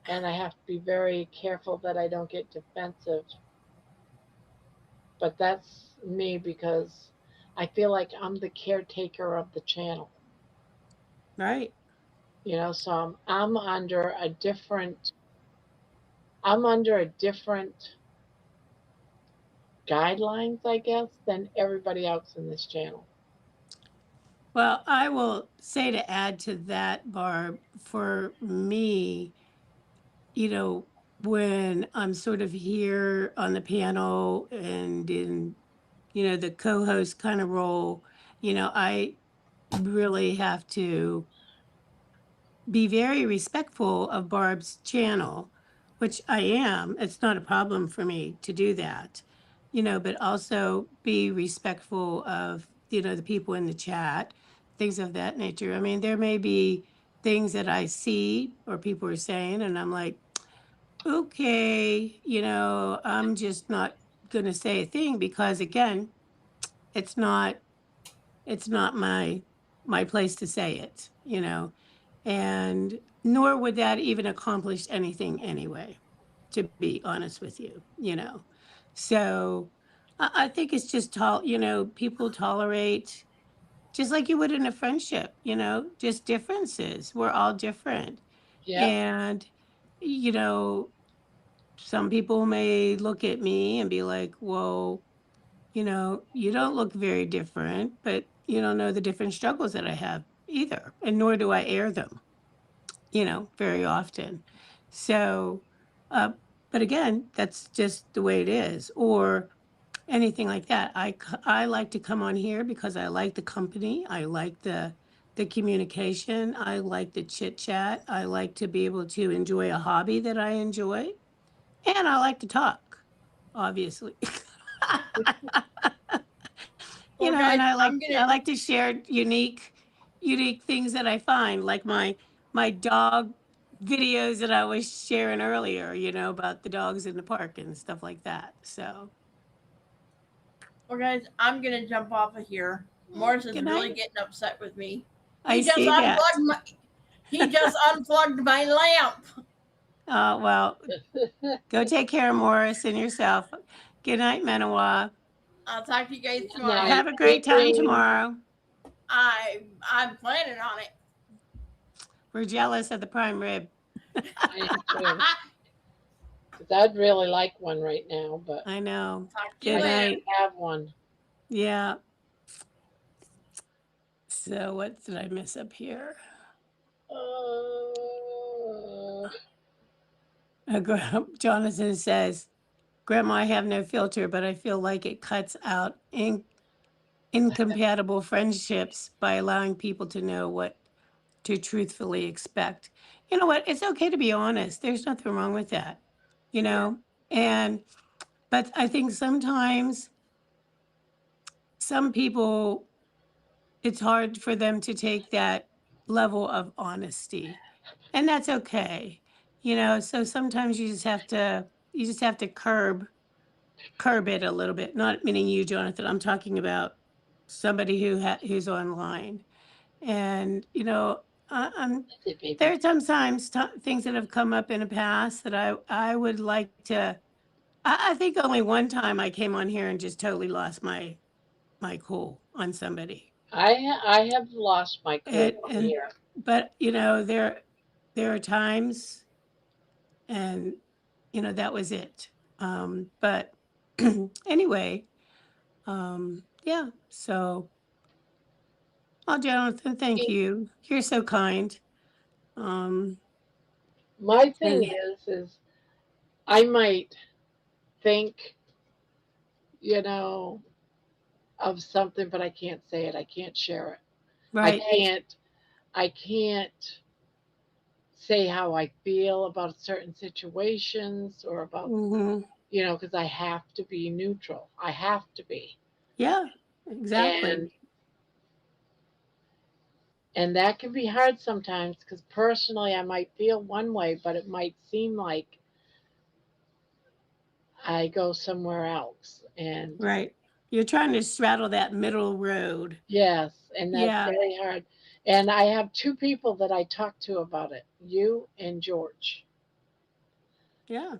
and I have to be very careful that I don't get defensive. But that's me because I feel like I'm the caretaker of the channel. Right. So I'm under a different guidelines, I guess, than everybody else in this channel. Well, I will say to add to that, Barb, for me, you know, when I'm sort of here on the panel and in, the co host kind of role, I really have to be very respectful of Barb's channel, which I am. It's not a problem for me to do that, but also be respectful of, the people in the chat, things of that nature. I mean, there may be things that I see or people are saying, and I'm like, okay, I'm just not going to say a thing because, again, it's not my place to say it, and nor would that even accomplish anything anyway, to be honest with you, So I think it's just people tolerate just like you would in a friendship, just differences. We're all different. Yep. And, you know, some people may look at me and be like, well, you don't look very different, but you don't know the different struggles that I have either. And nor do I air them, very often. So, uh, but again, that's just the way it is. Or anything like that. I like to come on here because I like the company. I like the communication. I like the chit chat. I like to be able to enjoy a hobby that I enjoy. And I like to talk, obviously. Well, And guys, I'm I gonna. like to share unique things that I find, like my dog videos that I was sharing earlier, about the dogs in the park and stuff like that. So, Well, guys, I'm gonna jump off of here. Morris is good really night. getting upset with me. I He just see that. unplugged my. He just unplugged my lamp. Well, go take care of Morris and yourself. Good night, Manawa. I'll talk to you guys Good tomorrow. night. Have a Sweet great time dreams. tomorrow. I'm planning on it. We're jealous of the prime rib. I am too. 'Cause I'd really like one right now, but I know. Talk to you I Good later. can't night. have one. Yeah. So what did I miss up here? Jonathan says, Grandma, I have no filter, but I feel like it cuts out incompatible friendships by allowing people to know what to truthfully expect. You know what? It's okay to be honest. There's nothing wrong with that, you know? And, but I think sometimes some people, it's hard for them to take that level of honesty, and that's okay. You know, so sometimes you just have to curb it a little bit. Not meaning you, Jonathan. I'm talking about somebody who's online. And you know, That's it, there baby. are sometimes things that have come up in the past that I would like to. I think only one time I came on here and just totally lost my cool on somebody. I have lost my cool on And here. but you know, there are times, and you know, that was it. But anyway, yeah. So, oh, Jonathan, thank you. You're so kind. Um, My thing and is I might think, you know, of something, but I can't say it. I can't share it. I right. can't. I can't say how I feel about certain situations or about, Hmm. because I have to be neutral. I have to be. Yeah, exactly. And and that can be hard sometimes because personally I might feel one way, but it might seem like I go somewhere else. And Right. You're trying to straddle that middle road. yes, and that's Yeah. very hard. And I have two people that I talk to about it, you and George. Yeah.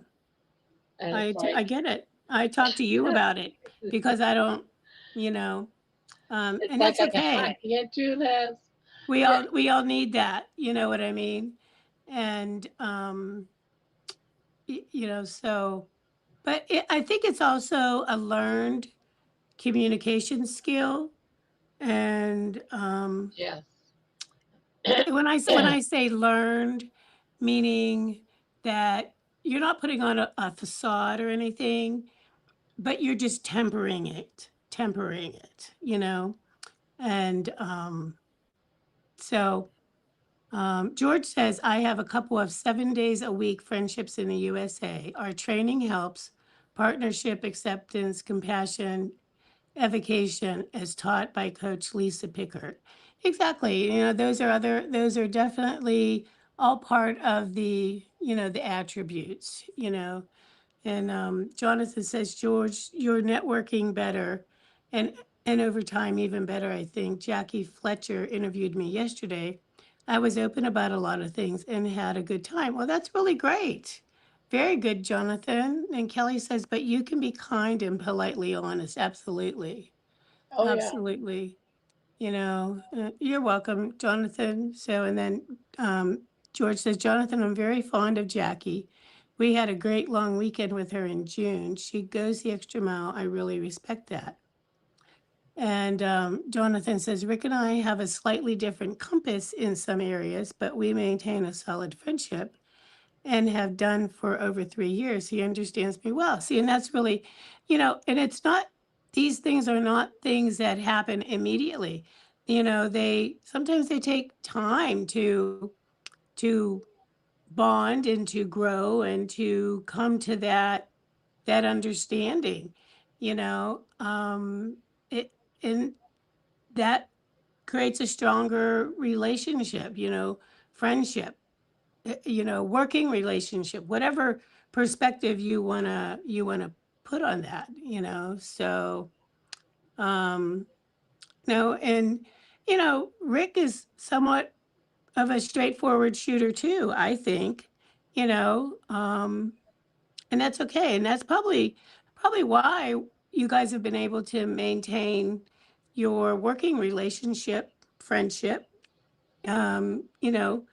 And it's like, I get it. I talk to you about it because I don't, you know, it's and like that's I okay. can't do this. We all need that. You know what I mean? And you know, so, but I think it's also a learned communication skill. And Yes. when I say learned, meaning that you're not putting on a facade or anything, but you're just tempering it, you know. And so George says, I have a couple of 7 days a week friendships in the USA. Our training helps partnership, acceptance, compassion, evocation as taught by Coach Lisa Pickard. Exactly. You know, those are definitely all part of the attributes, you know. And Jonathan says, George, you're networking better, and over time even better. I think Jackie Fletcher interviewed me yesterday. I was open about a lot of things and had a good time. Well, that's really great. Very good, Jonathan. And Kelly says, but you can be kind and politely honest. Absolutely. Oh yeah. Absolutely. You know, you're welcome, Jonathan. So, and then George says, Jonathan, I'm very fond of Jackie. We had a great long weekend with her in June. She goes the extra mile. I really respect that. And Jonathan says, Rick and I have a slightly different compass in some areas, but we maintain a solid friendship and have done for over 3 years. He understands me well. See, and that's really, you know, and it's not, these things are not things that happen immediately. You know, they sometimes they take time to bond and to grow and to come to that understanding, you know. It and that creates a stronger relationship, you know, friendship, you know, working relationship, whatever perspective you want to put on that, you know. So um no, and you know, Rick is somewhat of a straightforward shooter too, I think, you know. And that's okay, and that's probably why you guys have been able to maintain your working relationship, friendship, you know,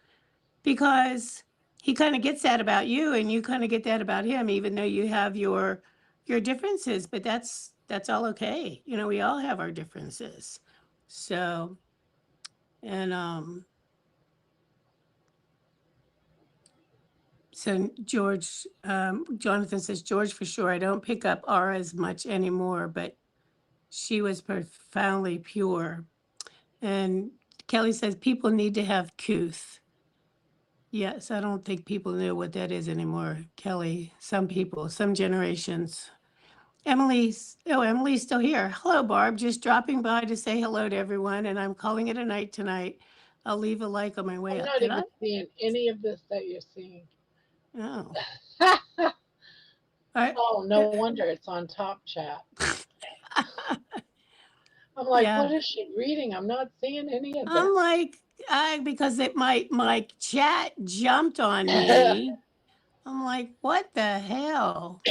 because he kind of gets that about you and you kind of get that about him, even though you have your differences, but that's all okay. You know, we all have our differences. So, and so George, Jonathan says, George, for sure, I don't pick up R as much anymore, but she was profoundly pure. And Kelly says, people need to have couth. Yes, I don't think people know what that is anymore, Kelly. Some people, some generations. Emily's still here. Hello, Barb. Just dropping by to say hello to everyone, and I'm calling it a night tonight. I'll leave a like on my way I'm up. not Did I? even seeing any of this that you're seeing. Oh. Oh, no wonder it's on top chat. I'm like, Yeah. what is she reading? I'm not seeing any of I'm this. like, because my chat jumped on me. I'm like, what the hell?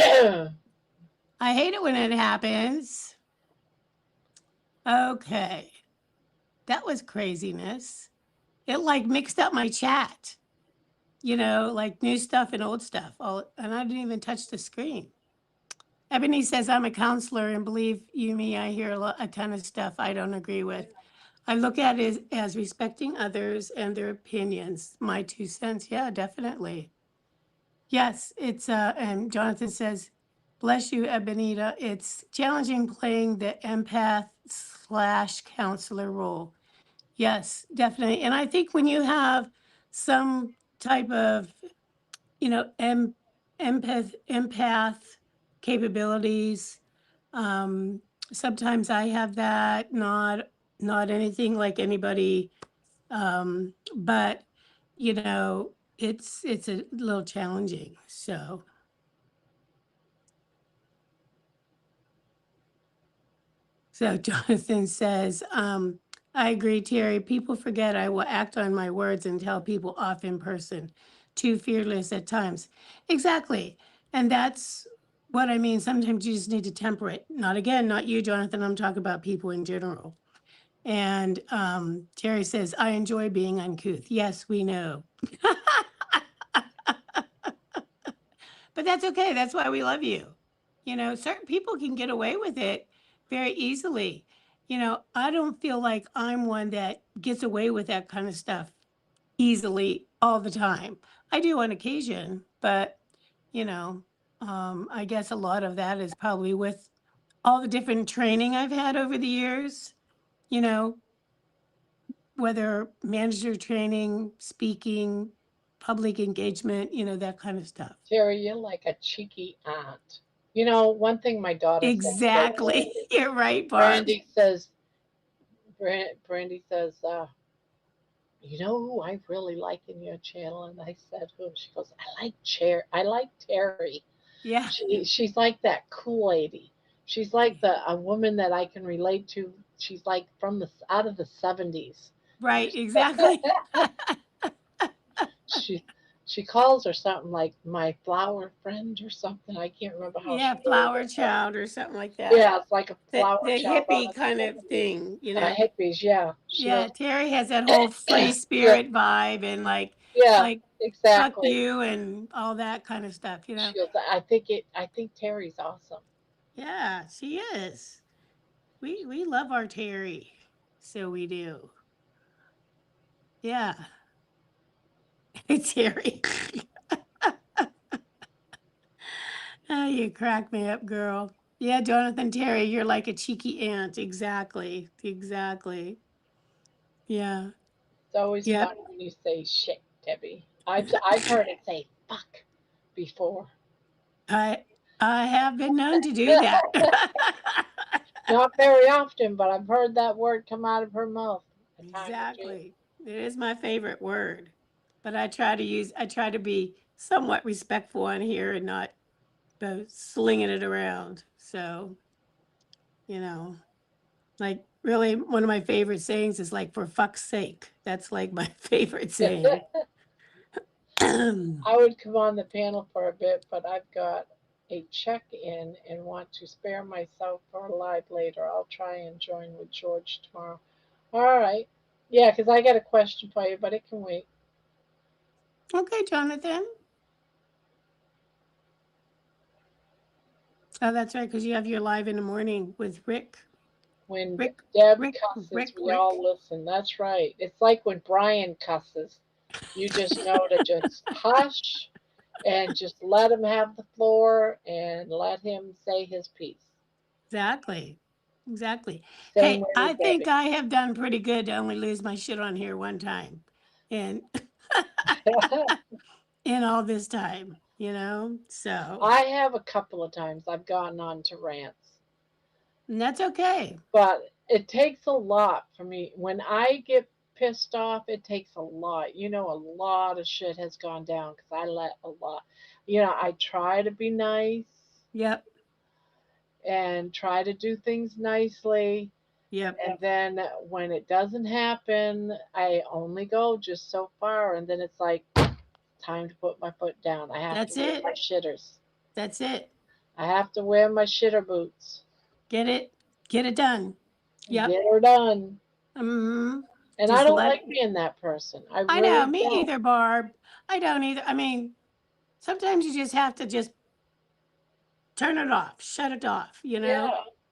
I hate it when it happens. Okay. That was craziness. It like mixed up my chat, like new stuff and old stuff. And I didn't even touch the screen. Ebony says, I'm a counselor, and believe you me, I hear a ton of stuff I don't agree with. I look at it as respecting others and their opinions. My 2 cents. Yeah, definitely. Yes, it's, and Jonathan says, bless you, Ebonita. It's challenging playing the empath/counselor role. Yes, definitely. And I think when you have some type of, empath capabilities, um, sometimes I have that, not anything like anybody, but it's a little challenging. So Jonathan says, I agree, Terry. People forget I will act on my words and tell people off in person. Too fearless at times. Exactly. And that's what I mean. Sometimes you just need to temper it. Not you, Jonathan. I'm talking about people in general. And Terry says, I enjoy being uncouth. Yes, we know. But that's okay. That's why we love you. Certain people can get away with it very easily. I don't feel like I'm one that gets away with that kind of stuff easily all the time. I do on occasion, but I guess a lot of that is probably with all the different training I've had over the years, you know, whether manager training, speaking, public engagement, that kind of stuff. Terry, you're like a cheeky aunt. One thing my daughter said today, Exactly. You're right, Barb. Brandy says, Brandy says, you know who I really like in your channel? And I said, who? She goes, I like Terry. Yeah. She's like that cool lady. She's like a woman that I can relate to. She's like out of the 70s. Right, exactly. she she calls her something like my flower friend or something. I can't remember how Yeah, she worded flower it. But child or something like that. yeah, it's like a The flower child out hippie of kind the of 70s. thing, Hippies, yeah. She Yeah, goes, Terry has that whole free yeah, spirit vibe and yeah, like fuck exactly. you and all that kind of stuff. She goes, I think Terry's awesome. Yeah, she is. We love our Terry. So we do. Yeah. Terry. Oh, you crack me up, girl. Yeah, Jonathan Terry, you're like a cheeky aunt. Exactly. Exactly. Yeah. It's always Yep. fun when you say shit, Debbie. I've heard it say fuck before. I I have been known to do that. Not very often, but I've heard that word come out of her mouth a time or two. Exactly. It is my favorite word. But I try to be somewhat respectful on here and not slinging it around. So, you know, like really one of my favorite sayings is like, for fuck's sake. That's like my favorite saying. I would come on the panel for a bit, but I've got a check in and want to spare myself for a live later. I'll try and join with George tomorrow. All right. Yeah, because I got a question for you, but it can wait. Okay, Jonathan. Oh, that's right, because you have your live in the morning with Rick. When Rick, Deb Rick, cusses, Rick, we Rick. all listen. That's right. It's like when Brian cusses. You just know to just hush and just let him have the floor and let him say his piece. Exactly. Exactly. Same Hey, way I with think Debbie. I have done pretty good to only lose my shit on here one time. And in all this time, so I have a couple of times I've gotten on to rants, and that's okay. but it takes a lot for me. When I get pissed off, it takes a lot. A lot of shit has gone down because I let a lot. I try to be nice Yep. and try to do things nicely. Yep. And then when it doesn't happen, I only go just so far. And then it's like, time to put my foot down. I have That's to wear it. my shitters. That's it. I have to wear my shitter boots Get it done. and Yep. get her done. Mm-hmm. And I Just don't let like being that person. I I know, really me don't. either, Barb. I don't either. I mean, sometimes you just have to just turn it off, shut it off, Yeah.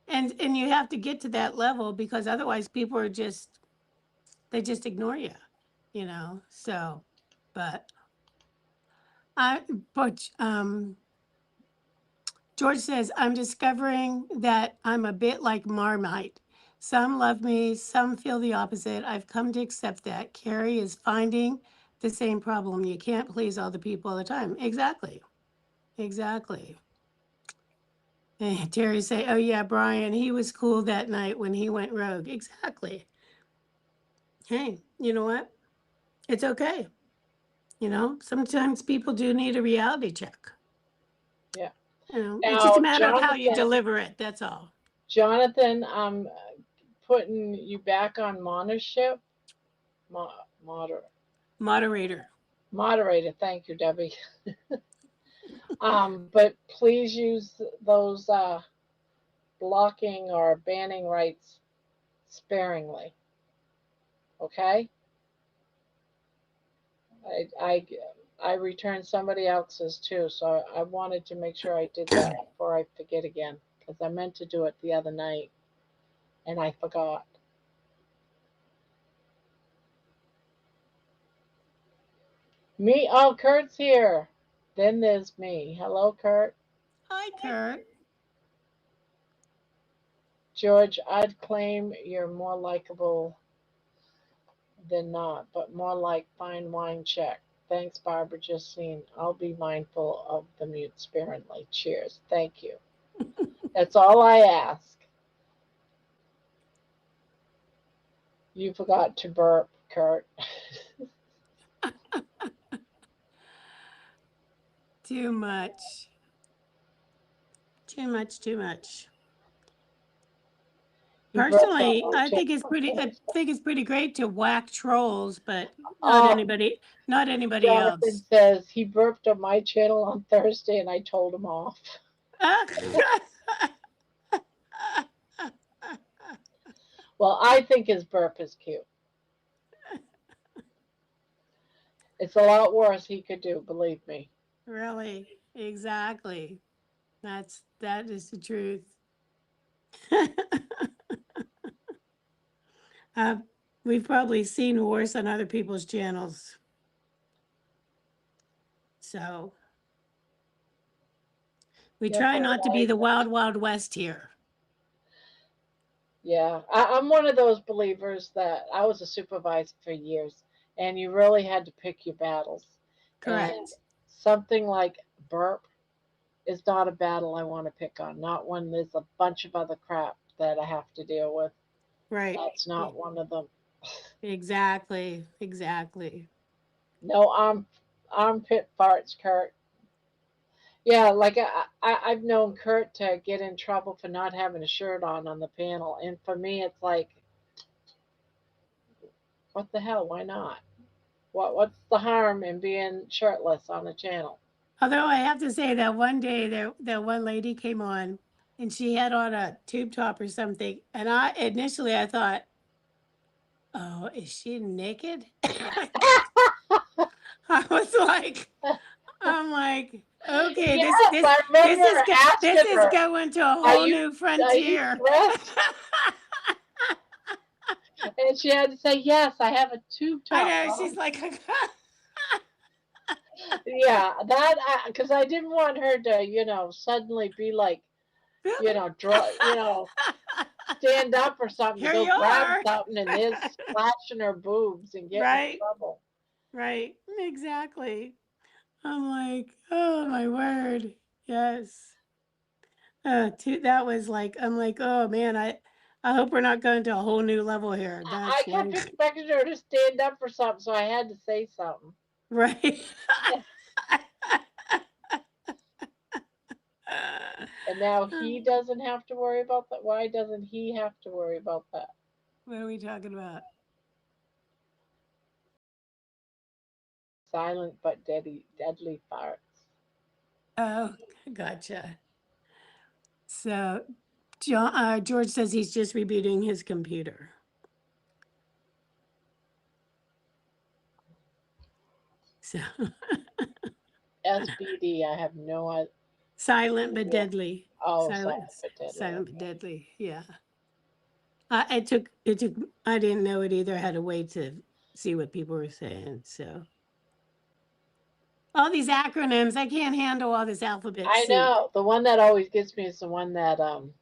And you have to get to that level because otherwise people are just they just ignore you. So, but I but George says I'm discovering that I'm a bit like Marmite. Some love me, some feel the opposite. I've come to accept that. Carrie is finding the same problem. You can't please all the people all the time. Exactly. Exactly. And Terry say, "Oh yeah, Brian, he was cool that night when he went rogue." Exactly. Hey, you know what? It's okay. Sometimes people do need a reality check. Yeah. It's just a Now, matter of how you Jonathan, deliver it. That's all. Jonathan, I'm putting you back on monitorship. Mo- moder- Moderator. Moderator. Thank you, Debbie. But please use those blocking or banning rights sparingly. Okay? I, I, I returned somebody else's too, so I wanted to make sure I did that before I forget again because I meant to do it the other night and I forgot. Me? Oh, Kurt's here. Then there's me. Hello, Kurt. Hi, Kurt. George, I'd claim you're more likable than not, but more like fine wine check. Thanks, Barbara Justine. I'll be mindful of the mute sparingly. Cheers. Thank you. That's all I ask. You forgot to burp, Kurt. Too much. Too much. Too much. You burped on Personally, my I think it's channel. pretty. I think it's pretty great to whack trolls, but not Oh, anybody. Not anybody Jonathan else. says he burped on my channel on Thursday and I told him off. Well, I think his burp is cute. It's a lot worse he could do, believe me. Really, exactly. That is the truth. uh, we've probably seen worse on other people's channels. So we Yeah, try but not to be the wild, wild west here. yeah, I'm one of those believers that I was a supervisor for years, and you really had to pick your battles. And Correct. something like burp is not a battle I want to pick on. Not when there's a bunch of other crap that I have to deal with. Right. That's not one of them. Exactly. Exactly. No armpit farts, Kurt. Yeah, like I've known Kurt to get in trouble for not having a shirt on the panel, and for me, it's like, what the hell? Why not? What's the harm in being shirtless on the channel? Although I have to say that one day that one lady came on and she had on a tube top or something, and I initially I thought, oh, is she naked? I was like, I'm like, okay, Yes, this I remember this asking is her, going to a "Are whole you new are you frontier. stressed?" And she had to say, "Yes, I have a tube I top, know. She's Mom." like, Yeah, that because I didn't want her to, suddenly be like, stand up or something to here go you grab are. something and is splashing her boobs and getting in Right, trouble. right, exactly. I'm like, oh my word, yes. That was like, I'm like, oh man, I hope we're not going to a whole new level here. I That's kept like, expecting her to stand up for something, so I had to say something. right. And now he doesn't have to worry about that. Why doesn't he have to worry about that? What are we talking about? Silent but deadly farts. Oh, gotcha. So, George says he's just rebooting his computer. So, SBD, I have no idea. silent but deadly. Oh, Silent, silent but deadly. silent but Okay. deadly. Yeah. It took. I didn't know it either. I had to wait to see what people were saying. So, all these acronyms, I can't handle all this alphabet I soup. know. The one that always gets me is the one that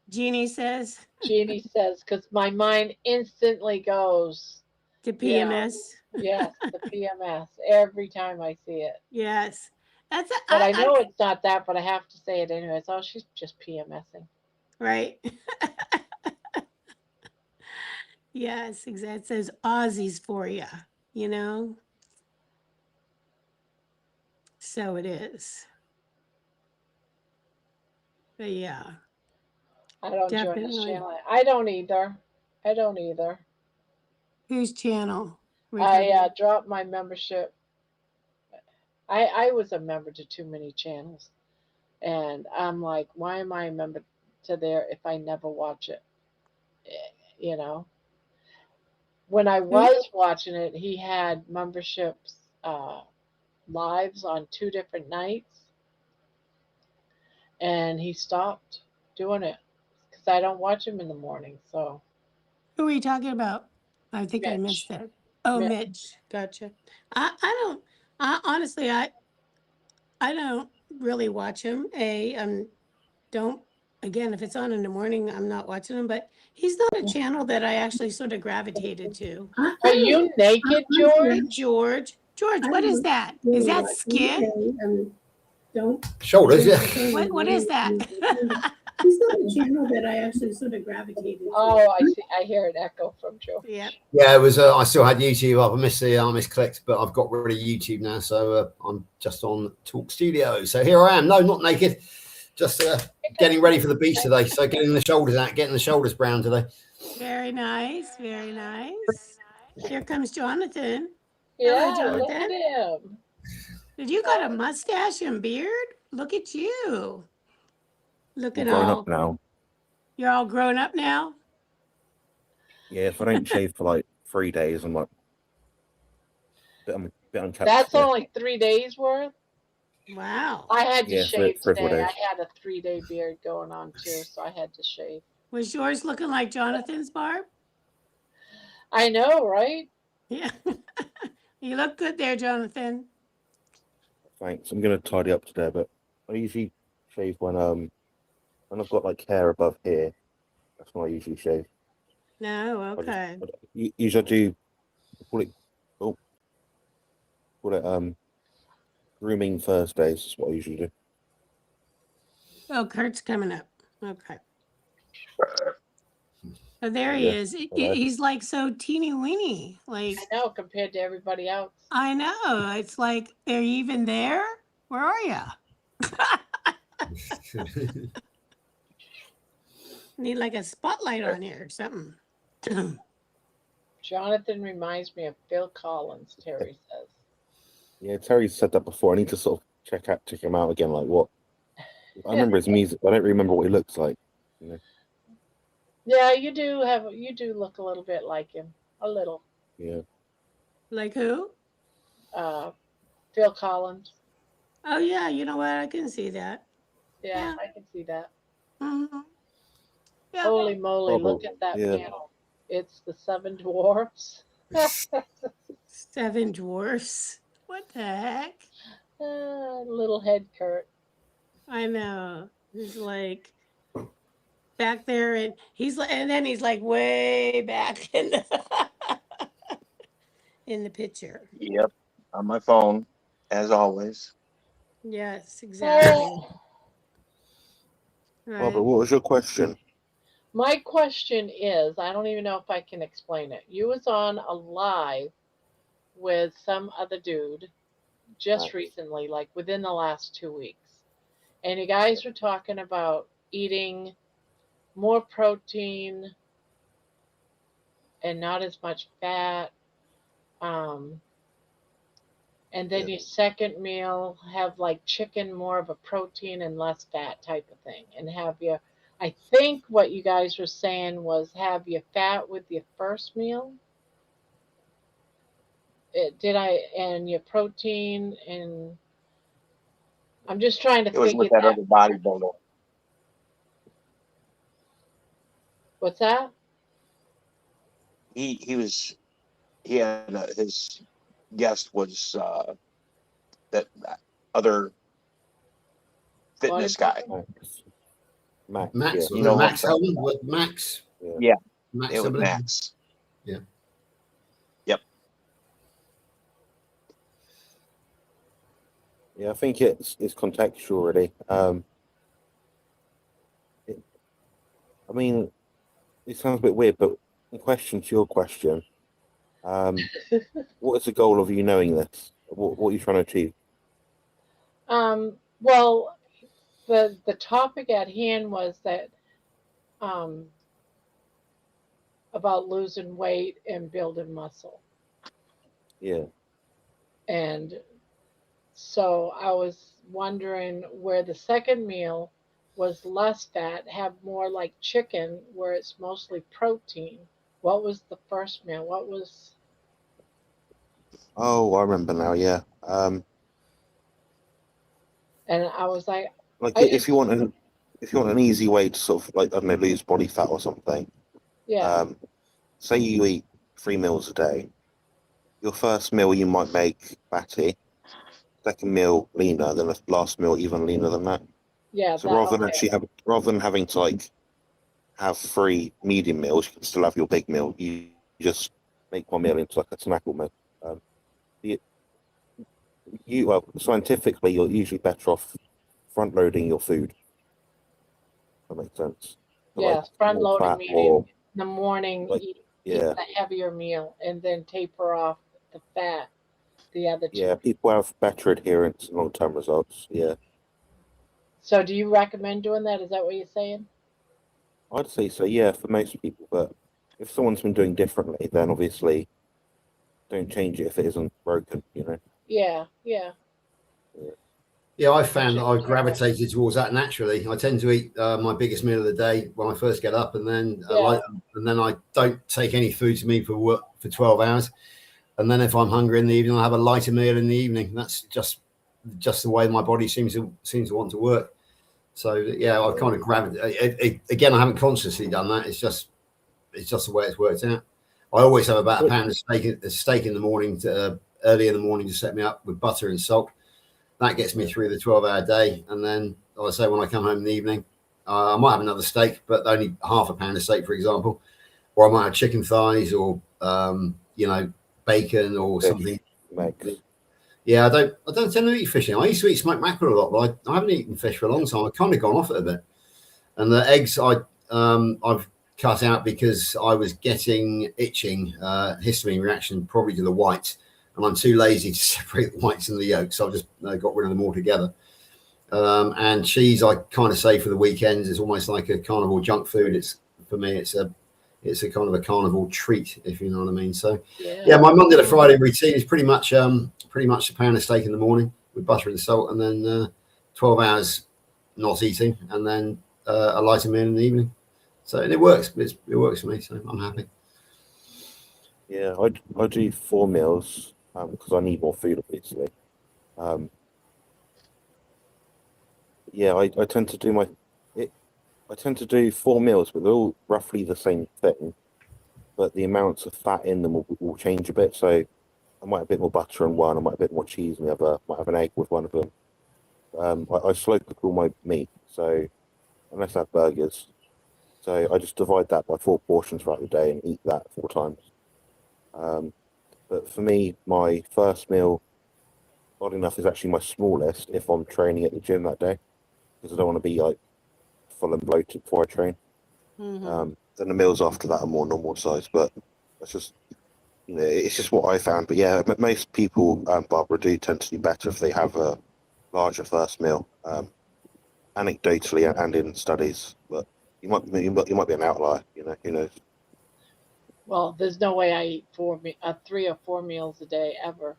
Jeannie says Jeannie says, because my mind instantly goes, to you know, PMS. yes, the PMS every time I see it. Yes, that's But I know it's not that, but I have to say it anyways. Oh, she's just PMSing. right. Yes, exactly. It says Aussies for you, you know? So it is. But yeah, I don't join this definitely. channel. I don't either. I don't either. Whose channel? We're I talking. dropped my membership. I was a member to too many channels. And I'm like, why am I a member to there if I never watch it? You know? When I was watching it, he had memberships lives on 2 different nights, and he stopped doing it because I don't watch him in the morning. So Who are we talking about? I think I missed Mitch, that. Oh, Mitch, Mitch. Gotcha. I don't. I honestly, I don't really watch him. Don't. Again, if it's on in the morning, I'm not watching him. But he's not a channel that I actually sort of gravitated to. are you naked, Hey, George? George, what is that? Is that skin? Don't. Shoulders, yeah. What is that? He's not a channel that I actually sort of gravitated to. Oh, I see. I hear an echo from George. Yep. Yeah, it was. I still had YouTube up. I missed the miss clicks, but I've got rid of YouTube now, so I'm just on Talk Studio. So here I am. No, not naked. Just getting ready for the beach today. So getting the shoulders out, getting the shoulders brown today. Very nice. Very nice. Here comes Jonathan. Yeah, Hello, look at Jonathan. him. Did you got a mustache and beard? Look at you. Looking grown all. up now. You're all grown up now? Yeah, if I don't shave for like 3 days, I'm like bit unkept. That's yeah. only 3 days worth. Wow. I had to Yeah, shave 3 or 4 today. days. I had a 3-day beard going on too, so I had to shave. Was yours looking like Jonathan's, Barb? I know, right? Yeah. You look good there, Jonathan. Thanks. I'm gonna tidy up today, but I usually shave when I've got like hair above here. That's when I usually shave. No, okay. Usually I do call it grooming Thursdays is what I usually do. Oh, Kurt's coming up. Okay. Oh, there he Yeah, is. hello. He's like so teeny weeny. Like, I know compared to everybody else. I know. It's like, are you even there? Where are you? Need like a spotlight on you or something. Jonathan reminds me of Phil Collins, Terry says. Yeah, Terry said that before. I need to sort of check him out again. Like what? I remember his music. I don't remember what he looks like. You know? Yeah, you do look a little bit like him. A little. Yeah. Like who? Phil Collins. Oh yeah, you know what? I can see that. Yeah, I can see that. Mm-hmm. Yeah. Holy moly, look Bubble. at that Yeah. panel. It's the Seven Dwarfs. Seven Dwarfs. What the heck? Little head Kurt. I know. He's like back there, and he's like, and then he's like way back in the in the picture. Yep, on my phone, as always. Yes, exactly. Barbara, Right. what was your question? My question is, I don't even know if I can explain it. You was on a live with some other dude just recently, like within the last 2 weeks. And you guys were talking about eating more protein and not as much fat. Um, and then your second meal have like chicken, more of a protein and less fat type of thing. And have your, I think what you guys were saying was have your fat with your first meal. And your protein, and I'm just trying to It was figure with that that. other bodybuilder. What's that? He had his guest was that other fitness guy. Max. Max, Yeah. You know Max what? Hellman? What, Max? Yeah, Max it was somebody? Max. Yeah. Yep. Yeah, I think it's contextual really. I mean, it sounds a bit weird, but in question to your question, what is the goal of you knowing this? What are you trying to achieve? Well, the topic at hand was that um, about losing weight and building muscle. Yeah. And so I was wondering where the second meal was less fat, have more like chicken, where it's mostly protein. What was the first meal? What was, Oh, I remember now. Yeah. and I was like, Like I if just, you want an easy way to sort of like I don't know lose body fat or something, yeah, say you eat 3 meals a day. Your first meal you might make fatty, second meal leaner, then the last meal even leaner than that. yeah, So that, rather okay. than having to like have 3 medium meals, you can still have your big meal. You just make one meal into like a snack almost. You, well, scientifically, you're usually better off front loading your food. If that makes sense. So like Yes, front more loading fat, meaning more in the morning, like eat yeah, the heavier meal and then taper off the fat, the other yeah. two. People have better adherence and long term results. Yeah, So do you recommend doing that? Is that what you're saying? I'd say so. Yeah, for most people, but if someone's been doing differently, then obviously don't change it if it isn't broken. You know. Yeah, yeah. Yeah, I found that I gravitated towards that naturally. I tend to eat my biggest meal of the day when I first get up, and then Yeah. and then I don't take any food to me for work for 12 hours. And then if I'm hungry in the evening, I'll have a lighter meal in the evening. That's just the way my body seems to want to work. So yeah, I've kind of gravitated. Again, I haven't consciously done that. It's just the way it's worked out. I always have about a pound of steak in the morning, early in the morning, to set me up with butter and salt. That gets me through the 12-hour day. And then, like I say, when I come home in the evening, I might have another steak, but only half a pound of steak, for example. Or I might have chicken thighs or, bacon or something. Yeah, I don't tend to eat fish. I used to eat smoked mackerel a lot, but I haven't eaten fish for a long time. I've kind of gone off it a bit. And the eggs I've cut out because I was getting itching, histamine reaction, probably to the whites. And I'm too lazy to separate the whites and the yolks, so I've just got rid of them all together. And cheese, I kind of say for the weekends, it's almost like a carnivore junk food. It's for me, it's a kind of a carnivore treat, if you know what I mean. So, yeah, my Monday to Friday routine is pretty much a pound of steak in the morning with butter and salt, and then 12 hours not eating, and then a lighter meal in the evening. So, and it works. It works for me, so I'm happy. Yeah, I do 4 meals because I need more food, obviously. Yeah, I tend to do I tend to do 4 meals, but they're all roughly the same thing. But the amounts of fat in them will change a bit. So I might have a bit more butter in one, I might have a bit more cheese in the other, might have an egg with one of them. I slow cook all my meat, so unless I have burgers. So I just divide that by 4 portions throughout the day and eat that 4 times. But for me, my first meal, odd enough, is actually my smallest if I'm training at the gym that day, because I don't want to be like full and bloated before I train. Then the meals after that are more normal size, but that's just, it's just what I found. But yeah, most people, Barbara, do tend to do better if they have a larger first meal, anecdotally and in studies. But you might be an outlier, who knows? Well, there's no way I eat 3 or 4 meals a day ever.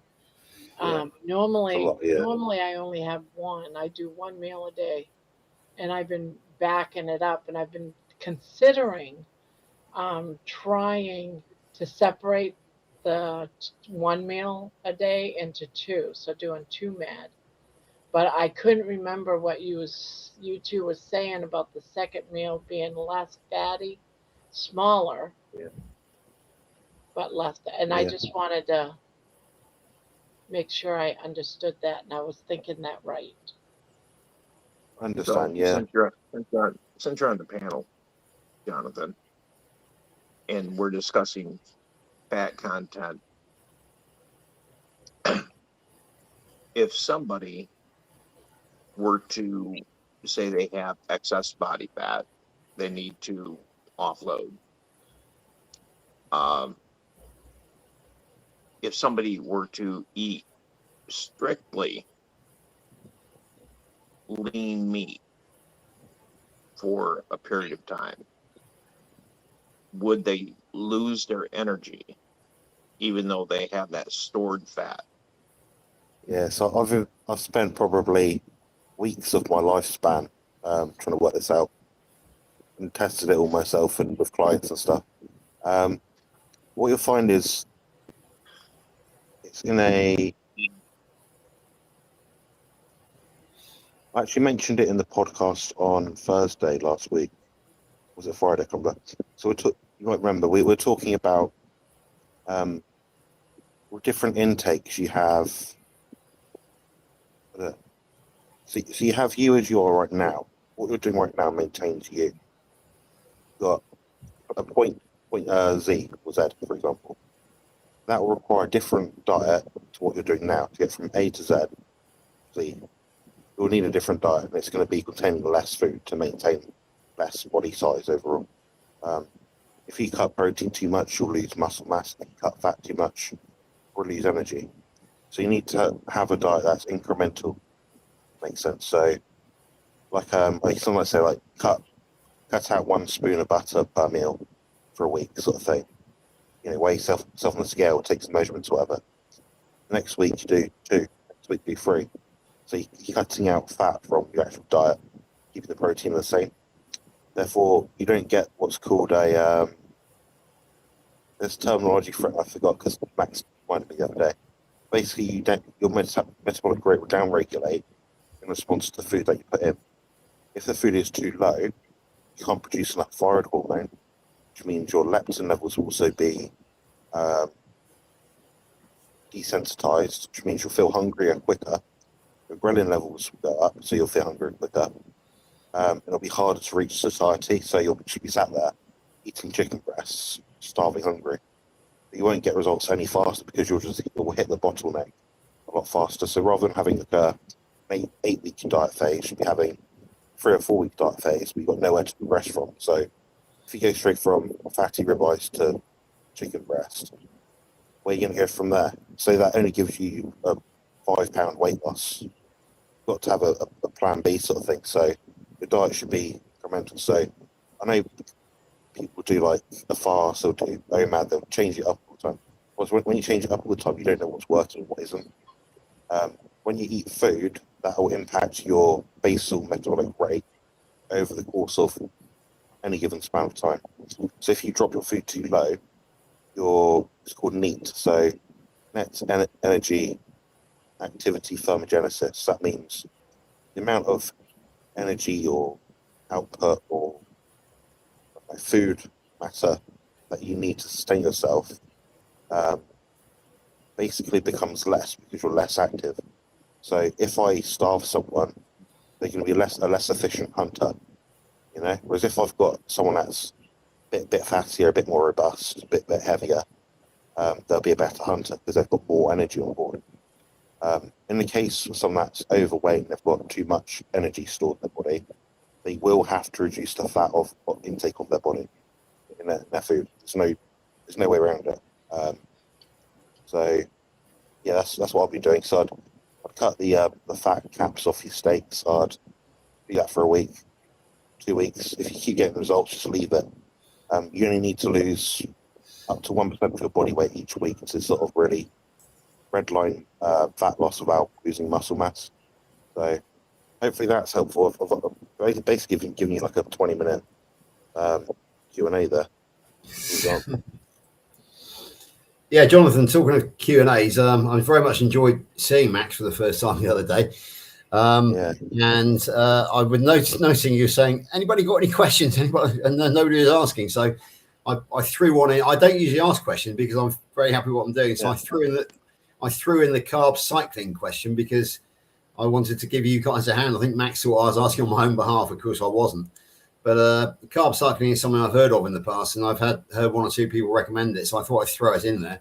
Yeah. Normally, Yeah. normally I only have one. I do 1 meal a day, and I've been backing it up, and I've been considering trying to separate the 1 meal a day into two, so doing 2 med. But I couldn't remember what you two was saying about the second meal being less fatty, smaller, Yeah. but less. And I Yeah. just wanted to make sure I understood that, and I was thinking that right. I understand. Yeah. Since you're on the panel, Jonathan, and we're discussing fat content, if somebody were to say they have excess body fat, they need to offload. If somebody were to eat strictly lean meat for a period of time, would they lose their energy even though they have that stored fat? Yeah, so I've spent probably weeks of my lifespan trying to work this out and tested it all myself and with clients and stuff. What you'll find is it's in I actually mentioned it in the podcast on Thursday last week. Was it Friday? I can't remember. So you might remember we were talking about different intakes you have. So you have you as you are right now. What you're doing right now maintains you. You've got a point Z or Z, for example. That will require a different diet to what you're doing now to get from A to Z. Z. You'll need a different diet, and it's going to be containing less food to maintain less body size overall. If you cut protein too much, you'll lose muscle mass. If you cut fat too much, you'll lose energy. So you need to have a diet that's incremental. Makes sense. So, like someone might say, like cut out 1 spoon of butter per meal for a week, sort of thing. Weigh yourself on the scale, take some measurements, whatever. Next week you do 2. Next week you do 3. So you're cutting out fat from your actual diet, keeping the protein the same. Therefore, you don't get what's called a there's terminology for it. I forgot because Max reminded me the other day. Basically, your metabolic rate will downregulate in response to the food that you put in. If the food is too low, you can't produce enough thyroid hormone, which means your leptin levels will also be desensitized, which means you'll feel hungrier quicker. Your ghrelin levels will go up, so you'll feel hungry quicker. It'll be harder to reach satiety, so you'll be sat there eating chicken breasts, starving hungry. But you won't get results any faster because you'll hit the bottleneck a lot faster. So rather than having like a 8-week diet phase, you'll be having 3 or 4 week diet phase, but you've got nowhere to progress from. So if you go straight from fatty ribeyes to chicken breast, where are you going to go from there? So that only gives you a 5 pound weight loss. You've got to have a plan B sort of thing. So your diet should be incremental. So I know people do like a fast or do OMAD, they'll change it up all the time. Whereas when you change it up all the time, you don't know what's working and what isn't. When you eat food, that will impact your basal metabolic rate over the course of any given span of time. So if you drop your food too low, it's called NEAT. So net energy activity thermogenesis. That means the amount of energy or output or food matter that you need to sustain yourself basically becomes less because you're less active. So if I starve someone, they're going to be a less efficient hunter, you know. Whereas if I've got someone that's a bit fattier, a bit more robust, a bit heavier, they'll be a better hunter because they've got more energy on board. In the case of someone that's overweight and they've got too much energy stored in their body, they will have to reduce the fat of intake of their body in their food. There's no way around it. So yeah, that's what I'll be doing. So I'd cut the fat caps off your steaks. I'd do that for a week, 2 weeks. If you keep getting results, just leave it. You only need to lose up to 1% of your body weight each week to sort of really redline fat loss without losing muscle mass. So hopefully that's helpful. I've basically giving you like a 20-minute Q&A there. Yeah, Jonathan, talking of Q&As, I very much enjoyed seeing Max for the first time the other day. And I was noticing you saying, anybody got any questions? Anybody? And then nobody was asking. So I threw one in. I don't usually ask questions because I'm very happy with what I'm doing. So I threw in the carb cycling question because I wanted to give you guys a hand. I think Max thought I was asking on my own behalf. Of course, I wasn't. But carb cycling is something I've heard of in the past, and I've heard one or two people recommend it. So I thought I'd throw it in there.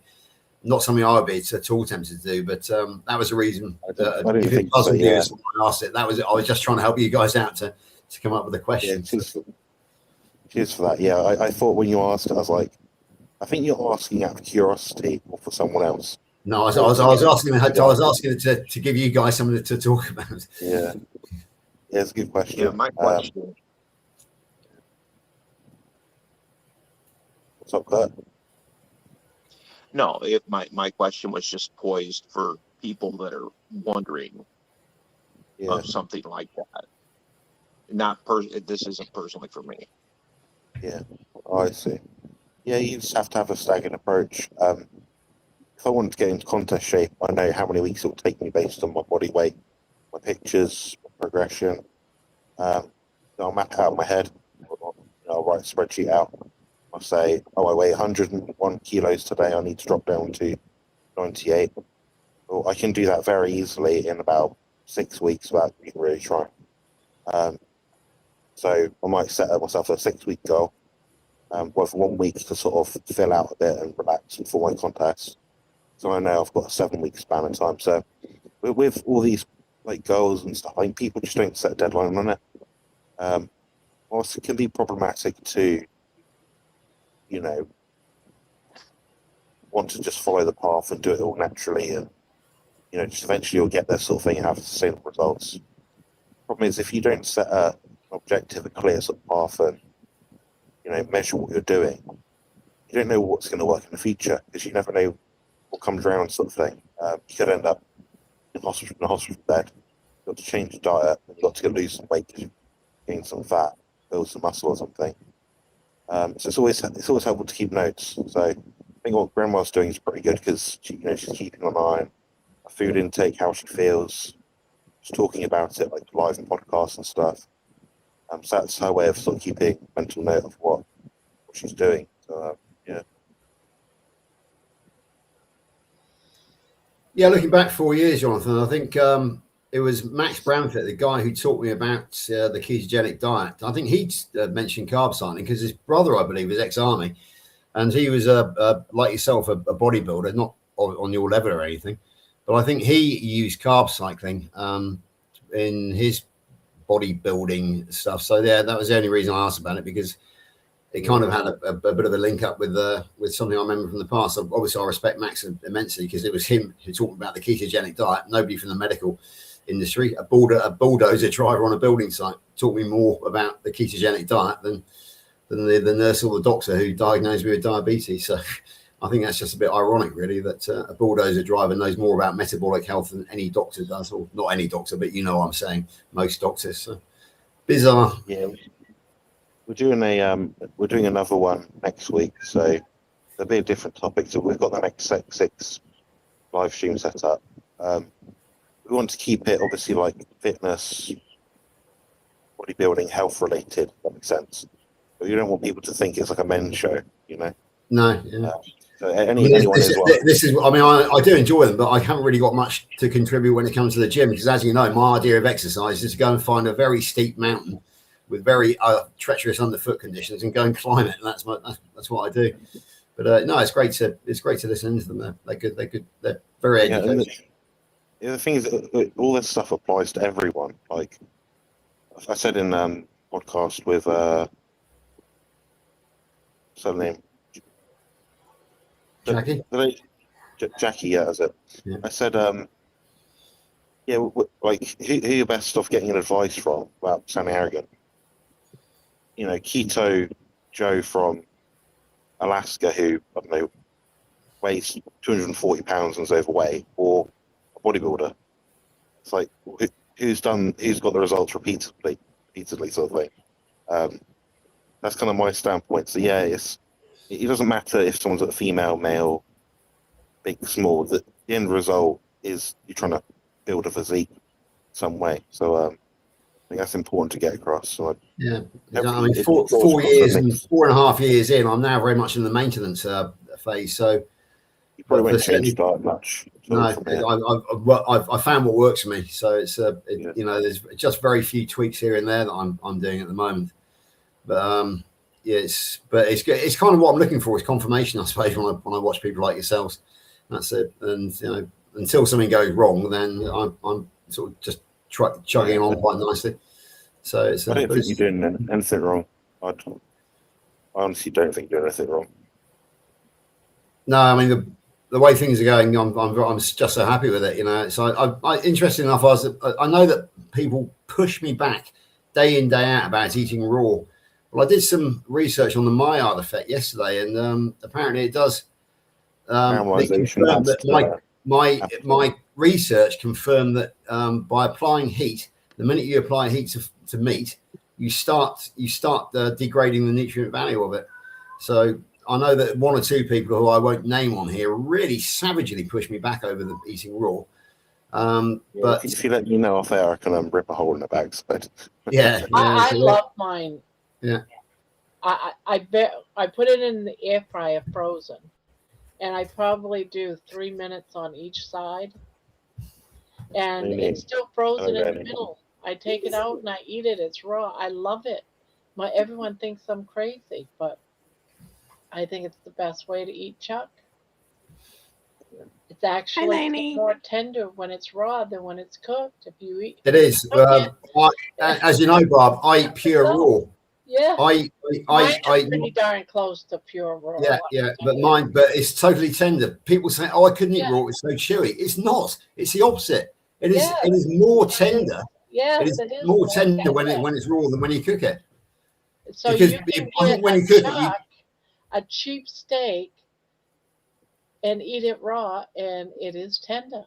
Not something I would be at all tempted to do, but that was the reason. If it doesn't do it, I asked it. That was it. I was just trying to help you guys out to come up with a question. Cheers for that. Yeah, I thought when you asked, I was like, I think you're asking out of curiosity or for someone else. No, I was asking to give you guys something to talk about. Yeah, it's a good question. Yeah, my question. What's up, Kurt? No, my question was just poised for people that are wondering of something like that. This isn't personally for me. Yeah, I see. Yeah, you just have to have a staggered approach. If I wanted to get into contest shape, I know how many weeks it will take me based on my body weight, my pictures, my progression. I'll map it out in my head. I'll write a spreadsheet out. I'll say, I weigh 101 kilos today. I need to drop down to 98. Well, I can do that very easily in about 6 weeks without even really trying. So I might set up myself a 6-week goal with 1 week to sort of fill out a bit and relax before my contest. So I know I've got a 7-week span of time. So with all these like goals and stuff, I think people just don't set a deadline on it. Also, it can be problematic to, want to just follow the path and do it all naturally, and just eventually you'll get there sort of thing and have sustainable results. Problem is, if you don't set an objective, a clear sort of path, and measure what you're doing, you don't know what's going to work in the future because you never know what comes around, sort of thing. You could end up in a hospital bed. You've got to change your diet, and you've got to lose some weight because you gain some fat, build some muscle or something. So it's always helpful to keep notes. So I think what Grandma's doing is pretty good because she's keeping an eye on her food intake, how she feels. She's talking about it like live in podcasts and stuff. So that's her way of sort of keeping mental note of what she's doing. So yeah. Yeah, looking back 4 years, Jonathan, I think it was Max Bramford, the guy who taught me about the ketogenic diet. I think he mentioned carb cycling because his brother, I believe, was ex-army, and he was like yourself, a bodybuilder, not on your level or anything, but I think he used carb cycling in his bodybuilding stuff. So yeah, that was the only reason I asked about it, because it kind of had a bit of a link up with something I remember from the past. Obviously, I respect Max immensely because it was him who talked about the ketogenic diet. Nobody from the medical industry, a bulldozer driver on a building site, taught me more about the ketogenic diet than the nurse or the doctor who diagnosed me with diabetes. So I think that's just a bit ironic, really, that a bulldozer driver knows more about metabolic health than any doctor does, or not any doctor, but you know what I'm saying, most doctors. So bizarre. Yeah. We're doing another one next week, so there'll be a different topic. So we've got the next six live stream set up. we want to keep it obviously like fitness, bodybuilding, health related. That makes sense. But you don't want people to think it's like a men's show, you know. No, yeah. So anyone as well. This is. I mean, I do enjoy them, but I haven't really got much to contribute when it comes to the gym because, as you know, my idea of exercise is to go and find a very steep mountain with very treacherous underfoot conditions and go and climb it. And that's what I do. But no, it's great to listen to them. They're good. They're very educated. The thing is, that all this stuff applies to everyone. Like I said in podcast with what's her name? Jackie? Jackie, yeah, that's it. Yeah. I said, yeah, like, who you're best off getting advice from without sounding arrogant? You know, Keto Joe from Alaska, who, I don't know, weighs 240 pounds and is overweight, or a bodybuilder. It's like, who's got the results repeatedly sort of thing. That's kind of my standpoint. So, yeah, it doesn't matter if someone's a female, male, big, small. The end result is you're trying to build a physique some way. So I think that's important to get across. So yeah, I mean, 4 years and 4.5 years in, I'm now very much in the maintenance phase. So you probably won't change that much. No, I found what works for me. So it's you know, there's just very few tweaks here and there that I'm doing at the moment. But yeah, it's kind of what I'm looking for is confirmation, I suppose, when I watch people like yourselves. That's it. And you know, until something goes wrong, then I'm sort of just chugging on quite nicely. So it's. I don't think you're doing anything wrong. I honestly don't think you're doing anything wrong. No, I mean the way things are going, I'm just so happy with it. You know, so I interesting enough, I know that people push me back day in day out about eating raw. Well, I did some research on the Maillard effect yesterday, and apparently it does. My research confirmed that by applying heat, the minute you apply heat to meat, you start degrading the nutrient value of it. So I know that one or two people who I won't name on here really savagely pushed me back over the eating raw. But if you let me know off air, I can rip a hole in the bags. But yeah, I love mine. Yeah. I put it in the air fryer frozen, and I probably do 3 minutes on each side, and it's still frozen in the middle. I take it out and I eat it. It's raw. I love it. Everyone thinks I'm crazy, but I think it's the best way to eat chuck. It's actually more tender when it's raw than when it's cooked. If you eat it is. As you know, Bob, I eat pure raw. Yeah, I pretty darn close to pure raw. Yeah, but it's totally tender. People say, "Oh, I couldn't eat raw; it's so chewy." It's not. It's the opposite. It is more tender. Yes, it is more tender when it's raw than when you cook it. So because you can get when you cook a cheap steak and eat it raw, and it is tender.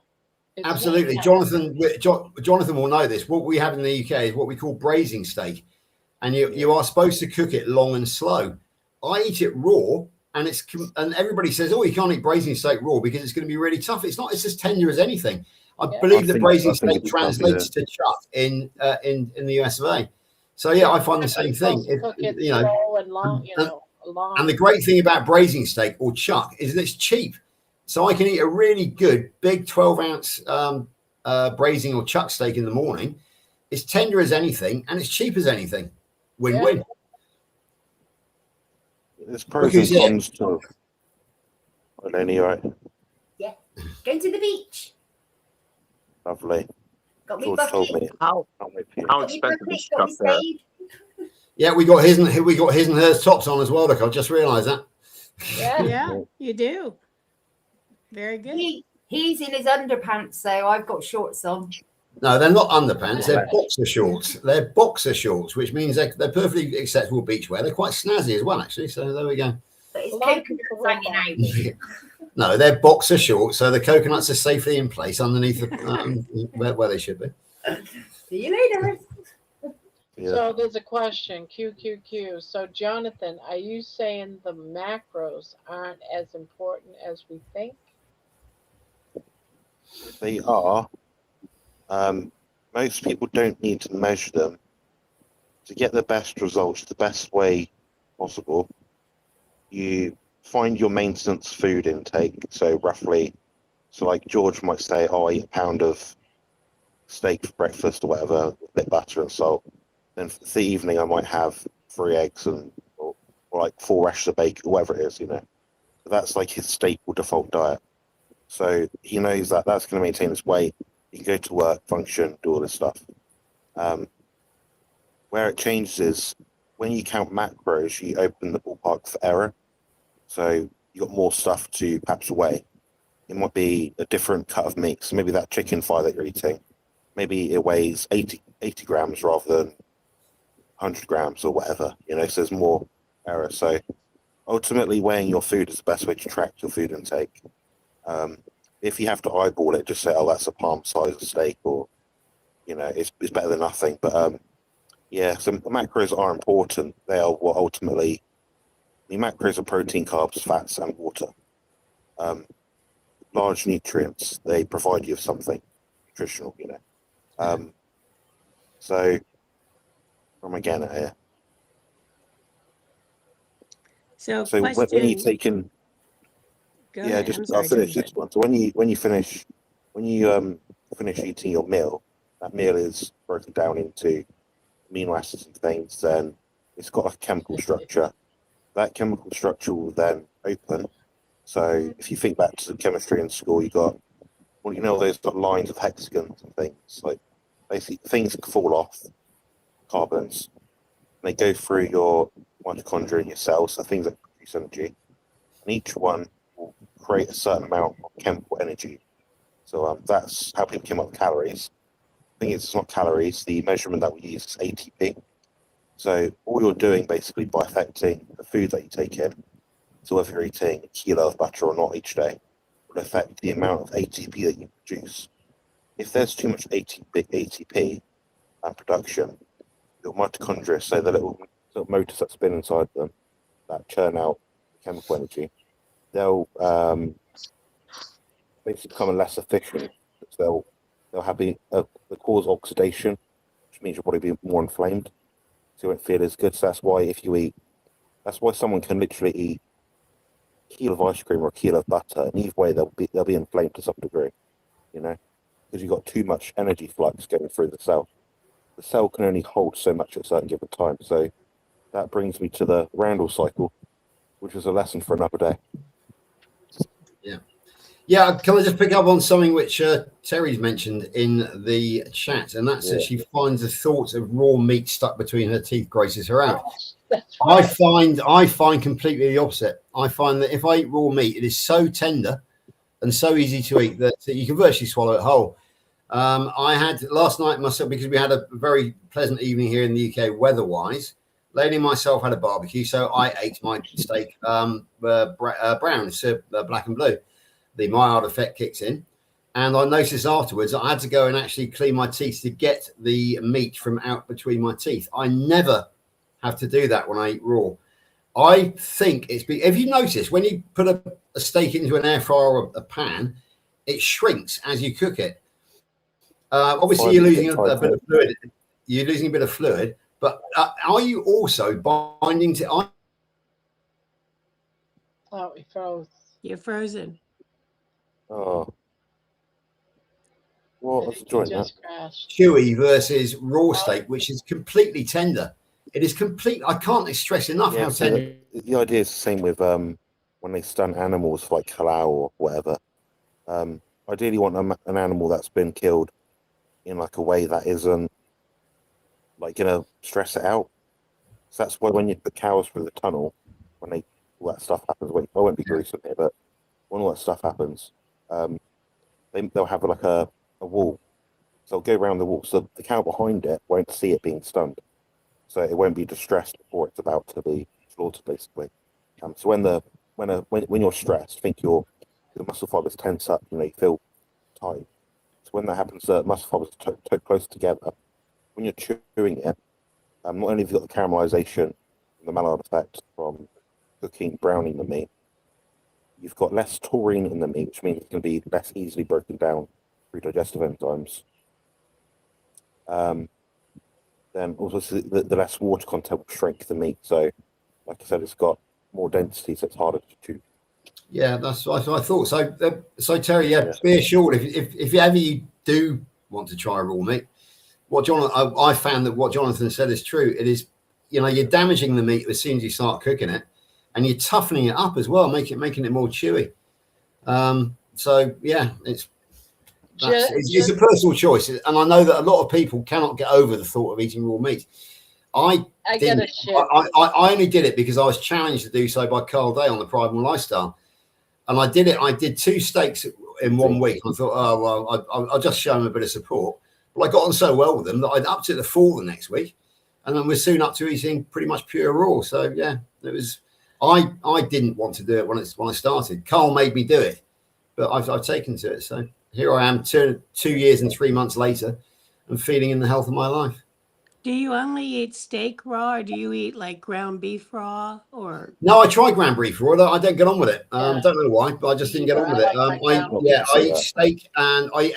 Absolutely, Jonathan will know this. What we have in the UK is what we call braising steak. And you are supposed to cook it long and slow. I eat it raw, and everybody says, "Oh, you can't eat braising steak raw because it's going to be really tough." It's not. It's as tender as anything. I believe that braising steak translates to chuck in the US of A. So yeah, I find the same thing. You know, and the great thing about braising steak or chuck is that it's cheap. So I can eat a really good big 12-ounce braising or chuck steak in the morning. It's tender as anything, and it's cheap as anything. Win-win. There's pros and cons to it. Well, anyway. Yeah. Going to the beach. Lovely. Got George told me. How expensive is stuff there? Yeah, we got his and hers tops on as well. Look, I just realised that. Yeah, you do. Very good. He's in his underpants, so I've got shorts on. No, they're not underpants. They're boxer shorts. They're boxer shorts, which means they're perfectly acceptable beach wear. They're quite snazzy as well, actually. So there we go. But it's coconuts hanging out. No, they're boxer shorts, so the coconuts are safely in place underneath where they should be. See you later. Yeah. So there's a question, QQQ. So Jonathan, are you saying the macros aren't as important as we think? They are, Most people don't need to measure them to get the best results the best way possible. You find your maintenance food intake. So roughly, so like George might say, oh, I eat a pound of steak for breakfast or whatever, with a bit of butter and salt. Then for the evening, I might have 3 eggs and or like 4 rashers of bacon, or whatever it is, you know. That's like his staple default diet. So he knows that that's going to maintain his weight. He can go to work, function, do all this stuff. Where it changes is when you count macros, you open the ballpark for error. So you got more stuff to perhaps weigh. It might be a different cut of meat. So maybe that chicken thigh that you're eating, maybe it weighs 80 grams rather than 100 grams or whatever. You know, so there's more error. So ultimately, weighing your food is the best way to track your food intake. If you have to eyeball it, just say, "Oh, that's a palm size of steak," or you know, it's better than nothing. But yeah, so macros are important. They are what ultimately the macros are protein, carbs, fats, and water. Large nutrients. They provide you with something nutritional. You know. So from again here. So when you question. take in, Go yeah, ahead. I'm I'll sorry. finish this one. So when you finish eating your meal, that meal is broken down into amino acids and things. Then it's got a chemical structure. That chemical structure will then open. So if you think back to chemistry in school, you got you know those lines of hexagons and things. Like basically things fall off, carbons. They go through your mitochondria in your cells, so things that produce energy, and each one will create a certain amount of chemical energy. So that's how people came up with calories. I think it's not calories. The measurement that we use is ATP. So all you're doing basically by affecting the food that you take in, so whether you're eating a kilo of butter or not each day, will affect the amount of ATP that you produce. If there's too much ATP production, your mitochondria, so the little motors that spin inside them that churn out chemical energy, they'll basically become less efficient. They'll have they cause oxidation, which means your body will be more inflamed, so you won't feel as good. So that's why someone can literally eat a kilo of ice cream or a kilo of butter, and either way they'll be inflamed to some degree, you know, because you've got too much energy flux going through the cell. The cell can only hold so much at a certain given time. So that brings me to the Randall cycle, which is a lesson for another day. Yeah, can I just pick up on something which Terry's mentioned in the chat, and that's that she finds the thought of raw meat stuck between her teeth graces her out. I find completely the opposite. I find that if I eat raw meat, it is so tender and so easy to eat that you can virtually swallow it whole. I had last night myself, because we had a very pleasant evening here in the UK weather-wise. Lady and myself had a barbecue, so I ate my steak brown, so black and blue. The Maillard effect kicks in, and I noticed afterwards I had to go and actually clean my teeth to get the meat from out between my teeth. I never have to do that when I eat raw. I think if you notice, when you put a steak into an air fryer or a pan, it shrinks as you cook it. Obviously, you're losing a bit of fluid. You're losing a bit of fluid, but are you also binding to? Oh, he froze. You're frozen. Oh, what was the joint? Just crashed. Chewy versus raw steak, which is completely tender. It is complete. I can't stress enough how so tender. the idea is the same with when they stun animals for like halal or whatever. Ideally, you want an animal that's been killed in like a way that isn't like gonna stress it out. So that's why when you put cows through the tunnel, when all that stuff happens. Wait, I won't be gruesome here, but when all that stuff happens, they'll have like a wall. So they'll go around the wall, so the cow behind it won't see it being stunned, so it won't be distressed before it's about to be slaughtered, basically. So when you're stressed, think your muscle fibers tense up and they feel tight. So when that happens, the muscle fibers are close together. When you're chewing it, not only have you got the caramelization and the Maillard effect from cooking, browning the meat, you've got less taurine in the meat, which means it can be less easily broken down through digestive enzymes. then also the less water content will shrink the meat. So, like I said, it's got more density, so it's harder to chew. Yeah, that's what I thought. So Terry, yeah, be assured if ever you do want to try raw meat, I found that what Jonathan said is true. It is, you're damaging the meat as soon as you start cooking it, and you're toughening it up as well, making it more chewy. So yeah, it's a personal choice, and I know that a lot of people cannot get over the thought of eating raw meat. I only did it because I was challenged to do so by Carl Day on the Primal Lifestyle, and I did it. I did 2 steaks in 1 week. I thought, oh well, I'll just show him a bit of support. But I got on so well with them that I upped it to 4 the next week, and then we're soon up to eating pretty much pure raw. So yeah, it was. I didn't want to do it when I started. Carl made me do it, but I've taken to it. So here I am, 2 years and 3 months later, and feeling in the health of my life. Do you only eat steak raw, or do you eat like ground beef raw? Or no, I tried ground beef raw. I don't get on with it. Don't know why, but I just didn't get on with it. I eat steak, and I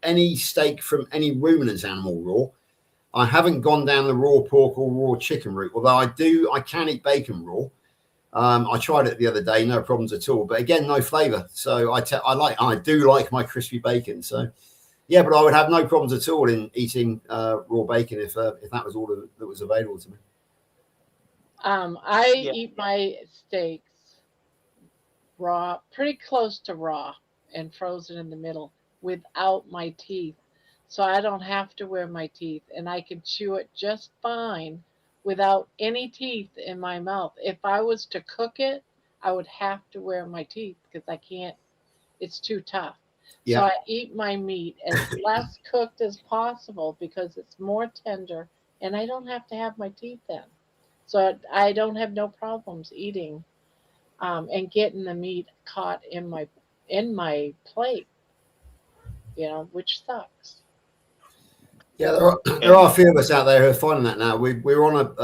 any steak from any ruminant animal raw. I haven't gone down the raw pork or raw chicken route, although I can eat bacon raw. I tried it the other day, no problems at all. But again, no flavour. So I do like my crispy bacon. So yeah, but I would have no problems at all in eating raw bacon if that was all that was available to me. I eat my steaks raw, pretty close to raw, and frozen in the middle without my teeth. So I don't have to wear my teeth, and I can chew it just fine without any teeth in my mouth. If I was to cook it, I would have to wear my teeth because I can't, it's too tough. Yeah. So I eat my meat as less cooked as possible because it's more tender, and I don't have to have my teeth in. So I don't have no problems eating and getting the meat caught in my plate, which sucks. Yeah, there are a few of us out there who are finding that now. We were on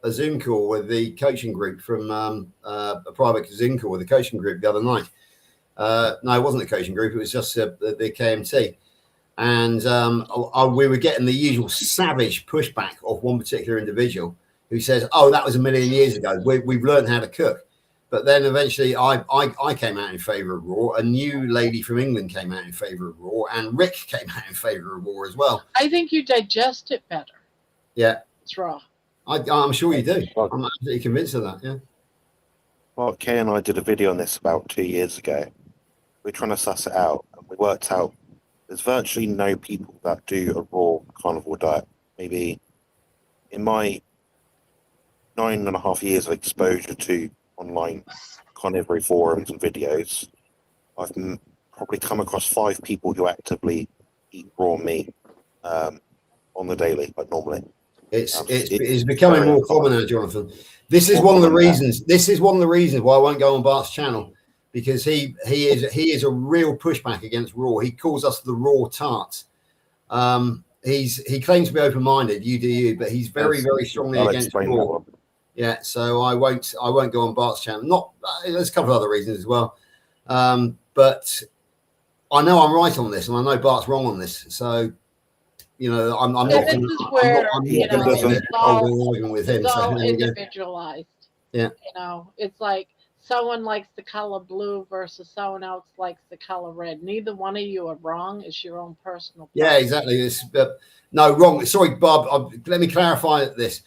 a Zoom call with the coaching group from a private Zoom call with the coaching group the other night. No, it wasn't the coaching group. It was just the KMT. And we were getting the usual savage pushback of one particular individual who says, oh, that was a million years ago. We've learned how to cook. But then eventually I came out in favour of raw. A new lady from England came out in favour of raw. And Rick came out in favour of raw as well. I think you digest it better. Yeah. It's raw. I'm sure you do. I'm absolutely convinced of that, yeah. Well, Kay and I did a video on this about 2 years ago. We're trying to suss it out. And we worked out there's virtually no people that do a raw carnivore diet. Maybe in my 9.5 years of exposure to online carnivore forums and videos, I've probably come across 5 people who actively eat raw meat on the daily, but normally. It's becoming more common now, Jonathan. This is one of the reasons. This is one of the reasons why I won't go on Bart's channel, because he is a real pushback against raw. He calls us the raw tarts. He claims to be open-minded. You do you, but he's very strongly against raw. Yeah, so I won't go on Bart's channel. There's a couple of other reasons as well, but I know I'm right on this, and I know Bart's wrong on this. So I'm not going to argue with him. It's all individualized. Yeah, it's like someone likes the color blue versus someone else likes the color red. Neither one of you are wrong. It's your own personal. Yeah, exactly. No, wrong. Sorry, Bob. Let me clarify this.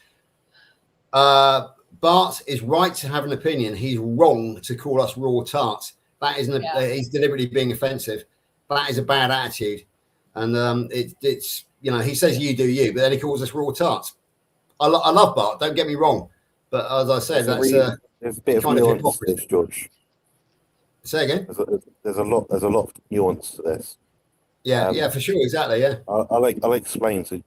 Bart is right to have an opinion. He's wrong to call us raw tarts. That isn't. He's deliberately being offensive. That is a bad attitude, and it's he says you do you, but then he calls us raw tarts. I love Bart. Don't get me wrong, but as I said, there's a bit of nuance to this, George. Say again. There's a lot of nuance to this. Yeah, for sure, exactly. Yeah, I'll explain. So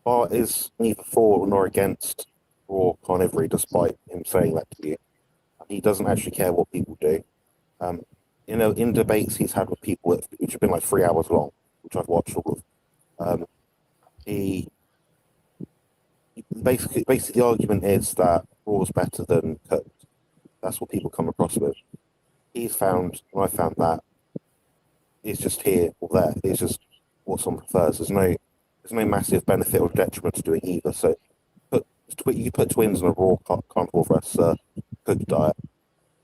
Bart is neither for nor against raw carnivore, despite him saying that to you. He doesn't actually care what people do. In debates he's had with people which have been like 3 hours long, which I've watched all of. He basically the argument is that raw is better than cooked. That's what people come across with. He's found, and I found that it's just here or there. It's just what someone prefers. There's no there's no massive benefit or detriment to doing either. So you put twins on a raw carnivore versus cooked diet,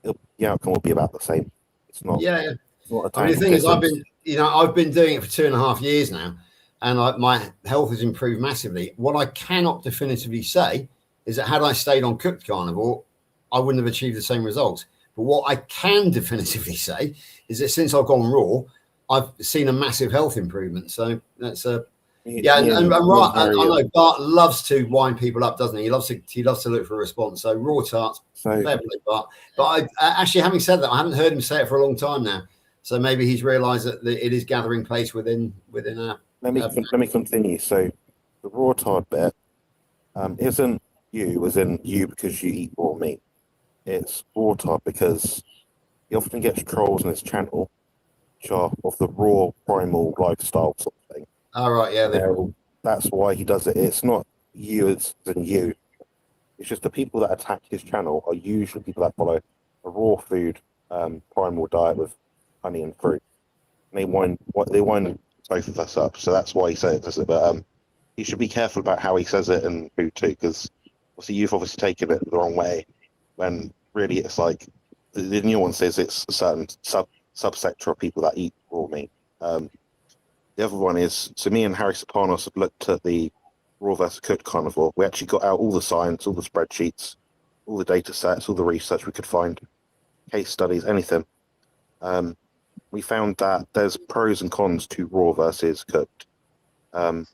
the outcome will be about the same. It's not. Yeah. It's not a I mean, the thing is, difference. I've been doing it for 2.5 years now, and my health has improved massively. What I cannot definitively say is that had I stayed on cooked carnivore, I wouldn't have achieved the same results. But what I can definitively say is that since I've gone raw, I've seen a massive health improvement. So that's a and right. I know Bart loves to wind people up, doesn't he? He loves to look for a response. So raw tarts, Beverly, Bart. But I actually, having said that, I haven't heard him say it for a long time now. So maybe he's realised that it is gathering pace within our. Let me continue. So the raw tart bit isn't you as in you because you eat raw meat. It's raw tart because he often gets trolls on his channel, which are of the raw primal lifestyle sort of thing. All right, yeah. That's why he does it. It's not you as in you. It's just the people that attack his channel are usually people that follow a raw food primal diet with honey and fruit. And they wind both of us up. So that's why he says it. But he should be careful about how he says it and food too, because obviously you've obviously taken it the wrong way. When really it's like the nuance is it's a certain subsector of people that eat raw meat. The other one is, so me and Harry Sopanos have looked at the raw versus cooked carnivore. We actually got out all the science, all the spreadsheets, all the data sets, all the research we could find, case studies, anything. We found that there's pros and cons to raw versus cooked. But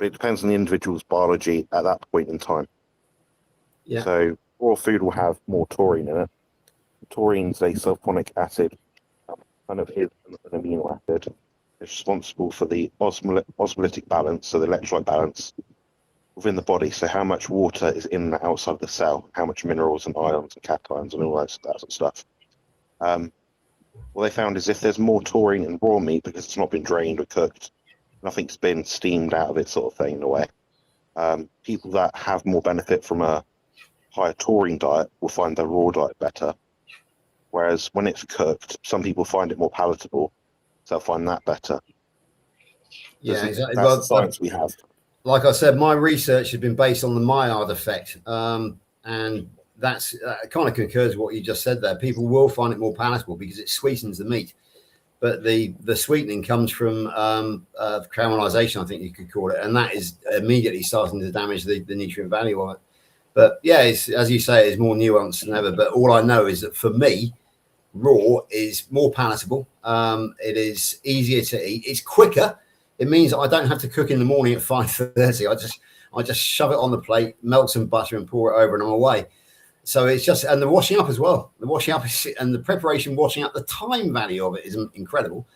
it depends on the individual's biology at that point in time. Yeah. So raw food will have more taurine in it. Taurine's a sulfonic acid, kind of is an amino acid. It's responsible for the osmolytic balance, so the electrolyte balance within the body. So how much water is in and outside of the cell, how much minerals and ions and cations and all that sort of stuff. What they found is if there's more taurine in raw meat because it's not been drained or cooked, nothing's been steamed out of it sort of thing in a way. People that have more benefit from a higher taurine diet will find their raw diet better. Whereas when it's cooked, some people find it more palatable, so they'll find that better. Yeah, exactly. That's the science we have. Like I said, my research has been based on the Maillard effect, and that kind of concurs with what you just said there. People will find it more palatable because it sweetens the meat, but the sweetening comes from caramelization, I think you could call it, and that is immediately starting to damage the nutrient value of it. But yeah, it's, as you say, it's more nuanced than ever. But all I know is that for me, raw is more palatable. It is easier to eat. It's quicker. It means I don't have to cook in the morning at 5:30. I just shove it on the plate, melt some butter, and pour it over, and I'm away. So it's just, and the washing up as well. The washing up and the preparation, washing up, the time value of it is incredible.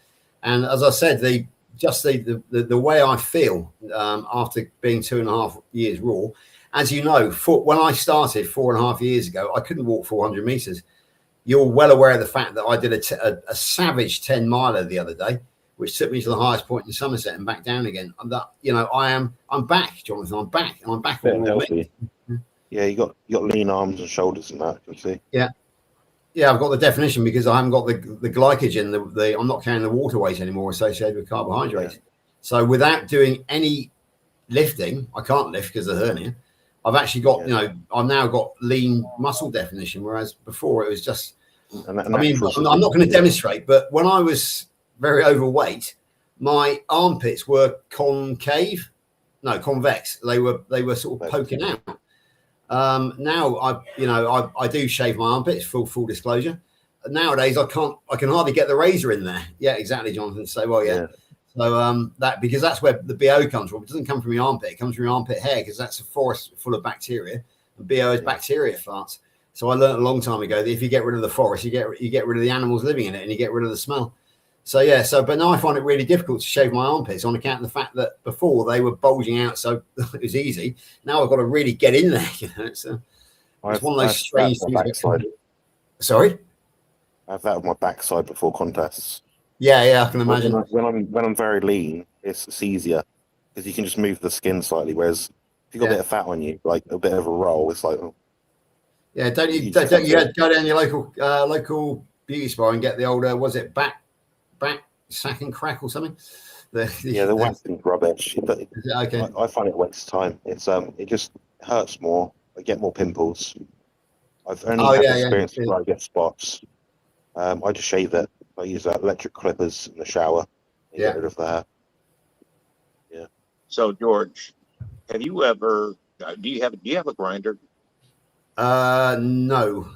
And as I said, the way I feel after being 2.5 years raw, as you know, when I started 4.5 years ago, I couldn't walk 400 meters. You're well aware of the fact that I did a savage 10 miler the other day, which took me to the highest point in Somerset and back down again. I'm back, Jonathan. I'm back, and I'm back on healthy. Yeah, you got lean arms and shoulders and that. You can see. Yeah, I've got the definition because I haven't got the glycogen. I'm not carrying the water weight anymore associated with carbohydrates. Yeah. So without doing any lifting, I can't lift because of the hernia. I've actually got, I've now got lean muscle definition, whereas before it was just. I'm not going to demonstrate, but when I was very overweight, my armpits were convex. They were sort of poking out. Now I do shave my armpits, full disclosure. Nowadays I can hardly get the razor in there. Yeah, exactly, Jonathan. So so that, because that's where the BO comes from. It doesn't come from your armpit, it comes from your armpit hair, because that's a forest full of bacteria, and BO is bacteria farts. So I learned a long time ago that if you get rid of the forest, you get rid of the animals living in it, and you get rid of the smell. So but now I find it really difficult to shave my armpits on account of the fact that before they were bulging out, so it was easy. Now I've got to really get in there. It's one of those strange things. Sorry, I have that on my backside before contests. Yeah, I can imagine. When I'm very lean, it's easier because you can just move the skin slightly. Whereas if you've got a bit of fat on you, like a bit of a roll, it's like. Yeah, don't you go down your local beauty spa and get the old was it back sack and crack or something? The waxing's rubbish. But okay. I find it wastes time. It's it just hurts more. I get more pimples. I've only had experience where I get spots. I just shave it. I use electric clippers in the shower and get rid of the hair. Yeah. So George, have you ever? Do you have a grinder? No.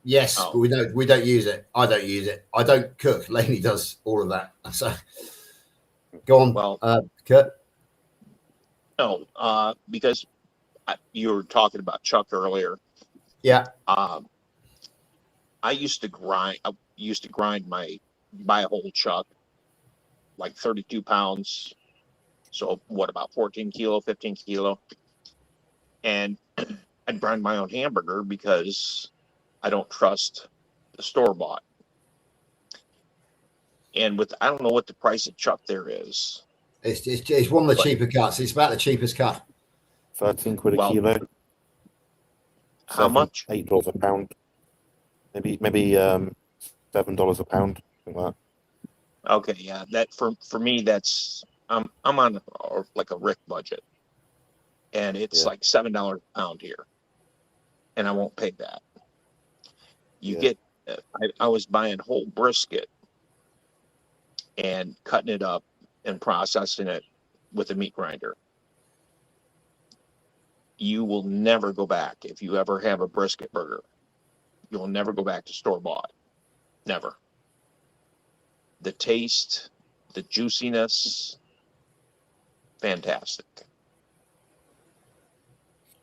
Yes, but we don't use it. I don't use it. I don't cook. Lainey does all of that. So go on. Well, Kurt. No, because you were talking about Chuck earlier. Yeah. I used to grind. Buy a whole chuck, like 32 pounds. So what, about 14 kilo, 15 kilo, and I'd grind my own hamburger because I don't trust the store bought. And I don't know what the price of chuck there is. It's one of the cheaper cuts. It's about the cheapest cut. 13 quid a kilo. How much? $8 a pound. Maybe $7 a pound. Something like that. Okay, yeah. That for me, that's I'm on like a Rick budget, and it's like $7 a pound here, and I won't pay that. You get. I was buying whole brisket and cutting it up and processing it with a meat grinder. You will never go back. If you ever have a brisket burger, you'll never go back to store bought. Never. The taste, the juiciness, fantastic.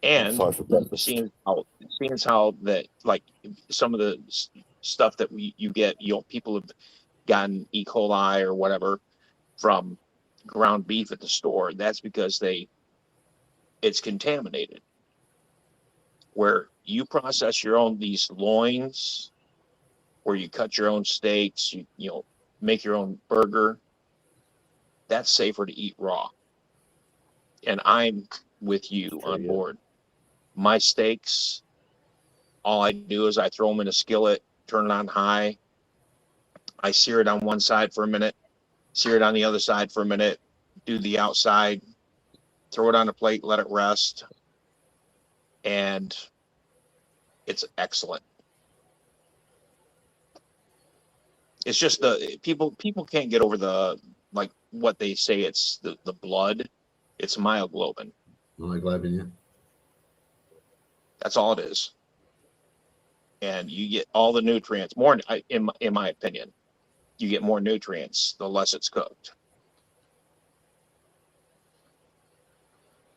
And seeing how that, like, some of the stuff that you get, people have gotten E. coli or whatever from ground beef at the store. That's because it's contaminated. Where you process your own, these loins, where you cut your own steaks, you make your own burger, that's safer to eat raw. And I'm with you on board. My steaks, all I do is I throw them in a skillet, turn it on high. I sear it on one side for a minute, sear it on the other side for a minute, do the outside, throw it on a plate, let it rest, and it's excellent. It's just people can't get over what they say. It's the blood. It's myoglobin. Myoglobin, yeah. That's all it is. And you get all the nutrients more. In my opinion, you get more nutrients the less it's cooked.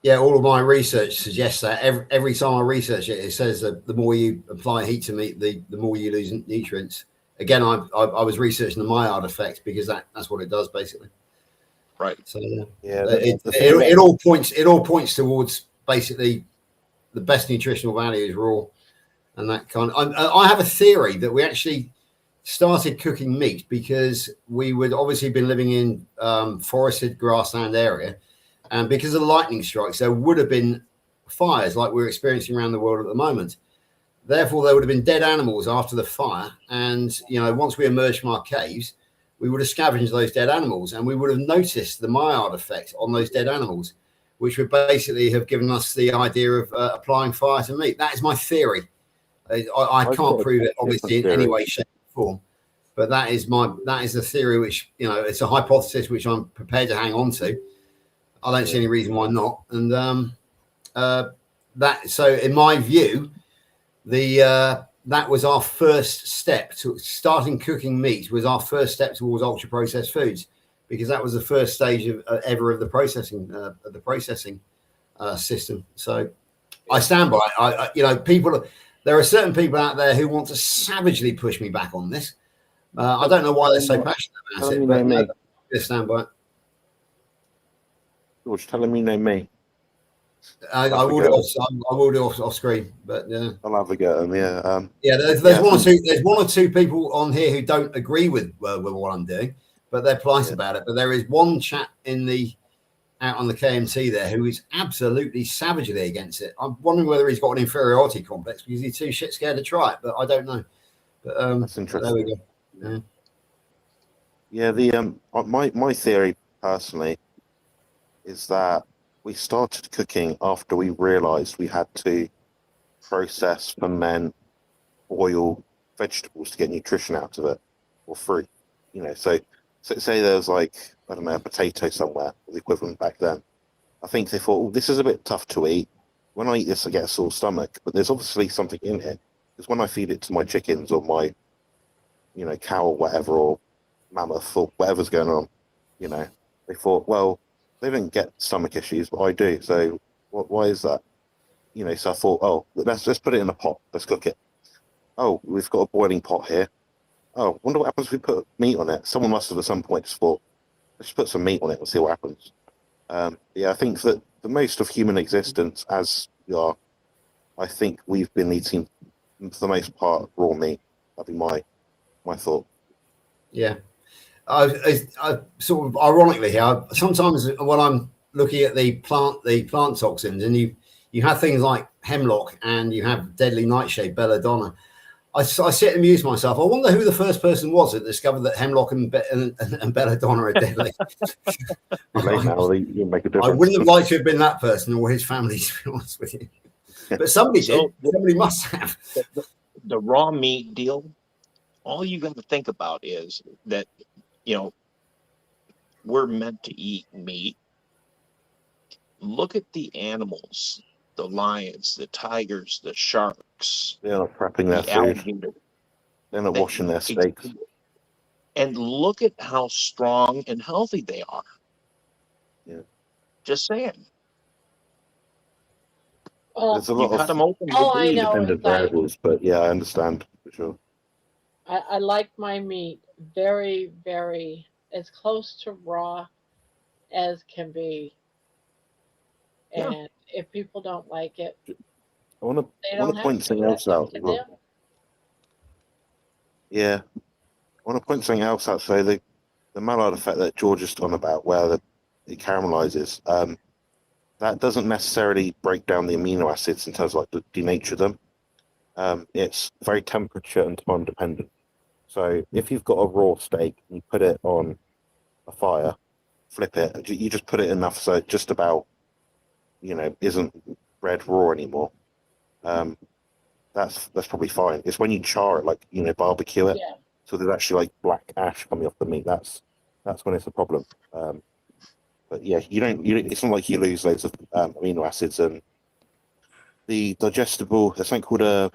Yeah, all of my research suggests that. Every time I research it, it says that the more you apply heat to meat, the more you lose nutrients. Again, I was researching the Maillard effect because that's what it does basically. Right. So it all points towards basically the best nutritional value is raw, and that kind. I have a theory that we actually started cooking meat because we would obviously been living in forested grassland area. And because of the lightning strikes, there would have been fires like we're experiencing around the world at the moment. Therefore, there would have been dead animals after the fire. And, once we emerged from our caves, we would have scavenged those dead animals and we would have noticed the Maillard effect on those dead animals, which would basically have given us the idea of applying fire to meat. That is my theory. I can't prove it, obviously, in any way, shape, or form. But that is the theory, which, it's a hypothesis which I'm prepared to hang on to. I don't see any reason why not. And so in my view, that was our first step to starting cooking meat. Was our first step towards ultra processed foods, because that was the first stage of the processing system. So I stand by it. There are certain people out there who want to savagely push me back on this. I don't know why they're so passionate about it, but I stand by it. George, tell him you know me. I will do off screen, but yeah, I'll have a go at them. There's one or two people on here who don't agree with what I'm doing, but they're polite about it. But there is one chap out on the KMT there who is absolutely savagely against it. I'm wondering whether he's got an inferiority complex because he's too shit scared to try it, but I don't know. But that's interesting. There we go. Yeah, my theory personally is that we started cooking after we realised we had to process, ferment, boil vegetables to get nutrition out of it, or fruit. So say there's like, I don't know, a potato somewhere, the equivalent back then. I think they thought, this is a bit tough to eat. When I eat this, I get a sore stomach. But there's obviously something in here, because when I feed it to my chickens or my, cow or whatever, or mammoth or whatever's going on, they thought, well, they don't get stomach issues, but I do. So why is that? So I thought, oh, let's put it in a pot. Let's cook it. Oh, we've got a boiling pot here. Oh, wonder what happens if we put meat on it. Someone must have at some point just thought, let's put some meat on it and see what happens. I think that the most of human existence, as we are, I think we've been eating, for the most part, raw meat. That'd be my thought. Yeah. I sort of ironically here, sometimes when I'm looking at the plant toxins, and you have things like hemlock and you have deadly nightshade, belladonna, I sit and amuse myself. I wonder who the first person was that discovered that hemlock and belladonna are deadly. You make a difference. I wouldn't have liked to have been that person or his family, to be honest with you. But somebody did. Somebody must have. The raw meat deal, all you got to think about is that, we're meant to eat meat. Look at the animals, the lions, the tigers, the sharks. They're not prepping their food. Alligator. They're not washing their steaks. And look at how strong and healthy they are. Yeah. Just saying. There's a lot cut them of open. I know. independent variables, but yeah, I understand for sure. I like my meat very, very as close to raw as can be. Yeah. And if people don't like it, I want they to don't have point to. something else out. That's up to them. Yeah, I want to point something else out. So the mallard effect that George is talking about, where it caramelizes, that doesn't necessarily break down the amino acids in terms of like denature them. It's very temperature and time dependent. So if you've got a raw steak and you put it on a fire, flip it, you just put it enough so it just about, isn't red raw anymore. That's probably fine. It's when you char it, like, barbecue it, so there's actually like black ash coming off the meat. That's when it's a problem. But yeah, it's not like you lose loads of amino acids. And the digestible, there's something called the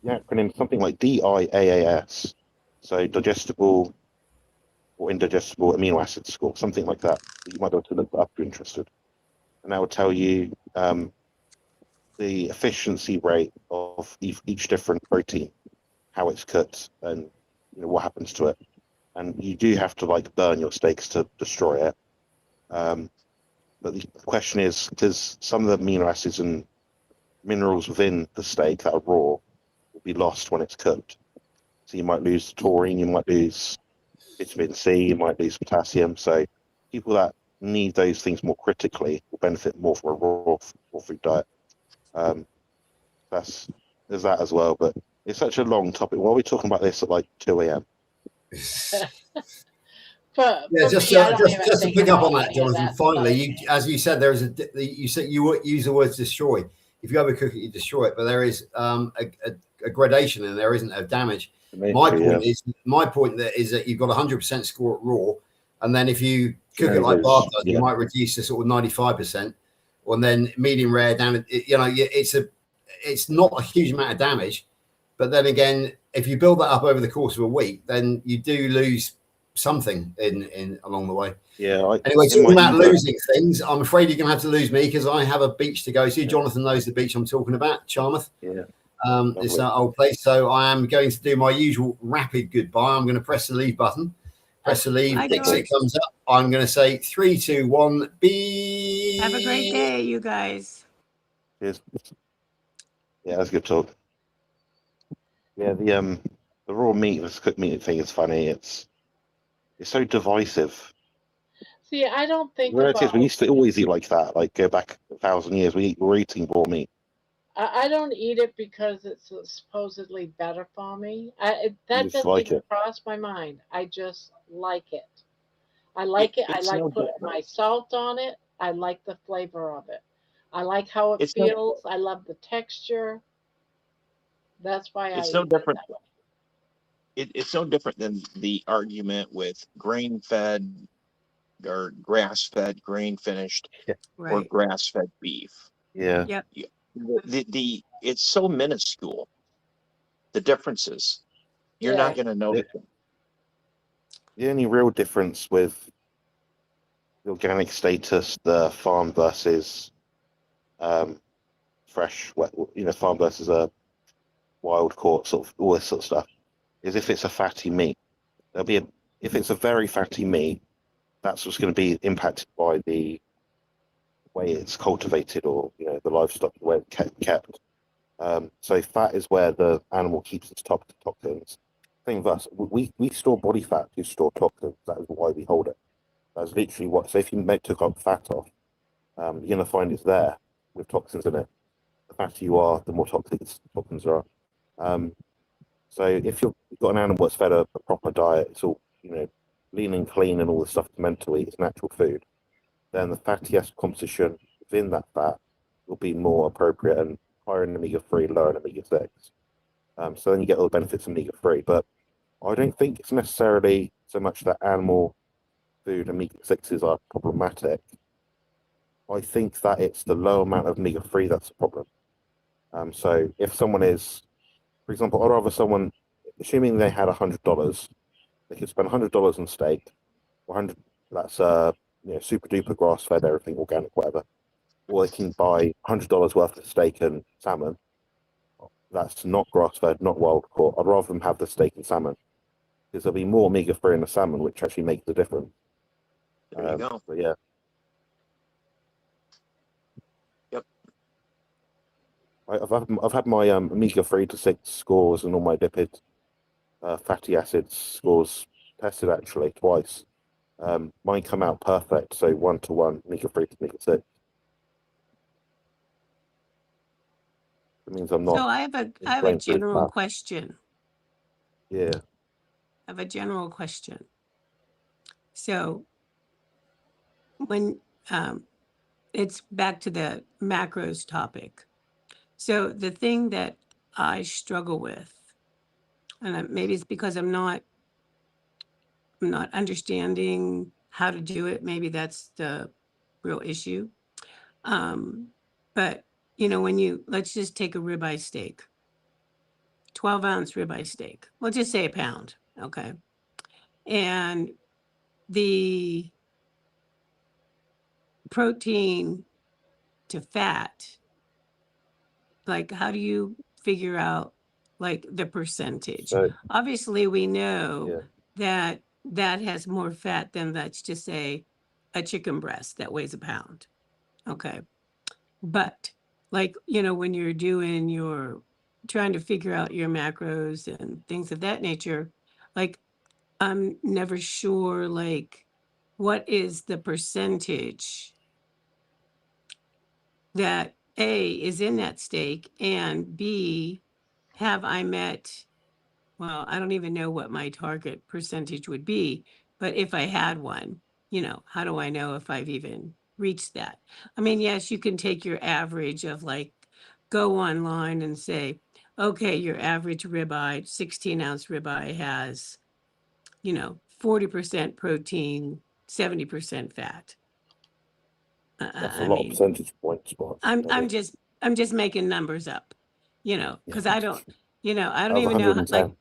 acronym, something like DIAAS. So digestible or indigestible amino acid score, something like that. You might be able to look that up if you're interested. And that will tell you the efficiency rate of each different protein, how it's cooked, and what happens to it. And you do have to burn your steaks to destroy it. But the question is, because some of the amino acids and minerals within the steak that are raw will be lost when it's cooked. So you might lose taurine, you might lose vitamin C, you might lose potassium. So people that need those things more critically will benefit more from a raw food diet. There's that as well, but it's such a long topic. Why are we talking about this at 2 a.m.? Just to pick up on that, Jonathan. Finally, as you said, you said you use the words destroy. If you overcook it, you destroy it. But there is a gradation, and there isn't a damage. My point is that you've got 100% score at raw, and then if you cook it like Bob does, you might reduce to sort of 95%, and then medium rare down. It's not a huge amount of damage, but then again, if you build that up over the course of a week, then you do lose something in along the way. Yeah. Anyway, talking about losing things, I'm afraid you're going to have to lose me because I have a beach to go to. Jonathan knows the beach I'm talking about, Charmouth. Yeah. It's an old place, so I am going to do my usual rapid goodbye. I'm going to press the leave button. Press the leave. Exit comes up. I'm going to say 3, 2, 1. Beep. Have a great day, you guys. Cheers. Yeah, that's good talk. Yeah, the raw meat, this cooked meat thing is funny. It's so divisive. See, I don't think We used to always eat like that. Go back 1,000 years, we were eating raw meat. I don't eat it because it's supposedly better for me. You That just doesn't like even it. cross my mind. I just like it. I It, like it. I it's like no putting different. my salt on it. I like the flavor of it. I like how it It's no. feels. I love the texture. That's why I It's no eat it different. that way. It's no different than the argument with grain-fed or grass-fed, grain-finished, Yeah. or Right. grass-fed beef. Yeah. Yep. Yeah. The it's so minuscule. The differences you're Yeah. not going to The, notice them. the only real difference with the organic status, the farm versus um, fresh, farm versus a wild caught, sort of all this sort of stuff, is if it's a fatty meat. There'll be if it's a very fatty meat, that's what's going to be impacted by the way it's cultivated, or the livestock, the way it's kept. So fat is where the animal keeps its toxins. Same with us. We store body fat to store toxins. That is why we hold it. That's literally what. So if you took up fat off, you're going to find it's there with toxins in it. The fatter you are, the more toxins there are. So if you've got an animal that's fed a proper diet, it's all lean and clean and all the stuff meant to eat, it's natural food, then the fatty acid composition within that fat will be more appropriate and higher in omega-3, lower in omega-6. So then you get all the benefits of omega-3. But I don't think it's necessarily so much that animal food omega-6s are problematic. I think that it's the low amount of omega-3 that's the problem. So if someone is, for example, I'd rather someone, assuming they had $100, they could spend $100 on steak, 100. That's super duper grass fed, everything organic, whatever. Or they can buy $100 worth of steak and salmon. That's not grass fed, not wild caught. I'd rather them have the steak and salmon because there'll be more omega-3 in the salmon, which actually makes the difference. There you go. But yeah. Yep. I've had my omega-3 to 6 scores and all my lipid fatty acids scores tested actually twice. Mine come out perfect, so 1-to-1 omega-3 to omega-6. It means I'm not. So I have a general question. Yeah. I have a general question. So when it's back to the macros topic. So the thing that I struggle with, and maybe it's because I'm not understanding how to do it. Maybe that's the real issue. But let's just take a ribeye steak, 12-ounce ribeye steak. We'll just say a pound, okay? And the protein to fat, like how do you figure out like the percentage? So, obviously we know that has more fat than, let's just say, a chicken breast that weighs a pound, okay? But like when you're trying to figure out your macros and things of that nature, like I'm never sure like what is the percentage that A is in that steak, and B, have I met, well, I don't even know what my target percentage would be, but if I had one, how do I know if I've even reached that? I mean, yes, you can take your average of like, go online and say, okay, your average ribeye, 16-ounce ribeye has, 40% protein, 70% fat. That's a I lot of mean, percentage points, but I'm just making numbers up, because I don't, I don't that was even know, 110. like,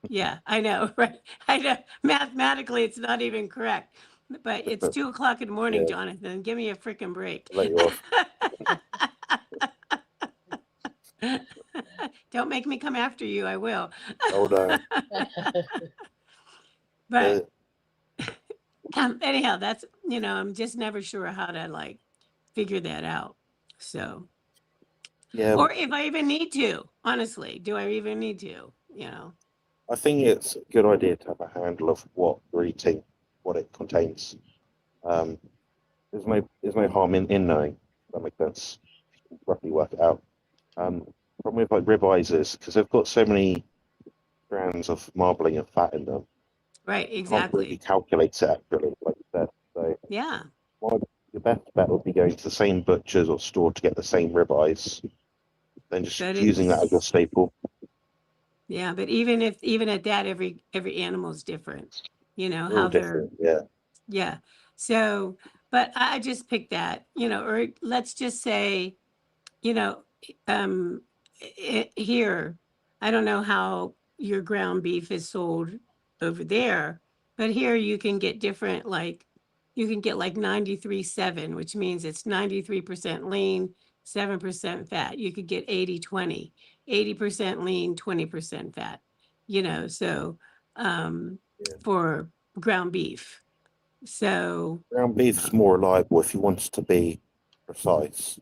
yeah, I know, right? I know mathematically it's not even correct, but it's 2:00 in the morning, Yeah. Jonathan. Give me a freaking break. Let you off. Don't make me come after you. I will. Hold on. But anyhow, that's, I'm just never sure how to like figure that out. So, Yeah. or if I even need to, honestly, do I even need to, I think it's a good idea to have a handle of what you're eating, what it contains. There's no harm in knowing. If that makes sense. Roughly work it out. Problem with like ribeyes is because they've got so many strands of marbling and fat in them. Right, You can't really exactly. calculate it accurately, like you said. So Yeah. your best bet would be going to the same butcher's or store to get the same ribeyes, then just But using that as your it's staple. yeah, but even at that, every animal is different. You know They're all how they're different, yeah. yeah. So, but I just picked that, or let's just say, you know, um, here, I don't know how your ground beef is sold over there, but here you can get different, like, you can get like 93.7, which means it's 93% lean, 7% fat. You could get 80-20, 80% lean, 20% fat, so for ground beef. So Ground beef is more reliable if you want it to be precise.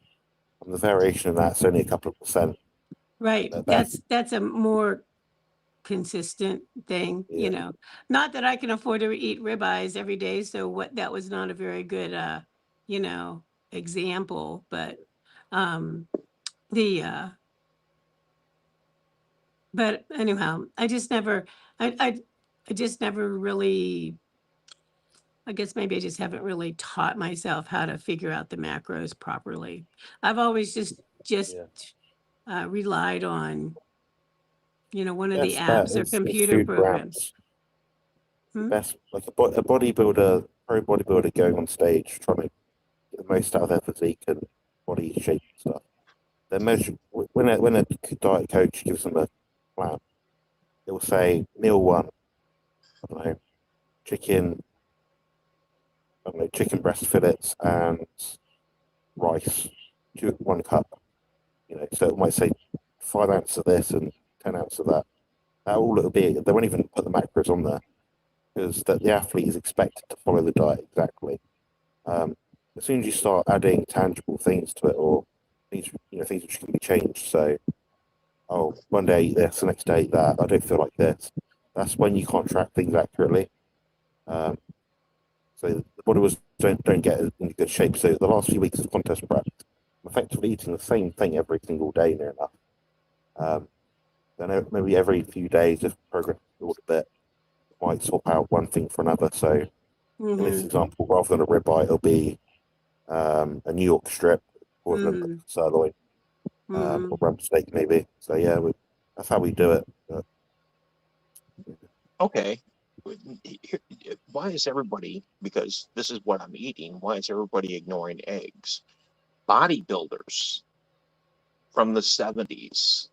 And the variation in that's only a couple of percent. right, that's a more consistent thing, Yeah. Not that I can afford to eat ribeyes every day, so that was not a very good example, but the but anyhow, I just never really, I guess maybe I just haven't really taught myself how to figure out the macros properly. I've always just relied on one of the Best bet apps or is computer food programs. grams. Best, like a bodybuilder, pro bodybuilder going on stage trying to get the most out of their physique and body shape and stuff. They measure when a diet coach gives them a plan. It will say meal one, I don't know, chicken, chicken breast fillets and rice, 1 cup. So it might say 5 ounces of this and 10 ounces of that. That all it'll be. They won't even put the macros on there because the athlete is expected to follow the diet exactly. As soon as you start adding tangible things to it, or things things which can be changed, so one day I eat this, the next day I eat that, I don't feel like this. That's when you can't track things accurately. So the body was don't get in good shape. So the last few weeks of contest prep, I'm effectively eating the same thing every single day near enough. Then maybe every few days, if progress a little bit, might swap out one thing for another. So in this example, rather than a ribeye, it'll be a New York strip, equivalent of sirloin, or rump steak maybe. So yeah, that's how we do it. Okay. Why is everybody, because this is what I'm eating, why is everybody ignoring eggs? Bodybuilders from the 70s,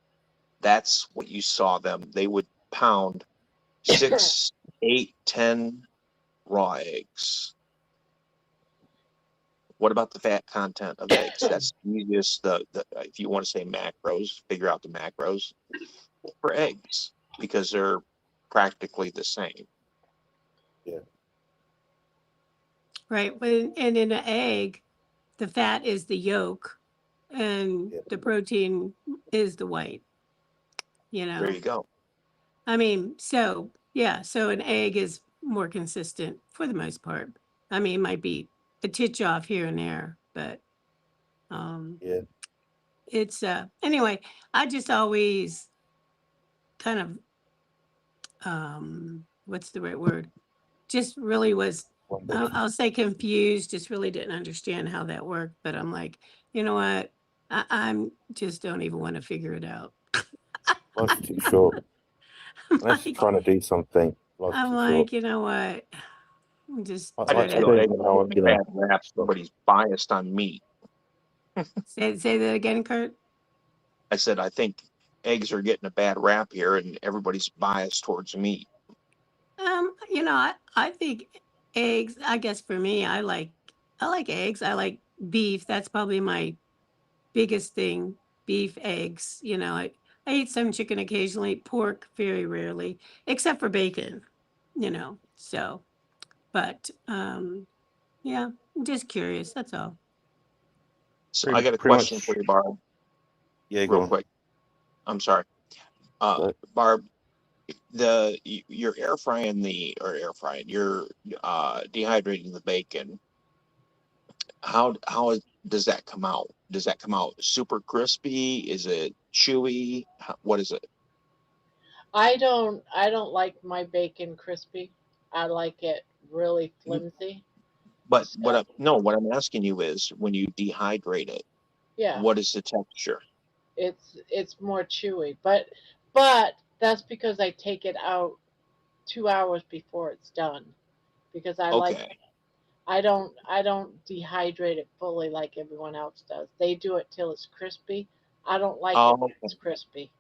that's what you saw them. They would pound 6, 8, 10 raw eggs. What about the fat content of eggs? That's easiest. The if you want to say macros, figure out the macros for eggs because they're practically the same. Yeah. Right. And in an egg, the fat is the yolk and the protein is the white. There you go. I mean, so an egg is more consistent for the most part. I mean, it might be a titch off here and there, but it's anyway, I just always kind of what's the right word? Just really was I'll say confused, just really didn't understand how that worked, but I'm like, you know what? I'm just don't even want to figure it out. Life's too short. Unless you're trying to do something, life's I'm too like, short. you know what? Just I try just feel to eggs are a bad rap. Somebody's biased on meat. say that again, Kurt. I said I think eggs are getting a bad rap here, and everybody's biased towards meat. I think eggs, I guess for me, I like eggs. I like beef. That's probably my biggest thing. Beef, eggs. I eat some chicken occasionally, pork very rarely, except for bacon, so but yeah, I'm just curious, that's all. So I got a question for you, Barb. Yeah, real quick. I'm sorry. Barb, you're you're dehydrating the bacon. how does that come out? Does that come out super crispy? Is it chewy? What is it? I don't like my bacon crispy. I like it really flimsy. But So what I'm asking you is when you dehydrate it, yeah, what is the texture? it's more chewy. But that's because I take it out 2 hours before it's done because Okay. I don't dehydrate it fully like everyone else does. They do it till it's crispy. I don't like it when Okay. it's crispy.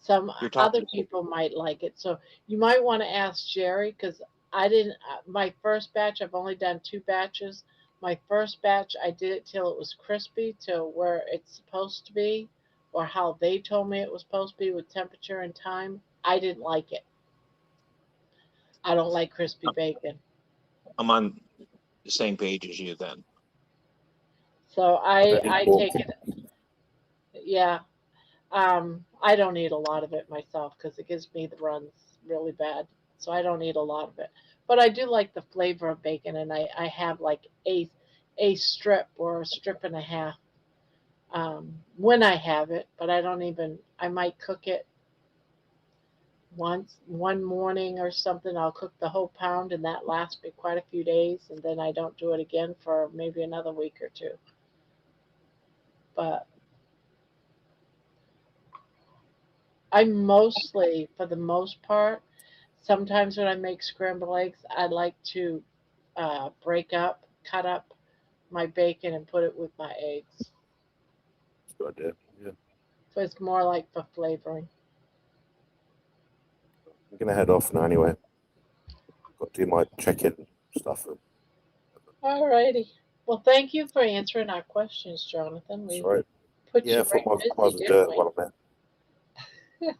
Some You're other talking. people might like it. So you might want to ask Jerry because I didn't. My first batch, I've only done 2 batches. My first batch, I did it till it was crispy to where it's supposed to be, or how they told me it was supposed to be with temperature and time. I didn't like it. I don't like crispy bacon. I'm on the same page as you then. So I don't eat I pork. take it. Yeah. I don't eat a lot of it myself because it gives me the runs really bad. So I don't eat a lot of it. But I do like the flavor of bacon, and I have like a strip or a strip and a half when I have it. But I don't even. I might cook it once one morning or something. I'll cook the whole pound, and that lasts me quite a few days, and then I don't do it again for maybe another week or two. But I mostly, for the most part, sometimes when I make scrambled eggs, I like to cut up my bacon and put it with my eggs. Good idea. Yeah. So it's more like for flavoring. I'm gonna head off now anyway. Got to do my check-in stuff. Alrighty. Well, thank you for answering our questions, Jonathan. That's We right. put Yeah, I you thought right might busy, as well do didn't it we? while I'm there. Yeah,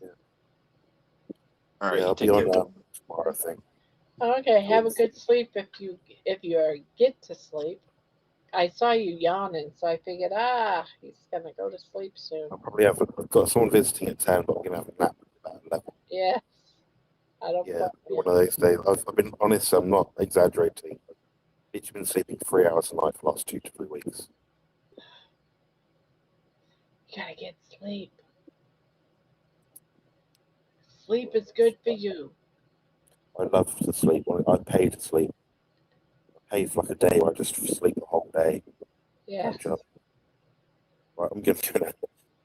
All right, yeah, you I'll be take care, on Tom. tomorrow, I think. Okay. Cool. Have a good sleep if you get to sleep. I saw you yawning, so I figured, he's gonna go to sleep soon. I'll probably have. I've got someone visiting in town, but I'm gonna have a nap about 11. Yeah, I don't Yeah, blame you. one of those days. I've been honest. I'm not exaggerating. I've literally been sleeping 3 hours a night for the last 2 to 3 weeks. You gotta get sleep. Sleep is good for you. I love to sleep. I pay to sleep. I pay for like a day where I just sleep the whole day. Yeah. Catch up. Right, I'm gonna.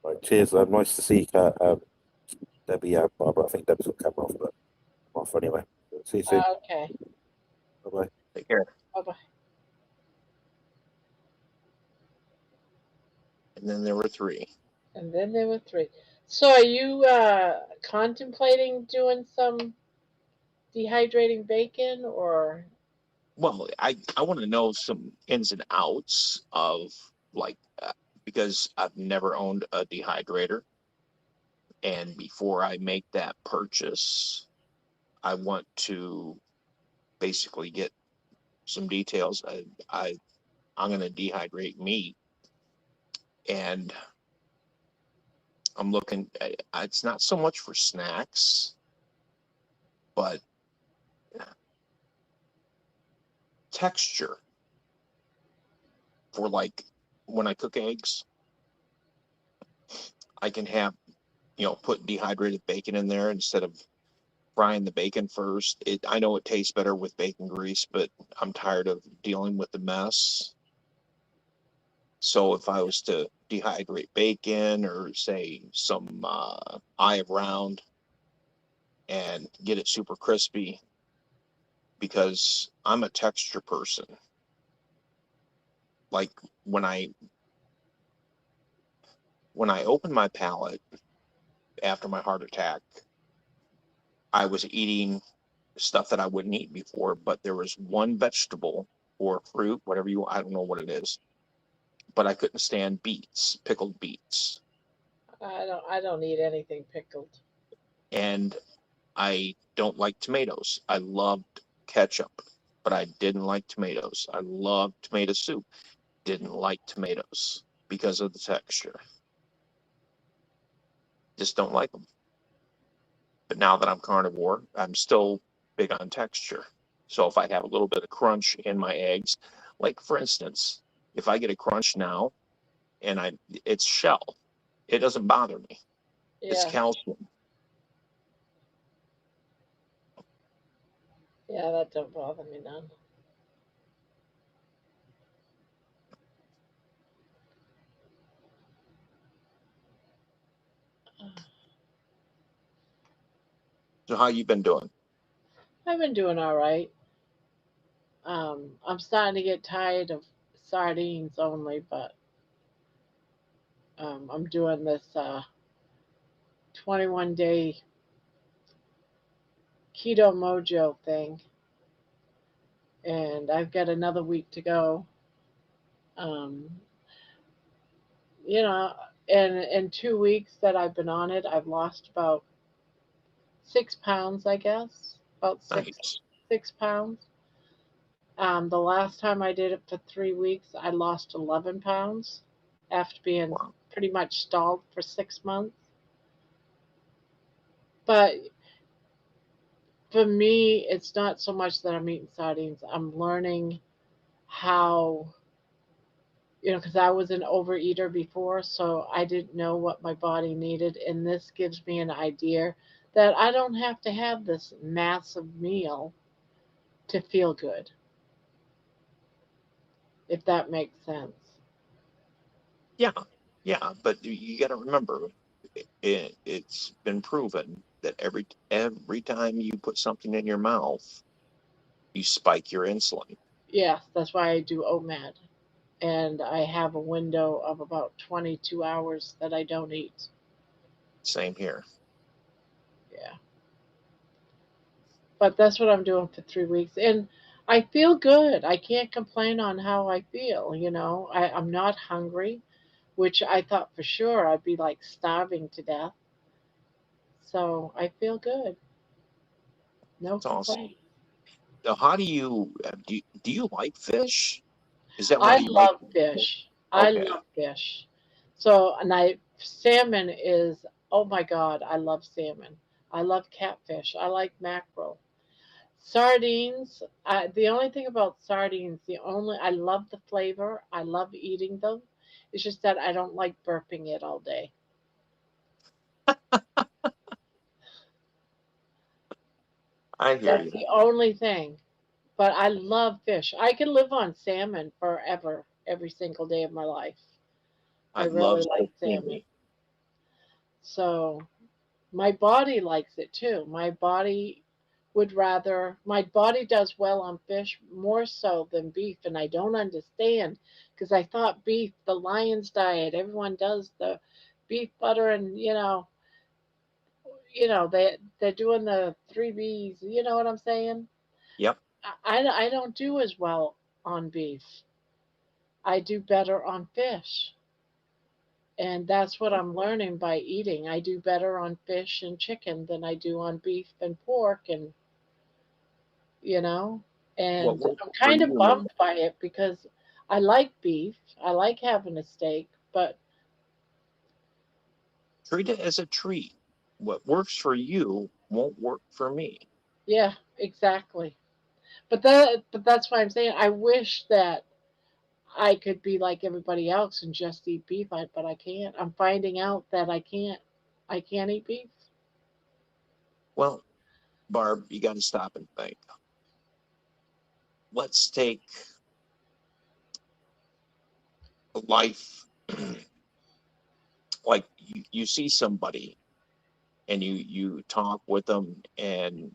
Right, cheers. Nice to see you, Debbie. Barbara. I think Debbie's got camera off, but I'm off anyway. See you soon. Okay. Bye bye. Take care. Bye bye. And then there were 3. And then there were 3. So are you contemplating doing some dehydrating bacon or? Well, I want to know some ins and outs of like because I've never owned a dehydrator, and before I make that purchase, I want to basically get some details. I'm going to dehydrate meat, and I'm looking. It's not so much for snacks, but texture for like when I cook eggs. I can have put dehydrated bacon in there instead of frying the bacon first. I know it tastes better with bacon grease, but I'm tired of dealing with the mess. So if I was to dehydrate bacon or say some eye of round and get it super crispy, because I'm a texture person. Like when I opened my palate after my heart attack, I was eating stuff that I wouldn't eat before, but there was one vegetable or fruit, whatever I don't know what it is, but I couldn't stand beets, pickled beets. I don't eat anything pickled. And I don't like tomatoes. I loved ketchup, but I didn't like tomatoes. I loved tomato soup. Didn't like tomatoes because of the texture. Just don't like them. But now that I'm carnivore, I'm still big on texture. So if I have a little bit of crunch in my eggs, like for instance, if I get a crunch now and it's shell, it doesn't bother me. It's Yeah. calcium. Yeah, that don't bother me none. So how you been doing? I've been doing all right. I'm starting to get tired of sardines only, but I'm doing this 21-day keto mojo thing, and I've got another week to go. Um, you know, in 2 weeks that I've been on it, I've lost about 6 pounds, I guess, about Nice. 6 pounds. The last time I did it for 3 weeks, I lost 11 pounds after being Wow. pretty much stalled for 6 months. But for me, it's not so much that I'm eating sardines. I'm learning how, because I was an overeater before, so I didn't know what my body needed. And this gives me an idea that I don't have to have this massive meal to feel good, if that makes sense. Yeah, yeah, but you got to remember, it's been proven that every time you put something in your mouth, you spike your insulin. Yes, that's why I do OMAD. And I have a window of about 22 hours that I don't eat. Same here. Yeah. But that's what I'm doing for 3 weeks. And I feel good. I can't complain on how I feel. I'm not hungry, which I thought for sure I'd be like starving to death. So I feel good. No It's awesome. complaint. Now, how do you like fish? Is that I why you like? love fish. I Okay, love fish. So, salmon is, oh my God, I love salmon. I love catfish. I like mackerel. Sardines, the only thing about sardines, I love the flavor. I love eating them. It's just that I don't like burping it all day. I hear That's you. the only thing. But I love fish. I can live on salmon forever, every single day of my life. I I love really like salmon. sashimi. So my body likes it too. My body does well on fish more so than beef, and I don't understand because I thought beef, the lion's diet, everyone does the beef butter, and they're doing the 3 Bs. You know what I'm saying? Yep. I don't do as well on beef. I do better on fish. And that's what I'm learning by eating. I do better on fish and chicken than I do on beef and pork, and you know, What and works I'm for kind of you? bummed by it because I like beef. I like having a steak, but Treat it as a treat. What works for you won't work for me. yeah, exactly. But that's why I'm saying I wish that I could be like everybody else and just eat beef, but I can't. I'm finding out that I can't. I can't eat beef. Well, Barb, you got to stop and think. Let's take life like you see somebody and you talk with them, and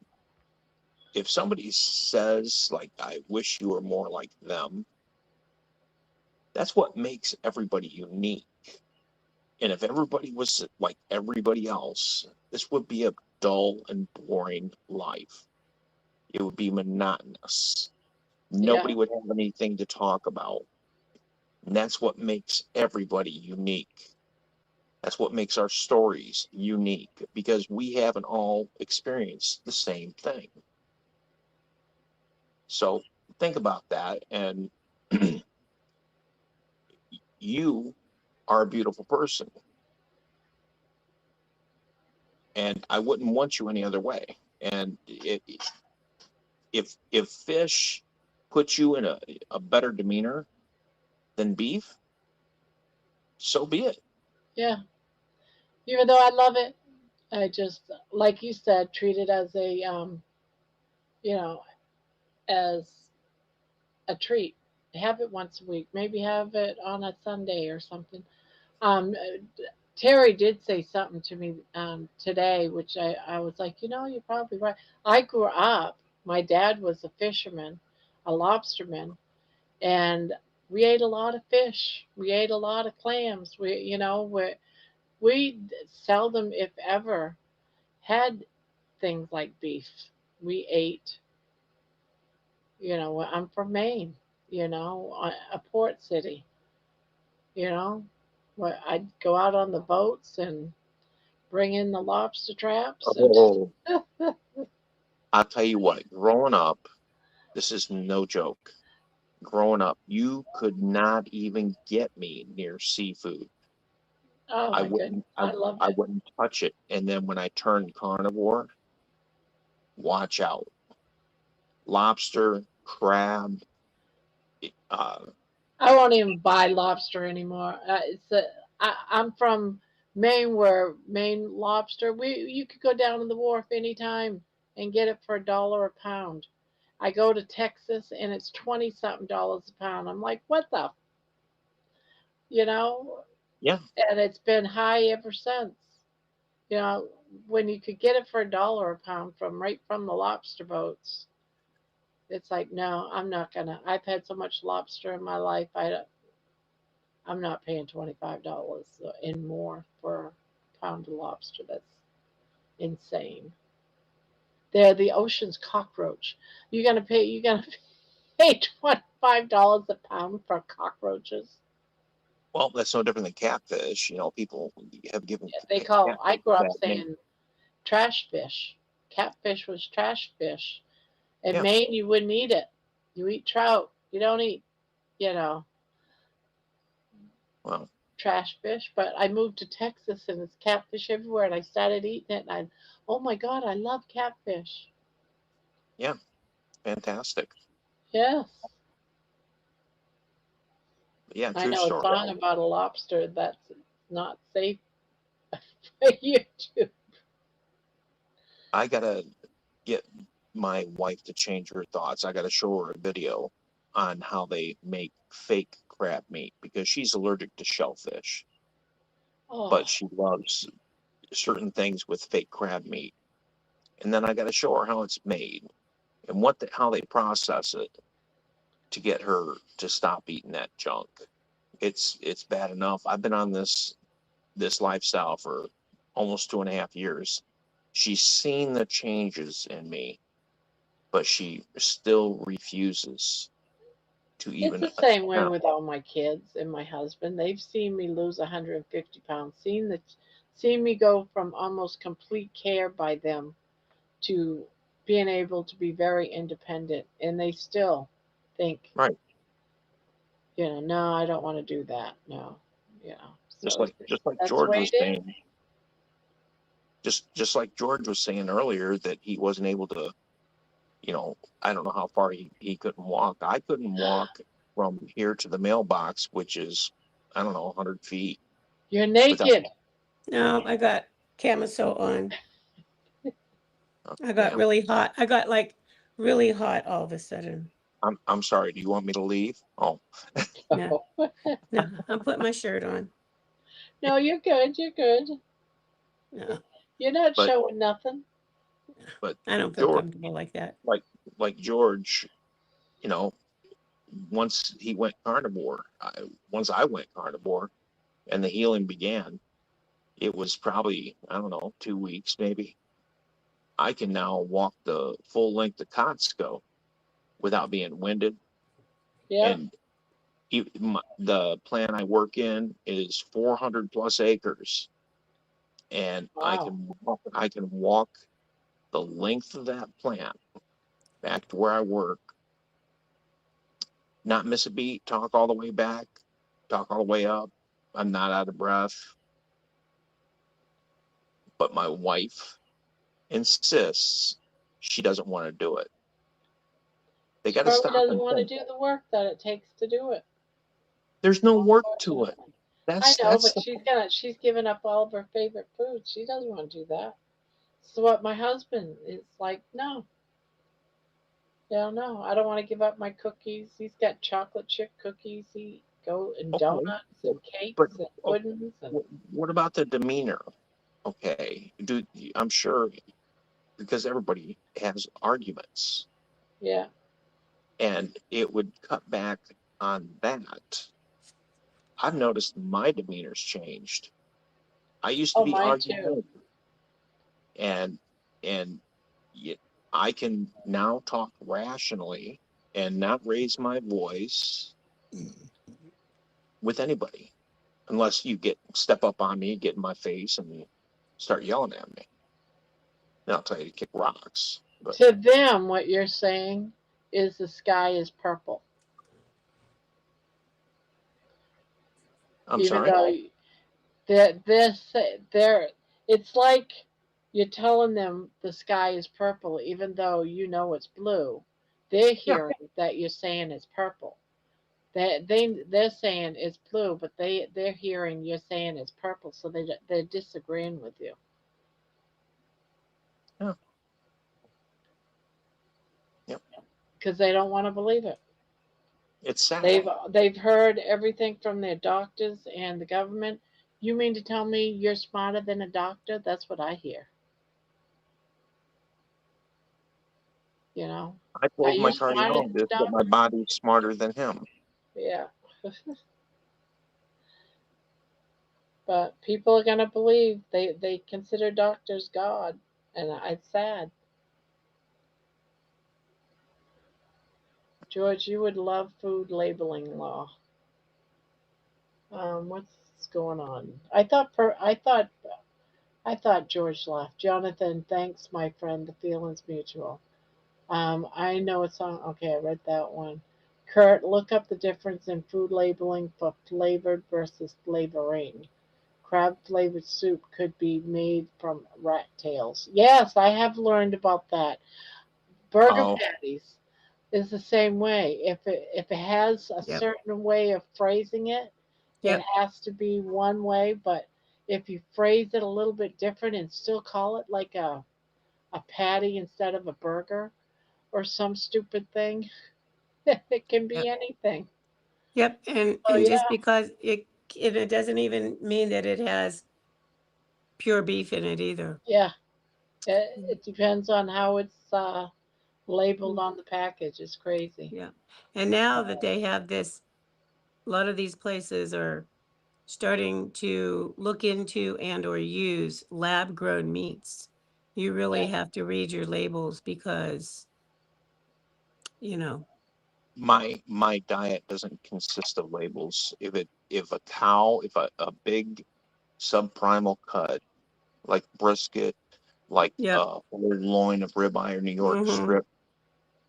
if somebody says like, I wish you were more like them, that's what makes everybody unique. And if everybody was like everybody else, this would be a dull and boring life. It would be monotonous. Yeah, Nobody would have anything to talk about. And that's what makes everybody unique. That's what makes our stories unique, because we haven't all experienced the same thing. So think about that. And you are a beautiful person. And I wouldn't want you any other way. And if fish puts you in a better demeanor, than beef, so be it. Yeah. Even though I love it, I just, like you said, treat it as a, you know, as a treat. Have it once a week. Maybe have it on a Sunday or something. Terry did say something to me today, which I was like, you're probably right. I grew up, my dad was a fisherman, a lobsterman, and we ate a lot of fish. We ate a lot of clams. We seldom, if ever, had things like beef. We ate, I'm from Maine, a port city, you know, where I'd go out on the boats and bring in the lobster traps and Oh, I'll tell you what, growing up, this is no joke. Growing up, you could not even get me near seafood. oh I my goodness, wouldn't I, I love I it. wouldn't touch it. And then when I turned carnivore, watch out. Lobster, crab, uh, I won't even buy lobster anymore. I'm from Maine, where Maine lobster. You could go down to the wharf anytime and get it for $1 a pound. I go to Texas and it's 20 something dollars a pound. I'm like, what the, you know? yeah. And it's been high ever since. You know, when you could get it for $1 a pound from right from the lobster boats, it's like, no, I'm not gonna. I've had so much lobster in my life. I'm not paying $25 and more for a pound of lobster. That's insane. They're the ocean's cockroach. You're gonna pay $25 a pound for cockroaches. Well, that's no different than catfish. People have given They call. I catfish grew a up bad name. saying trash fish. Catfish was trash fish. In Yeah. Maine, you wouldn't eat it. You eat trout. You don't eat, you know, Well, trash fish. But I moved to Texas and it's catfish everywhere, and I started eating it, and oh my God, I love catfish. yeah, fantastic. Yes, Yeah, I true know a story. song about a lobster that's not safe for you to. I gotta get my wife to change her thoughts. I gotta show her a video on how they make fake crab meat because she's allergic to shellfish, Oh, but she loves certain things with fake crab meat. And then I gotta show her how it's made and how they process it to get her to stop eating that junk. It's bad enough. I've been on this lifestyle for almost 2.5 years. She's seen the changes in me, but she still refuses to it's even the same way attempt. with all my kids and my husband. They've seen me lose 150 pounds, seen me go from almost complete care by them to being able to be very independent, and they still think, Right. no, I don't want to do that. No, you know. Just So like that's the George way was it is. saying, just like George was saying earlier that he wasn't able to, I don't know how far he couldn't walk. I couldn't walk from here to the mailbox, which is, I don't know, 100 feet You're without. naked. No, I got camisole on. I got Yeah. really hot. I got like really hot all of a sudden. I'm sorry. Do you want me to leave? Oh, No, no, I'm putting my shirt on. No, you're good. You're good. No, You're not but showing nothing. but I don't feel George, comfortable like that. like George, you know, once he went carnivore, once I went carnivore, and the healing began, it was probably, I don't know, 2 weeks maybe. I can now walk the full length of Costco without being winded. Yeah. And the plant I work in is 400 plus acres, and Wow. I can walk the length of that plant back to where I work, not miss a beat, talk all the way back, talk all the way up. I'm not out of breath, but my wife insists she doesn't want to do it. They She got to probably stop doesn't and want to think. do the work that it takes to do it. There's no work to it. I know, That's but she's given up all of her favorite foods. She doesn't want to do that. So what my husband is like, no, yeah, no, I don't want to give up my cookies. He's got chocolate chip cookies. He go and okay. donuts and cakes But and oh, puddings and what about the demeanor? Okay, I'm sure because everybody has arguments, yeah. and it would cut back on that. I've noticed my demeanor's changed. I used to Oh, be mine too. argumentative, and and yet I can now talk rationally and not raise my voice with anybody unless you step up on me, get in my face, and start yelling at me. Then I'll tell you to kick rocks. But To them, what you're saying is the sky is purple, I'm even sorry. though that they're it's like you're telling them the sky is purple, even though you know it's blue. They're Yeah, hearing that you're saying it's purple. They're saying it's blue, but they're hearing you're saying it's purple, so they're disagreeing with you yeah, yeah. because they don't want to believe it. It's sad. They've heard everything from their doctors and the government. You mean to tell me you're smarter than a doctor? That's what I hear. You know, I are told you my smarter than cardiologist a that my doctor? body's smarter than him. Yeah. But people are gonna believe they consider doctors God, and it's sad. George, you would love food labeling law. What's going on? I thought George left. Jonathan, thanks, my friend. The feeling's mutual. I know a song. Okay, I read that one. Kurt, look up the difference in food labeling for flavored versus flavoring. Crab flavored soup could be made from rat tails. Yes, I have learned about that. Burger Oh, patties is the same way. If it has a Yep. certain way of phrasing it, it Yep. has to be one way. But if you phrase it a little bit different and still call it like a patty instead of a burger or some stupid thing, it can be Yep. anything. Yep. And Oh and just yeah, because it doesn't even mean that it has pure beef in it either. yeah. It depends on how it's labeled on the package. It's crazy. Yeah. And now that they have this, a lot of these places are starting to look into and or use lab grown meats. You really Yeah. have to read your labels because, you know, my diet doesn't consist of labels. If a big subprimal cut like brisket, like yep. old loin of ribeye or New York Mm-hmm. strip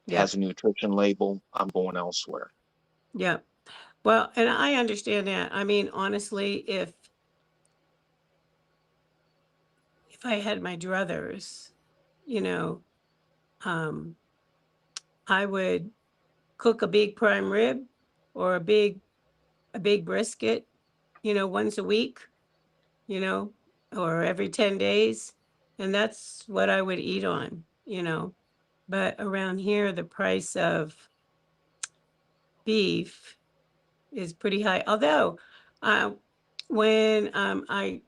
Yep. has a nutrition label, I'm going elsewhere. Yep. Well, and I understand that. I mean, honestly, if I had my druthers, you know, um, I would cook a big prime rib or a big brisket, once a week, you know, or every 10 days. And that's what I would eat on. But around here, the price of beef is pretty high. Although, uh, when I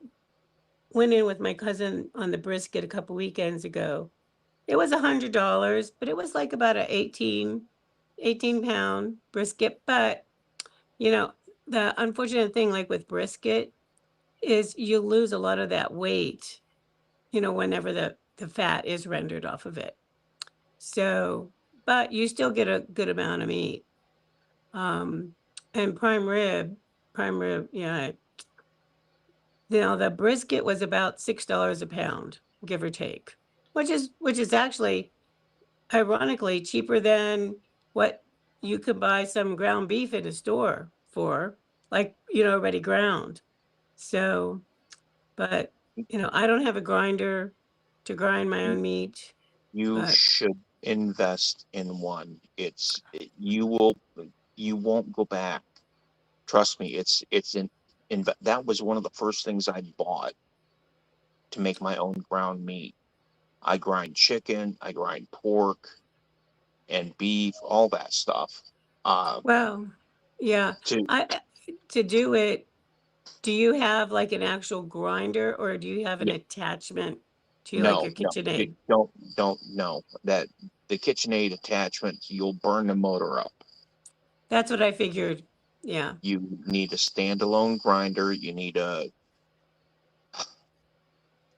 went in with my cousin on the brisket a couple weekends ago, it was $100, but it was like about a 18 pound brisket. But, you know, the unfortunate thing, like with brisket, is you lose a lot of that weight, whenever the fat is rendered off of it. So, but you still get a good amount of meat. Um, and prime rib, yeah. The brisket was about $6 a pound, give or take, which is actually ironically cheaper than what you could buy some ground beef in a store for, like, already ground. So, but I don't have a grinder to grind my own meat, You but should invest in one. You won't go back Trust me, it's in that was one of the first things I bought to make my own ground meat. I grind chicken, I grind pork and beef, all that stuff. Well, yeah. To To do it, do you have like an actual grinder or do you have an attachment to like your no, KitchenAid? don't know that the KitchenAid attachment, you'll burn the motor up. That's what I figured. Yeah. You need a standalone grinder. You need a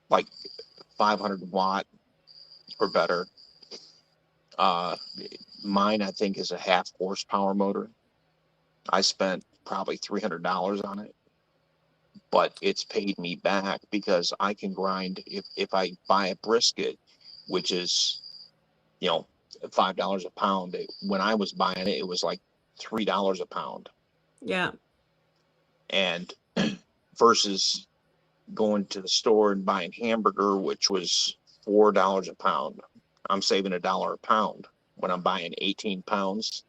like 500 watt or better. Uh, Mine, I think, is a 0.5 horsepower motor. I spent probably $300 on it, but it's paid me back because I can grind. If I buy a brisket, which is, you know, $5 a pound, when I was buying it, it was like $3 a pound. Yeah. And versus going to the store and buying hamburger, which was $4 a pound, I'm saving $1 a pound. When I'm buying 18 pounds,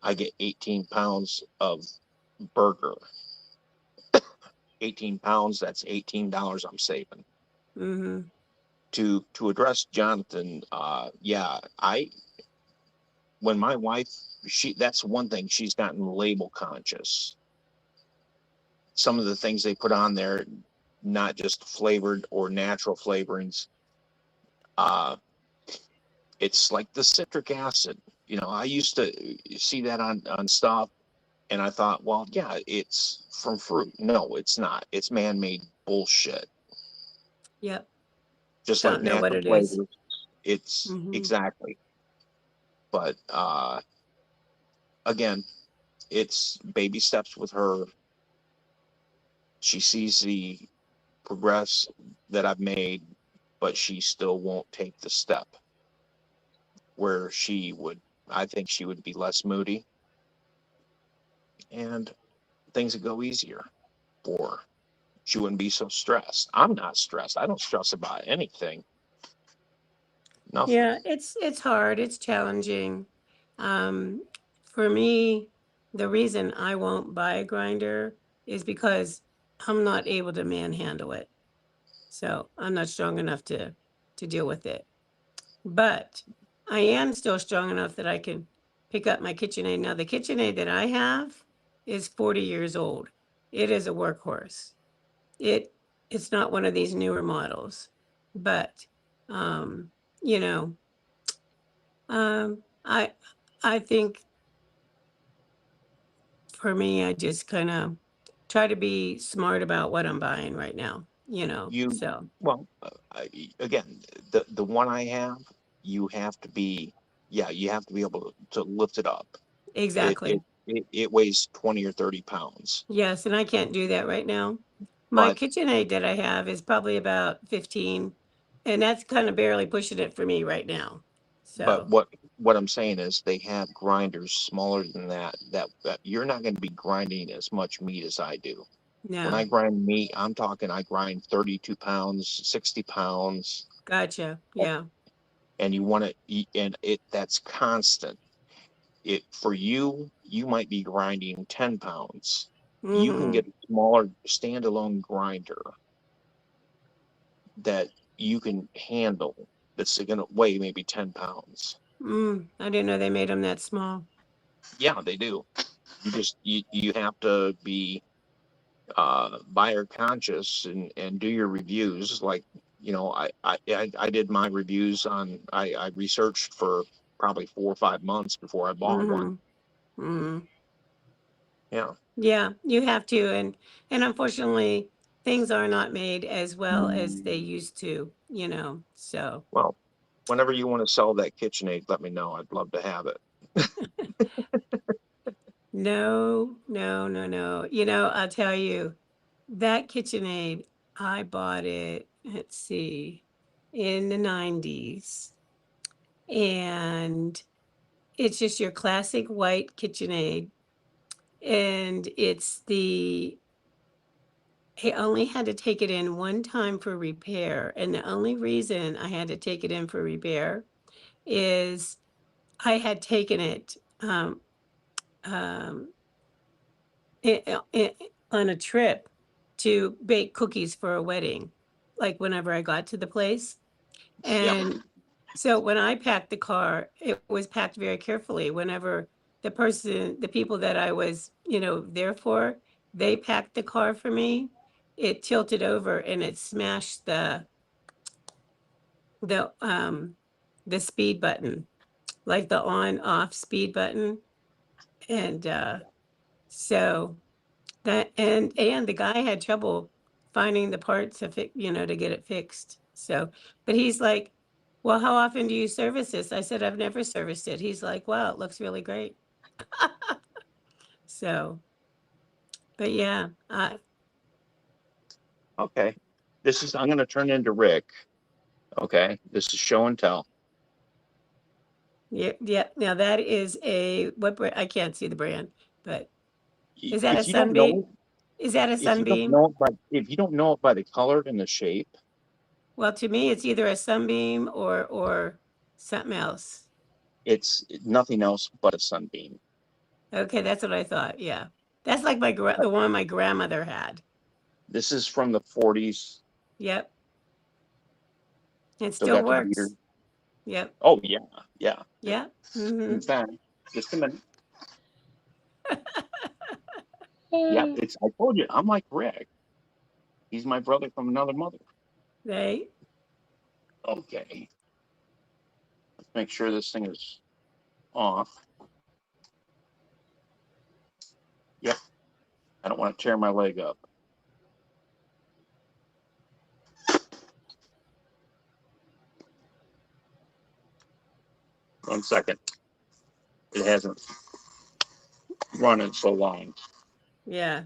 I get 18 pounds of burger. 18 pounds, that's $18 I'm saving. Mm-hmm. To address Jonathan, yeah, when my wife, that's one thing, she's gotten label conscious. Some of the things they put on there, not just flavored or natural flavorings, it's like the citric acid. You know, I used to see that on stuff, and I thought, well, yeah, it's from fruit. No, it's not. It's man-made bullshit. Yep. Just like Don't know what natural it is. flavors. It's exactly. But again, it's baby steps with her. She sees the progress that I've made, but she still won't take the step where I think she would be less moody and things would go easier for her. She wouldn't be so stressed. I'm not stressed. I don't stress about anything. Nothing. Yeah, it's hard. It's challenging. For me, the reason I won't buy a grinder is because I'm not able to manhandle it. So I'm not strong enough to deal with it. But I am still strong enough that I can pick up my KitchenAid. Now, the KitchenAid that I have is 40 years old. It is a workhorse. It's not one of these newer models, but you know, I think for me, I just kind of try to be smart about what I'm buying right now. So Well, again, the one I have, you have to be, yeah, you have to be able to lift it up. exactly. It weighs 20 or 30 pounds. Yes, and I can't do that right now. My But KitchenAid that I have is probably about 15, and that's kind of barely pushing it for me right now. but So what I'm saying is they have grinders smaller than that you're not going to be grinding as much meat as I do. When I no, grind meat, I'm talking I grind 32 pounds, 60 pounds, gotcha. Yeah. and you want to eat, and that's constant. For you, you might be grinding 10 pounds. You can Mm-hmm. get a smaller standalone grinder that you can handle that's going to weigh maybe 10 pounds. I didn't know they made them that small. Yeah, they do. You have to be buyer conscious and do your reviews. Like, I did my reviews I researched for probably 4 or 5 months before I bought one. Mm-hmm. Mm-hmm. Yeah. Yeah, you have to, and unfortunately, things are not made as well as they used to. So Well, whenever you want to sell that KitchenAid, let me know. I'd love to have it. no, no, no, no. I'll tell you, that KitchenAid, I bought it, let's see, in the 90s. And it's just your classic white KitchenAid. And I only had to take it in one time for repair. And the only reason I had to take it in for repair is I had taken it. Um, on a trip to bake cookies for a wedding, like whenever I got to the place. And so when I packed the car, it was packed very carefully. Whenever the people that I was, there for, they packed the car for me, it tilted over and it smashed the speed button, like the on off speed button. And so that and the guy had trouble finding the parts to fix, to get it fixed. So, but he's like, well, how often do you service this? I said, I've never serviced it. He's like, wow, it looks really great. So, but yeah, Okay. I'm going to turn into Rick. Okay. This is show and tell. yeah. Now that is what brand? I can't see the brand, but is that a If you don't Sunbeam? know, Is that a if you don't Sunbeam? know it by, if you don't know it by the color and the shape, Well, to me, it's either a Sunbeam or something else. it's nothing else but a Sunbeam. Okay, that's what I thought. Yeah, that's like the one my grandmother had. This is from the 40s. Yep. It Still still got the beater. works. Yep. Oh yeah, yeah. Yeah. In fact, just a minute. Yeah, I told you, I'm like Rick. He's my brother from another mother. Right. Okay. Let's make sure this thing is off. Yep. I don't want to tear my leg up. One second. It hasn't run in so long. Yeah.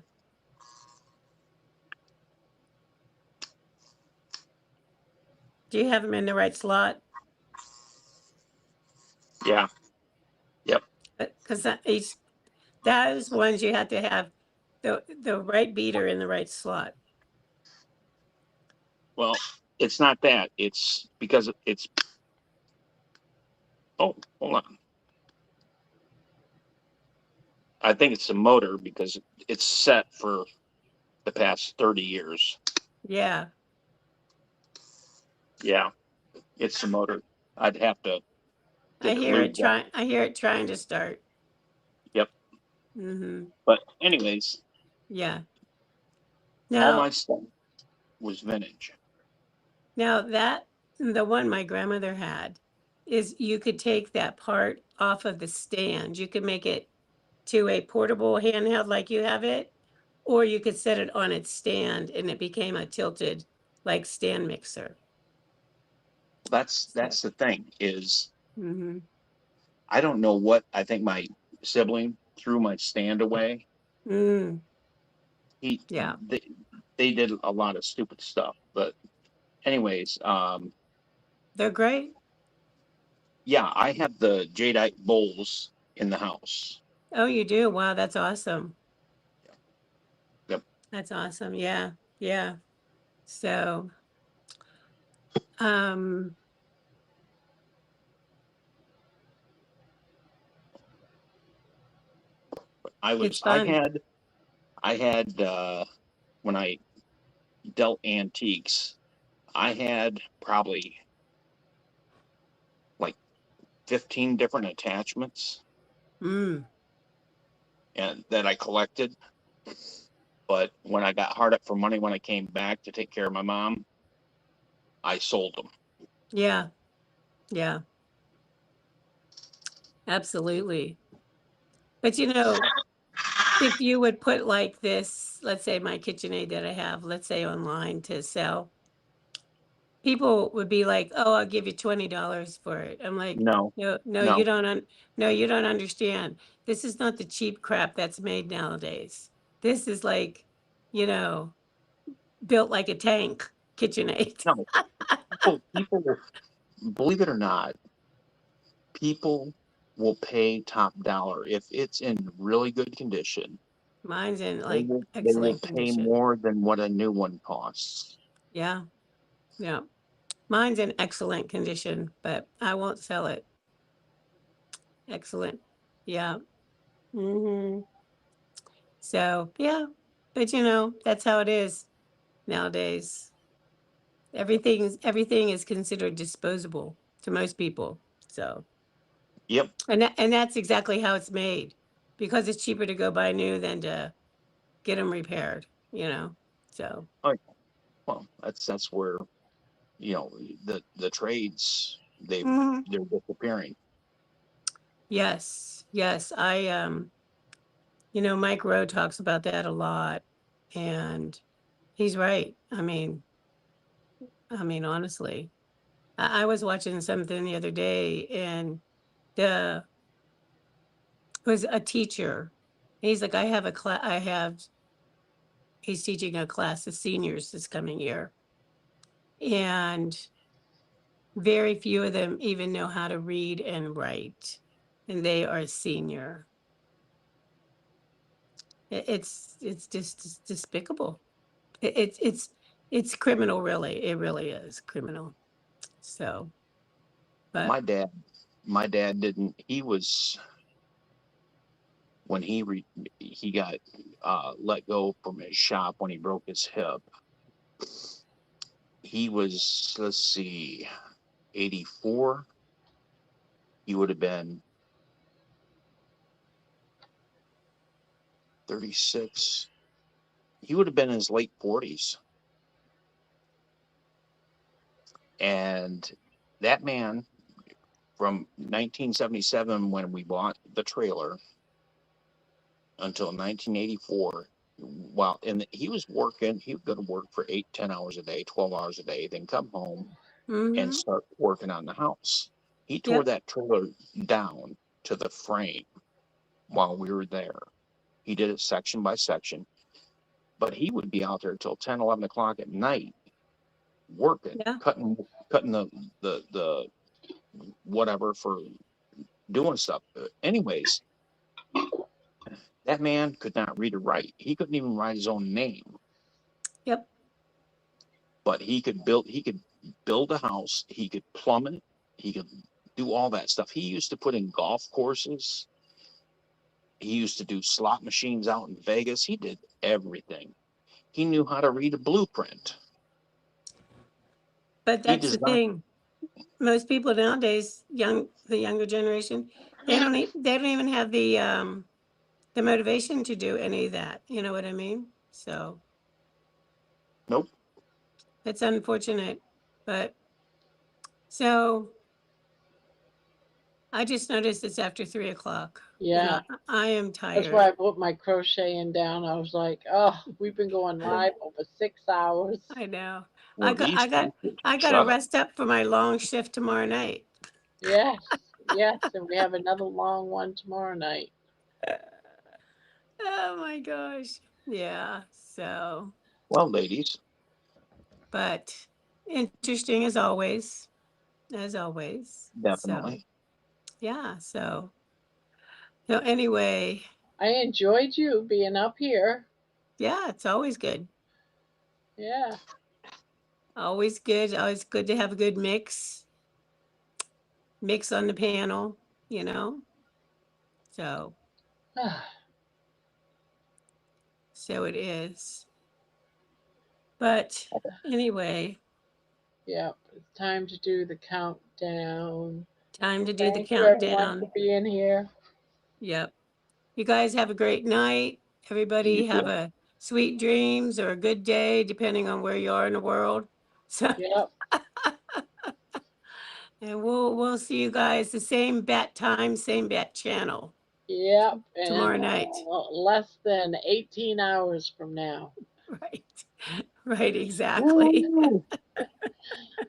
Do you have them in the right slot? Yeah. Yep. Because those ones you have to have the right beater in the right slot. Well, it's not that. It's because it's. Oh, hold on. I think it's the motor because it's set for the past 30 years. Yeah. Yeah, it's the motor. I'd have to. I hear it trying to start. Yep. Mm-hmm. But anyways. Yeah. All my stuff was vintage. Now the one my grandmother had is you could take that part off of the stand. You could make it to a portable handheld like you have it, or you could set it on its stand and it became a tilted like stand mixer. That's the thing is, mm-hmm. I don't know what, I think my sibling threw my stand away. They did a lot of stupid stuff, but anyways, they're great. Yeah, I have the jadeite bowls in the house. Oh, you do? Wow, that's awesome. Yep. That's awesome. Yeah. Yeah. So I had when I dealt antiques, I had probably like 15 different attachments and that I collected. But when I got hard up for money when I came back to take care of my mom, I sold them. Yeah. Yeah. Absolutely. But if you would put like this, let's say my KitchenAid that I have, let's say online to sell, people would be like, "Oh, I'll give you $20 for it." I'm like, no, you don't you don't understand. This is not the cheap crap that's made nowadays. This is like, built like a tank KitchenAid. No, people, believe it or not, people will pay top dollar if it's in really good condition. Mine's in They will excellent pay condition. more than what a new one costs. Yeah. Yeah. Mine's in excellent condition, but I won't sell it. Excellent. Yeah. So yeah, but that's how it is nowadays. Everything is considered disposable to most people. So Yep. and that's exactly how it's made, because it's cheaper to go buy new than to get them repaired. So Oh, well, that's where the trades Mhm. they're disappearing. Yes, Mike Rowe talks about that a lot, and he's right. Honestly, I was watching something the other day, and the was a teacher. He's like, he's teaching a class of seniors this coming year, and very few of them even know how to read and write, and they are senior. It's just despicable. It's criminal, really. It really is criminal. So, but My dad didn't. He was when he got let go from his shop when he broke his hip. He was, let's see, 84. He would have been 36. He would have been in his late 40s. And that man, from 1977 when we bought the trailer until 1984, he was working, he would go to work for 8-10 hours a day, 12 hours a day, then come home and start working on the house. He tore Yep. that trailer down to the frame while we were there. He did it section by section, but he would be out there till 10, 11 o'clock at night working, cutting the whatever for doing stuff. Anyways, that man could not read or write. He couldn't even write his own name. Yep. But he could build a house. He could plumb it. He could do all that stuff. He used to put in golf courses. He used to do slot machines out in Vegas. He did everything. He knew how to read a blueprint. But that's the thing. Most people nowadays, the younger generation, they don't even have the motivation to do any of that. You know what I mean? So nope. It's unfortunate, but so I just noticed it's after 3:00. Yeah. I am tired. That's why I put my crocheting down. I was like, oh, we've been going live over 6 hours. I know. Well, I got to rest up for my long shift tomorrow night. Yes, yes, and we have another long one tomorrow night. Oh my gosh. Yeah. So. Well, ladies. But interesting as always. As always. Definitely. So, yeah. So anyway. I enjoyed you being up here. Yeah, it's always good. Yeah. Always good. Always good to have a good mix on the panel, So. So it is. But anyway. Yep, it's time to do the countdown. Time to do the Thank you, everyone, countdown. for being here. Yep. You guys have a great night. Everybody have a sweet dreams or a good day, depending on where you are in the world. So, yep. And we'll see you guys the same bat time, same bat channel. Yep. Tomorrow night. Less than 18 hours from now. Right. Right, exactly.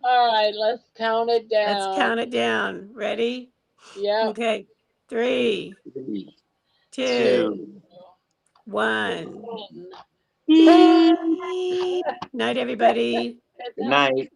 All right, let's count it down. Let's count it down. Ready? Yeah. Okay. 3, 2, 1. Night, everybody. Good night.